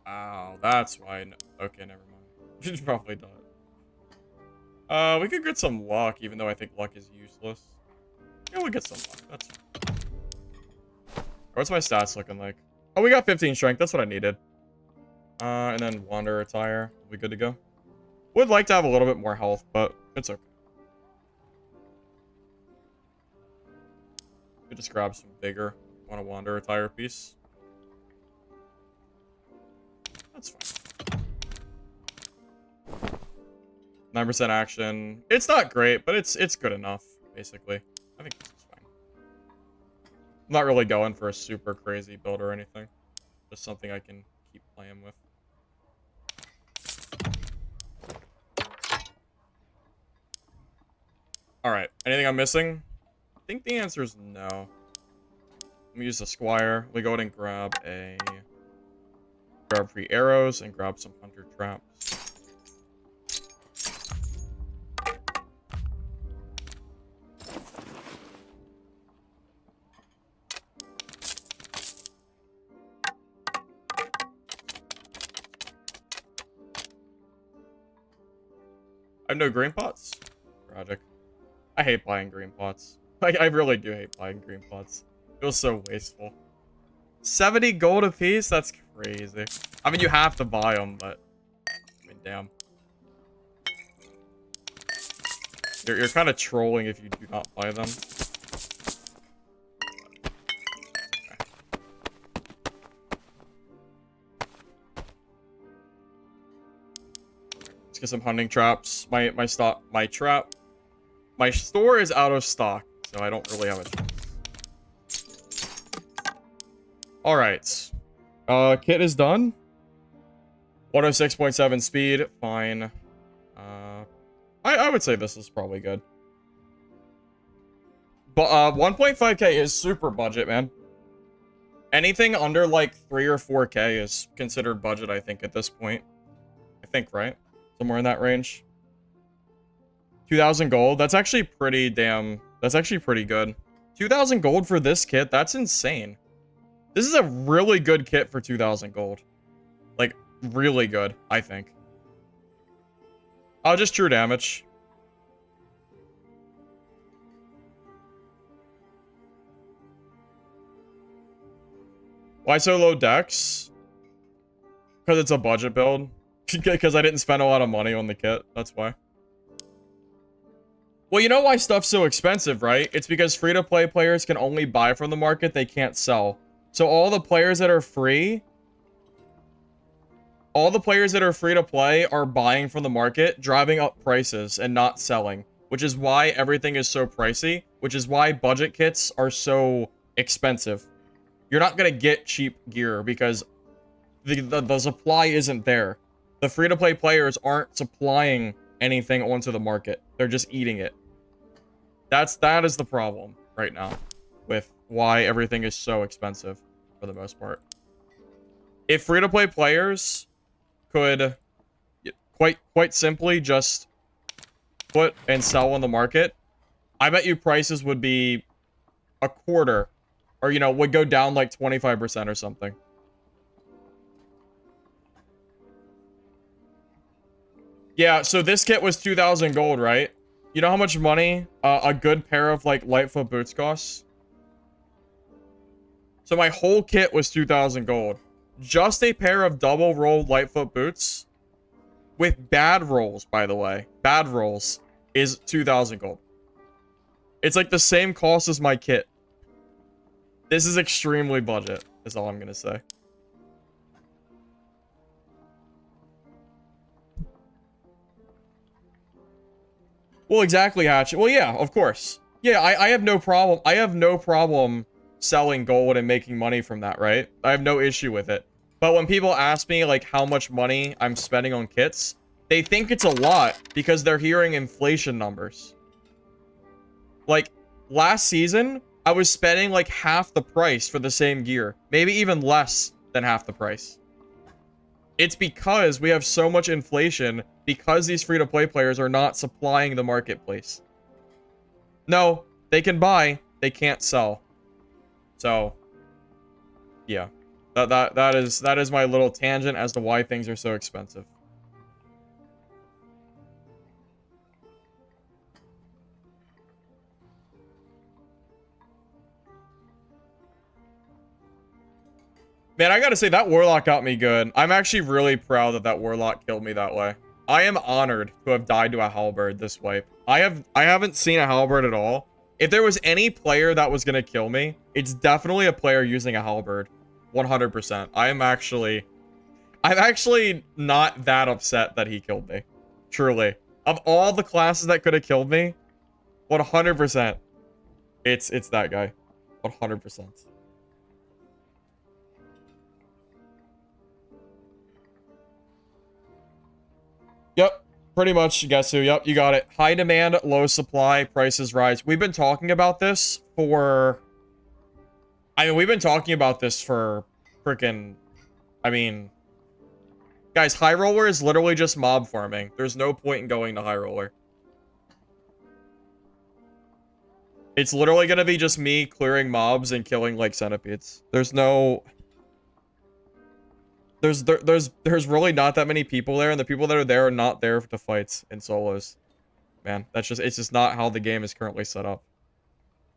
Wow, that's why. Okay, never mind. Should probably die. We could get some luck, even though I think luck is useless. Yeah, we'll get some luck. That's fine. What's my stats looking like? Oh, we got 15 strength. That's what I needed. And then Wander Attire. We'll be good to go. Would like to have a little bit more health, but it's okay. Could just grab some Vigor. Want a Wander Attire piece? That's fine. 9% action. It's not great, but it's good enough, basically. I think this is fine. I'm not really going for a super crazy build or anything. Just something I can keep playing with. Alright, anything I'm missing? I think the answer is no. Let me use the Squire. We go ahead and grab 3 arrows and grab some hunter traps. I have no green pots. Tragic. I hate buying green pots. I really do hate buying green pots. It feels so wasteful. 70 gold a piece? That's crazy. I mean, you have to buy them, but I mean, damn. You're kind of trolling if you do not buy them. Let's get some hunting traps. My store is out of stock, so I don't really have a choice. Alright. Kit is done. 106.7 speed. Fine. I would say this is probably good. But 1.5k is super budget, man. Anything under like 3 or 4k is considered budget, I think, at this point. I think, right? Somewhere in that range. 2,000 gold. That's actually pretty damn... That's actually pretty good. 2,000 gold for this kit? That's insane. This is a really good kit for 2,000 gold. Like, really good, I think. Just true damage. Why so low dex? Because it's a budget build. Because I didn't spend a lot of money on the kit. That's why. Well, you know why stuff's so expensive, right? It's because free-to-play players can only buy from the market. They can't sell. So all the players that are free... All the players that are free-to-play are buying from the market, driving up prices, and not selling. Which is why everything is so pricey. Which is why budget kits are so expensive. You're not going to get cheap gear because the supply isn't there. The free-to-play players aren't supplying anything onto the market. They're just eating it. That is the problem right now with why everything is so expensive for the most part. If free-to-play players could quite simply just put and sell on the market, I bet you prices would be a quarter, or, you know, would go down like 25% or something. Yeah, so this kit was 2,000 gold, right? You know how much money a good pair of, like, Lightfoot boots costs? So my whole kit was 2,000 gold. Just a pair of double-rolled Lightfoot boots with bad rolls, by the way. Bad rolls is 2,000 gold. It's like the same cost as my kit. This is extremely budget, is all I'm gonna say. Well, exactly, Hatchet. Well, yeah, of course. Yeah, I have no problem. I have no problem selling gold and making money from that, right? I have no issue with it. But when people ask me, like, how much money I'm spending on kits, they think it's a lot because they're hearing inflation numbers. Like, last season, I was spending, like, half the price for the same gear. Maybe even less than half the price. It's because we have so much inflation because these free-to-play players are not supplying the marketplace. No, they can buy, they can't sell. So, yeah. That is my little tangent as to why things are so expensive. Man, I gotta say, that Warlock got me good. I'm actually really proud that that Warlock killed me that way. I am honored to have died to a Halberd this wipe. I haven't seen a Halberd at all. If there was any player that was gonna kill me, it's definitely a player using a Halberd. 100%. I'm actually not that upset that he killed me. Truly. Of all the classes that could have killed me, 100%. It's that guy. 100%. Yep, pretty much, Guessu. Yep, you got it. High demand, low supply, prices rise. We've been talking about this for... I mean, we've been talking about this for freaking... I mean... Guys, High Roller is literally just mob farming. There's no point in going to High Roller. It's literally gonna be just me clearing mobs and killing, like, centipedes. There's no... There's really not that many people there, and the people that are there are not there to fight in solos. Man, it's just not how the game is currently set up.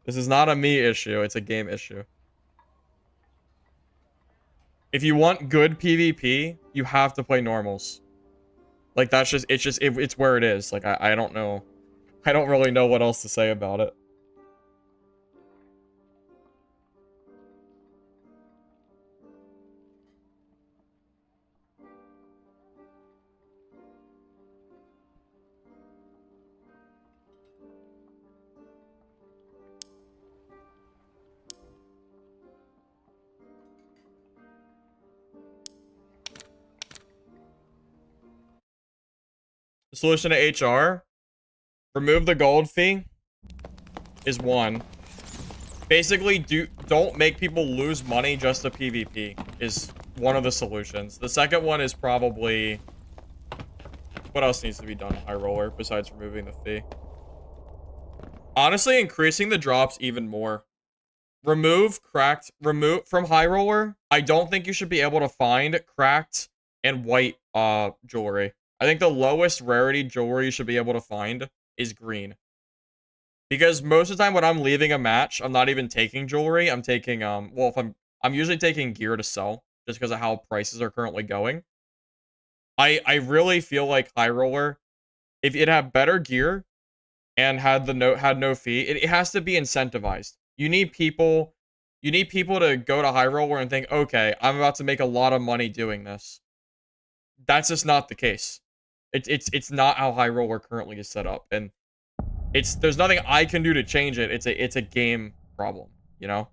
This is not a me issue, it's a game issue. If you want good PvP, you have to play normals. Like, it's where it is. Like, I don't know. I don't really know what else to say about it. The solution to HR, remove the gold fee, is one. Basically, don't make people lose money just to PvP, is one of the solutions. The second one is probably... What else needs to be done, High Roller, besides removing the fee? Honestly, increasing the drops even more. Remove from High Roller. I don't think you should be able to find cracked and white jewelry. I think the lowest rarity jewelry you should be able to find is green. Because most of the time when I'm leaving a match, I'm not even taking jewelry. I'm taking, well, if I'm usually taking gear to sell, just because of how prices are currently going. I really feel like High Roller, if it had better gear and had no fee, it has to be incentivized. You need people to go to High Roller and think, okay, I'm about to make a lot of money doing this. That's just not the case. It's not how High Roller currently is set up, and there's nothing I can do to change it. It's a game problem, you know?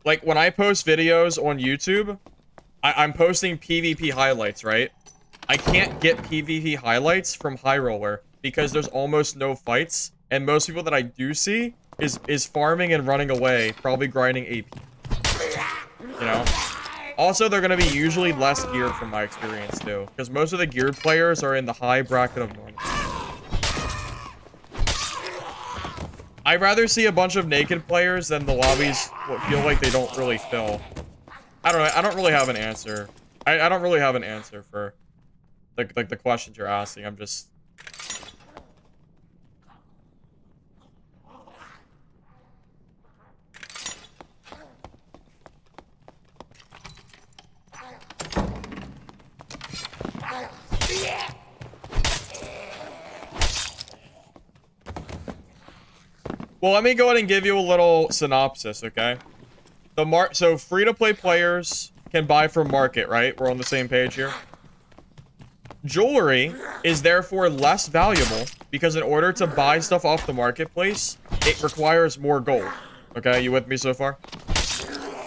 Like, when I post videos on YouTube, I'm posting PvP highlights, right? I can't get PvP highlights from High Roller because there's almost no fights, and most people that I do see is farming and running away, probably grinding AP. You know? Also, they're gonna be usually less geared from my experience, too. Because most of the geared players are in the high bracket of normal. I'd rather see a bunch of naked players than the lobbies feel like they don't really fill. I don't know, I don't really have an answer I don't really have an answer for like the questions you're asking. I'm just... Well, let me go ahead and give you a little synopsis, okay? So free-to-play players can buy from market, right? We're on the same page here. Jewelry is therefore less valuable because in order to buy stuff off the marketplace, it requires more gold. Okay, you with me so far?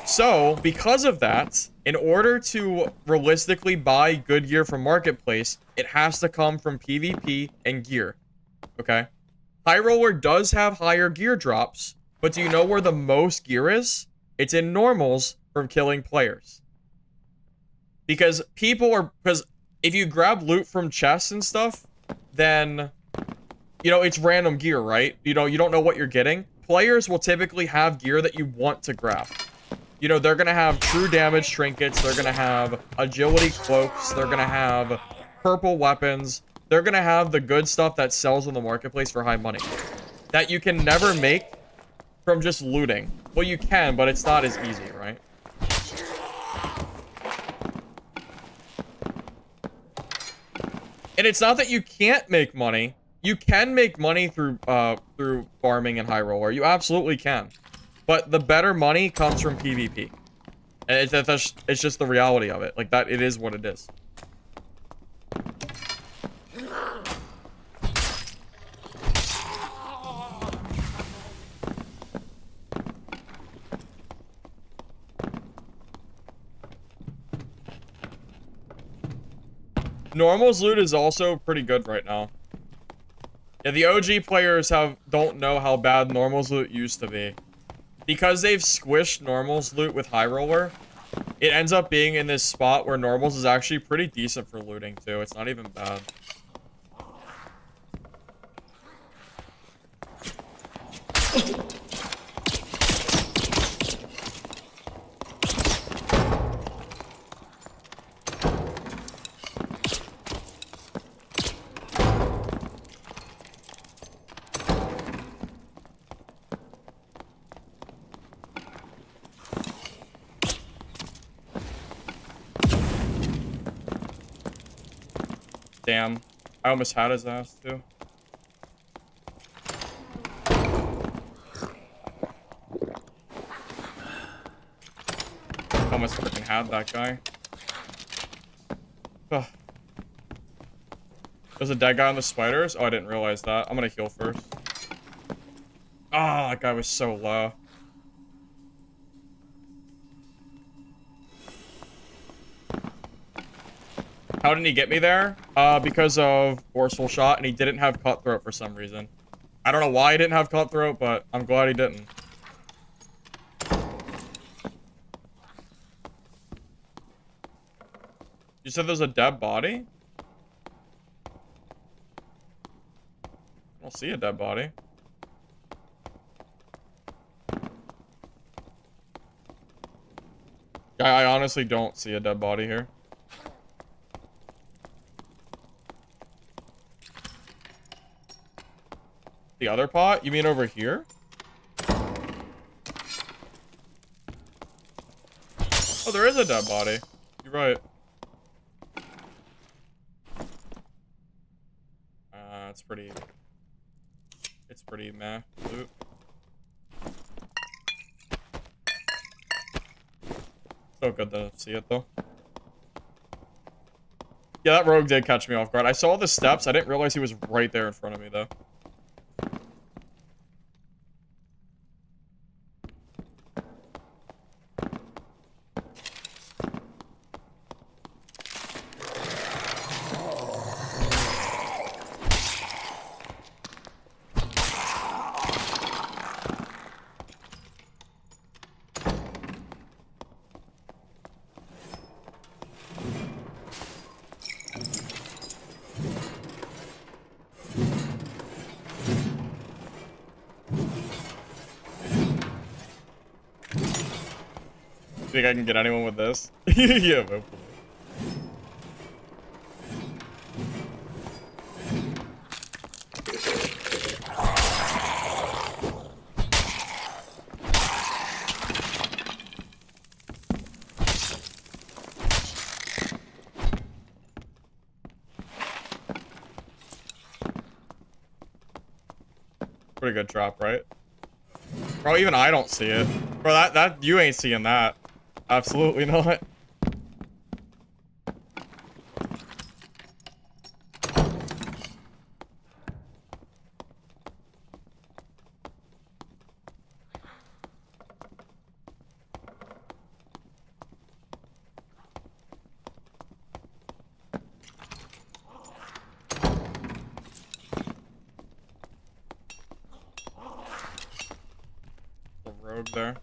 So, because of that, in order to realistically buy good gear from marketplace, it has to come from PvP and gear. Okay? High Roller does have higher gear drops, but do you know where the most gear is? It's in normals from killing players. Because if you grab loot from chests and stuff, then, you know, it's random gear, right? You know, you don't know what you're getting. Players will typically have gear that you want to grab. You know, they're gonna have true damage trinkets, they're gonna have agility cloaks, they're gonna have purple weapons, they're gonna have the good stuff that sells on the marketplace for high money. That you can never make from just looting. Well, you can, but it's not as easy, right? And it's not that you can't make money. You can make money through farming and High Roller. You absolutely can. But the better money comes from PvP. And it's just the reality of it. Like, that, it is what it is. Normal's loot is also pretty good right now. Yeah, the OG players don't know how bad Normal's loot used to be. Because they've squished Normal's loot with High Roller, it ends up being in this spot where Normal's is actually pretty decent for looting, too. It's not even bad. Damn. I almost had his ass, too. Almost freaking had that guy. Ugh. There's a dead guy on the spiders? Oh, I didn't realize that. I'm gonna heal first. Ah, that guy was so low. How did he get me there? Because of forceful shot, and he didn't have cutthroat for some reason. I don't know why he didn't have cutthroat, but I'm glad he didn't. You said there's a dead body? I don't see a dead body. I honestly don't see a dead body here. The other pot? You mean over here? Oh, there is a dead body. You're right. It's pretty meh loot. So good to see it, though. Yeah, that rogue did catch me off guard. I saw the steps. I didn't realize he was right there in front of me, though. Think I can get anyone with this? Yeah, hopefully. pretty good drop, right? Bro, even I don't see it. Bro, that you ain't seeing that. Absolutely not. The rogue there.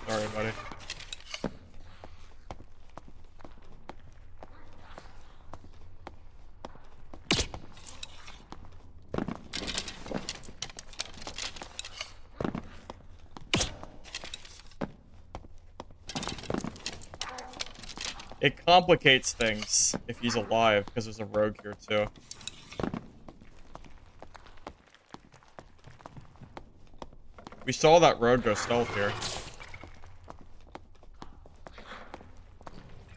Sorry, buddy. It complicates things if he's alive, because there's a rogue here too. We saw that rogue go stealth here.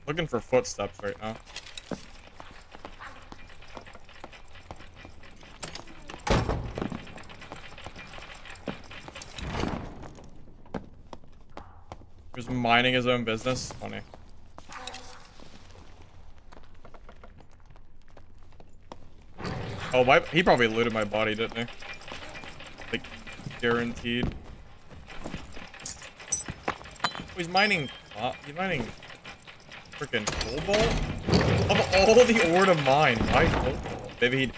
Looking for footsteps right now. He was minding his own business. Funny. Oh, he probably looted my body, didn't he? Like, guaranteed. Oh, he's mining freaking cobalt? Of all the ore to mine, why cobalt? Maybe he'd...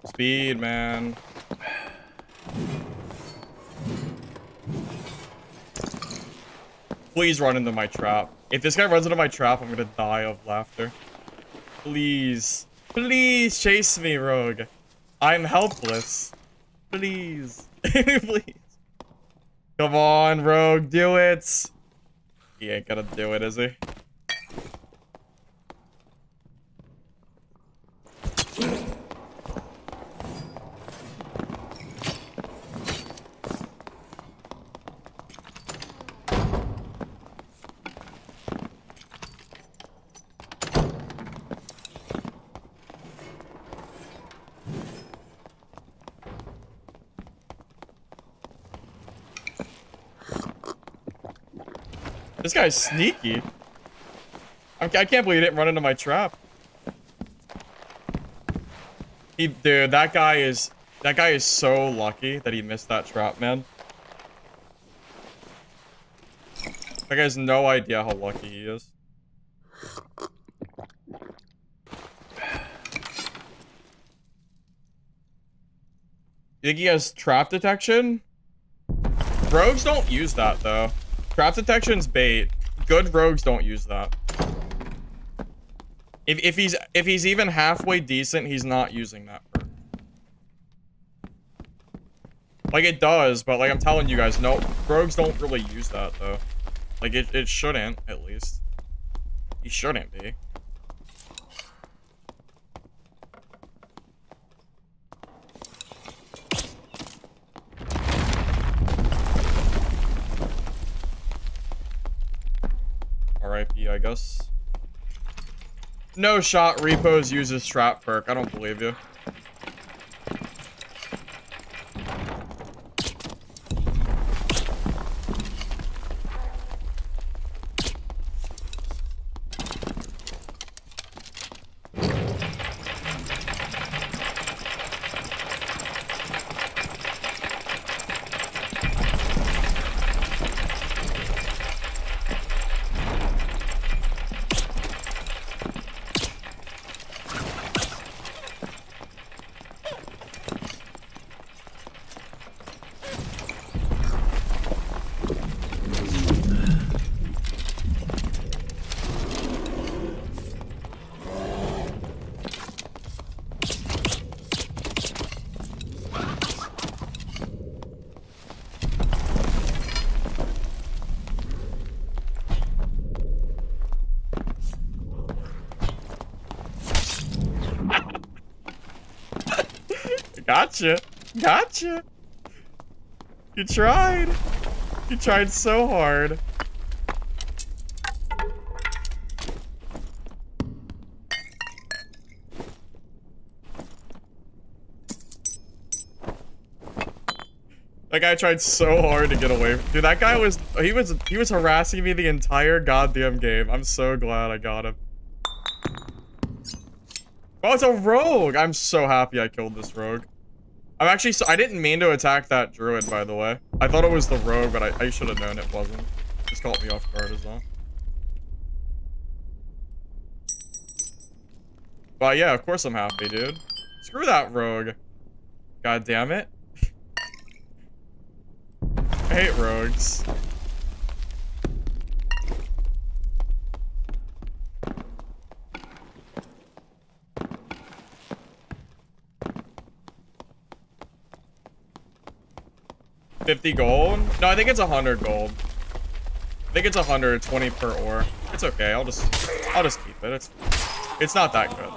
Speed, man. Please run into my trap. If this guy runs into my trap, I'm gonna die of laughter. Please. Please chase me, rogue. I'm helpless. Please. Please. Come on, rogue. Do it. He ain't gonna do it, is he? This guy's sneaky. I can't believe he didn't run into my trap. Dude, that guy is so lucky that he missed that trap, man. That guy has no idea how lucky he is. You think he has trap detection? Rogues don't use that though. Trap detection's bait. Good rogues don't use that. If he's even halfway decent, he's not using that perk. Like it does, but like I'm telling you guys, no, rogues don't really use that though. Like it shouldn't, at least. He shouldn't be. RIP, I guess. No shot repos uses trap perk. I don't believe you. Gotcha. Gotcha. You tried. You tried so hard. That guy tried so hard to get away. Dude, that guy was he was harassing me the entire goddamn game. I'm so glad I got him. Oh, it's a rogue. I'm so happy I killed this rogue. I'm actually I didn't mean to attack that druid, by the way. I thought it was the rogue, but I should have known it wasn't. Just caught me off guard as well. But yeah, of course I'm happy, dude. Screw that rogue. God damn it. I hate rogues. $50 gold? No, I think it's 100 gold. I think it's 120 per ore. It's okay. I'll just keep it. It's not that good.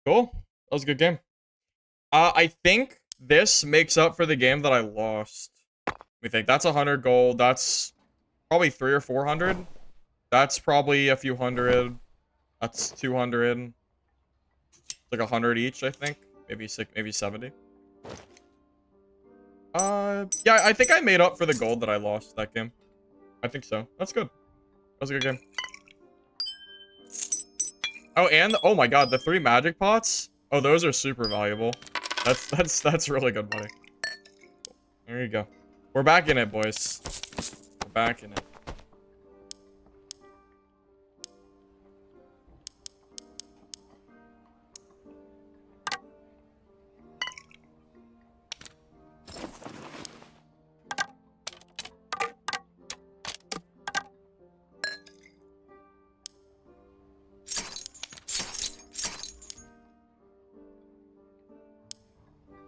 Cool. That was a good game. I think this makes up for the game that I lost. We think that's 100 gold. That's probably 300 or 400. That's probably a few hundred. That's 200. Like 100 each, I think. Maybe 70. Yeah, I think I made up for the gold that I lost that game. I think so. That's good. That was a good game. Oh, and oh my god, the 3 magic pots. Oh, those are super valuable. That's really good money. There you go. We're back in it, boys. We're back in it.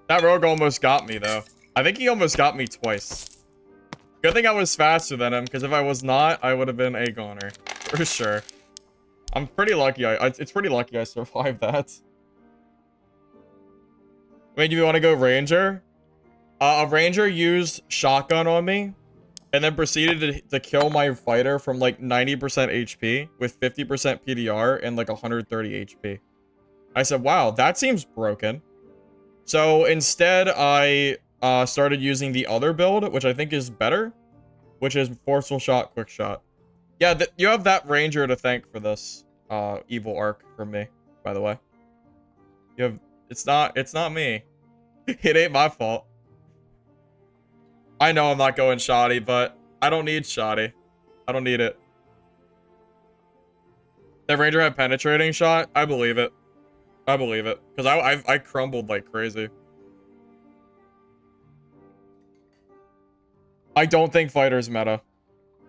That rogue almost got me, though. I think he almost got me twice. Good thing I was faster than him, because if I was not, I would have been a goner. For sure. I'm pretty lucky. It's pretty lucky I survived that. Wait, do you want to go ranger? A ranger used shotgun on me, and then proceeded to kill my fighter from like 90% HP with 50% PDR and like 130 HP. I said, wow, that seems broken. So instead, I started using the other build, which I think is better, which is forceful shot, quick shot. Yeah, you have that ranger to thank for this evil arc from me, by the way. You have it's not me. It ain't my fault. I know I'm not going shoddy, but I don't need shoddy. I don't need it. That ranger had penetrating shot? I believe it. I believe it. Because I crumbled like crazy. I don't think fighter's meta.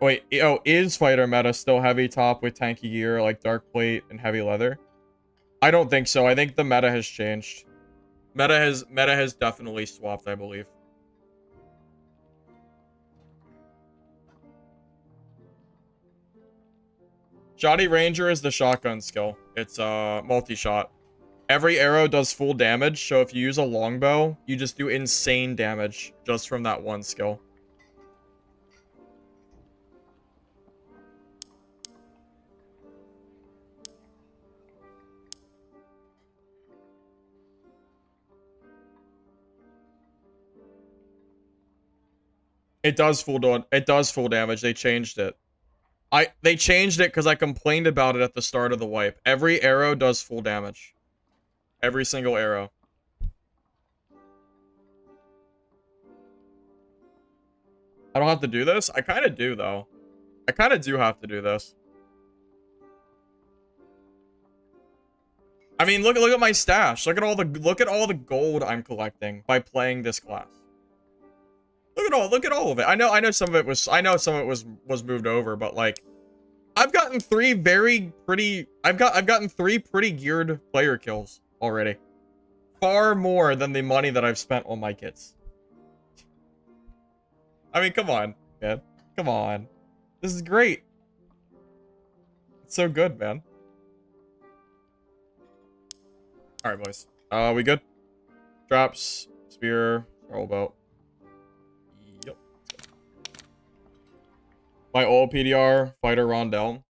Wait, oh, is fighter meta still heavy top with tanky gear like dark plate and heavy leather? I don't think so. I think the meta has changed. Meta has definitely swapped, I believe. Shoddy Ranger is the shotgun skill. It's multi-shot. Every arrow does full damage, so if you use a longbow, you just do insane damage just from that one skill. It does full damage. They changed it. They changed it because I complained about it at the start of the wipe. Every arrow does full damage. Every single arrow. I don't have to do this? I kind of do, though. I kind of do have to do this. I mean, look at my stash. Look at all the gold I'm collecting by playing this class. look at all of it. I know some of it was moved over, but like I've gotten I've gotten three pretty geared player kills already. Far more than the money that I've spent on my kits. I mean, come on, man. Come on. This is great. It's so good, man. Alright, boys. We good? Drops, spear, roll boat. Yep. My old PDR, fighter Rondell.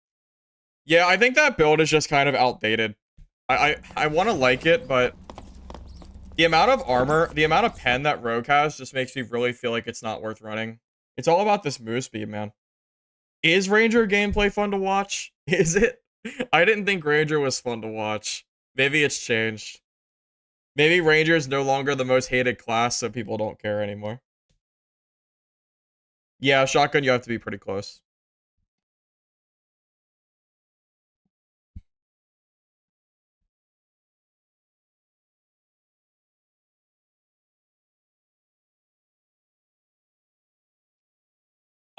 Yeah, I think that build is just kind of outdated. I want to like it, but the amount of armor, the amount of pen that Rogue has just makes me really feel like it's not worth running. It's all about this move speed, man. Is Ranger gameplay fun to watch? Is it? I didn't think Ranger was fun to watch. Maybe it's changed. Maybe Ranger is no longer the most hated class, so people don't care anymore. Yeah, shotgun, you have to be pretty close.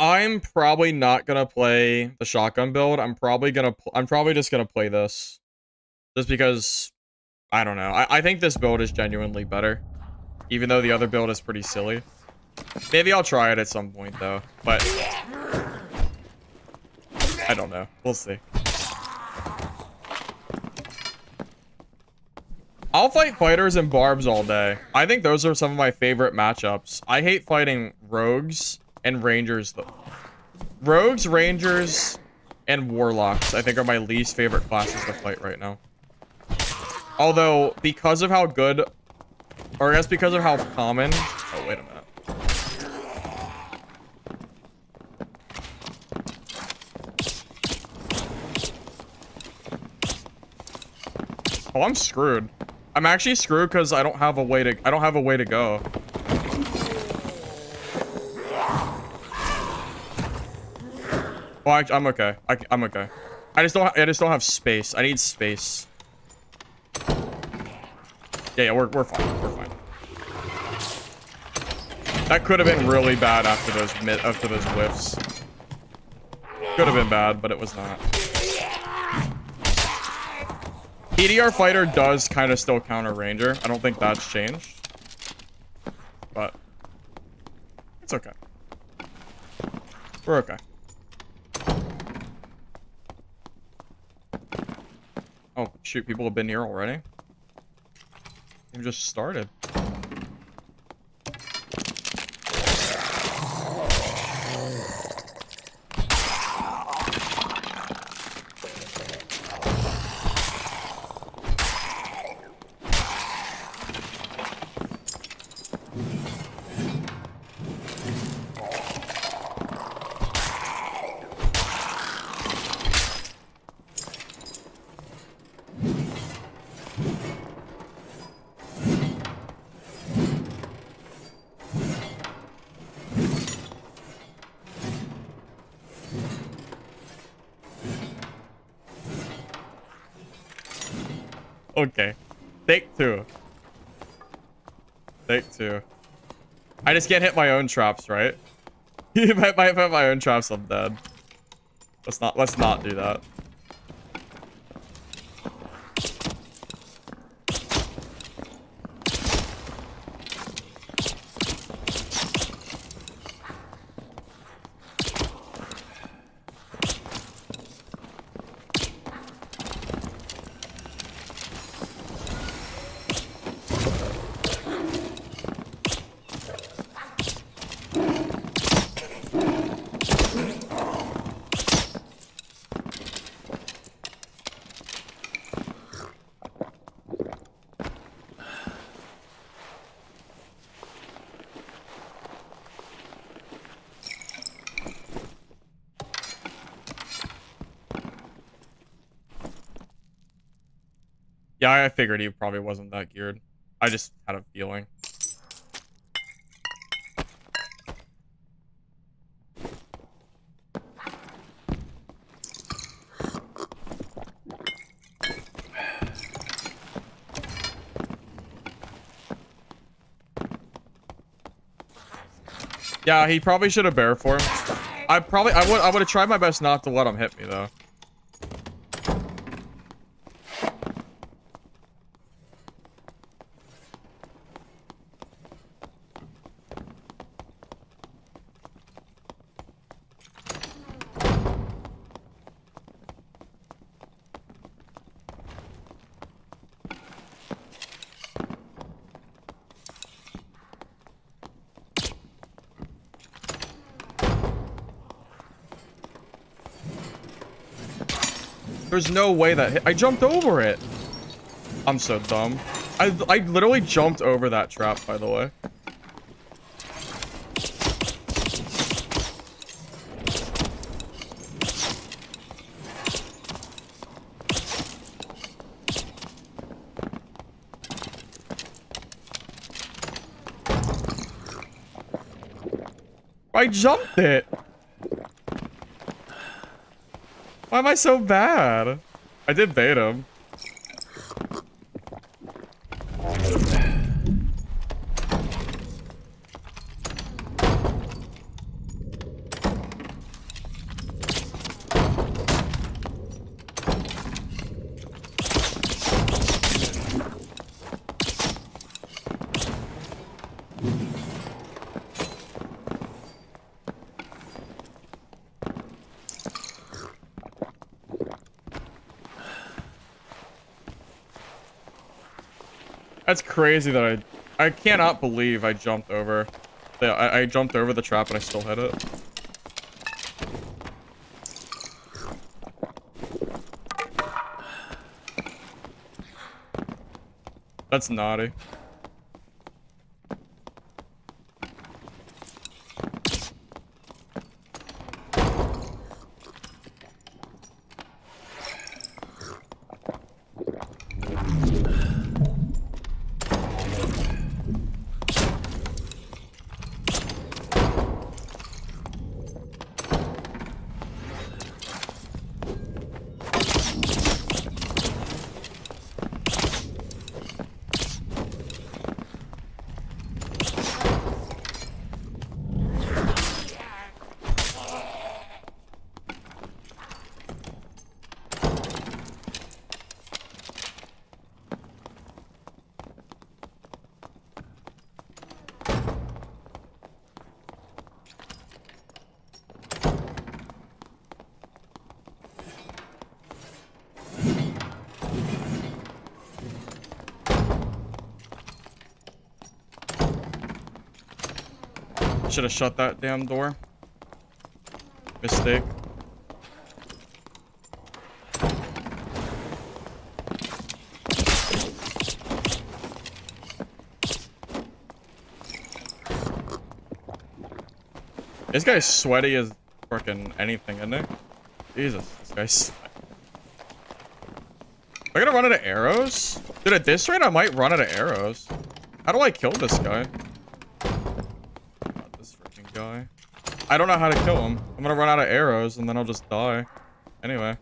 I'm probably not gonna play the shotgun build. I'm probably just gonna play this. Just because, I don't know. I think this build is genuinely better. Even though the other build is pretty silly. Maybe I'll try it at some point, though. But I don't know. We'll see. I'll fight fighters and barbs all day. I think those are some of my favorite matchups. I hate fighting rogues and rangers, though. Rogues, rangers, and warlocks, I think, are my least favorite classes to fight right now. Although, because of how good, or I guess because of how common... Oh, wait a minute. Oh, I'm screwed. I'm actually screwed because I don't have a way to go. Oh, I'm okay. I'm okay. I just don't have space. I need space. Yeah, we're fine. We're fine. That could have been really bad after those whiffs. Could have been bad, but it was not. PDR fighter does kind of still counter ranger. I don't think that's changed. But it's okay. We're okay. Oh, shoot, people have been here already? We just started. Okay. Take two. Take two. I just can't hit my own traps, right? If I hit my own traps, I'm dead. Let's not do that. Yeah, I figured he probably wasn't that geared. I just had a feeling. Yeah, he probably should have bear formed. I would have tried my best not to let him hit me though. There's no way that hit. I jumped over it. I'm so dumb. I literally jumped over that trap, by the way. I jumped it. Why am I so bad? I did bait him. That's crazy that I cannot believe I jumped over. I jumped over the trap and I still hit it. That's naughty. Should have shut that damn door. Mistake. This guy's sweaty as freaking anything, isn't he? Jesus, this guy's sweaty. Am I gonna run out of arrows? Dude, at this rate, I might run out of arrows. How do I kill this guy? Not this freaking guy. I don't know how to kill him. I'm gonna run out of arrows and then I'll just die. Anyway,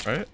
right?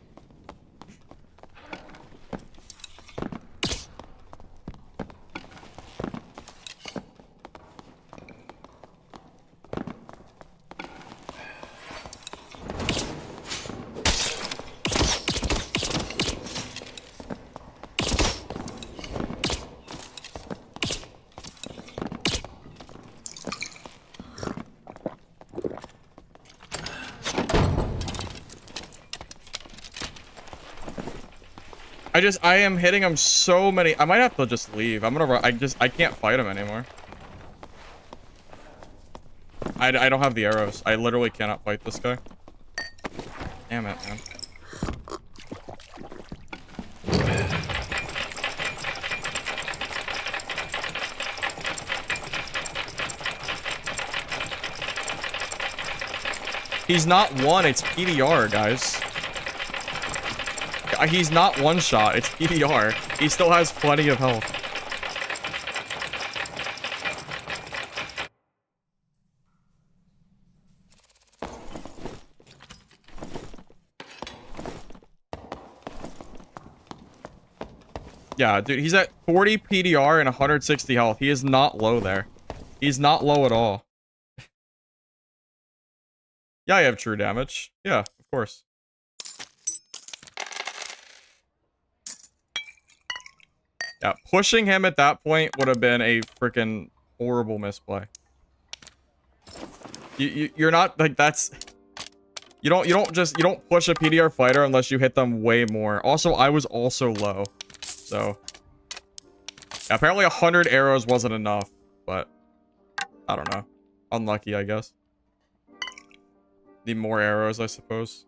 I am hitting him so many. I might have to just leave. I'm gonna run. I can't fight him anymore. I don't have the arrows. I literally cannot fight this guy. Damn it, man. He's not one, it's PDR, guys. He's not one shot, it's PDR. He still has plenty of health. Yeah, dude, he's at 40 PDR and 160 health. He is not low there. He's not low at all. Yeah, I have true damage. Yeah, of course. Yeah, pushing him at that point would have been a freaking horrible misplay. You're not like that's you don't push a PDR fighter unless you hit them way more. Also, I was also low. So yeah, apparently 100 arrows wasn't enough, but I don't know. Unlucky, I guess. Need more arrows, I suppose.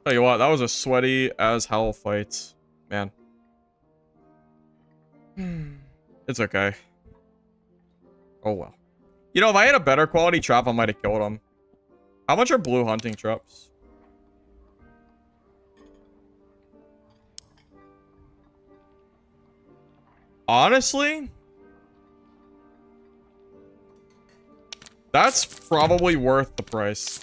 Tell you what, that was a sweaty as hell fight. Man. It's okay. Oh well. You know, if I had a better quality trap, I might have killed him. How much are blue hunting traps? Honestly, that's probably worth the price.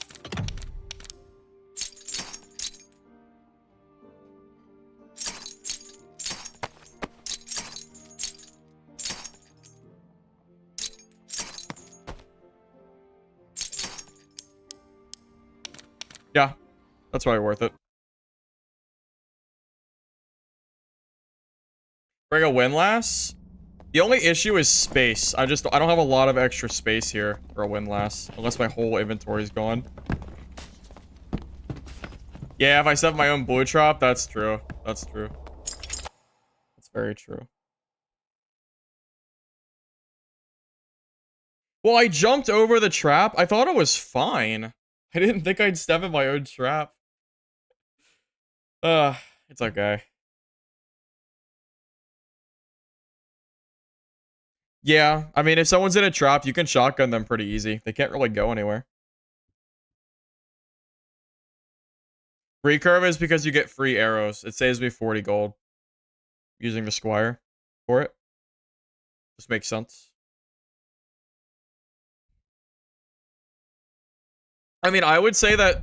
Yeah, that's probably worth it. Bring a windlass? The only issue is space. I don't have a lot of extra space here for a windlass. Unless my whole inventory is gone. Yeah, if I set my own blue trap, that's true. That's true. That's very true. Well, I jumped over the trap. I thought it was fine. I didn't think I'd step in my own trap. It's okay. Yeah, I mean, if someone's in a trap, you can shotgun them pretty easy. They can't really go anywhere. Recurve is because you get free arrows. It saves me 40 gold using the squire for it. This makes sense. I mean, I would say that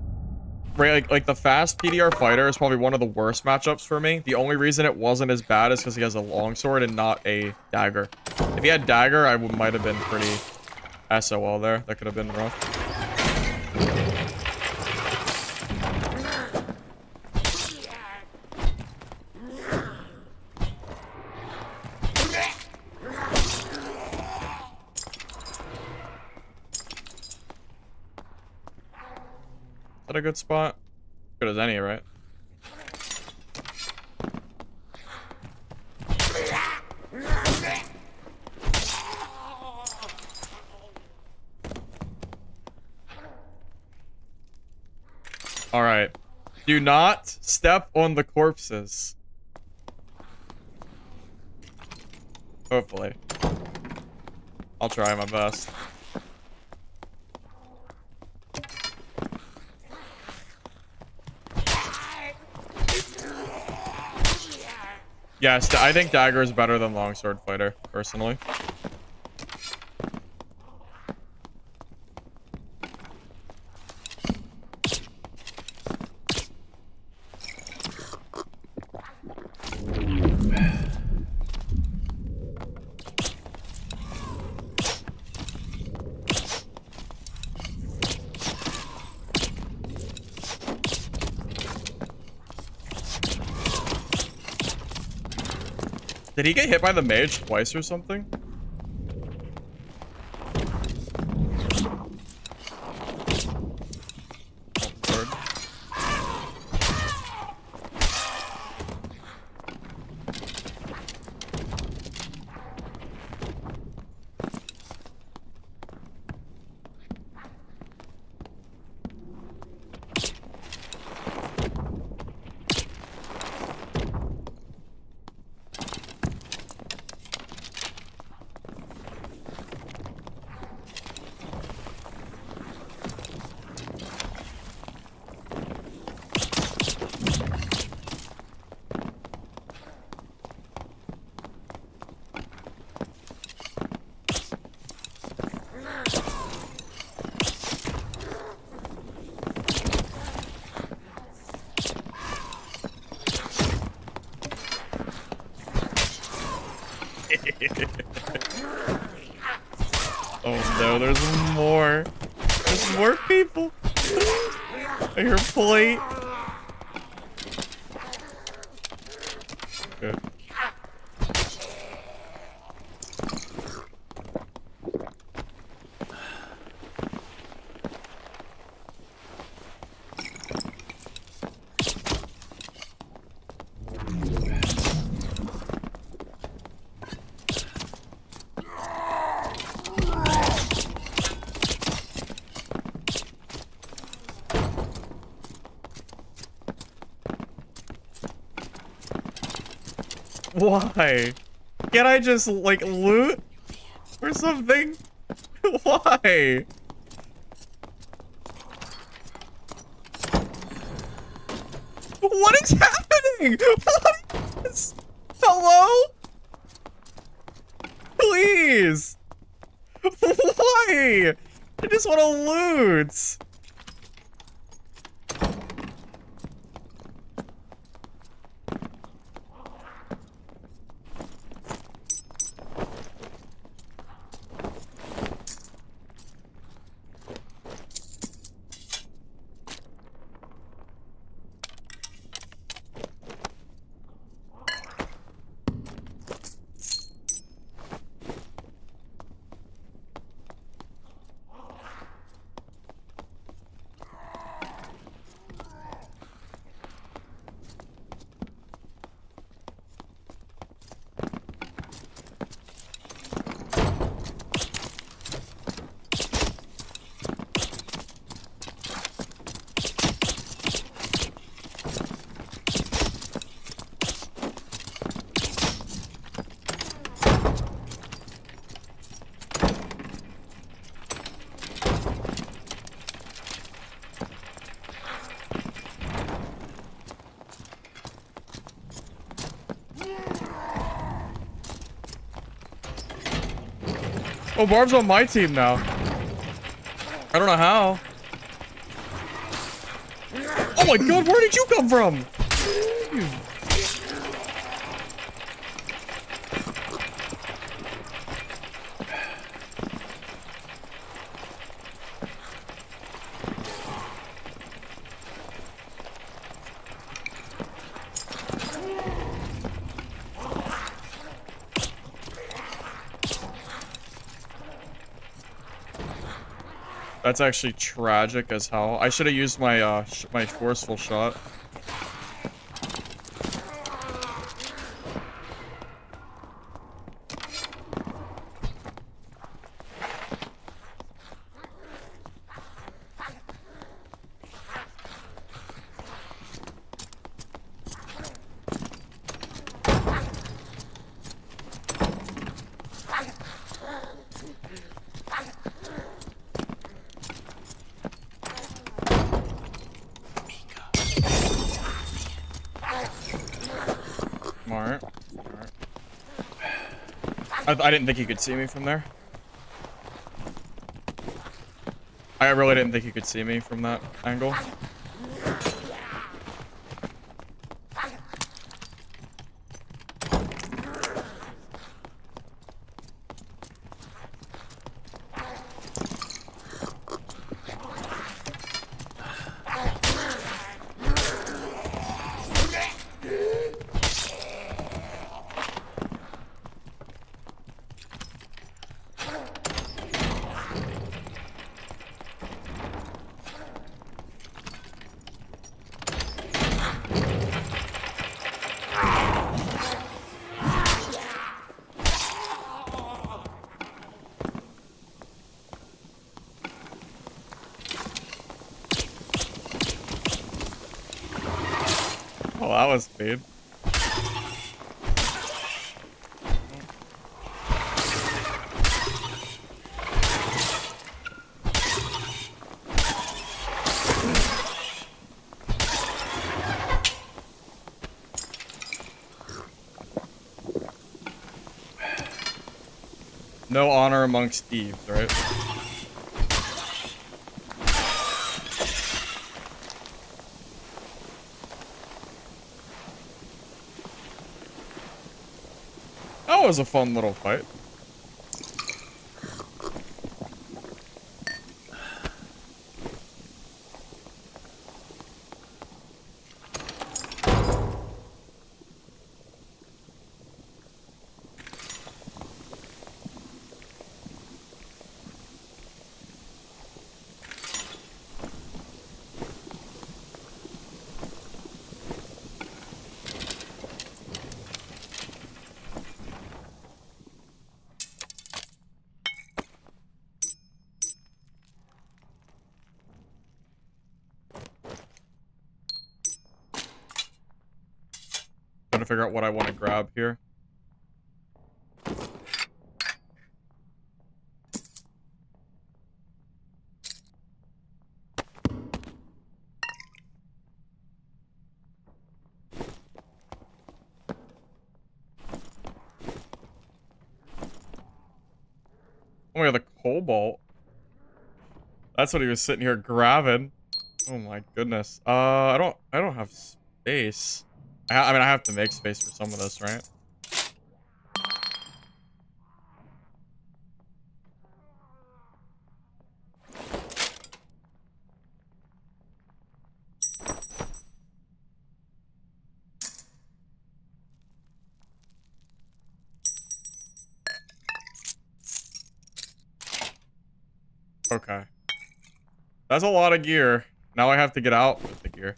like the fast PDR fighter is probably one of the worst matchups for me. The only reason it wasn't as bad is because he has a longsword and not a dagger. If he had dagger, I might have been pretty SOL there. That could have been rough. Is that a good spot? Good as any, right? Alright. Do not step on the corpses. Hopefully. I'll try my best. Yes, I think dagger is better than longsword fighter, personally. Did he get hit by the mage twice or something? Oh no, there's more. There's more people. I hear plate. Okay. Why? Can't I just, like, loot? Or something? Why? What is happening? What is... Hello? Please! Why? I just want to loot! Oh, Barb's on my team now. I don't know how. Oh my god, where did you come from? That's actually tragic as hell. I should have used my my forceful shot. Smart. Smart. I didn't think he could see me from there. I really didn't think he could see me from that angle. Oh, that was speed. No honor amongst thieves, right? Oh, was a fun little fight. Trying to figure out what I want to grab here. Oh my god, the cobalt. That's what he was sitting here grabbing. Oh my goodness. I don't have space. I mean, I have to make space for some of this, right? Okay. That's a lot of gear. Now I have to get out with the gear.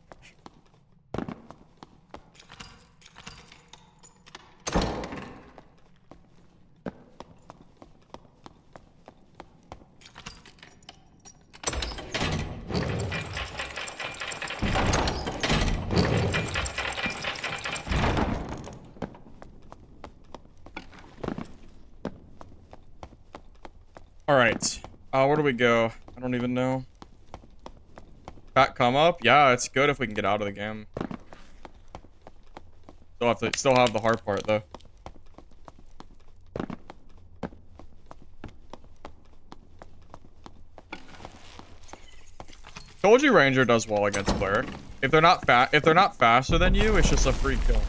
Alright. Where do we go? I don't even know. Back come up? Yeah, it's good if we can get out of the game. Still have the hard part though. Told you Ranger does well against Cleric. If they're not faster than you, it's just a free kill.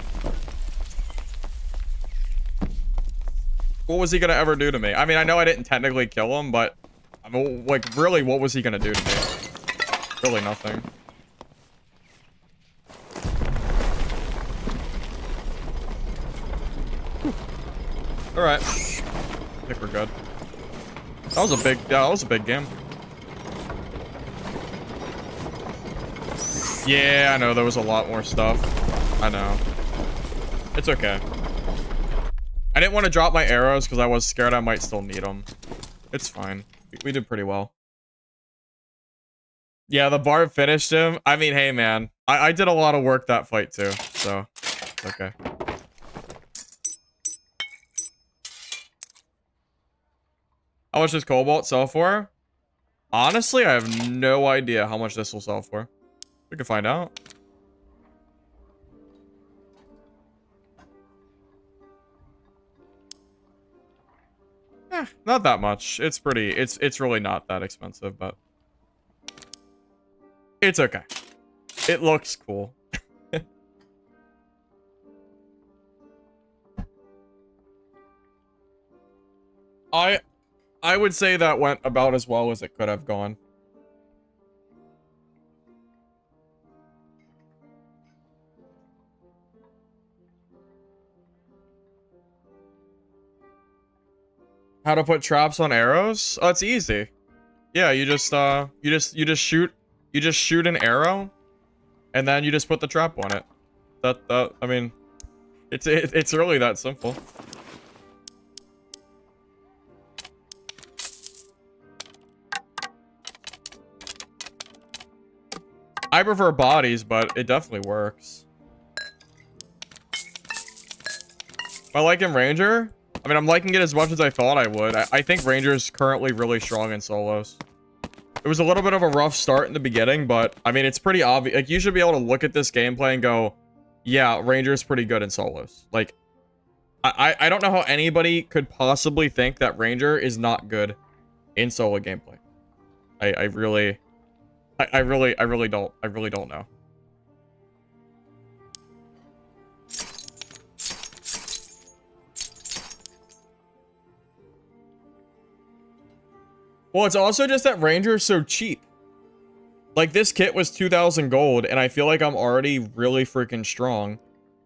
What was he gonna ever do to me? I mean, I know I didn't technically kill him, but I mean, like, really, what was he gonna do to me? Really nothing. All right, I think we're good. That was a big game. Yeah, I know there was a lot more stuff. I know. It's okay. I didn't want to drop my arrows because I was scared I might still need them. It's fine. We did pretty well. Yeah, the Bard finished him. I mean, hey, man. I did a lot of work that fight, too. So, it's okay. How much does Cobalt sell for? Honestly, I have no idea how much this will sell for. We can find out. Not that much. It's really not that expensive, but it's okay. It looks cool. I would say that went about as well as it could have gone. How to put traps on arrows? Oh, it's easy. Yeah, you just shoot an arrow, and then you just put the trap on it. I mean, it's really that simple. I prefer bodies, but it definitely works. Am I liking Ranger? I mean, I'm liking it as much as I thought I would. I think Ranger's currently really strong in solos. It was a little bit of a rough start in the beginning, but I mean, it's pretty obvious. Like, you should be able to look at this gameplay and go, yeah, Ranger's pretty good in solos. Like, I don't know how anybody could possibly think that Ranger is not good in solo gameplay. I really don't know. Well, it's also just that Ranger is so cheap. Like, this kit was 2,000 gold, and I feel like I'm already really freaking strong.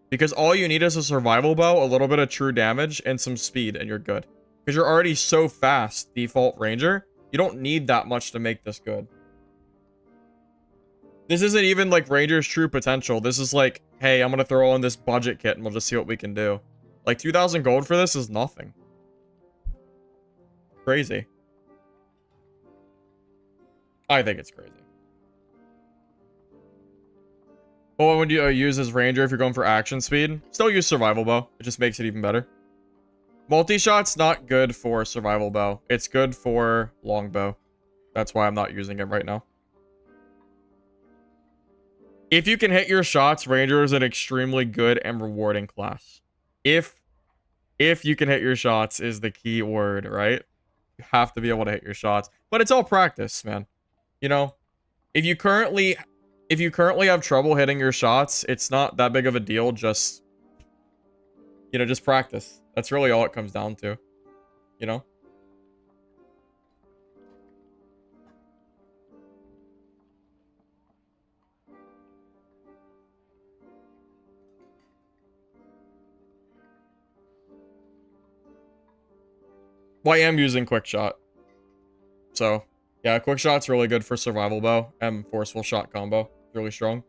Because all you need is a survival bow, a little bit of true damage, and some speed, and you're good. Because you're already so fast, default Ranger. You don't need that much to make this good. This isn't even like Ranger's true potential. This is like, hey, I'm going to throw on this budget kit, and we'll just see what we can do. Like, 2,000 gold for this is nothing. Crazy. I think it's crazy. Well, what would you use as Ranger if you're going for action speed? Still use survival bow. It just makes it even better. Multi-shot's not good for survival bow. It's good for longbow. That's why I'm not using it right now. If you can hit your shots, Ranger is an extremely good and rewarding class. If you can hit your shots is the key word, right? You have to be able to hit your shots. But it's all practice, man. You know, if you currently have trouble hitting your shots, it's not that big of a deal. Just, you know, just practice. That's really all it comes down to, you know? Well, I am using quick shot. So, yeah, quick shot's really good for survival bow and forceful shot combo. Really strong.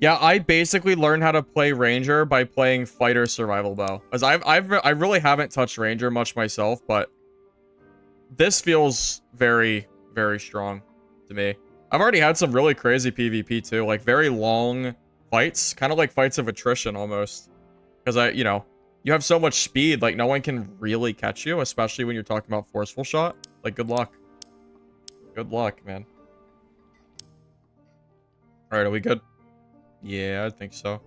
Yeah, I basically learned how to play Ranger by playing Fighter Survival Bow. As I really haven't touched Ranger much myself, but this feels very, very strong to me. I've already had some really crazy PvP too, like very long fights, kind of like fights of attrition almost. Because you know, you have so much speed, like no one can really catch you, especially when you're talking about forceful shot. Like, good luck. Good luck, man. All right, are we good? Yeah, I think so.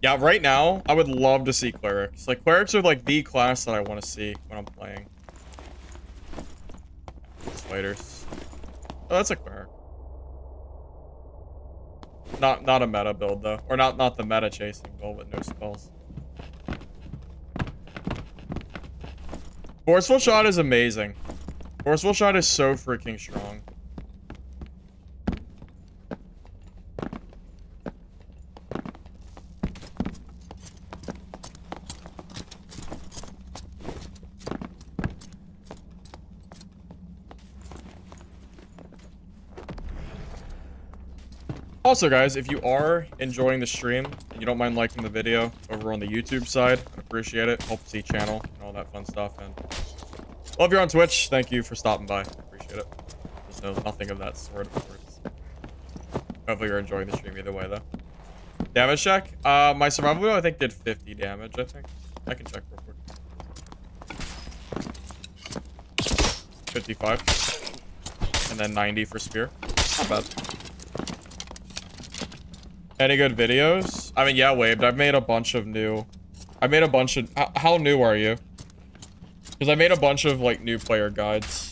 Yeah, right now, I would love to see clerics. Like, clerics are like the class that I want to see when I'm playing. Spiders. Oh, that's a cleric. Not a meta build though, or not the meta chasing build with no spells. Forceful shot is amazing. Forceful shot is so freaking strong. Also, guys, if you are enjoying the stream and you don't mind liking the video over on the YouTube side, I'd appreciate it. Help see channel and all that fun stuff. And well, if you're on Twitch, thank you for stopping by. I appreciate it. Just know nothing of that sort, of course. Hopefully you're enjoying the stream either way, though. Damage check. My survival wheel, I think, did 50 damage, I think. I can check real quick. 55. And then 90 for spear. Not bad. Any good videos? I mean, yeah, Waved. I've made a bunch of new... I made a bunch of... How new are you? Because I made a bunch of, like, new player guides.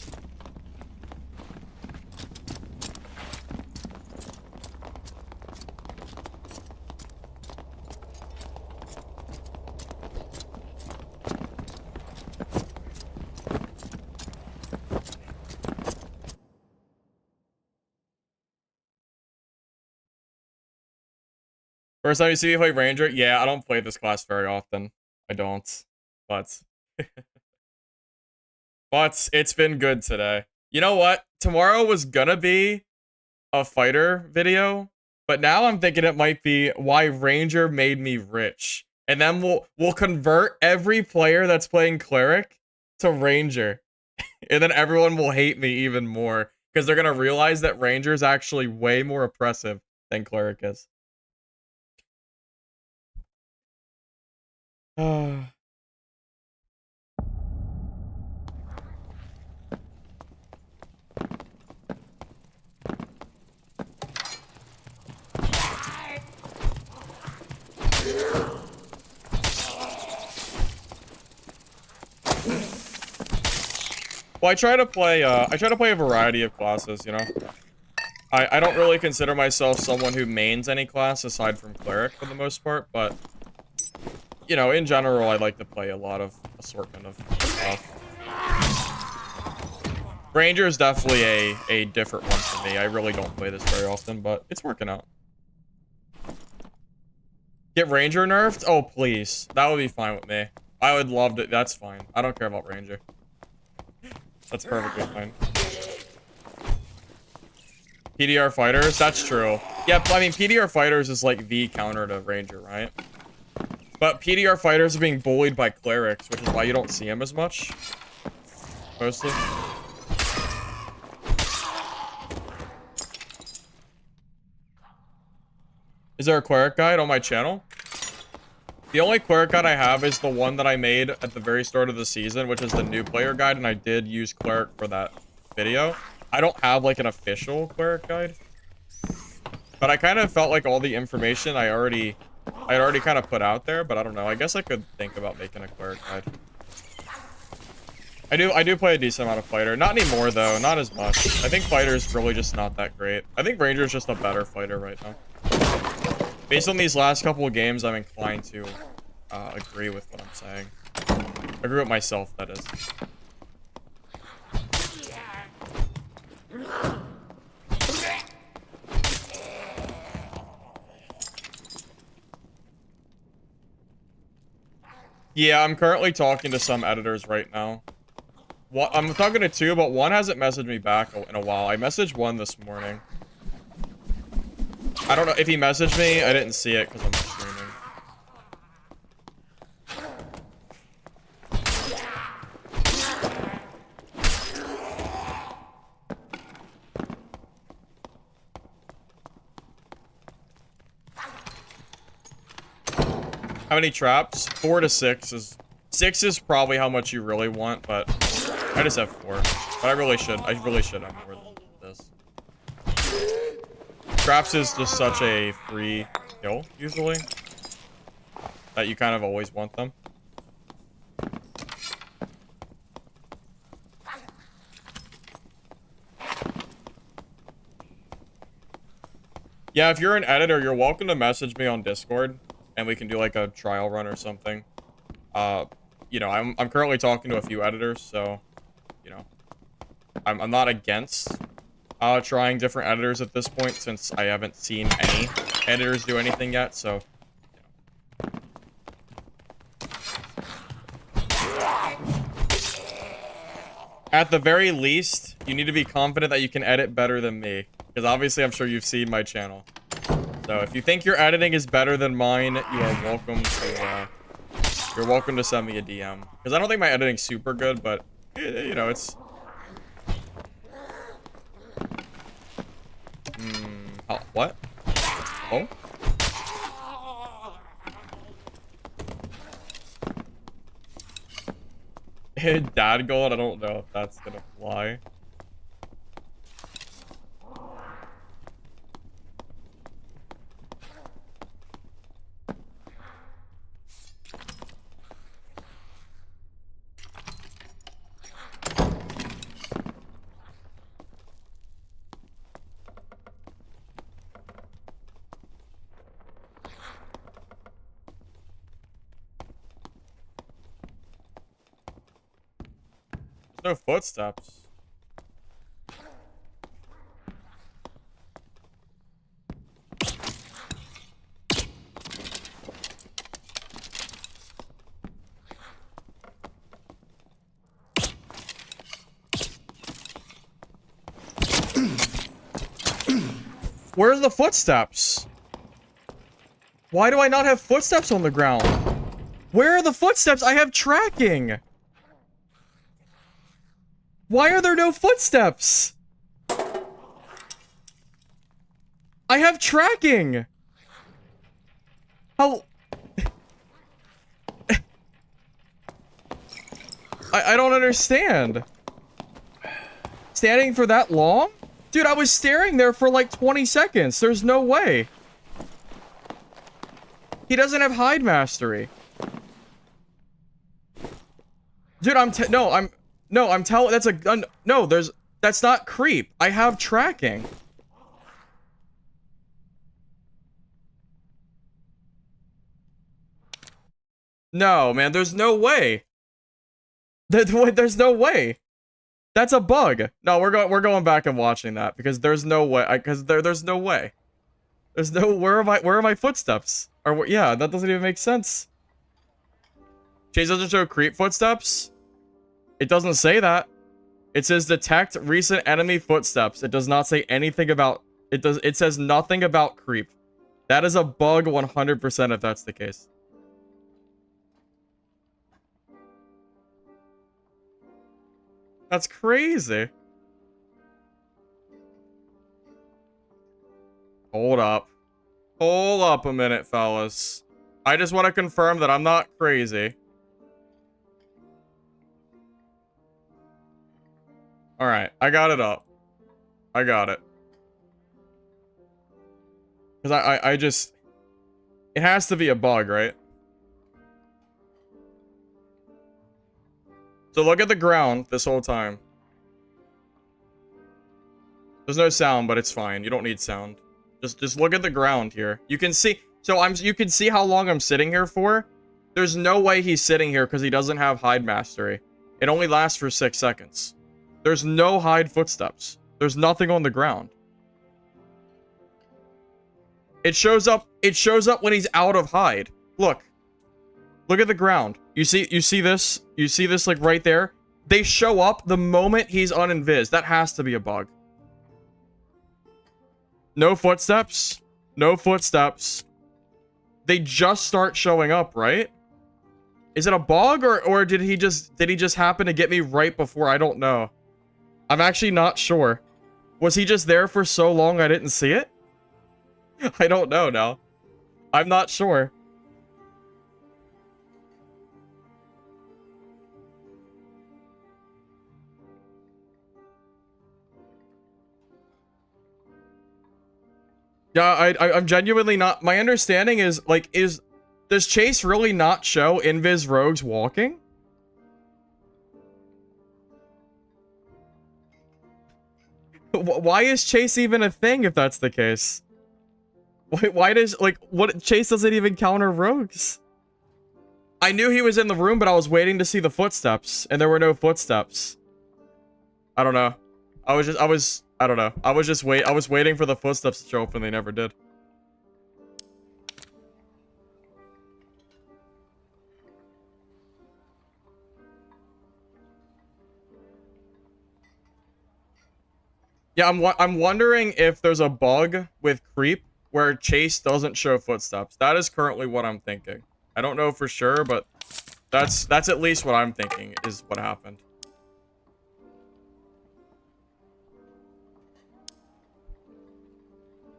First time you see me play Ranger? Yeah, I don't play this class very often. I don't. But... but it's been good today. You know what? Tomorrow was gonna be a fighter video, but now I'm thinking it might be why Ranger made me rich. And then we'll convert every player that's playing Cleric to Ranger. And then everyone will hate me even more. Because they're gonna realize that Ranger is actually way more oppressive than Cleric is. Well, I try to play a variety of classes, you know? I don't really consider myself someone who mains any class aside from cleric for the most part, but you know, in general, I like to play a lot of assortment of stuff. Ranger is definitely a different one for me. I really don't play this very often, but it's working out. Get Ranger nerfed? Oh, please. That would be fine with me. I would love to. That's fine. I don't care about Ranger. That's perfectly fine. PDR fighters? That's true. Yeah, I mean, PDR fighters is like the counter to Ranger, right? But PDR fighters are being bullied by clerics, which is why you don't see them as much. Mostly. Is there a cleric guide on my channel? The only cleric guide I have is the one that I made at the very start of the season, which is the new player guide, and I did use cleric for that video. I don't have like an official cleric guide, but I kind of felt like all the information I already kind of put out there, but I don't know. I guess I could think about making a cleric guide. I do play a decent amount of fighter. Not anymore though, not as much. I think fighter is really just not that great. I think Ranger is just a better fighter right now. Based on these last couple of games, I'm inclined to agree with what I'm saying. Agree with myself, that is. Yeah, I'm currently talking to some editors right now. I'm talking to two, but one hasn't messaged me back in a while. I messaged one this morning. I don't know if he messaged me. I didn't see it because I'm streaming. How many traps? 4 to 6 is... 6 is probably how much you really want, but I just have 4. But I really should have more than this. Traps is just such a free kill, usually, that you kind of always want them. Yeah, if you're an editor, you're welcome to message me on Discord, and we can do like a trial run or something. You know, I'm currently talking to a few editors, so, you know, I'm not against trying different editors at this point, since I haven't seen any editors do anything yet, so, you know. At the very least, you need to be confident that you can edit better than me, because obviously I'm sure you've seen my channel. So if you think your editing is better than mine, you are welcome to send me a DM, because I don't think my editing's super good, but you know, it's oh, what? Oh, dad gold. I don't know if that's gonna fly. No footsteps. Where are the footsteps? Why do I not have footsteps on the ground? Where are the footsteps? I have tracking. Why are there no footsteps? I have tracking. How? I don't understand. Standing for that long? Dude, I was staring there for like 20 seconds. There's no way. He doesn't have hide mastery. Dude, I'm No, I'm telling, that's a gun. No, that's not creep. I have tracking. No, man, there's no way. There's no way. That's a bug. No, we're going back and watching that because there's no way. There's no way. There's no, where are my footsteps? Or yeah, that doesn't even make sense. Chase doesn't show creep footsteps. It doesn't say that. It says detect recent enemy footsteps. It does not say anything about it says nothing about creep. That is a bug 100% if that's the case. That's crazy. Hold up. Hold up a minute, fellas. I just want to confirm that I'm not crazy. Alright, I got it up. I got it. Because I just... It has to be a bug, right? So look at the ground this whole time. There's no sound, but it's fine. You don't need sound. Just look at the ground here. You can see... So you can see how long I'm sitting here for. There's no way he's sitting here because he doesn't have hide mastery. It only lasts for 6 seconds. There's no hide footsteps. There's nothing on the ground. It shows up when he's out of hide. Look. Look at the ground. You see this? You see this like right there? They show up the moment he's uninvis. That has to be a bug. No footsteps. No footsteps. They just start showing up, right? Is it a bug or did he just happen to get me right before? I don't know. I'm actually not sure. Was he just there for so long I didn't see it? I don't know now. I'm not sure. Yeah, I'm genuinely not. My understanding is, like, does Chase really not show invis rogues walking? Why is Chase even a thing if that's the case? Why does, like, what, Chase doesn't even counter rogues? I knew he was in the room, but I was waiting to see the footsteps, and there were no footsteps. I don't know. I don't know. I was waiting for the footsteps to show up and they never did. Yeah, I'm wondering if there's a bug with creep where Chase doesn't show footsteps. That is currently what I'm thinking. I don't know for sure, but that's at least what I'm thinking is what happened.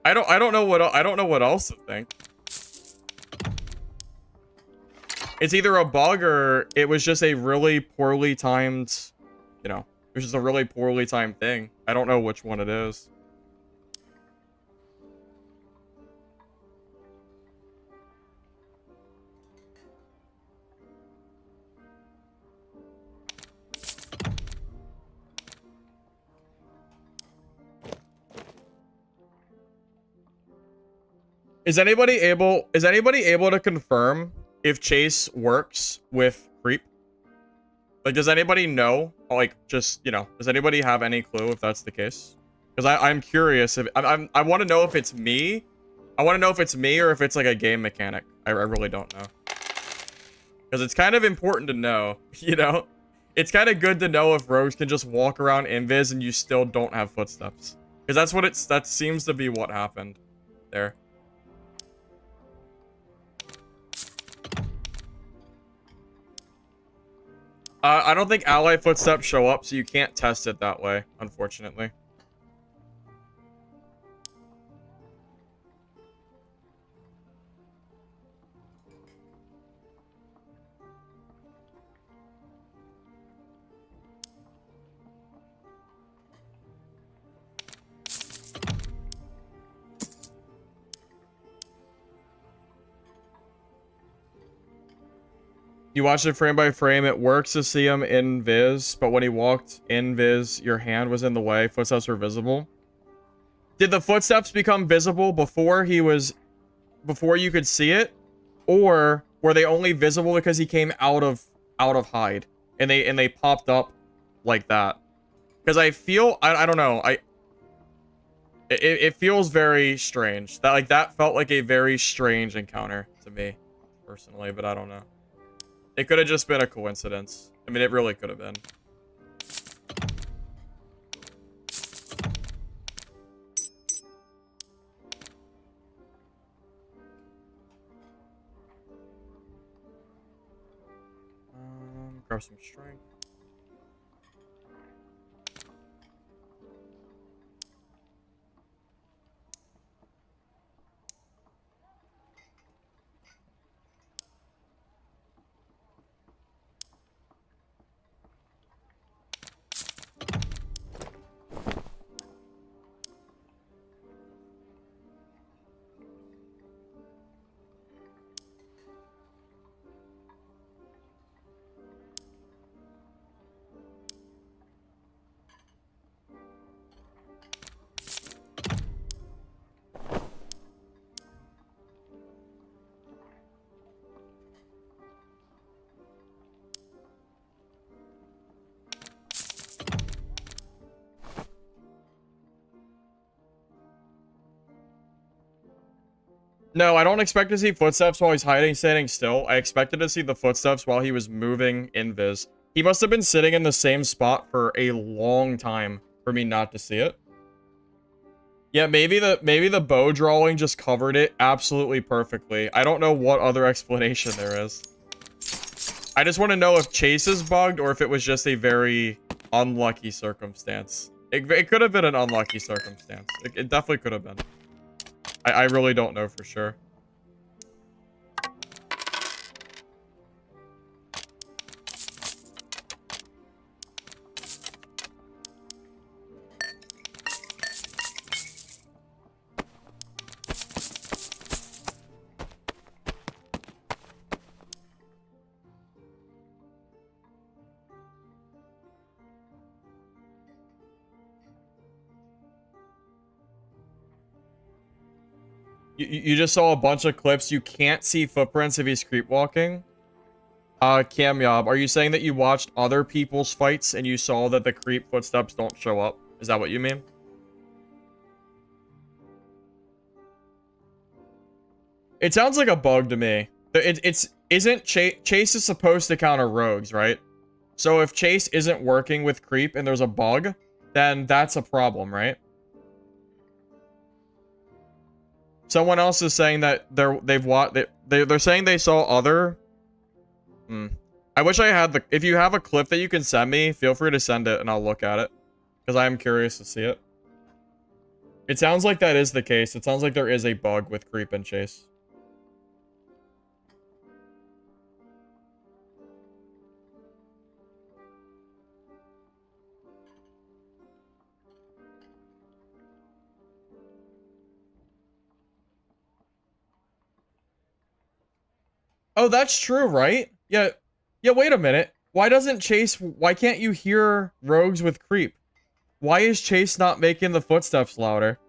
I don't know what else to think. It's either a bug or it was just a really poorly timed, you know, it was just a really poorly timed thing. I don't know which one it is. Is anybody able to confirm if Chase works with creep? Like, does anybody know? Like, just, you know, does anybody have any clue if that's the case? Because I'm curious if I want to know if it's me. I want to know if it's me or if it's like a game mechanic. I really don't know. Because it's kind of important to know, you know? It's kind of good to know if rogues can just walk around invis and you still don't have footsteps. Because that seems to be what happened there. I don't think ally footsteps show up, so you can't test it that way, unfortunately. You watched it frame by frame. It works to see him in Viz, but when he walked in Viz, your hand was in the way. Footsteps were visible. Did the footsteps become visible before you could see it? Or were they only visible because he came out of hide and they popped up like that? Because I feel I don't know. It feels very strange. That felt like a very strange encounter to me personally, but I don't know. It could have just been a coincidence. I mean, it really could have been. Grab some strength. No, I don't expect to see footsteps while he's hiding, standing still. I expected to see the footsteps while he was moving in Viz. He must have been sitting in the same spot for a long time for me not to see it. Yeah, maybe the bow drawing just covered it absolutely perfectly. I don't know what other explanation there is. I just want to know if Chase is bugged or if it was just a very unlucky circumstance. It could have been an unlucky circumstance. It definitely could have been. I really don't know for sure. You just saw a bunch of clips. You can't see footprints if he's creep walking. Cam Yob, are you saying that you watched other people's fights and you saw that the creep footsteps don't show up? Is that what you mean? It sounds like a bug to me. Isn't Chase is supposed to counter rogues, right? So if Chase isn't working with creep and there's a bug, then that's a problem, right? Someone else is saying that they're saying they saw other. I wish I had the. If you have a clip that you can send me, feel free to send it and I'll look at it, because I am curious to see it. It sounds like that is the case. It sounds like there is a bug with creep and chase. Oh, that's true, right? Yeah. Yeah, wait a minute. Why can't you hear rogues with creep? Why is Chase not making the footsteps louder?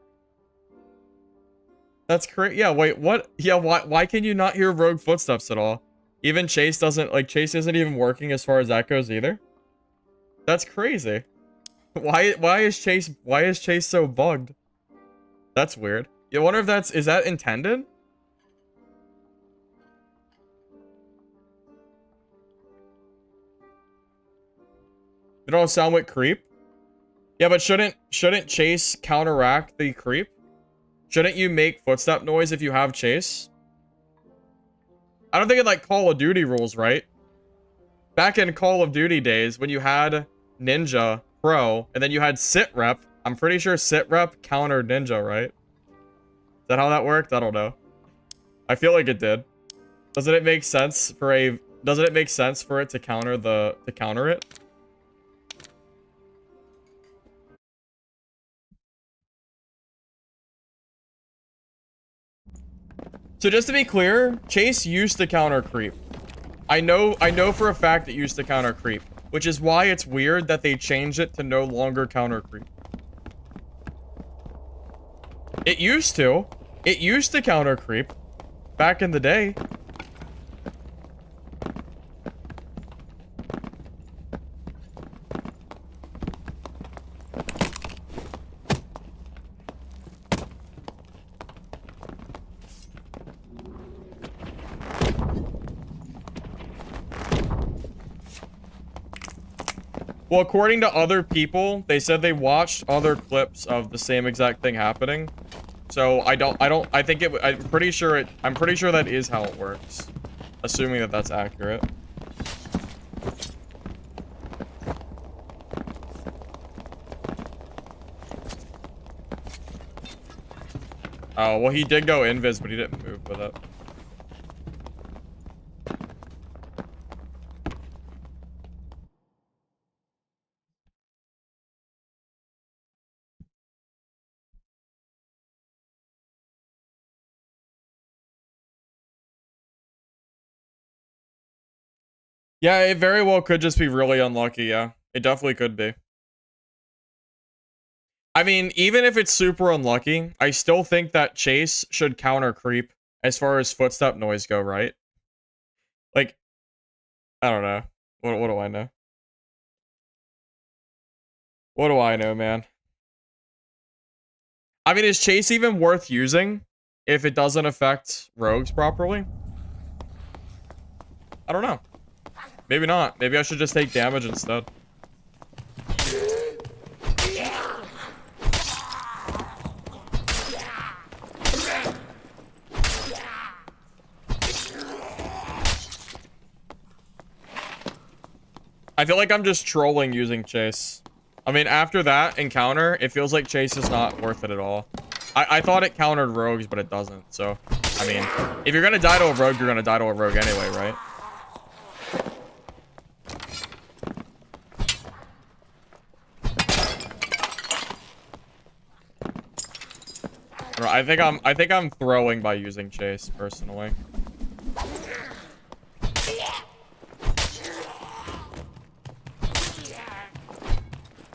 That's crazy. Yeah, wait, what? Yeah, why can you not hear rogue footsteps at all? Even Chase doesn't, like, Chase isn't even working as far as that goes either? That's crazy. Why is Chase so bugged? That's weird. You wonder if is that intended? You don't sound with creep? Yeah, but shouldn't Chase counteract the creep? Shouldn't you make footstep noise if you have Chase? I don't think it like Call of Duty rules, right? Back in Call of Duty days, when you had Ninja Pro, and then you had Sit Rep, I'm pretty sure Sit Rep countered Ninja, right? Is that how that worked? I don't know. I feel like it did. Doesn't it make sense for it to counter it? So just to be clear, Chase used to counter creep. I know for a fact it used to counter creep, which is why it's weird that they changed it to no longer counter creep. It used to. It used to counter creep back in the day. Well, according to other people, they said they watched other clips of the same exact thing happening. So I think I'm pretty sure that is how it works. Assuming that that's accurate. Oh, well, he did go invis, but he didn't move with it. Yeah, it very well could just be really unlucky, yeah. It definitely could be. I mean, even if it's super unlucky, I still think that Chase should counter creep as far as footstep noise go, right? Like, I don't know. What do I know? What do I know, man? I mean, is Chase even worth using if it doesn't affect rogues properly? I don't know. Maybe not. Maybe I should just take damage instead. I feel like I'm just trolling using Chase. I mean, after that encounter, it feels like Chase is not worth it at all. I thought it countered rogues, but it doesn't. So, I mean, if you're gonna die to a rogue, you're gonna die to a rogue anyway, right? I think I'm throwing by using Chase personally.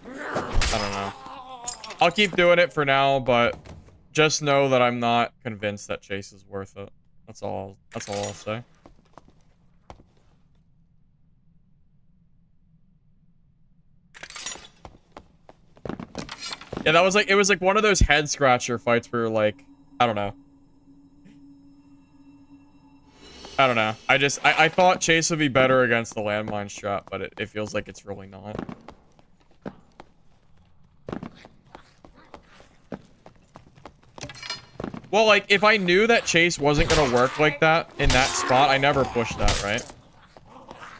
I don't know. I'll keep doing it for now, but just know that I'm not convinced that Chase is worth it. That's all I'll say. Yeah, that was like, it was like one of those head scratcher fights where you're like, I don't know. I don't know. I thought Chase would be better against the landmine strat, but it feels like it's really not. Well, like, if I knew that Chase wasn't gonna work like that in that spot, I never pushed that, right?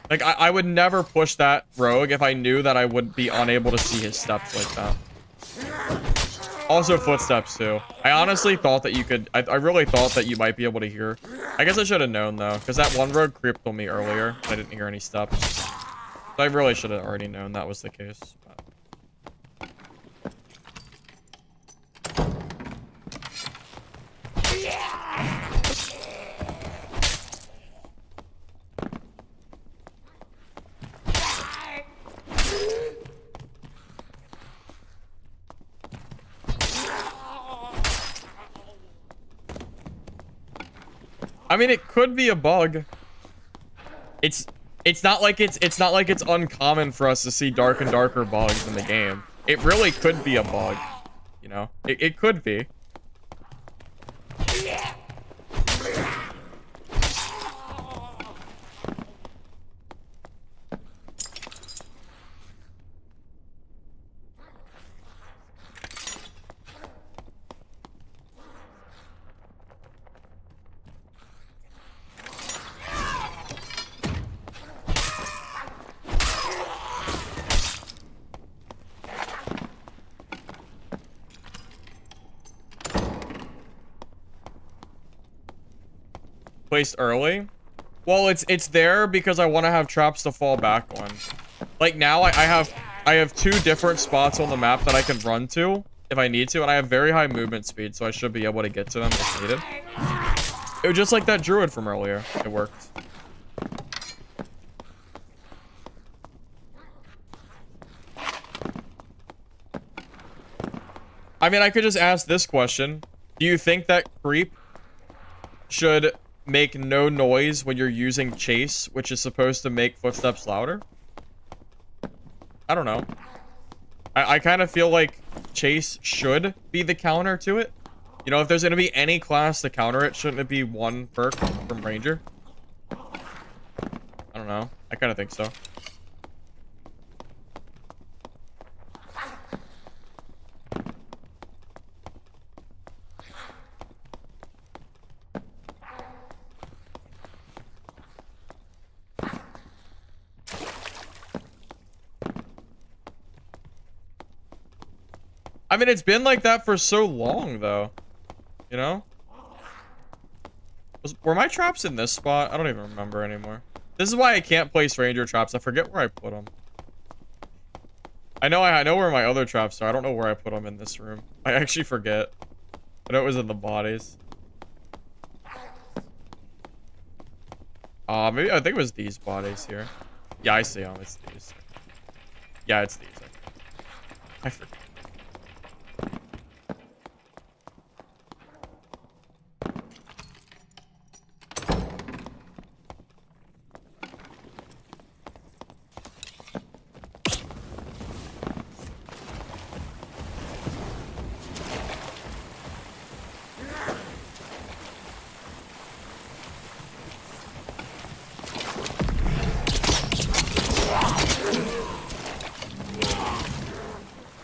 Like, I would never push that rogue if I knew that I would be unable to see his steps like that. Also footsteps, too. I honestly thought that you could... I really thought that you might be able to hear. I guess I should have known, though, because that one rogue creeped on me earlier. I didn't hear any steps. So I really should have already known that was the case. But... I mean, it could be a bug. It's not like it's uncommon for us to see dark and darker bugs in the game. It really could be a bug, you know? It could be. Placed early? Well, it's there because I want to have traps to fall back on. Like now I have two different spots on the map that I can run to if I need to, and I have very high movement speed, so I should be able to get to them if needed. It was just like that druid from earlier. It worked. I mean, I could just ask this question. Do you think that creep should make no noise when you're using chase, which is supposed to make footsteps louder? I don't know. I kind of feel like chase should be the counter to it. You know, if there's going to be any class to counter it, shouldn't it be one perk from Ranger? I don't know. I kind of think so. I mean, it's been like that for so long, though. You know? Were my traps in this spot? I don't even remember anymore. This is why I can't place Ranger traps. I forget where I put them. I know where my other traps are. I don't know where I put them in this room. I actually forget. I know it was in the bodies. Maybe I think it was these bodies here. Yeah, I see them. It's these. Yeah, it's these. I forget.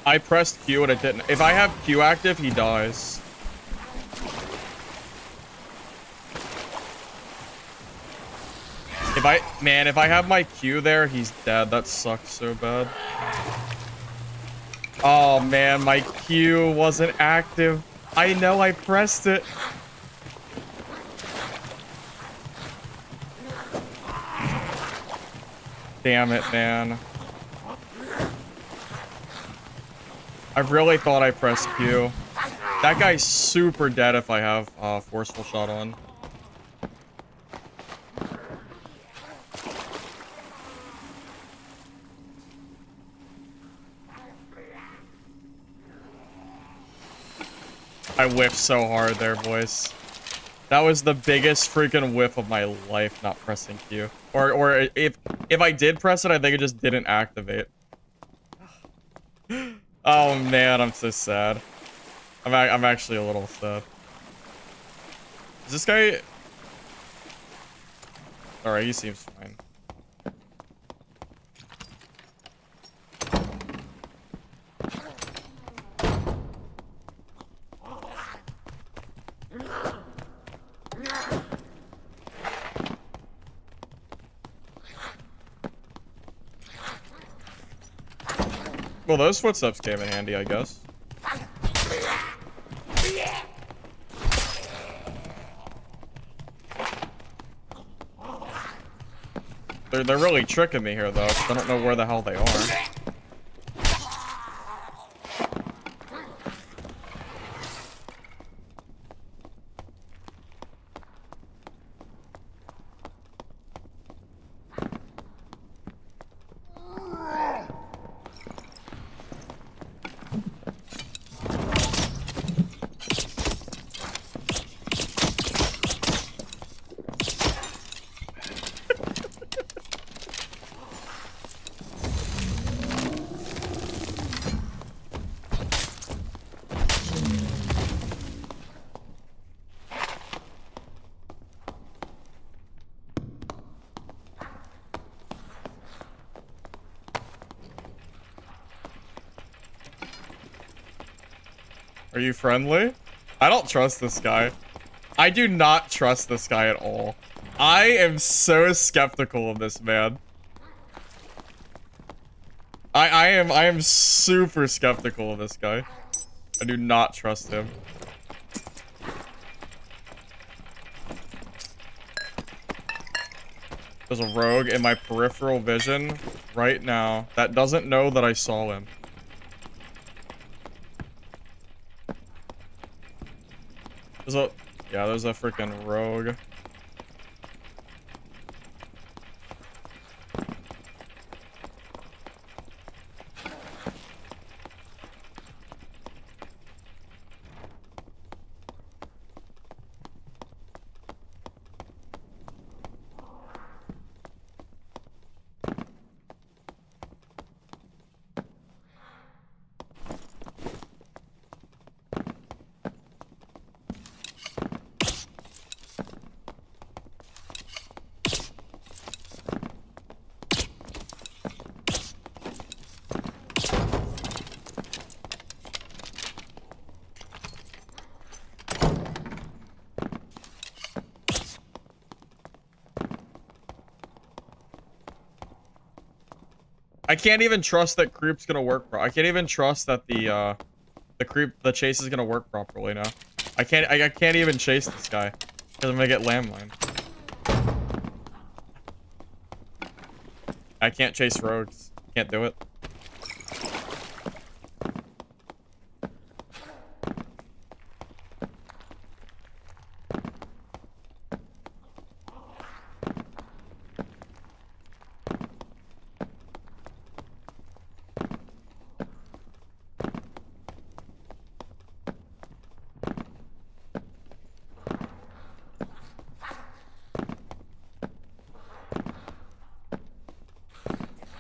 I pressed Q and it didn't. If I have Q active, he dies. If I have my Q there, he's dead. That sucks so bad. Oh man, my Q wasn't active. I know I pressed it. Damn it, man. I really thought I pressed Q. That guy's super dead if I have forceful shot on. I whiffed so hard there, boys. That was the biggest freaking whiff of my life, not pressing Q. Or if I did press it, I think it just didn't activate. Oh man, I'm so sad. I'm actually a little sad. Is this guy... Alright, he seems fine. Well, those footsteps came in handy, I guess. They're really tricking me here, though, 'cause I don't know where the hell they are. Are you friendly? I don't trust this guy. I do not trust this guy at all. I am so skeptical of this man. I am super skeptical of this guy. I do not trust him. There's a rogue in my peripheral vision right now that doesn't know that I saw him. There's a freaking rogue. I can't even trust that creep's gonna work. I can't even trust that the chase is gonna work properly now. I can't even chase this guy because I'm gonna get landmine. I can't chase rogues. Can't do it.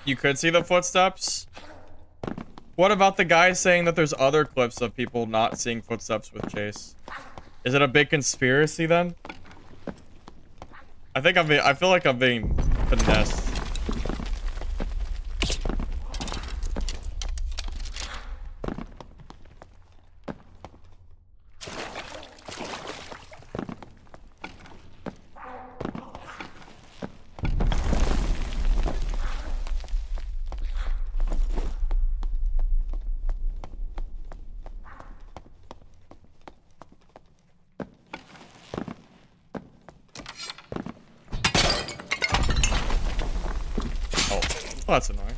You could see the footsteps. What about the guy saying that there's other clips of people not seeing footsteps with Chase? Is it a big conspiracy then? I feel like I'm being finessed. Oh, that's annoying.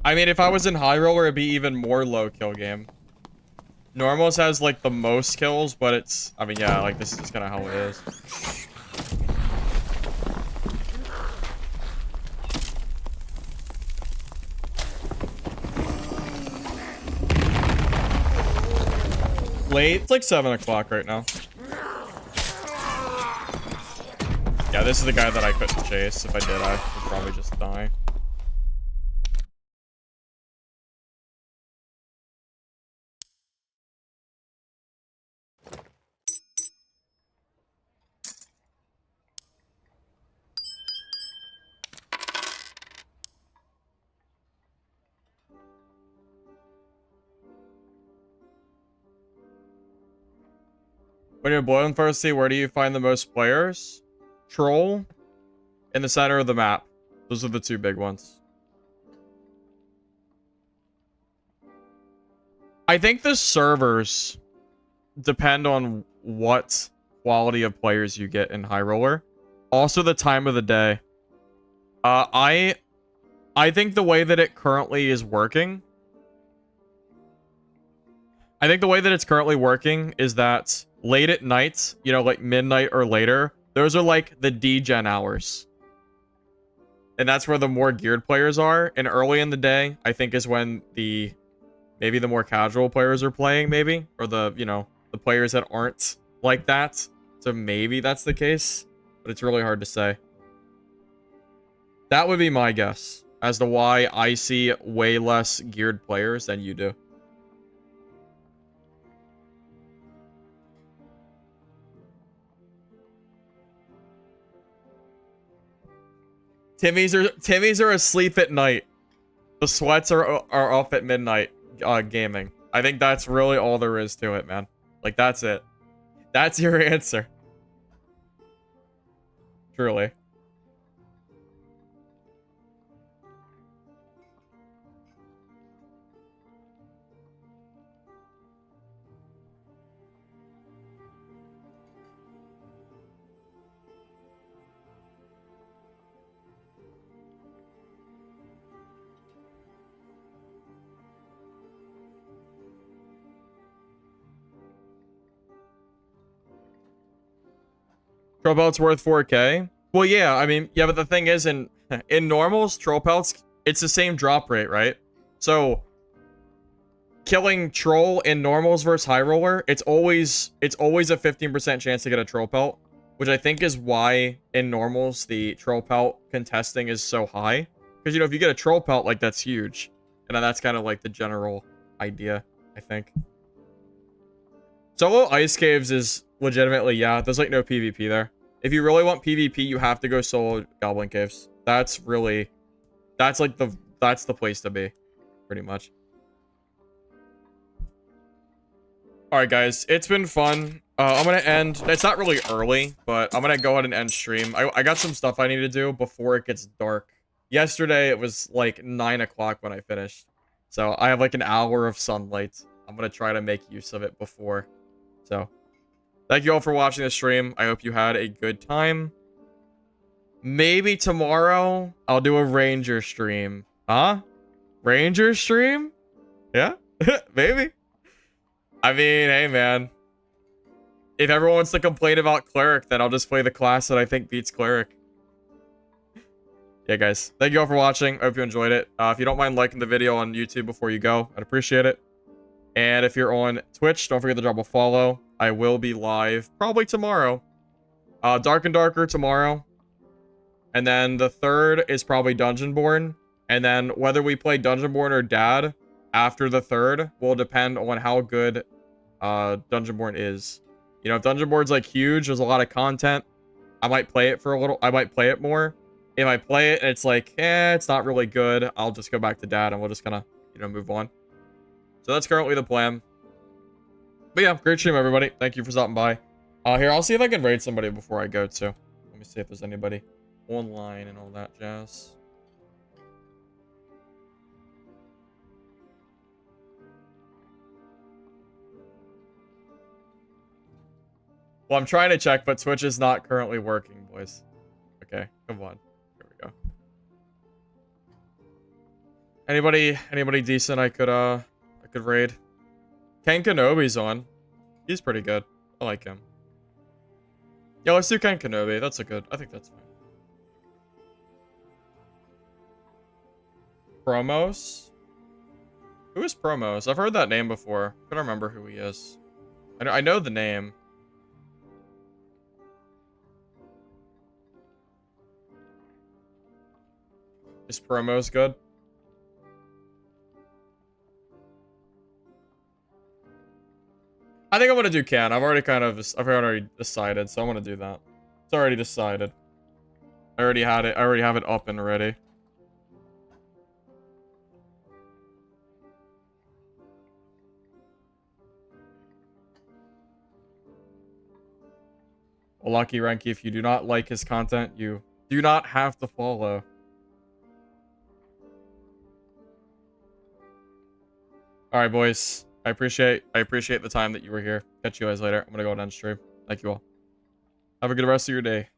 I mean, if I was in high roller, it'd be even more low kill game. Normals has like the most kills, but it's, I mean, yeah, like this is just kind of how it is. Late. It's like 7 o'clock right now. Yeah, this is the guy that I couldn't chase. If I did, I would probably just die. When you're boiling thirsty, where do you find the most players? Troll in the center of the map. Those are the two big ones. I think the servers depend on what quality of players you get in high roller. Also the time of the day. I think the way that it currently is working. I think the way that it's currently working is that late at night, you know, like midnight or later, those are like the degen hours. And that's where the more geared players are. And early in the day, I think is when maybe the more casual players are playing, maybe. Or the, you know, the players that aren't like that. So maybe that's the case. But it's really hard to say. That would be my guess as to why I see way less geared players than you do. Timmy's are asleep at night. The sweats are up at midnight gaming. I think that's really all there is to it, man. Like, that's it. That's your answer. Truly. Troll pelt's worth 4K. Well, yeah, I mean, yeah, but the thing is, in normals, troll pelts, it's the same drop rate, right? So, killing troll in normals versus high roller, it's always a 15% chance to get a troll pelt, which I think is why in normals the troll pelt contesting is so high. Because, you know, if you get a troll pelt, like, that's huge. And that's kind of like the general idea, I think. Solo ice caves is legitimately, yeah, there's like no PvP there. If you really want PvP, you have to go solo goblin caves. That's really, that's the place to be, pretty much. All right, guys, it's been fun. I'm gonna end. It's not really early, but I'm gonna go ahead and end stream. I got some stuff I need to do before it gets dark. Yesterday, it was like 9 o'clock when I finished. So I have like an hour of sunlight. I'm gonna try to make use of it before. So, thank you all for watching the stream. I hope you had a good time. Maybe tomorrow, I'll do a Ranger stream. Huh? Ranger stream? Yeah? Maybe. I mean, hey, man. If everyone wants to complain about Cleric, then I'll just play the class that I think beats Cleric. Yeah, guys. Thank you all for watching. I hope you enjoyed it. If you don't mind liking the video on YouTube before you go, I'd appreciate it. And if you're on Twitch, don't forget to drop a follow. I will be live probably tomorrow. Dark and Darker tomorrow. And then the 3rd is probably Dungeonborn. And then whether we play Dungeonborn or Dad after the 3rd will depend on how good Dungeonborn is. You know, if Dungeonborn's like huge, there's a lot of content, I might play it for a little. I might play it more. If I play it and it's like, it's not really good, I'll just go back to Dad and we'll just kind of, you know, move on. So that's currently the plan. But yeah, great stream, everybody. Thank you for stopping by. Here, I'll see if I can raid somebody before I go, too. Let me see if there's anybody online and all that jazz. Well, I'm trying to check, but Twitch is not currently working, boys. Okay, come on. Here we go. Anybody decent I could raid? Ken Kenobi's on. He's pretty good. I like him. Yeah, let's do Ken Kenobi. That's a good. I think that's fine. Promos? Who is Promos? I've heard that name before. I don't remember who he is. I know the name. Is Promos good? I think I'm gonna do Ken. I've already decided, so I'm gonna do that. It's already decided. I already had it. I already have it up and ready. Well, Lucky Renki, if you do not like his content, you do not have to follow. All right, boys. I appreciate the time that you were here. Catch you guys later. I'm gonna go and end stream. Thank you all. Have a good rest of your day.